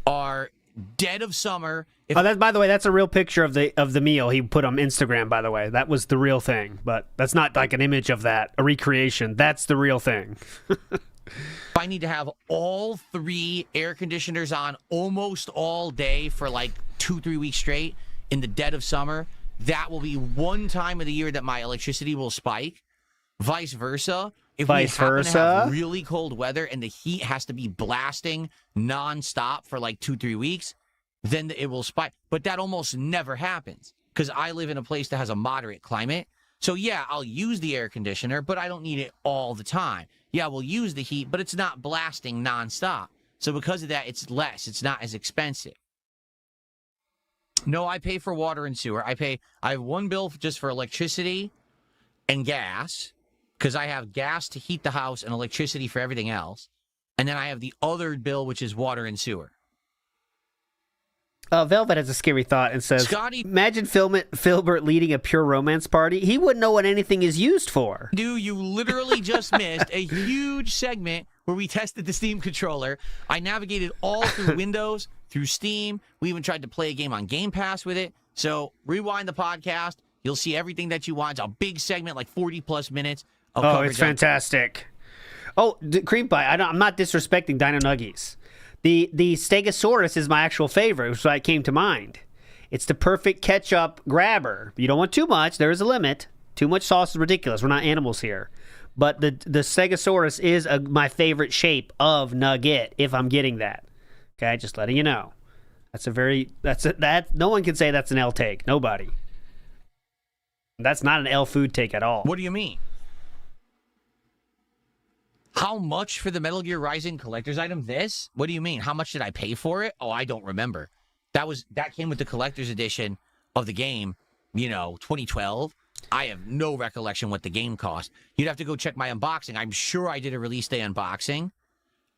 are dead of summer. By the way, that's a real picture of the meal he put on Instagram, by the way. That was the real thing, but that's not like an image of that, a recreation. That's the real thing. If I need to have all 3 air conditioners on almost all day for like 2-3 weeks straight in the dead of summer, that will be one time of the year that my electricity will spike. Vice versa. If we happen to have really cold weather and the heat has to be blasting nonstop for like 2-3 weeks, then it will spike. But that almost never happens because I live in a place that has a moderate climate. So yeah, I'll use the air conditioner, but I don't need it all the time. Yeah, we'll use the heat, but it's not blasting nonstop. So because of that, it's less. It's not as expensive. No, I pay for water and sewer. I have one bill just for electricity and gas, because I have gas to heat the house and electricity for everything else. And then I have the other bill, which is water and sewer. Velvet has a scary thought and says, Scotty, imagine Filbert leading a pure romance party. He wouldn't know what anything is used for. Dude, you literally just missed a huge segment where we tested the Steam controller. I navigated all through Windows, through Steam. We even tried to play a game on Game Pass with it. So rewind the podcast. You'll see everything that you want. It's a big segment, like 40-plus minutes of coverage. Oh, it's fantastic. Oh, Cream Pie, I'm not disrespecting Dino Nuggies. The Stegosaurus is my actual favorite, which is why it came to mind. It's the perfect ketchup grabber. You don't want too much. There is a limit. Too much sauce is ridiculous. We're not animals here. But the Stegosaurus is my favorite shape of nugget, if I'm getting that. Okay, just letting you know. No one can say that's an L take. Nobody. That's not an L food take at all. What do you mean? How much for the Metal Gear Rising collector's item? This? What do you mean? How much did I pay for it? Oh, I don't remember. That came with the collector's edition of the game, 2012. I have no recollection what the game cost. You'd have to go check my unboxing. I'm sure I did a release day unboxing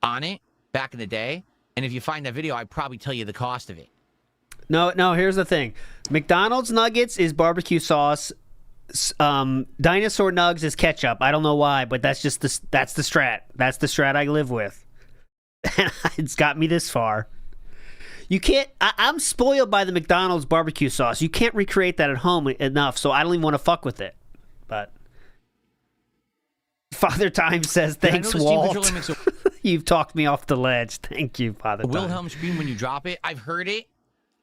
on it back in the day. And if you find that video, I'd probably tell you the cost of it. No, here's the thing. McDonald's nuggets is barbecue sauce. Dinosaur nugs is ketchup. I don't know why, but that's the strat. That's the strat I live with. It's got me this far. You can't. I'm spoiled by the McDonald's barbecue sauce. You can't recreate that at home enough, so I don't even want to fuck with it. But Father Time says, "Thanks, Walt. You've talked me off the ledge. Thank you, Father Time." Wilhelm scream when you drop it. I've heard it.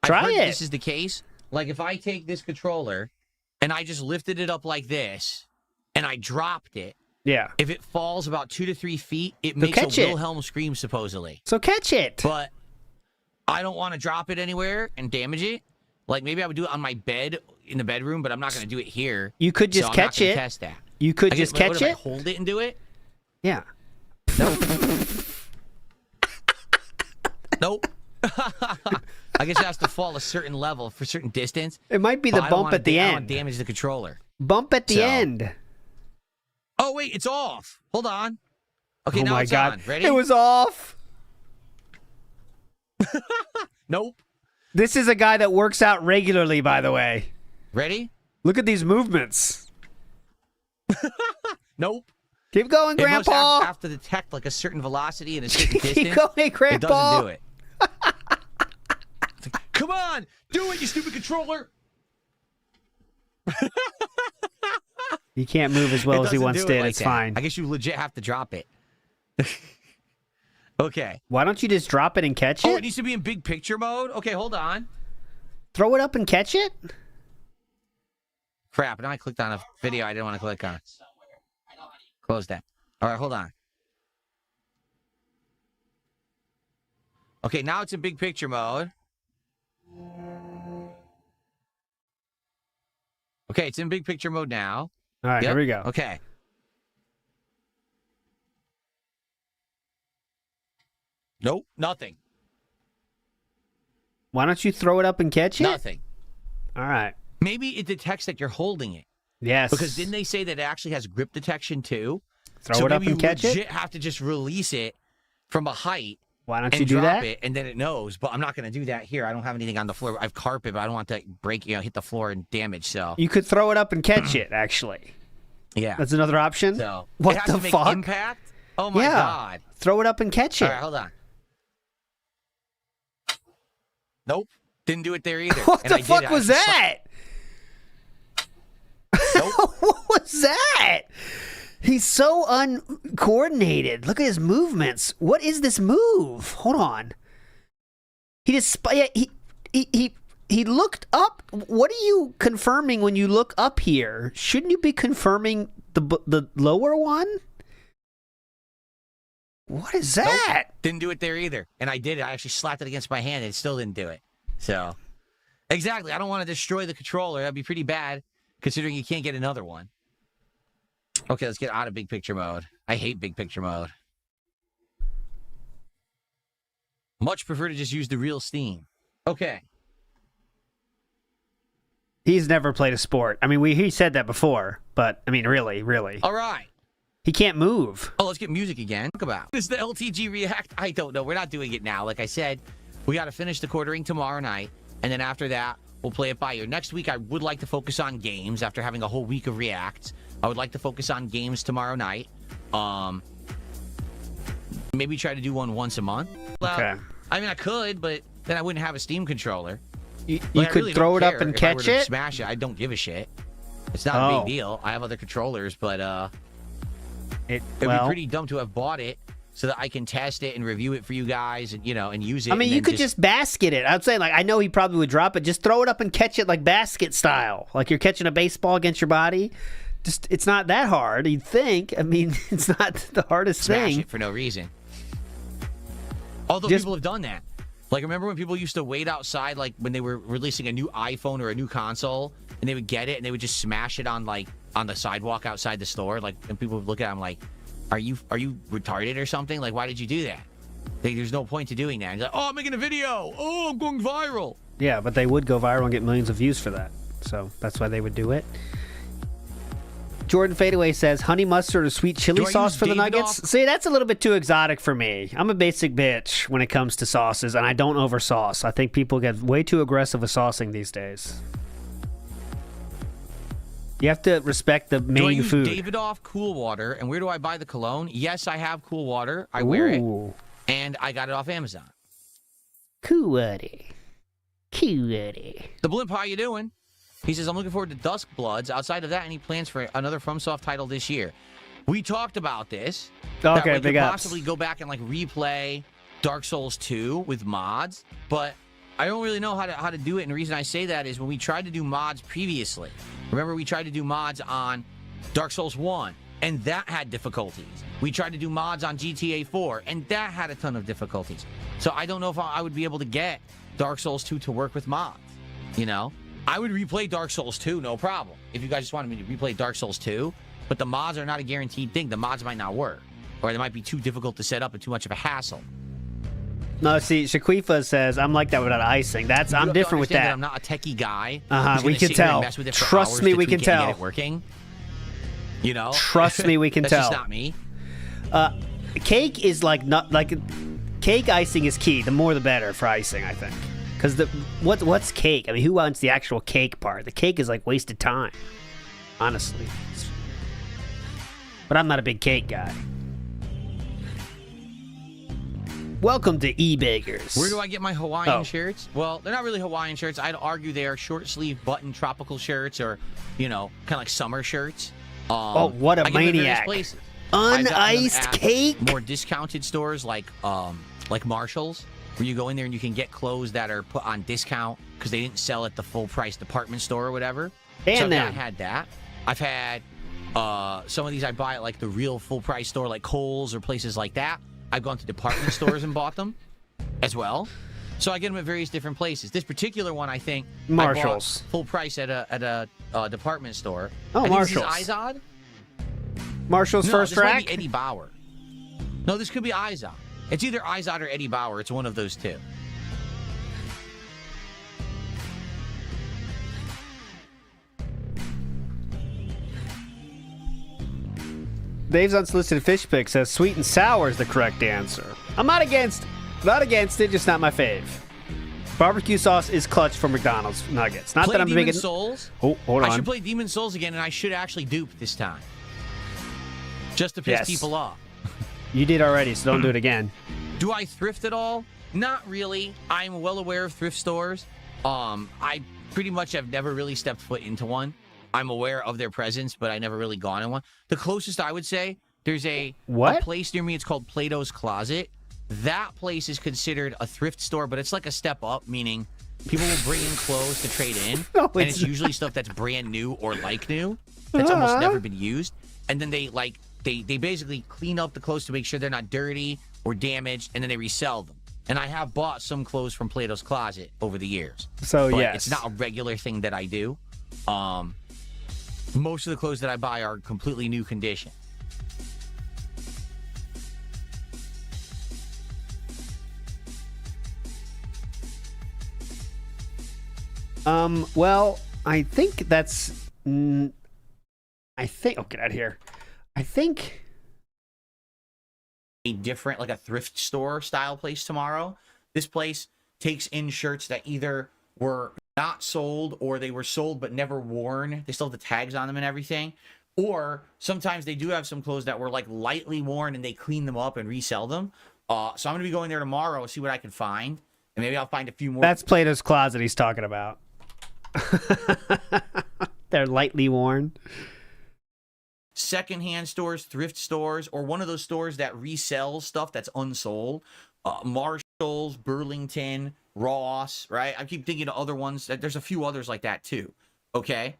Try it. This is the case. Like if I take this controller and I just lifted it up like this and I dropped it. Yeah. If it falls about 2 to 3 feet, it makes a Wilhelm scream supposedly. So catch it. But I don't want to drop it anywhere and damage it. Like maybe I would do it on my bed in the bedroom, but I'm not going to do it here. You could just catch it. Test that. You could just catch it. I hold it and do it. Yeah. Nope. Nope. I guess it has to fall a certain level for a certain distance. It might be the bump at the end. I don't want to damage the controller. Bump at the end. Oh, wait, it's off. Hold on. Okay, now my it's God. on. Ready? It was off. Nope. This is a guy that works out regularly, by the way. Ready? Look at these movements. Nope. Keep going, Grandpa. It must have to detect like a certain velocity and a certain distance. Keep going, Grandpa. It doesn't do it. Come on, do it, you stupid controller. He can't move as well as he once did. It's fine. I guess you legit have to drop it. Okay. Why don't you just drop it and catch it? Oh, it needs to be in big picture mode? Okay, hold on. Throw it up and catch it? Crap, now I clicked on a video I didn't want to click on. Close that. All right, hold on. Okay, now it's in big picture mode. Okay, it's in big picture mode now. All right, here we go. Okay. Nope, nothing. Why don't you throw it up and catch it? Nothing. All right. Maybe it detects that you're holding it. Yes. Because didn't they say that it actually has grip detection too? Throw it up and catch it? So maybe you legit have to just release it from a height. Why don't you do drop that? it, and then it knows. But I'm not going to do that here. I don't have anything on the floor. I have carpet, but I don't want to break, hit the floor and damage. So you could throw it up and catch it. Actually, yeah, that's another option. So what it has the to make fuck? Impact? Oh my God! Throw it up and catch it. All right, hold on. Nope, didn't do it there either. What the fuck was that? Nope. What was that? He's so uncoordinated. Look at his movements. What is this move? Hold on. He just he looked up. What are you confirming when you look up here? Shouldn't you be confirming the lower one? What is that? Nope. Didn't do it there either. And I did it. I actually slapped it against my hand and it still didn't do it. So, exactly. I don't want to destroy the controller. That'd be pretty bad considering you can't get another one. Okay, let's get out of big picture mode. I hate big picture mode. Much prefer to just use the real Steam. Okay. He's never played a sport. I mean, he said that before, but I mean, really. All right. He can't move. Oh, let's get music again. Talk about. Is the LTG React? I don't know. We're not doing it now. Like I said, we got to finish the quartering tomorrow night. and then after that, we'll play it by ear. Next week, I would like to focus on games after having a whole week of reacts. I would like to focus on games tomorrow night. Maybe try to do one once a month. Well, Okay. I mean, I could, but then I wouldn't have a Steam controller. You Like, I could really throw don't it up care and if I were catch to it? Smash it. I don't give a shit. It's not a big deal. I have other controllers, but it'd be pretty dumb to have bought it so that I can test it and review it for you guys, and and use it. I mean, and you then could just basket it. I'd say, like, I know he probably would drop it. Just throw it up and catch it like basket style. Like you're catching a baseball against your body. Just, it's not that hard, you'd think. I mean, it's not the hardest smash thing. it for no reason. Although people have done that. Like, remember when people used to wait outside, like when they were releasing a new iPhone or a new console, and they would get it and they would just smash it on the sidewalk outside the store, like, and people would look at them like, are you retarded or something? Like, why did you do that? There's no point to doing that. And he's like, oh, I'm making a video. Oh, I'm going viral. Yeah, but they would go viral and get millions of views for that. So that's why they would do it. Jordan Fadeaway says, honey mustard or sweet chili sauce for the nuggets? See, that's a little bit too exotic for me. I'm a basic bitch when it comes to sauces, and I don't over-sauce. I think people get way too aggressive with saucing these days. You have to respect the main do I use food. Davidoff Cool Water, and where do I buy the cologne? Yes, I have Cool Water. I wear it, and I got it off Amazon. Cool Water. The Blimp, how you doing? He says, I'm looking forward to Dusk Bloods. Outside of that, any plans for another FromSoft title this year? We talked about this. Okay, that we big could ups. possibly go back and replay Dark Souls 2 with mods, but I don't really know how to do it. And the reason I say that is when we tried to do mods previously. Remember, we tried to do mods on Dark Souls 1, and that had difficulties. We tried to do mods on GTA 4, and that had a ton of difficulties. So I don't know if I would be able to get Dark Souls 2 to work with mods. I would replay Dark Souls 2, no problem. If you guys just wanted me to replay Dark Souls 2, but the mods are not a guaranteed thing. The mods might not work, or they might be too difficult to set up and too much of a hassle. No, see, Shaquifa says, I'm like that without icing. I'm different with that. I'm not a techie guy. We can tell. Trust me, we can tell. Get it working. Trust me, we can That's tell. That's just not me. Cake is cake icing is key. The more the better for icing, I think. Because what's cake? I mean, who wants the actual cake part? The cake is like wasted time, honestly. But I'm not a big cake guy. Welcome to eBeggars. Where do I get my Hawaiian shirts? Well, they're not really Hawaiian shirts. I'd argue they are short sleeve button tropical shirts, or kind of like summer shirts. What a maniac! Uniced cake. More discounted stores like Marshall's, where you go in there and you can get clothes that are put on discount because they didn't sell at the full price department store or whatever. I had that. I've had some of these I buy at the real full price store like Kohl's or places like that. I've gone to department stores and bought them as well. So I get them at various different places. This particular one, I think, Marshall's. I bought full price at a department store. Oh, Marshall's. This is Izod? Marshall's First Track? Might be Eddie Bauer. No, this could be Izod. It's either Izod or Eddie Bauer. It's one of those two. Dave's unsolicited fish pick says sweet and sour is the correct answer. I'm not against it, just not my fave. Barbecue sauce is clutch for McDonald's nuggets. Not play that I'm Demon big. Souls. Oh, hold on. I should play Demon Souls again, and I should actually dupe this time, just to piss people off. You did already, so don't do it again. Do I thrift at all? Not really. I'm well aware of thrift stores. I pretty much have never really stepped foot into one. I'm aware of their presence, but I never really gone in one. The closest I would say, there's a place near me. It's called Plato's Closet. That place is considered a thrift store, but it's like a step up, meaning people will bring in clothes to trade in, and it's usually stuff that's brand new or like new, that's almost never been used. And then they basically clean up the clothes to make sure they're not dirty or damaged, and then they resell them. And I have bought some clothes from Plato's Closet over the years. So but it's not a regular thing that I do. Most of the clothes that I buy are completely new condition. Well, I think that's... oh, get out of here. I think... a different, a thrift store style place tomorrow. This place takes in shirts that either were not sold, or they were sold but never worn. They still have the tags on them and everything. Or sometimes they do have some clothes that were like lightly worn and they clean them up and resell them. So I'm going to be going there tomorrow to see what I can find. And maybe I'll find a few more. That's Plato's Closet he's talking about. They're lightly worn. Secondhand stores, thrift stores, or one of those stores that resells stuff that's unsold. Marshalls, Burlington, Ross, right? I keep thinking of other ones. There's a few others like that too. Okay.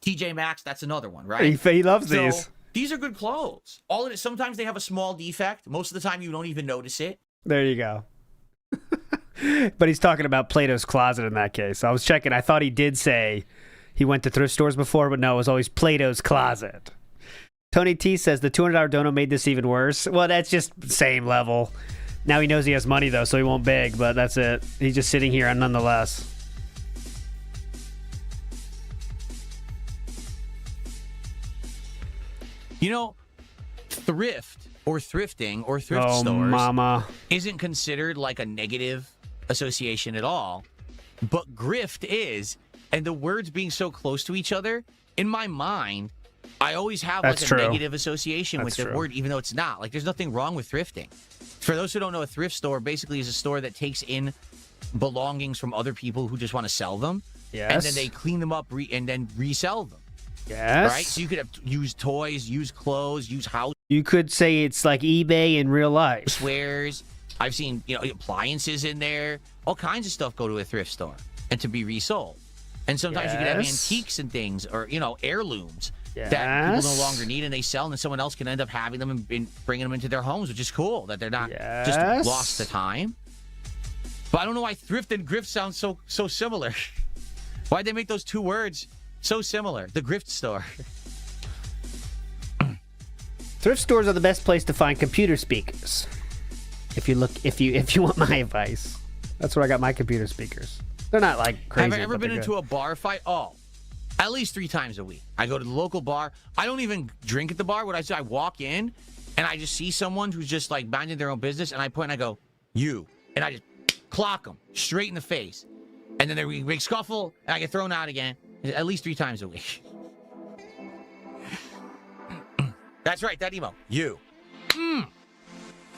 TJ Maxx, that's another one, right? He loves these. These are good clothes. All it is, sometimes they have a small defect. Most of the time, you don't even notice it. There you go. But he's talking about Plato's Closet in that case. I was checking. I thought he did say he went to thrift stores before, but no, it was always Plato's Closet. Tony T says the $200 dono made this even worse. Well, that's just same level. Now he knows he has money, though, so he won't beg, but that's it. He's just sitting here nonetheless. You know, thrift or thrifting or thrift stores isn't considered like a negative association at all, but grift is. And the words being so close to each other, in my mind, I always have like a negative association with the word, even though it's not. Like, there's nothing wrong with thrifting. For those who don't know, a thrift store basically is a store that takes in belongings from other people who just want to sell them. Yes. And then they clean them up and then resell them. Yes. Right? So you could have used toys, used clothes, used house. You could say it's like eBay in real life. Swears. I've seen, appliances in there. All kinds of stuff go to a thrift store and to be resold. And sometimes you can have antiques and things, or, heirlooms that people no longer need, and they sell, and then someone else can end up having them and bringing them into their homes, which is cool, that they're not just lost to time. But I don't know why thrift and grift sound so similar. Why'd they make those two words so similar? The grift store. Thrift stores are the best place to find computer speakers. If you want my advice, that's where I got my computer speakers. They're not like crazy. Have I ever been into a bar fight? Oh, at least 3 times a week. I go to the local bar. I don't even drink at the bar. What I do, I walk in and I just see someone who's just like minding their own business, and I point and I go, "You," and I just clock them straight in the face, and then they big scuffle, and I get thrown out again. At least 3 times a week. That's right, that emo. You.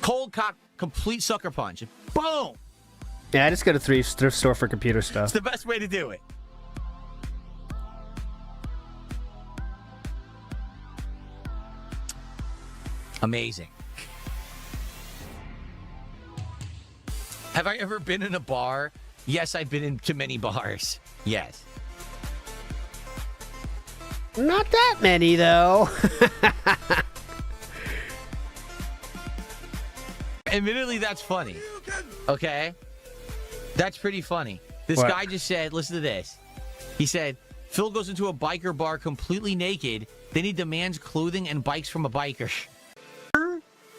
Cold cock, complete sucker punch. Boom. Yeah, I just go to thrift store for computer stuff. It's the best way to do it. Amazing. Have I ever been in a bar? Yes, I've been into many bars. Yes. Not that many, though. Admittedly, that's funny. Okay? That's pretty funny. This guy just said, listen to this. He said, Phil goes into a biker bar completely naked. Then he demands clothing and bikes from a biker.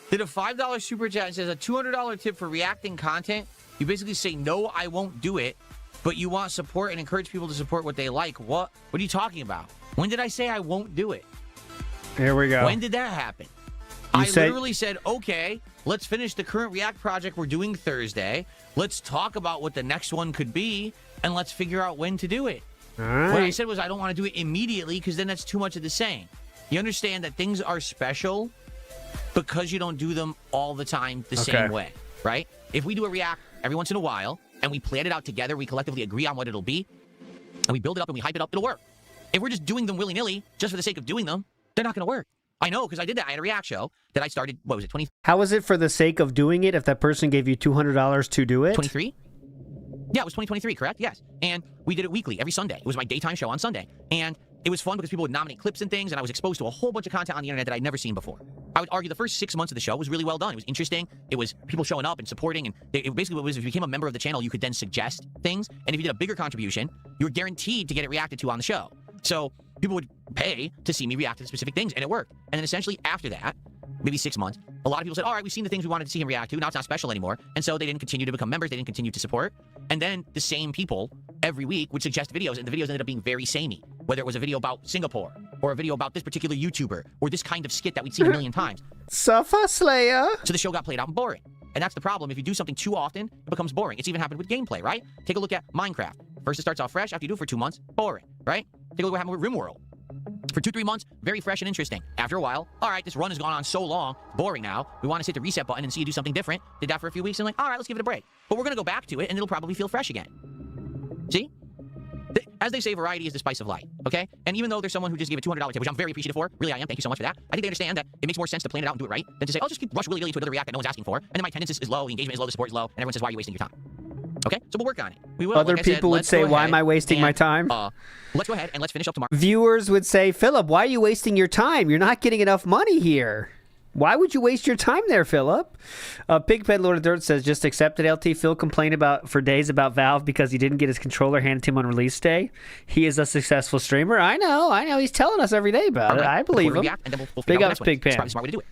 Did a $5 super chat and says a $200 tip for reacting content. You basically say, no, I won't do it. But you want support and encourage people to support what they like. What are you talking about? When did I say I won't do it? Here we go. When did that happen? I literally said, okay, let's finish the current React project we're doing Thursday. Let's talk about what the next one could be, and let's figure out when to do it. All right. What I said was I don't want to do it immediately, because then that's too much of the same. You understand that things are special because you don't do them all the time the same way, right? If we do a React every once in a while, and we plan it out together, we collectively agree on what it'll be, and we build it up and we hype it up, it'll work. If we're just doing them willy-nilly, just for the sake of doing them, they're not going to work. I know, because I did that. I had a React show that I started, what was it, 20? How was it for the sake of doing it if that person gave you $200 to do it? 23? Yeah, it was 2023, correct? Yes. And we did it weekly, every Sunday. It was my daytime show on Sunday. And it was fun because people would nominate clips and things, and I was exposed to a whole bunch of content on the internet that I'd never seen before. I would argue the first 6 months of the show was really well done. It was interesting. It was people showing up and supporting, and it basically was, if you became a member of the channel, you could then suggest things, and if you did a bigger contribution, you were guaranteed to get it reacted to on the show. So people would pay to see me react to specific things, and it worked. And then essentially after that, maybe 6 months, a lot of people said, all right, we've seen the things we wanted to see him react to. Now it's not special anymore. And so they didn't continue to become members. They didn't continue to support. And then the same people every week would suggest videos, and the videos ended up being very samey. Whether it was a video about Singapore, or a video about this particular YouTuber, or this kind of skit that we'd seen a million times. Safa Slayer. So the show got played out and boring. And that's the problem. If you do something too often, it becomes boring. It's even happened with gameplay, right? Take a look at Minecraft. First, it starts off fresh. After you do it for 2 months, boring, right? Take a look at what happened with RimWorld. For 2-3 months, very fresh and interesting. After a while, all right, this run has gone on so long, boring now. We want to hit the reset button and see you do something different. Did that for a few weeks and like, all right, let's give it a break. But we're going to go back to it and it'll probably feel fresh again. See? As they say, variety is the spice of life, okay? And even though there's someone who just gave a $200 tip, which I'm very appreciative for, really I am, thank you so much for that, I think they understand that it makes more sense to plan it out and do it right than to say, oh, just rush willy-nilly to another react that no one's asking for, and then my attendance is low, the engagement is low, the support is low, and everyone says, why are you wasting your time? Okay? So we'll work on it. We will. Other people would say, why am I wasting my time? Let's go ahead and let's finish up tomorrow. Viewers would say, Philip, why are you wasting your time? You're not getting enough money here. Why would you waste your time there, Philip? Pigpen Lord of Dirt says, just accepted LT. Phil complained for days about Valve because he didn't get his controller handed to him on release day. He is a successful streamer. I know. He's telling us every day about it. I believe him. Big ups, Pigpen. It's probably the smart way to do it.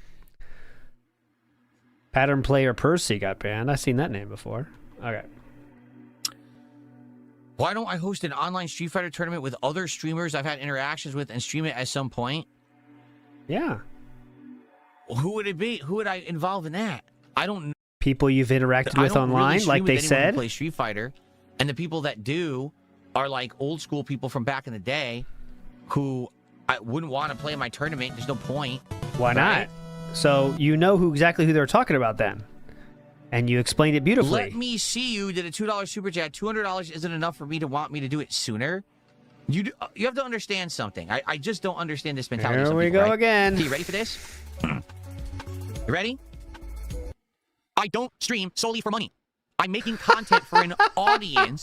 Pattern Player Percy got banned. I've seen that name before. Okay. Why don't I host an online Street Fighter tournament with other streamers I've had interactions with and stream it at some point? Yeah. Who would it be? Who would I involve in that? I don't know. People you've interacted with online, really like they said. Who play Street Fighter, and the people that do are like old school people from back in the day, who I wouldn't want to play in my tournament. There's no point. Why not? So you know exactly who they're talking about then, and you explained it beautifully. Let me see you did a $2 super chat. $200 isn't enough for me to want me to do it sooner. You have to understand something. I just don't understand this mentality. Here we go again. Okay, you ready for this? You ready? I don't stream solely for money. I'm making content for an audience.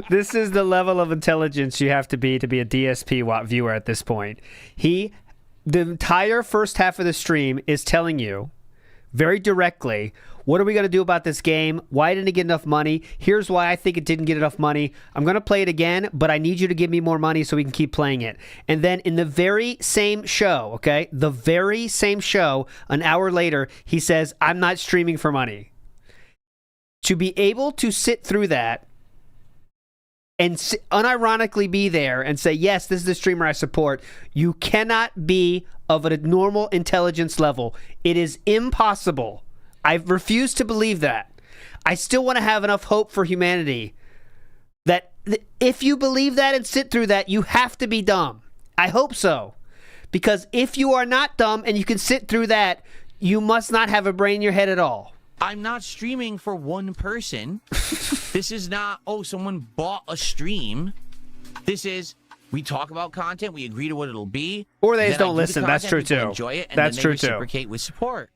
This is the level of intelligence you have to be a DSP viewer at this point. The entire first half of the stream is telling you very directly, what are we going to do about this game? Why didn't it get enough money? Here's why I think it didn't get enough money. I'm going to play it again, but I need you to give me more money so we can keep playing it. And then in the very same show, okay, the very same show, an hour later, he says, I'm not streaming for money. To be able to sit through that and unironically be there and say, yes, this is the streamer I support, you cannot be of a normal intelligence level. It is impossible. I refuse to believe that. I still want to have enough hope for humanity that if you believe that and sit through that, you have to be dumb. I hope so. Because if you are not dumb and you can sit through that, you must not have a brain in your head at all. I'm not streaming for one person. This is not, oh, someone bought a stream. This is, we talk about content, we agree to what it'll be. Or they just don't listen. That's true too. Enjoy it, and that's then they true too. Reciprocate with support,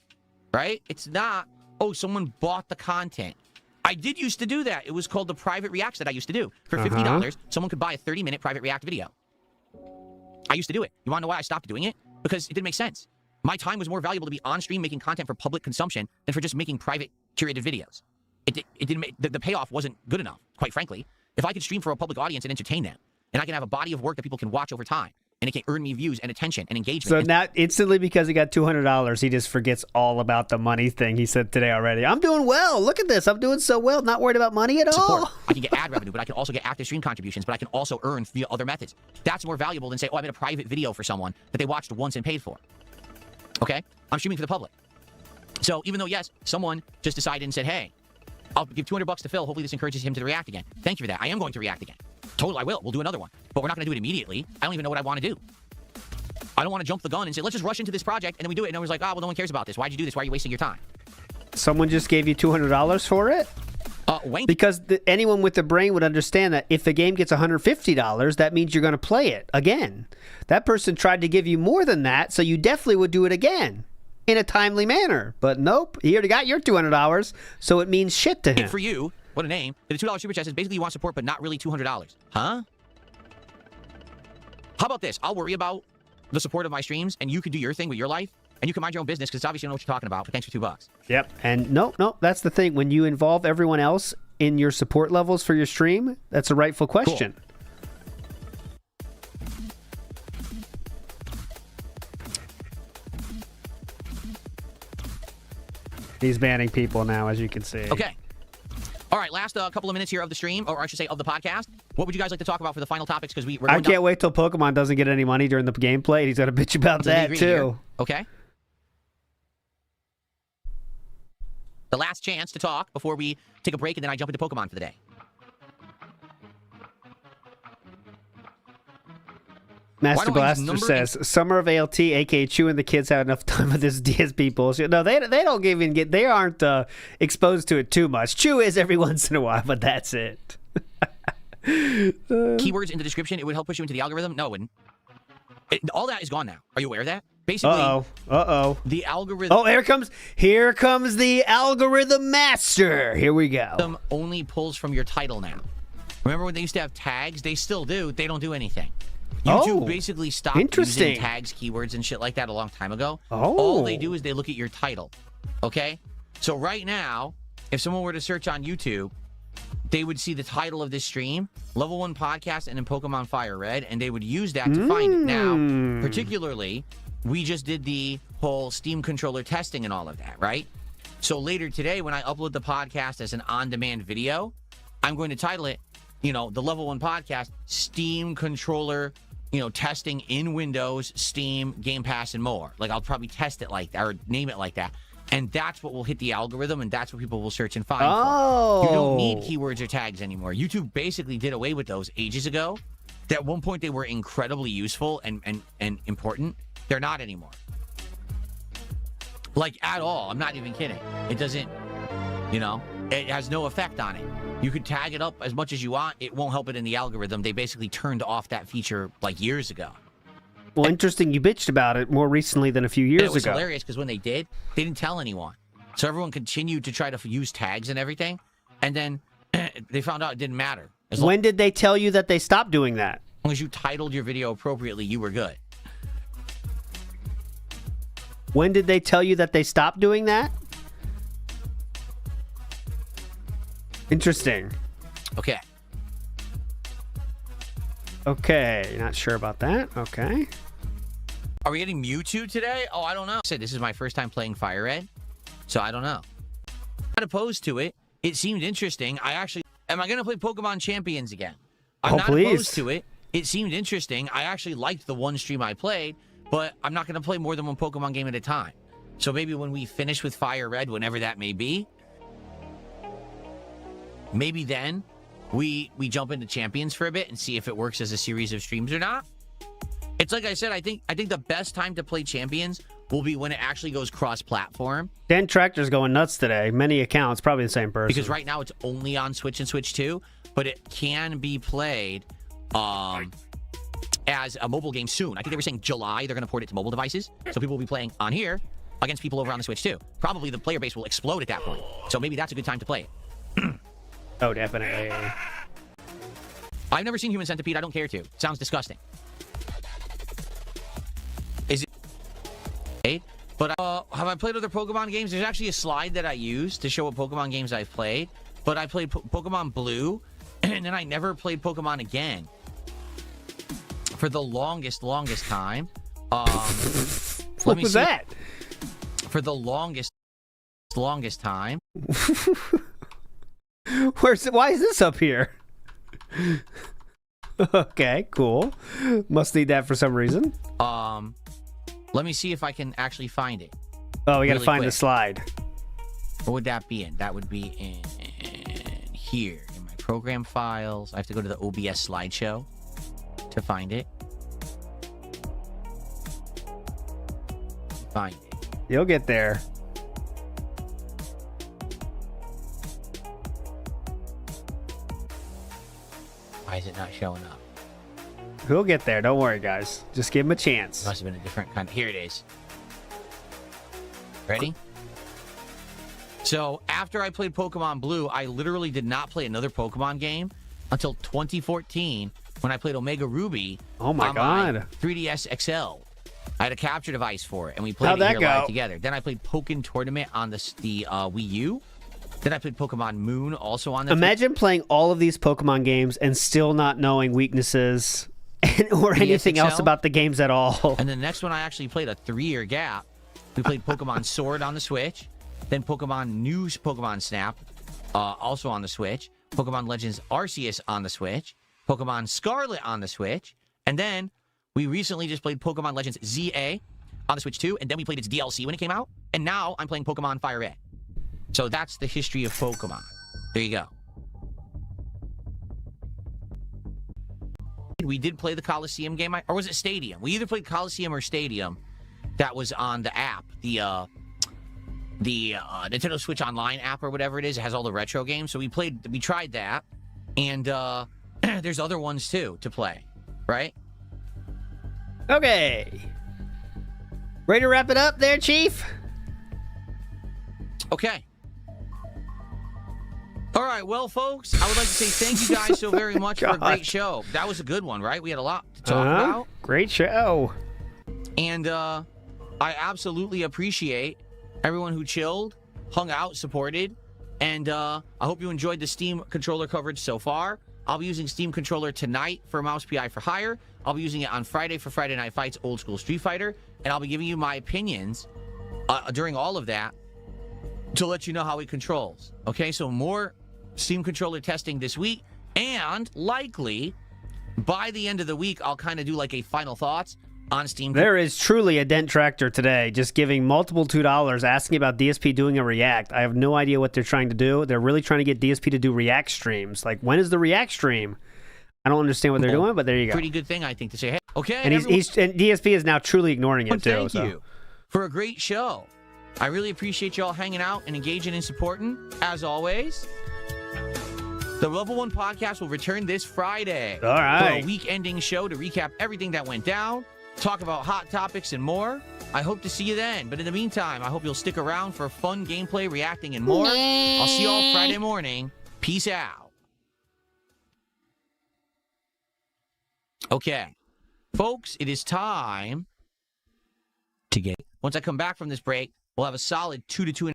right? It's not, oh, someone bought the content. I did used to do that. It was called the private reacts that I used to do. For $50, someone could buy a 30-minute private react video. I used to do it. You want to know why I stopped doing it? Because it didn't make sense. My time was more valuable to be on stream making content for public consumption than for just making private curated videos. It didn't make, the payoff wasn't good enough, quite frankly. If I could stream for a public audience and entertain them, and I can have a body of work that people can watch over time, and it can earn me views and attention and engagement. So now instantly, because he got $200, he just forgets all about the money thing he said today already. I'm doing well. Look at this. I'm doing so well. Not worried about money at all. I can get ad revenue, but I can also get active stream contributions, but I can also earn via other methods. That's more valuable than say, oh, I made a private video for someone that they watched once and paid for. Okay? I'm streaming for the public. So even though, yes, someone just decided and said, hey, I'll give $200 to Phil. Hopefully this encourages him to react again. Thank you for that. I am going to react again. Totally, I will. We'll do another one. But we're not going to do it immediately. I don't even know what I want to do. I don't want to jump the gun and say, let's just rush into this project, and then we do it. And everyone's like, oh, well, no one cares about this. Why'd you do this? Why are you wasting your time? Someone just gave you $200 for it? Because anyone with the brain would understand that if the game gets $150, that means you're going to play it again. That person tried to give you more than that, so you definitely would do it again in a timely manner. But nope, he already got your $200, so it means shit to him. And for you, what a name. The $2 super chat says basically you want support, but not really $200. Huh? How about this? I'll worry about the support of my streams, and you can do your thing with your life, and you can mind your own business, because obviously you know what you're talking about, but thanks for $2. Yep. And no, that's the thing. When you involve everyone else in your support levels for your stream, that's a rightful question. Cool. He's banning people now, as you can see. Okay. All right, last couple of minutes here of the stream, or I should say of the podcast. what would you guys like to talk about for the final topics? Because we're I can't wait till Pokemon doesn't get any money during the gameplay. And he's got to bitch about that too. Here. Okay. The last chance to talk before we take a break, and then I jump into Pokemon for the day. Master Blaster says, Summer of ALT, aka Chew and the kids have enough time with this DSP bullshit. No, they don't even get, they aren't exposed to it too much. Chew is every once in a while, but that's it. Keywords in the description, it would help push you into the algorithm? No, it wouldn't. All that is gone now. Are you aware of that? Basically, the algorithm... Oh, here comes the algorithm master. Here we go. Only pulls from your title now. Remember when they used to have tags? They still do. They don't do anything. YouTube basically stopped using tags, keywords, and shit like that a long time ago. All they do is they look at your title. Okay? So right now, if someone were to search on YouTube, they would see the title of this stream, Level 1 Podcast, and then Pokemon Fire Red, and they would use that to find it. Now, particularly, we just did the whole Steam controller testing and all of that, right? So later today, when I upload the podcast as an on-demand video, I'm going to title it, the Level 1 Podcast, Steam controller, testing in Windows, Steam, Game Pass, and more. Like, I'll probably test it like that, or name it like that. And that's what will hit the algorithm, and that's what people will search and find for. You don't need keywords or tags anymore. YouTube basically did away with those ages ago. At one point, they were incredibly useful and important. They're not anymore. Like, at all. I'm not even kidding. It doesn't, it has no effect on it. You could tag it up as much as you want. It won't help it in the algorithm. They basically turned off that feature, like, years ago. Well, interesting. You bitched about it more recently than a few years ago. It was hilarious because when they did, they didn't tell anyone. So everyone continued to try to use tags and everything. And then they found out it didn't matter. When did they tell you that they stopped doing that? As long as you titled your video appropriately, you were good. When did they tell you that they stopped doing that? Interesting. Okay. Okay, not sure about that. Okay. Are we getting Mewtwo today? Oh, I don't know. I said this is my first time playing Fire Red, so I don't know. Not opposed to it. It seemed interesting. Am I going to play Pokemon Champions again? I'm not opposed to it. It seemed interesting. I actually liked the one stream I played, but I'm not going to play more than one Pokemon game at a time. So maybe when we finish with Fire Red, whenever that may be, maybe then we jump into Champions for a bit and see if it works as a series of streams or not. It's like I said, I think the best time to play Champions will be when it actually goes cross-platform. Dan Tractor's going nuts today. Many accounts, probably the same person. Because right now it's only on Switch and Switch 2, but it can be played as a mobile game soon. I think they were saying July they're going to port it to mobile devices, so people will be playing on here against people over on the Switch too. Probably the player base will explode at that point, so maybe that's a good time to play it. Oh, definitely. I've never seen Human Centipede. I don't care to. Sounds disgusting. Is it? But have I played other Pokemon games? There's actually a slide that I use to show what Pokemon games I've played. But I played Pokemon Blue, and then I never played Pokemon again. For the longest time. What was that? For the longest time. Why is this up here? Okay, cool. Must need that for some reason. Let me see if I can actually find it. Oh, we gotta find the slide. What would that be in? That would be in here, in my program files. I have to go to the OBS slideshow to find it. Find it. You'll get there. Why is it not showing up? We'll get there. Don't worry, guys. Just give him a chance. Must have been a different kind. Here it is. Ready? So, after I played Pokemon Blue, I literally did not play another Pokemon game until 2014 when I played Omega Ruby. Oh my God. My 3DS XL. I had a capture device for it, and we played it here live together. Then I played Pokken Tournament on the Wii U. Then I played Pokemon Moon also on the... Imagine playing all of these Pokemon games and still not knowing weaknesses or anything else about the games at all. And the next one I actually played a 3-year gap. We played Pokemon Sword on the Switch. Then Pokemon Snap, also on the Switch. Pokemon Legends Arceus on the Switch. Pokemon Scarlet on the Switch, and then we recently just played Pokemon Legends ZA on the Switch too, and then we played its DLC when it came out, and now I'm playing Pokemon Fire Red. So that's the history of Pokemon. There you go. We did play the Coliseum game, or was it Stadium? We either played Coliseum or Stadium. That was on the app, the Nintendo Switch Online app or whatever it is. It has all the retro games. So we tried that, and there's other ones too to play, right? Okay. Ready to wrap it up there, Chief? Okay. All right, well, folks, I would like to say thank you guys so very much for a great show. That was a good one, right? We had a lot to talk about. Great show. And I absolutely appreciate everyone who chilled, hung out, supported, and I hope you enjoyed the Steam controller coverage so far. I'll be using Steam controller tonight for Mouse PI for Hire. I'll be using it on Friday for Friday Night Fights, Old School Street Fighter, and I'll be giving you my opinions during all of that to let you know how it controls. Okay, so more Steam controller testing this week, and likely by the end of the week, I'll kind of do like a final thoughts on Steam. There is truly a Dent Tractor today just giving multiple $2 asking about DSP doing a React. I have no idea what they're trying to do. They're really trying to get DSP to do React streams. Like, when is the React stream? I don't understand what they're doing, but there you go. Pretty good thing, I think, to say, hey, okay. And, and DSP is now truly ignoring it, too. Thank you for a great show. I really appreciate y'all hanging out and engaging and supporting, as always. The Level 1 podcast will return this Friday. All right. For a week-ending show to recap everything that went down, talk about hot topics and more. I hope to see you then. But in the meantime, I hope you'll stick around for fun gameplay, reacting, and more. I'll see y'all Friday morning. Peace out. Okay. Folks, it is time to get... Once I come back from this break, we'll have a solid 2 to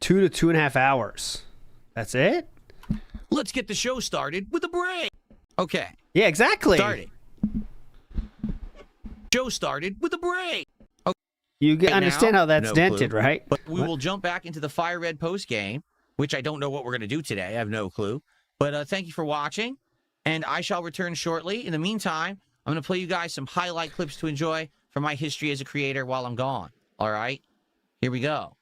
2.5 hours. That's it? Let's get the show started with a break. Okay. Yeah, exactly. Starting. Show started with a break. Okay. You understand how that's dented, right? But we will jump back into the Fire Red post game, which I don't know what we're going to do today. I have no clue. But thank you for watching, and I shall return shortly. In the meantime, I'm going to play you guys some highlight clips to enjoy from my history as a creator while I'm gone. All right? Here we go.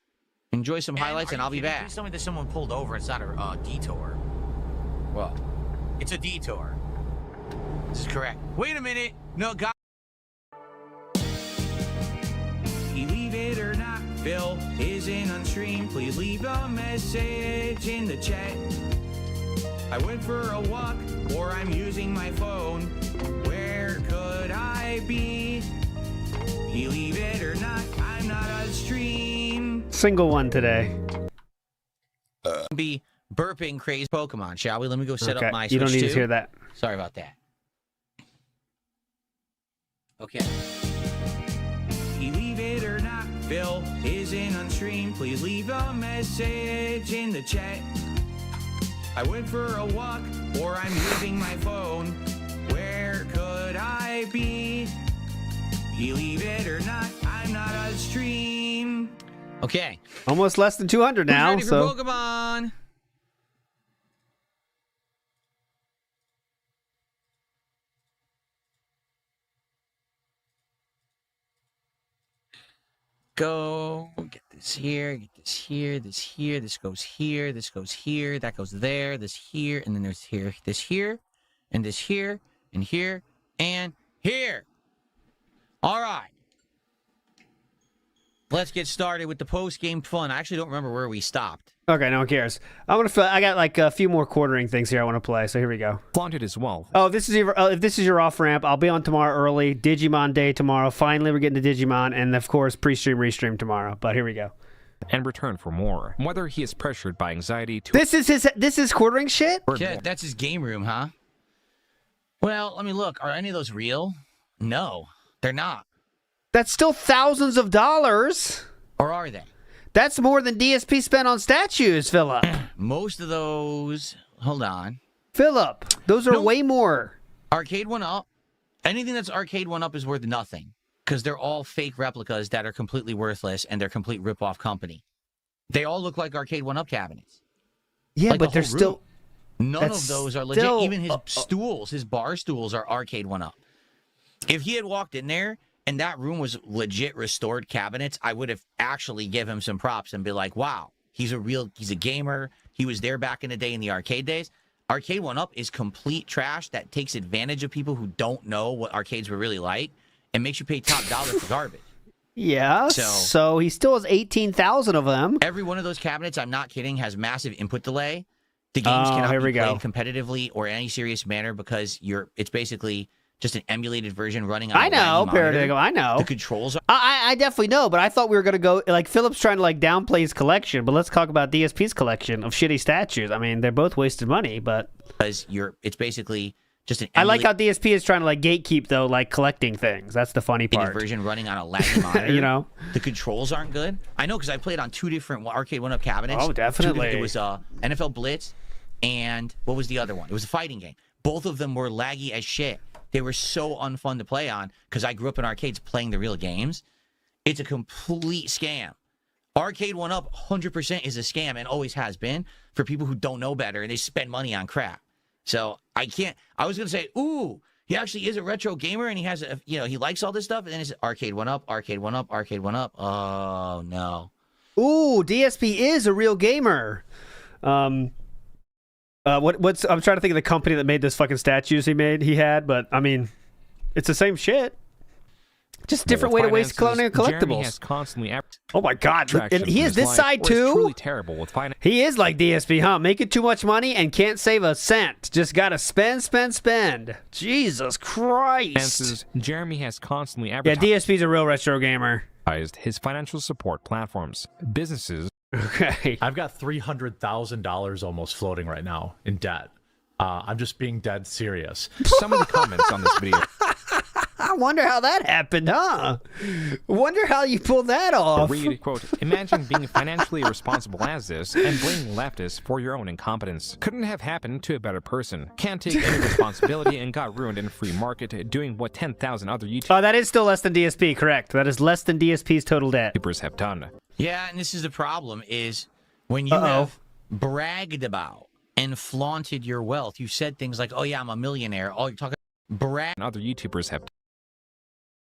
Enjoy some highlights, and I'll be back. Please tell me that someone pulled over. It's not a detour. Well, it's a detour. This is correct. Wait a minute. No, God. Believe it or not, Phil isn't on stream. Please leave a message in the chat. I went for a walk, or I'm using my phone. Where could I be? Believe it or not, I'm not on stream. Single one today. Be burping crazy Pokemon, shall we? Let me go set up my Switch. You don't need to hear that. Sorry about that. Okay. Believe it or not, Phil isn't on stream. Please leave a message in the chat. I went for a walk, or I'm using my phone. Where could I be? Believe it or not, I'm not on stream. Okay. Almost less than 200 now. Who's ready for Pokemon? Go get this here, get this here, this here, this goes here, this goes here, that goes there, this here, and then there's here, this here, and this here, and here, and here. All right. Let's get started with the post-game fun. I actually don't remember where we stopped. Okay, no one cares. I got like a few more quartering things here I want to play, so here we go. Flaunted as well. Oh, if this is your off ramp, I'll be on tomorrow early. Digimon day tomorrow. Finally, we're getting to Digimon, and of course, pre-stream, REEStream tomorrow. But here we go. And return for more. Whether he is pressured by anxiety to... This is quartering shit? Yeah, that's his game room, huh? Well, let me look. Are any of those real? No, they're not. That's still thousands of dollars. Or are they? That's more than DSP spent on statues, Philip. Most of those... Hold on. Philip, those are way more. Arcade 1-Up. Anything that's Arcade 1-Up is worth nothing. Because they're all fake replicas that are completely worthless and they're complete rip-off company. They all look like Arcade 1-Up cabinets. Yeah, like but they're still... None of those are legit. Even his stools, his bar stools are Arcade 1-Up. If he had walked in there and that room was legit restored cabinets, I would have actually give him some props and be like, wow, he's a gamer. He was there back in the day in the arcade days. Arcade 1-Up is complete trash that takes advantage of people who don't know what arcades were really like and makes you pay top dollar for garbage. Yeah, so he still has 18,000 of them. Every one of those cabinets, I'm not kidding, has massive input delay. The games cannot be played competitively or in any serious manner because it's basically just an emulated version running on a laggy monitor. I know. The controls are... I definitely know, but I thought we were going to go... Like, Philip's trying to, like, downplay his collection, but let's talk about DSP's collection of shitty statues. I mean, they're both wasted money, but... Because it's basically just an I like how DSP is trying to, like, gatekeep, though, like, collecting things. That's the funny part. Version running on a laggy monitor. You know? The controls aren't good. I know, because I played on 2 different Arcade 1-Up cabinets. Oh, definitely. It was NFL Blitz, and what was the other one? It was a fighting game. Both of them were laggy as shit. They were so unfun to play on because I grew up in arcades playing the real games. It's a complete scam. Arcade 1-Up 100% is a scam and always has been for people who don't know better and they spend money on crap. So I was going to say, ooh, he actually is a retro gamer and he has he likes all this stuff. And then it's Arcade 1-Up, Arcade 1-Up, Arcade 1-Up. Oh, no. Ooh, DSP is a real gamer. I'm trying to think of the company that made this fucking statues he had, but I mean, it's the same shit. Just a different way to waste collectibles. Oh my god, and he is this side too? Truly terrible with finance. He is like DSP, huh? Making too much money and can't save a cent. Just gotta spend. Jesus Christ. Jeremy has constantly advertised. Yeah, DSP's a real retro gamer. His financial support platforms. Businesses. Okay. I've got $300,000 almost floating right now in debt. I'm just being dead serious. Some of the comments on this video. I wonder how that happened, huh? Wonder how you pulled that off. Read, quote, imagine being financially irresponsible as this and blaming leftists for your own incompetence. Couldn't have happened to a better person. Can't take any responsibility and got ruined in a free market doing what 10,000 other YouTubers... Oh, that is still less than DSP, correct. That is less than DSP's total debt. ...YouTubers have done. Yeah, and this is the problem, is when you have bragged about and flaunted your wealth, you said things like, oh yeah, I'm a millionaire. All you're talking about and other YouTubers have...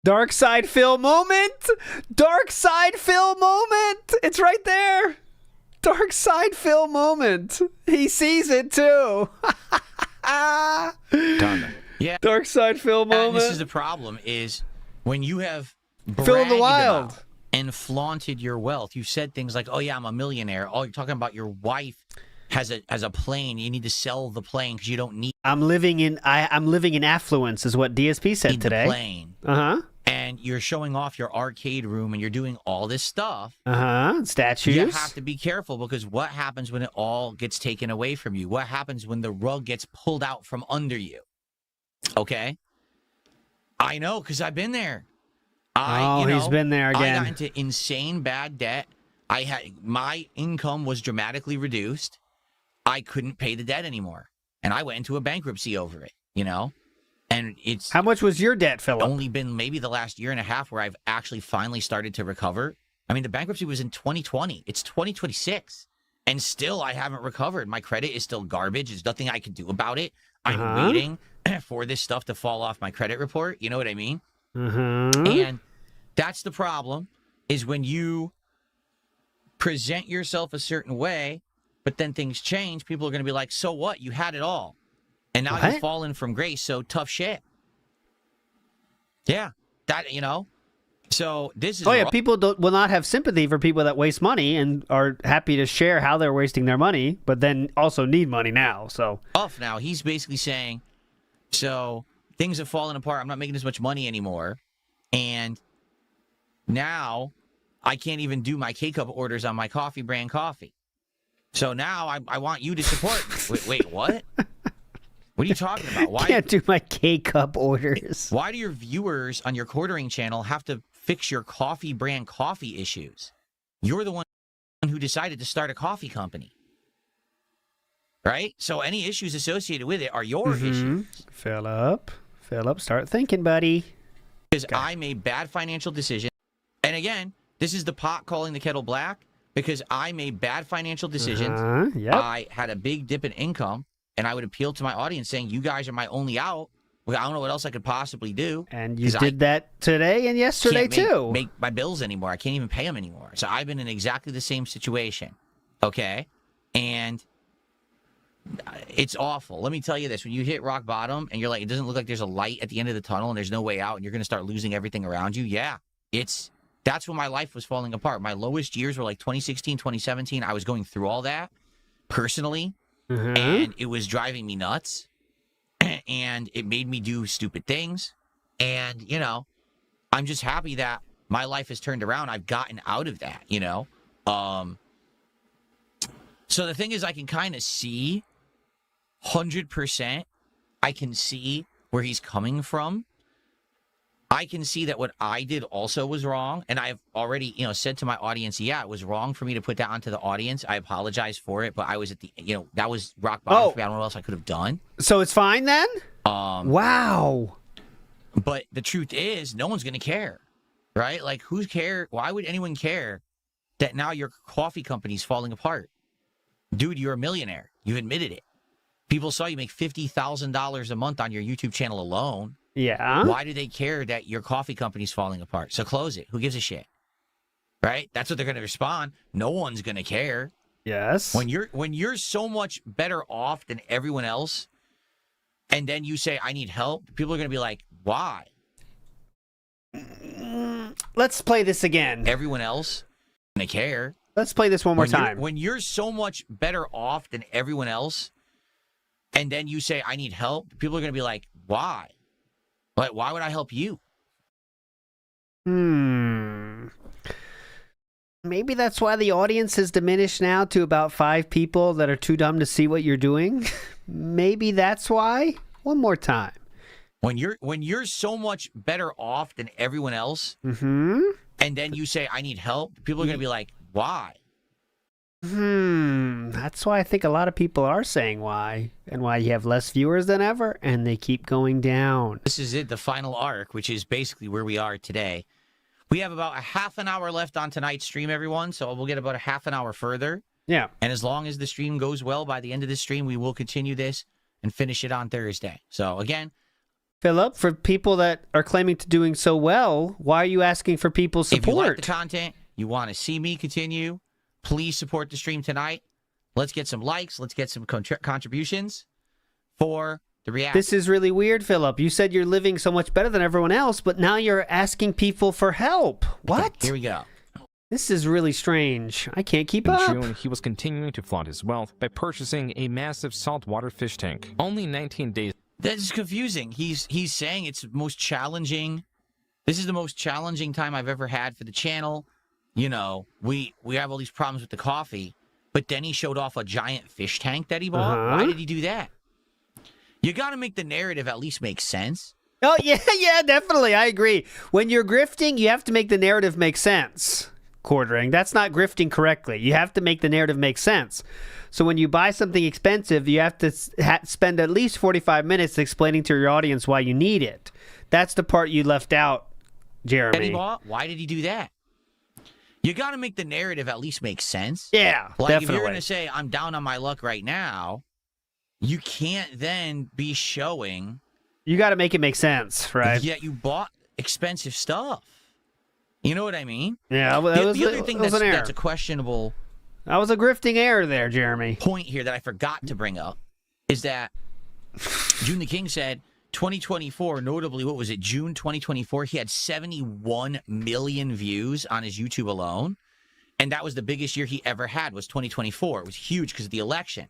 Dark Side Phil moment! Dark Side Phil moment! It's right there! Dark Side Phil moment! He sees it too! Done. Yeah. Dark Side Phil moment. And this is the problem, is when you have Phil in the Wild about and flaunted your wealth, you said things like, oh yeah, I'm a millionaire. All you're talking about, your wife has a plane. You need to sell the plane because you don't need... I'm living in affluence is what DSP said today. The plane. Uh-huh. And you're showing off your arcade room and you're doing all this stuff. Statues. You have to be careful because what happens when it all gets taken away from you? What happens when the rug gets pulled out from under you? Okay? I know because I've been there. He's been there again. I got into insane bad debt. My income was dramatically reduced. I couldn't pay the debt anymore. And I went into a bankruptcy over it, And it's... How much was your debt, Philip? Only been maybe the last year and a half where I've actually finally started to recover. I mean, the bankruptcy was in 2020. It's 2026. And still, I haven't recovered. My credit is still garbage. There's nothing I can do about it. I'm waiting for this stuff to fall off my credit report. You know what I mean? And that's the problem, is when you present yourself a certain way, but then things change, people are going to be like, so what? You had it all. And now you've fallen from grace, so tough shit. Yeah, So this is... Oh, yeah, people will not have sympathy for people that waste money and are happy to share how they're wasting their money, but then also need money now, so... Off now. He's basically saying, so things have fallen apart. I'm not making as much money anymore. And now I can't even do my K-Cup orders on my coffee brand coffee. So now I want you to support me. Wait, what? What are you talking about? Why can't do my K-Cup orders? Why do your viewers on your quartering channel have to fix your coffee brand coffee issues? You're the one who decided to start a coffee company. Right? So any issues associated with it are your issues. Philip, start thinking, buddy. Because I made bad financial decisions. And again, this is the pot calling the kettle black. Because I made bad financial decisions. I had a big dip in income. and I would appeal to my audience saying, you guys are my only out. Well, I don't know what else I could possibly do. And you did that today and yesterday, too. Make my bills anymore. I can't even pay them anymore. So I've been in exactly the same situation. Okay? And it's awful. Let me tell you this. When you hit rock bottom and you're like, it doesn't look like there's a light at the end of the tunnel and there's no way out and you're going to start losing everything around you. Yeah. That's when my life was falling apart. My lowest years were like 2016, 2017. I was going through all that personally. And it was driving me nuts. And it made me do stupid things. And, you know, I'm just happy that my life has turned around. I've gotten out of that, you know. So the thing is, I can kind of see 100%. I can see where he's coming from. I can see that what I did also was wrong. And I've already, you know, said to my audience, yeah, it was wrong for me to put that onto the audience. I apologize for it, but I was at the, you know, that was rock bottom for me. I don't know what else I could have done. So it's fine then? Wow. But the truth is, no one's going to care, right? Like, who's care? Why would anyone care that now your coffee company's falling apart? Dude, you're a millionaire. You've admitted it. People saw you make $50,000 a month on your YouTube channel alone. Yeah. Why do they care that your coffee company's falling apart? So close it. Who gives a shit? Right? That's what they're going to respond. No one's going to care. Yes. When you're so much better off than everyone else, and then you say, I need help, people are going to be like, why? Let's play this again. Everyone else going to care. Let's play this one more time. When you're so much better off than everyone else, and then you say, I need help, people are going to be like, why? But why would I help you? Maybe that's why the audience has diminished now to about 5 people that are too dumb to see what you're doing. Maybe that's why. One more time. When you're so much better off than everyone else, and then you say, I need help, people are going to be like, why? That's why I think a lot of people are saying why, and why you have less viewers than ever, and they keep going down. This is it, the final arc, which is basically where we are today. We have about a half an hour left on tonight's stream, everyone, so we'll get about a half an hour further. Yeah. And as long as the stream goes well, by the end of the stream, we will continue this and finish it on Thursday. So, again, Philip, for people that are claiming to doing so well, why are you asking for people's support? If you like the content, you want to see me continue, please support the stream tonight. Let's get some likes. Let's get some contributions for the reaction. This is really weird, Philip. You said you're living so much better than everyone else, but now you're asking people for help. What? Okay, here we go. This is really strange. I can't keep up. In June, he was continuing to flaunt his wealth by purchasing a massive saltwater fish tank. Only 19 days. That is confusing. He's saying it's most challenging. This is the most challenging time I've ever had for the channel. You know, we have all these problems with the coffee, but then he showed off a giant fish tank that he bought. Why did he do that? You got to make the narrative at least make sense. Oh, yeah, definitely. I agree. When you're grifting, you have to make the narrative make sense. Quartering. That's not grifting correctly. You have to make the narrative make sense. So when you buy something expensive, you have to spend at least 45 minutes explaining to your audience why you need it. That's the part you left out, Jeremy. Why did he do that? You got to make the narrative at least make sense. Yeah, like definitely. If you're going to say, I'm down on my luck right now, you can't then be showing. You got to make it make sense, right? Yeah, you bought expensive stuff. You know what I mean? Yeah, the other thing that's a questionable. That was a grifting error there, Jeremy. Point here that I forgot to bring up is that June the King said 2024, notably, what was it, June 2024, he had 71 million views on his YouTube alone. And that was the biggest year he ever had, was 2024. It was huge because of the election.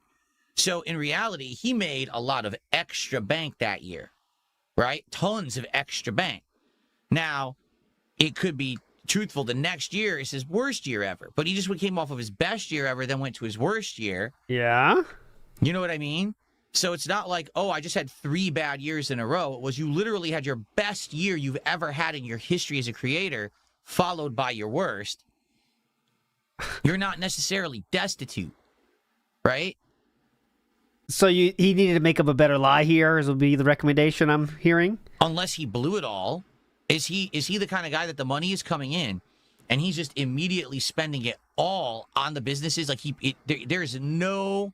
So in reality, he made a lot of extra bank that year, right? Tons of extra bank. Now, it could be truthful. The next year is his worst year ever. But he just came off of his best year ever, then went to his worst year. Yeah. You know what I mean? So it's not like, oh, I just had 3 bad years in a row. It was you literally had your best year you've ever had in your history as a creator, followed by your worst. You're not necessarily destitute, right? So he needed to make up a better lie here, would be the recommendation I'm hearing? Unless he blew it all. Is he the kind of guy that the money is coming in and he's just immediately spending it all on the businesses? Like there's no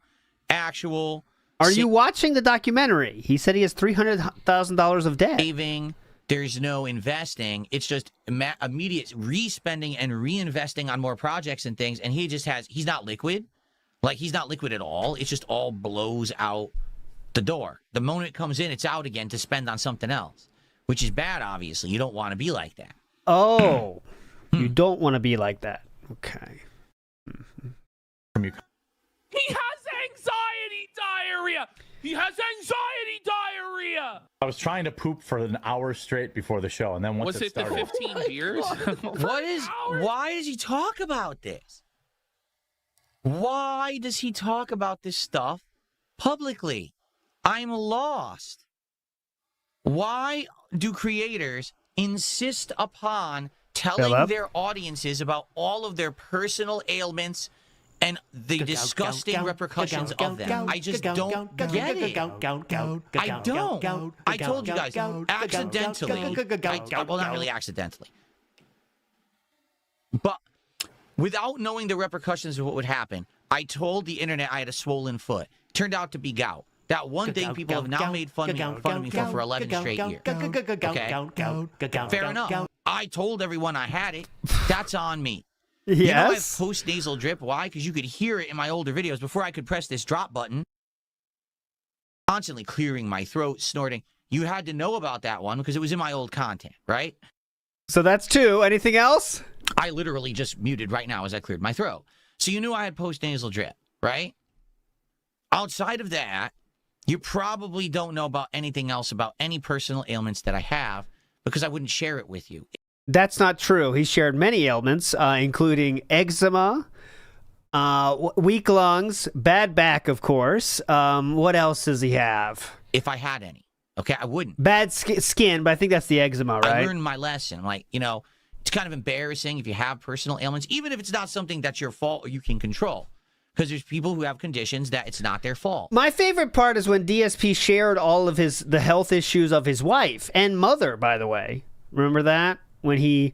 actual Are you watching the documentary? He said he has $300,000 of debt. Saving. There's no investing. It's just immediate re-spending and reinvesting on more projects and things. And he's not liquid. Like, he's not liquid at all. It just all blows out the door. The moment it comes in, it's out again to spend on something else, which is bad, obviously. You don't want to be like that. Oh, you don't want to be like that. Okay. From you. He has anxiety diarrhea. He has anxiety diarrhea. I was trying to poop for an hour straight before the show, and then once Was it it started, the 15 beers? Why does he talk about this? Why does he talk about this stuff publicly? I'm lost. Why do creators insist upon telling their audiences about all of their personal ailments and the disgusting repercussions of them? I just don't get it. I don't. I told you guys, accidentally. Well, not really accidentally. But without knowing the repercussions of what would happen, I told the internet I had a swollen foot. Turned out to be gout. That one thing people have now made fun of me for 11 straight years. Okay? Fair enough. I told everyone I had it. That's on me. Yes. You know I have post-nasal drip. Why? Because you could hear it in my older videos before I could press this drop button. Constantly clearing my throat, snorting. You had to know about that one because it was in my old content, right? So that's 2. Anything else? I literally just muted right now as I cleared my throat. So you knew I had post-nasal drip, right? Outside of that, you probably don't know about anything else about any personal ailments that I have because I wouldn't share it with you. That's not true. He shared many ailments, including eczema, weak lungs, bad back, of course. What else does he have? If I had any, okay, I wouldn't. Bad skin, but I think that's the eczema, right? I learned my lesson. Like, it's kind of embarrassing if you have personal ailments, even if it's not something that's your fault or you can control. Because there's people who have conditions that it's not their fault. My favorite part is when DSP shared all of the health issues of his wife and mother, by the way. Remember that? When he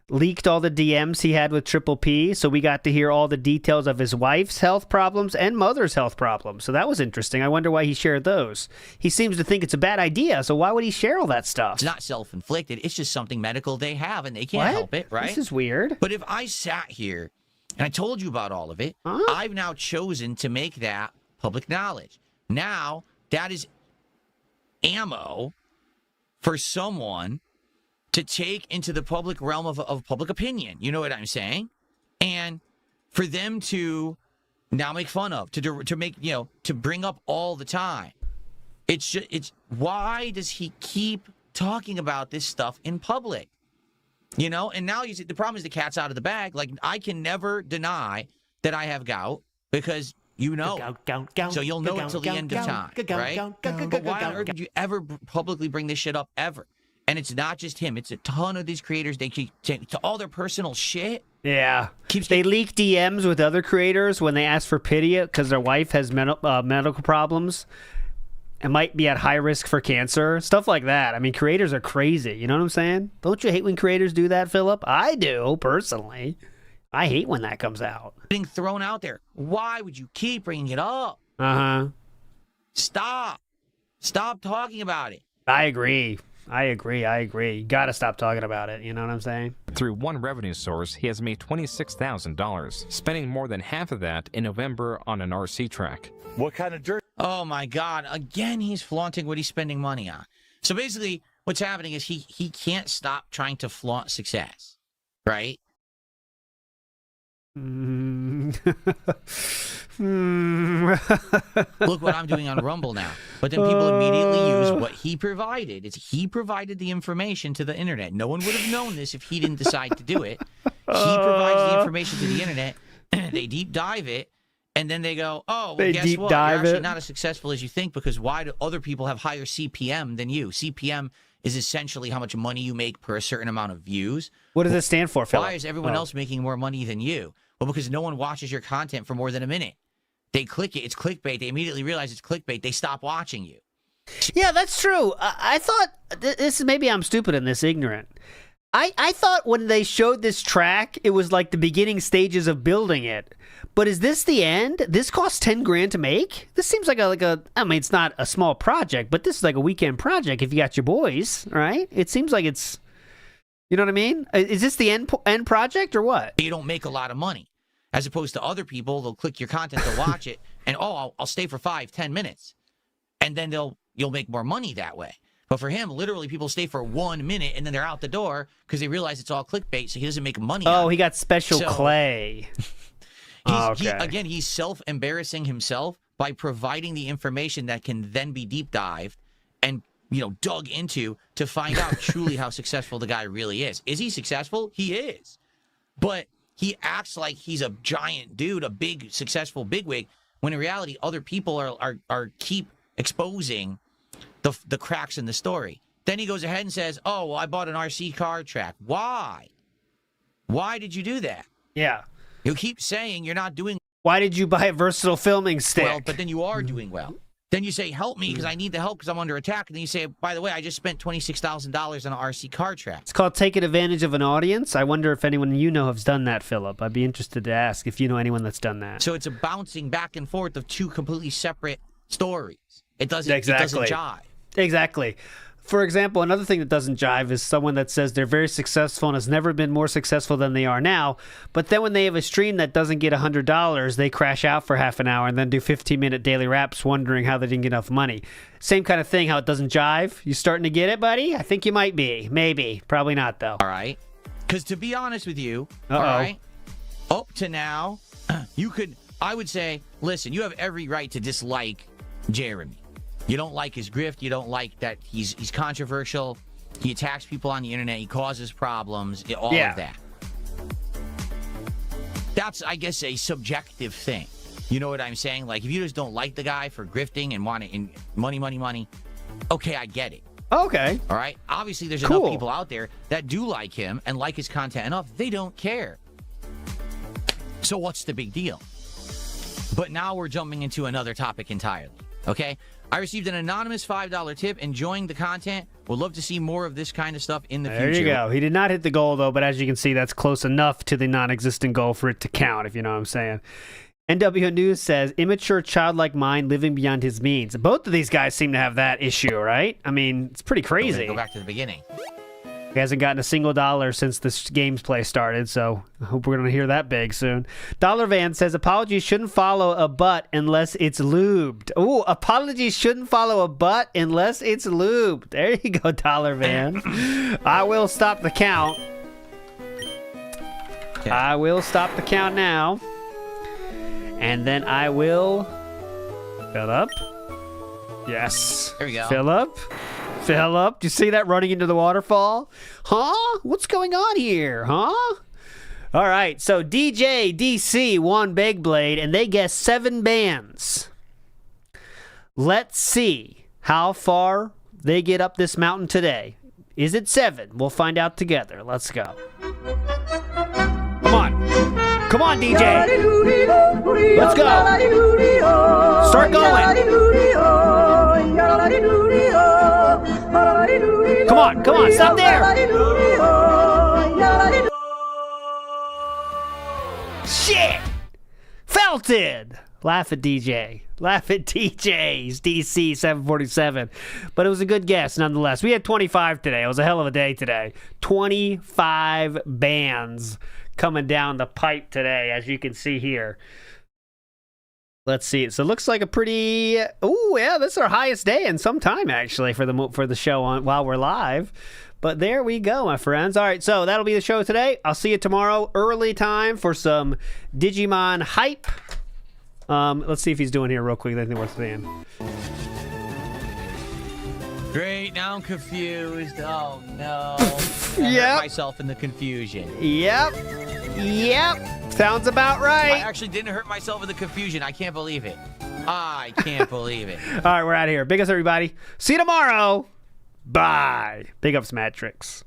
leaked all the DMs he had with Triple P, so we got to hear all the details of his wife's health problems and mother's health problems. So that was interesting. I wonder why he shared those. He seems to think it's a bad idea, so why would he share all that stuff? It's not self-inflicted. It's just something medical they have, and they can't help it, right? This is weird. But if I sat here and I told you about all of it, I've now chosen to make that public knowledge. Now, that is ammo for someone to take into the public realm of public opinion. You know what I'm saying? And for them to now make fun of, to make, to bring up all the time. It's why does he keep talking about this stuff in public? And now the problem is the cat's out of the bag. Like, I can never deny that I have gout because so you'll know it till the end of time, right? But why on earth would you ever publicly bring this shit up ever? And it's not just him. It's a ton of these creators. They keep to all their personal shit. Yeah. They leak DMs with other creators when they ask for pity because their wife has medical problems and might be at high risk for cancer. Stuff like that. I mean, creators are crazy. You know what I'm saying? Don't you hate when creators do that, Philip? I do, personally. I hate when that comes out. Being thrown out there. Why would you keep bringing it up? Uh-huh. Stop. Stop talking about it. I agree. You gotta stop talking about it. You know what I'm saying? Through one revenue source, he has made $26,000, spending more than half of that in November on an RC track. What kind of dirt? Oh my God. Again, he's flaunting what he's spending money on. So basically, what's happening is he can't stop trying to flaunt success, right? Look what I'm doing on Rumble now. But then people immediately use what he provided. He provided the information to the internet. No one would have known this if he didn't decide to do it. He provides the information to the internet. They deep dive it. And then they go, oh, well, guess what? You're actually not as successful as you think because why do other people have higher CPM than you? CPM is essentially how much money you make per a certain amount of views. What does it stand for, Phil? Why is everyone else making more money than you? Well, because no one watches your content for more than a minute. They click it. It's clickbait. They immediately realize it's clickbait. They stop watching you. Yeah, that's true. I thought, maybe I'm stupid and this ignorant. I thought when they showed this track, it was like the beginning stages of building it. But is this the end? This costs $10,000 to make? This seems like a I mean, it's not a small project, but this is like a weekend project if you got your boys, right? It seems like it's, you know what I mean? Is this the end project or what? You don't make a lot of money. As opposed to other people, they'll click your content to watch it, and I'll stay for 5-10 minutes. And then you'll make more money that way. But for him, literally, people stay for 1 minute and then they're out the door because they realize it's all clickbait, so he doesn't make money. Oh, he got special clay. He's self-embarrassing himself by providing the information that can then be deep dived and dug into to find out truly how successful the guy really is. Is he successful? He is. But he acts like he's a giant dude, a big, successful bigwig, when in reality, other people are keep exposing the cracks in the story. Then he goes ahead and says, oh, well, I bought an RC car track. Why? Why did you do that? Yeah. You keep saying you're not doing Why did you buy a versatile filming stick? well, but then you are doing well. Then you say, help me because I need the help because I'm under attack. And then you say, by the way, I just spent $26,000 on an RC car track. It's called taking advantage of an audience. I wonder if anyone you know has done that, Philip. I'd be interested to ask if you know anyone that's done that. So it's a bouncing back and forth of two completely separate stories. It doesn't jive. Exactly. For example, another thing that doesn't jive is someone that says they're very successful and has never been more successful than they are now, but then when they have a stream that doesn't get $100, they crash out for half an hour and then do 15-minute daily raps wondering how they didn't get enough money. Same kind of thing, how it doesn't jive. You starting to get it, buddy? I think you might be. Maybe. Probably not, though. All right. Because to be honest with you, all right, up to now, I would say, listen, you have every right to dislike Jeremy. You don't like his grift. You don't like that he's controversial. He attacks people on the internet. He causes problems. All of that. That's, I guess, a subjective thing. You know what I'm saying? Like, if you just don't like the guy for grifting and wanting money, okay, I get it. Okay. All right? Obviously, there's enough people out there that do like him and like his content enough. They don't care. So what's the big deal? But now we're jumping into another topic entirely. Okay? I received an anonymous $5 tip. Enjoying the content. Would love to see more of this kind of stuff in the future. There you go. He did not hit the goal, though, but as you can see, that's close enough to the non-existent goal for it to count, if you know what I'm saying. NW News says, immature, childlike mind living beyond his means. Both of these guys seem to have that issue, right? I mean, it's pretty crazy. Go back to the beginning. He hasn't gotten a single dollar since this gameplay started, so I hope we're going to hear that big soon. Dollar Van says, apologies shouldn't follow a butt unless it's lubed. Ooh, apologies shouldn't follow a butt unless it's lubed. There you go, Dollar Van. I will stop the count. Okay. I will stop the count now. And then I will fill up. Yes. There we go. Philip. Do you see that running into the waterfall? Huh? What's going on here? Huh? All right. So DJ DC won BegBlayde, and they guessed 7 bands. Let's see how far they get up this mountain today. Is it 7? We'll find out together. Let's go. Come on, DJ. Let's go. Start going. Come on, stop there. Shit. Felted. Laugh at DJ. Laugh at DJ's DC 747. But it was a good guess nonetheless. We had 25 today. It was a hell of a day today. 25 bands coming down the pipe today, as you can see here. Let's see. So it looks like a pretty... Oh, yeah, this is our highest day in some time, actually, for the show while we're live. But there we go, my friends. All right, so that'll be the show today. I'll see you tomorrow, early time, for some Digimon hype. Let's see if he's doing here real quick. I think worth saying. Great, now I'm confused. Oh, no. Yep. Myself in the confusion. Yep. Sounds about right. I actually didn't hurt myself in the confusion. I can't believe it. I can't believe it. All right, we're out of here. Big ups, everybody. See you tomorrow. Bye. Big ups, Matrix.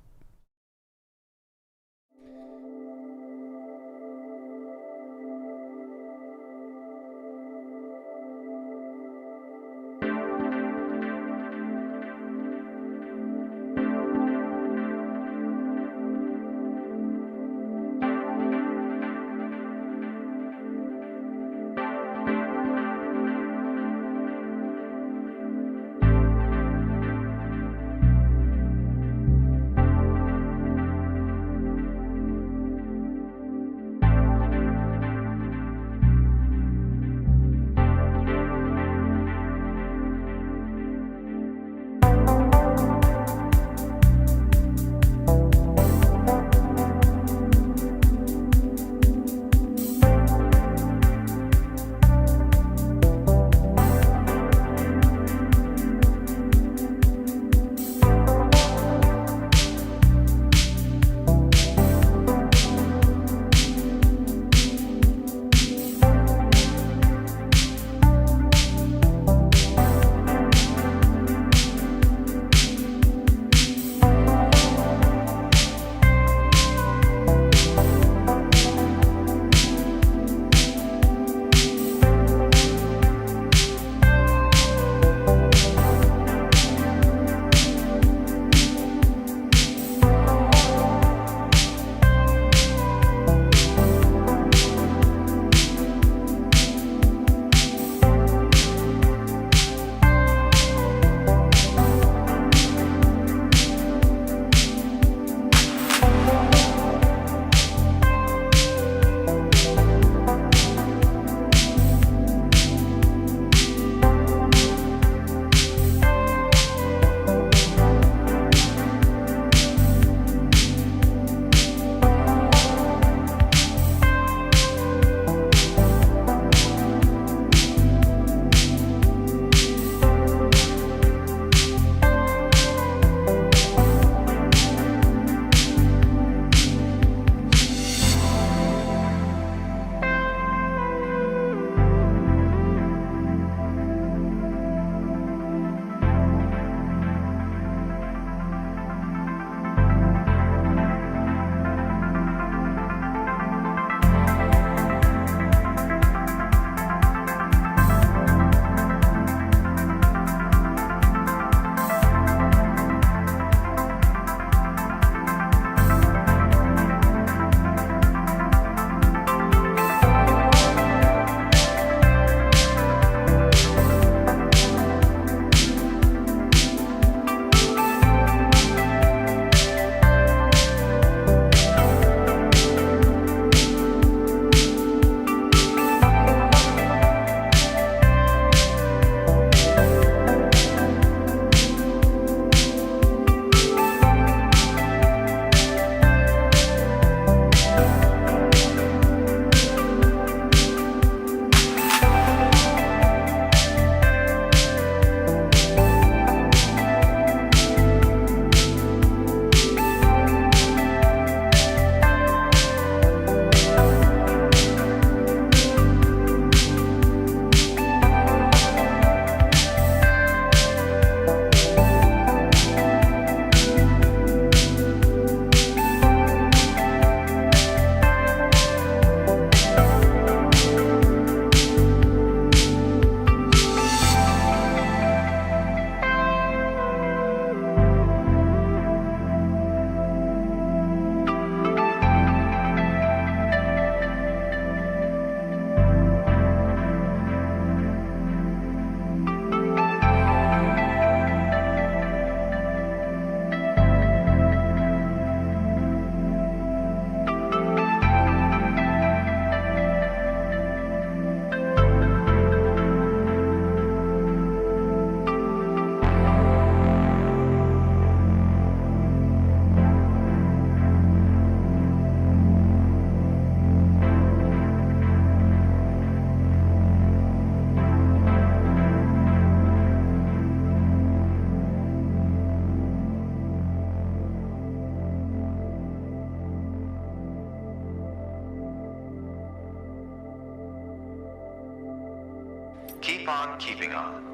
Keep on keeping on.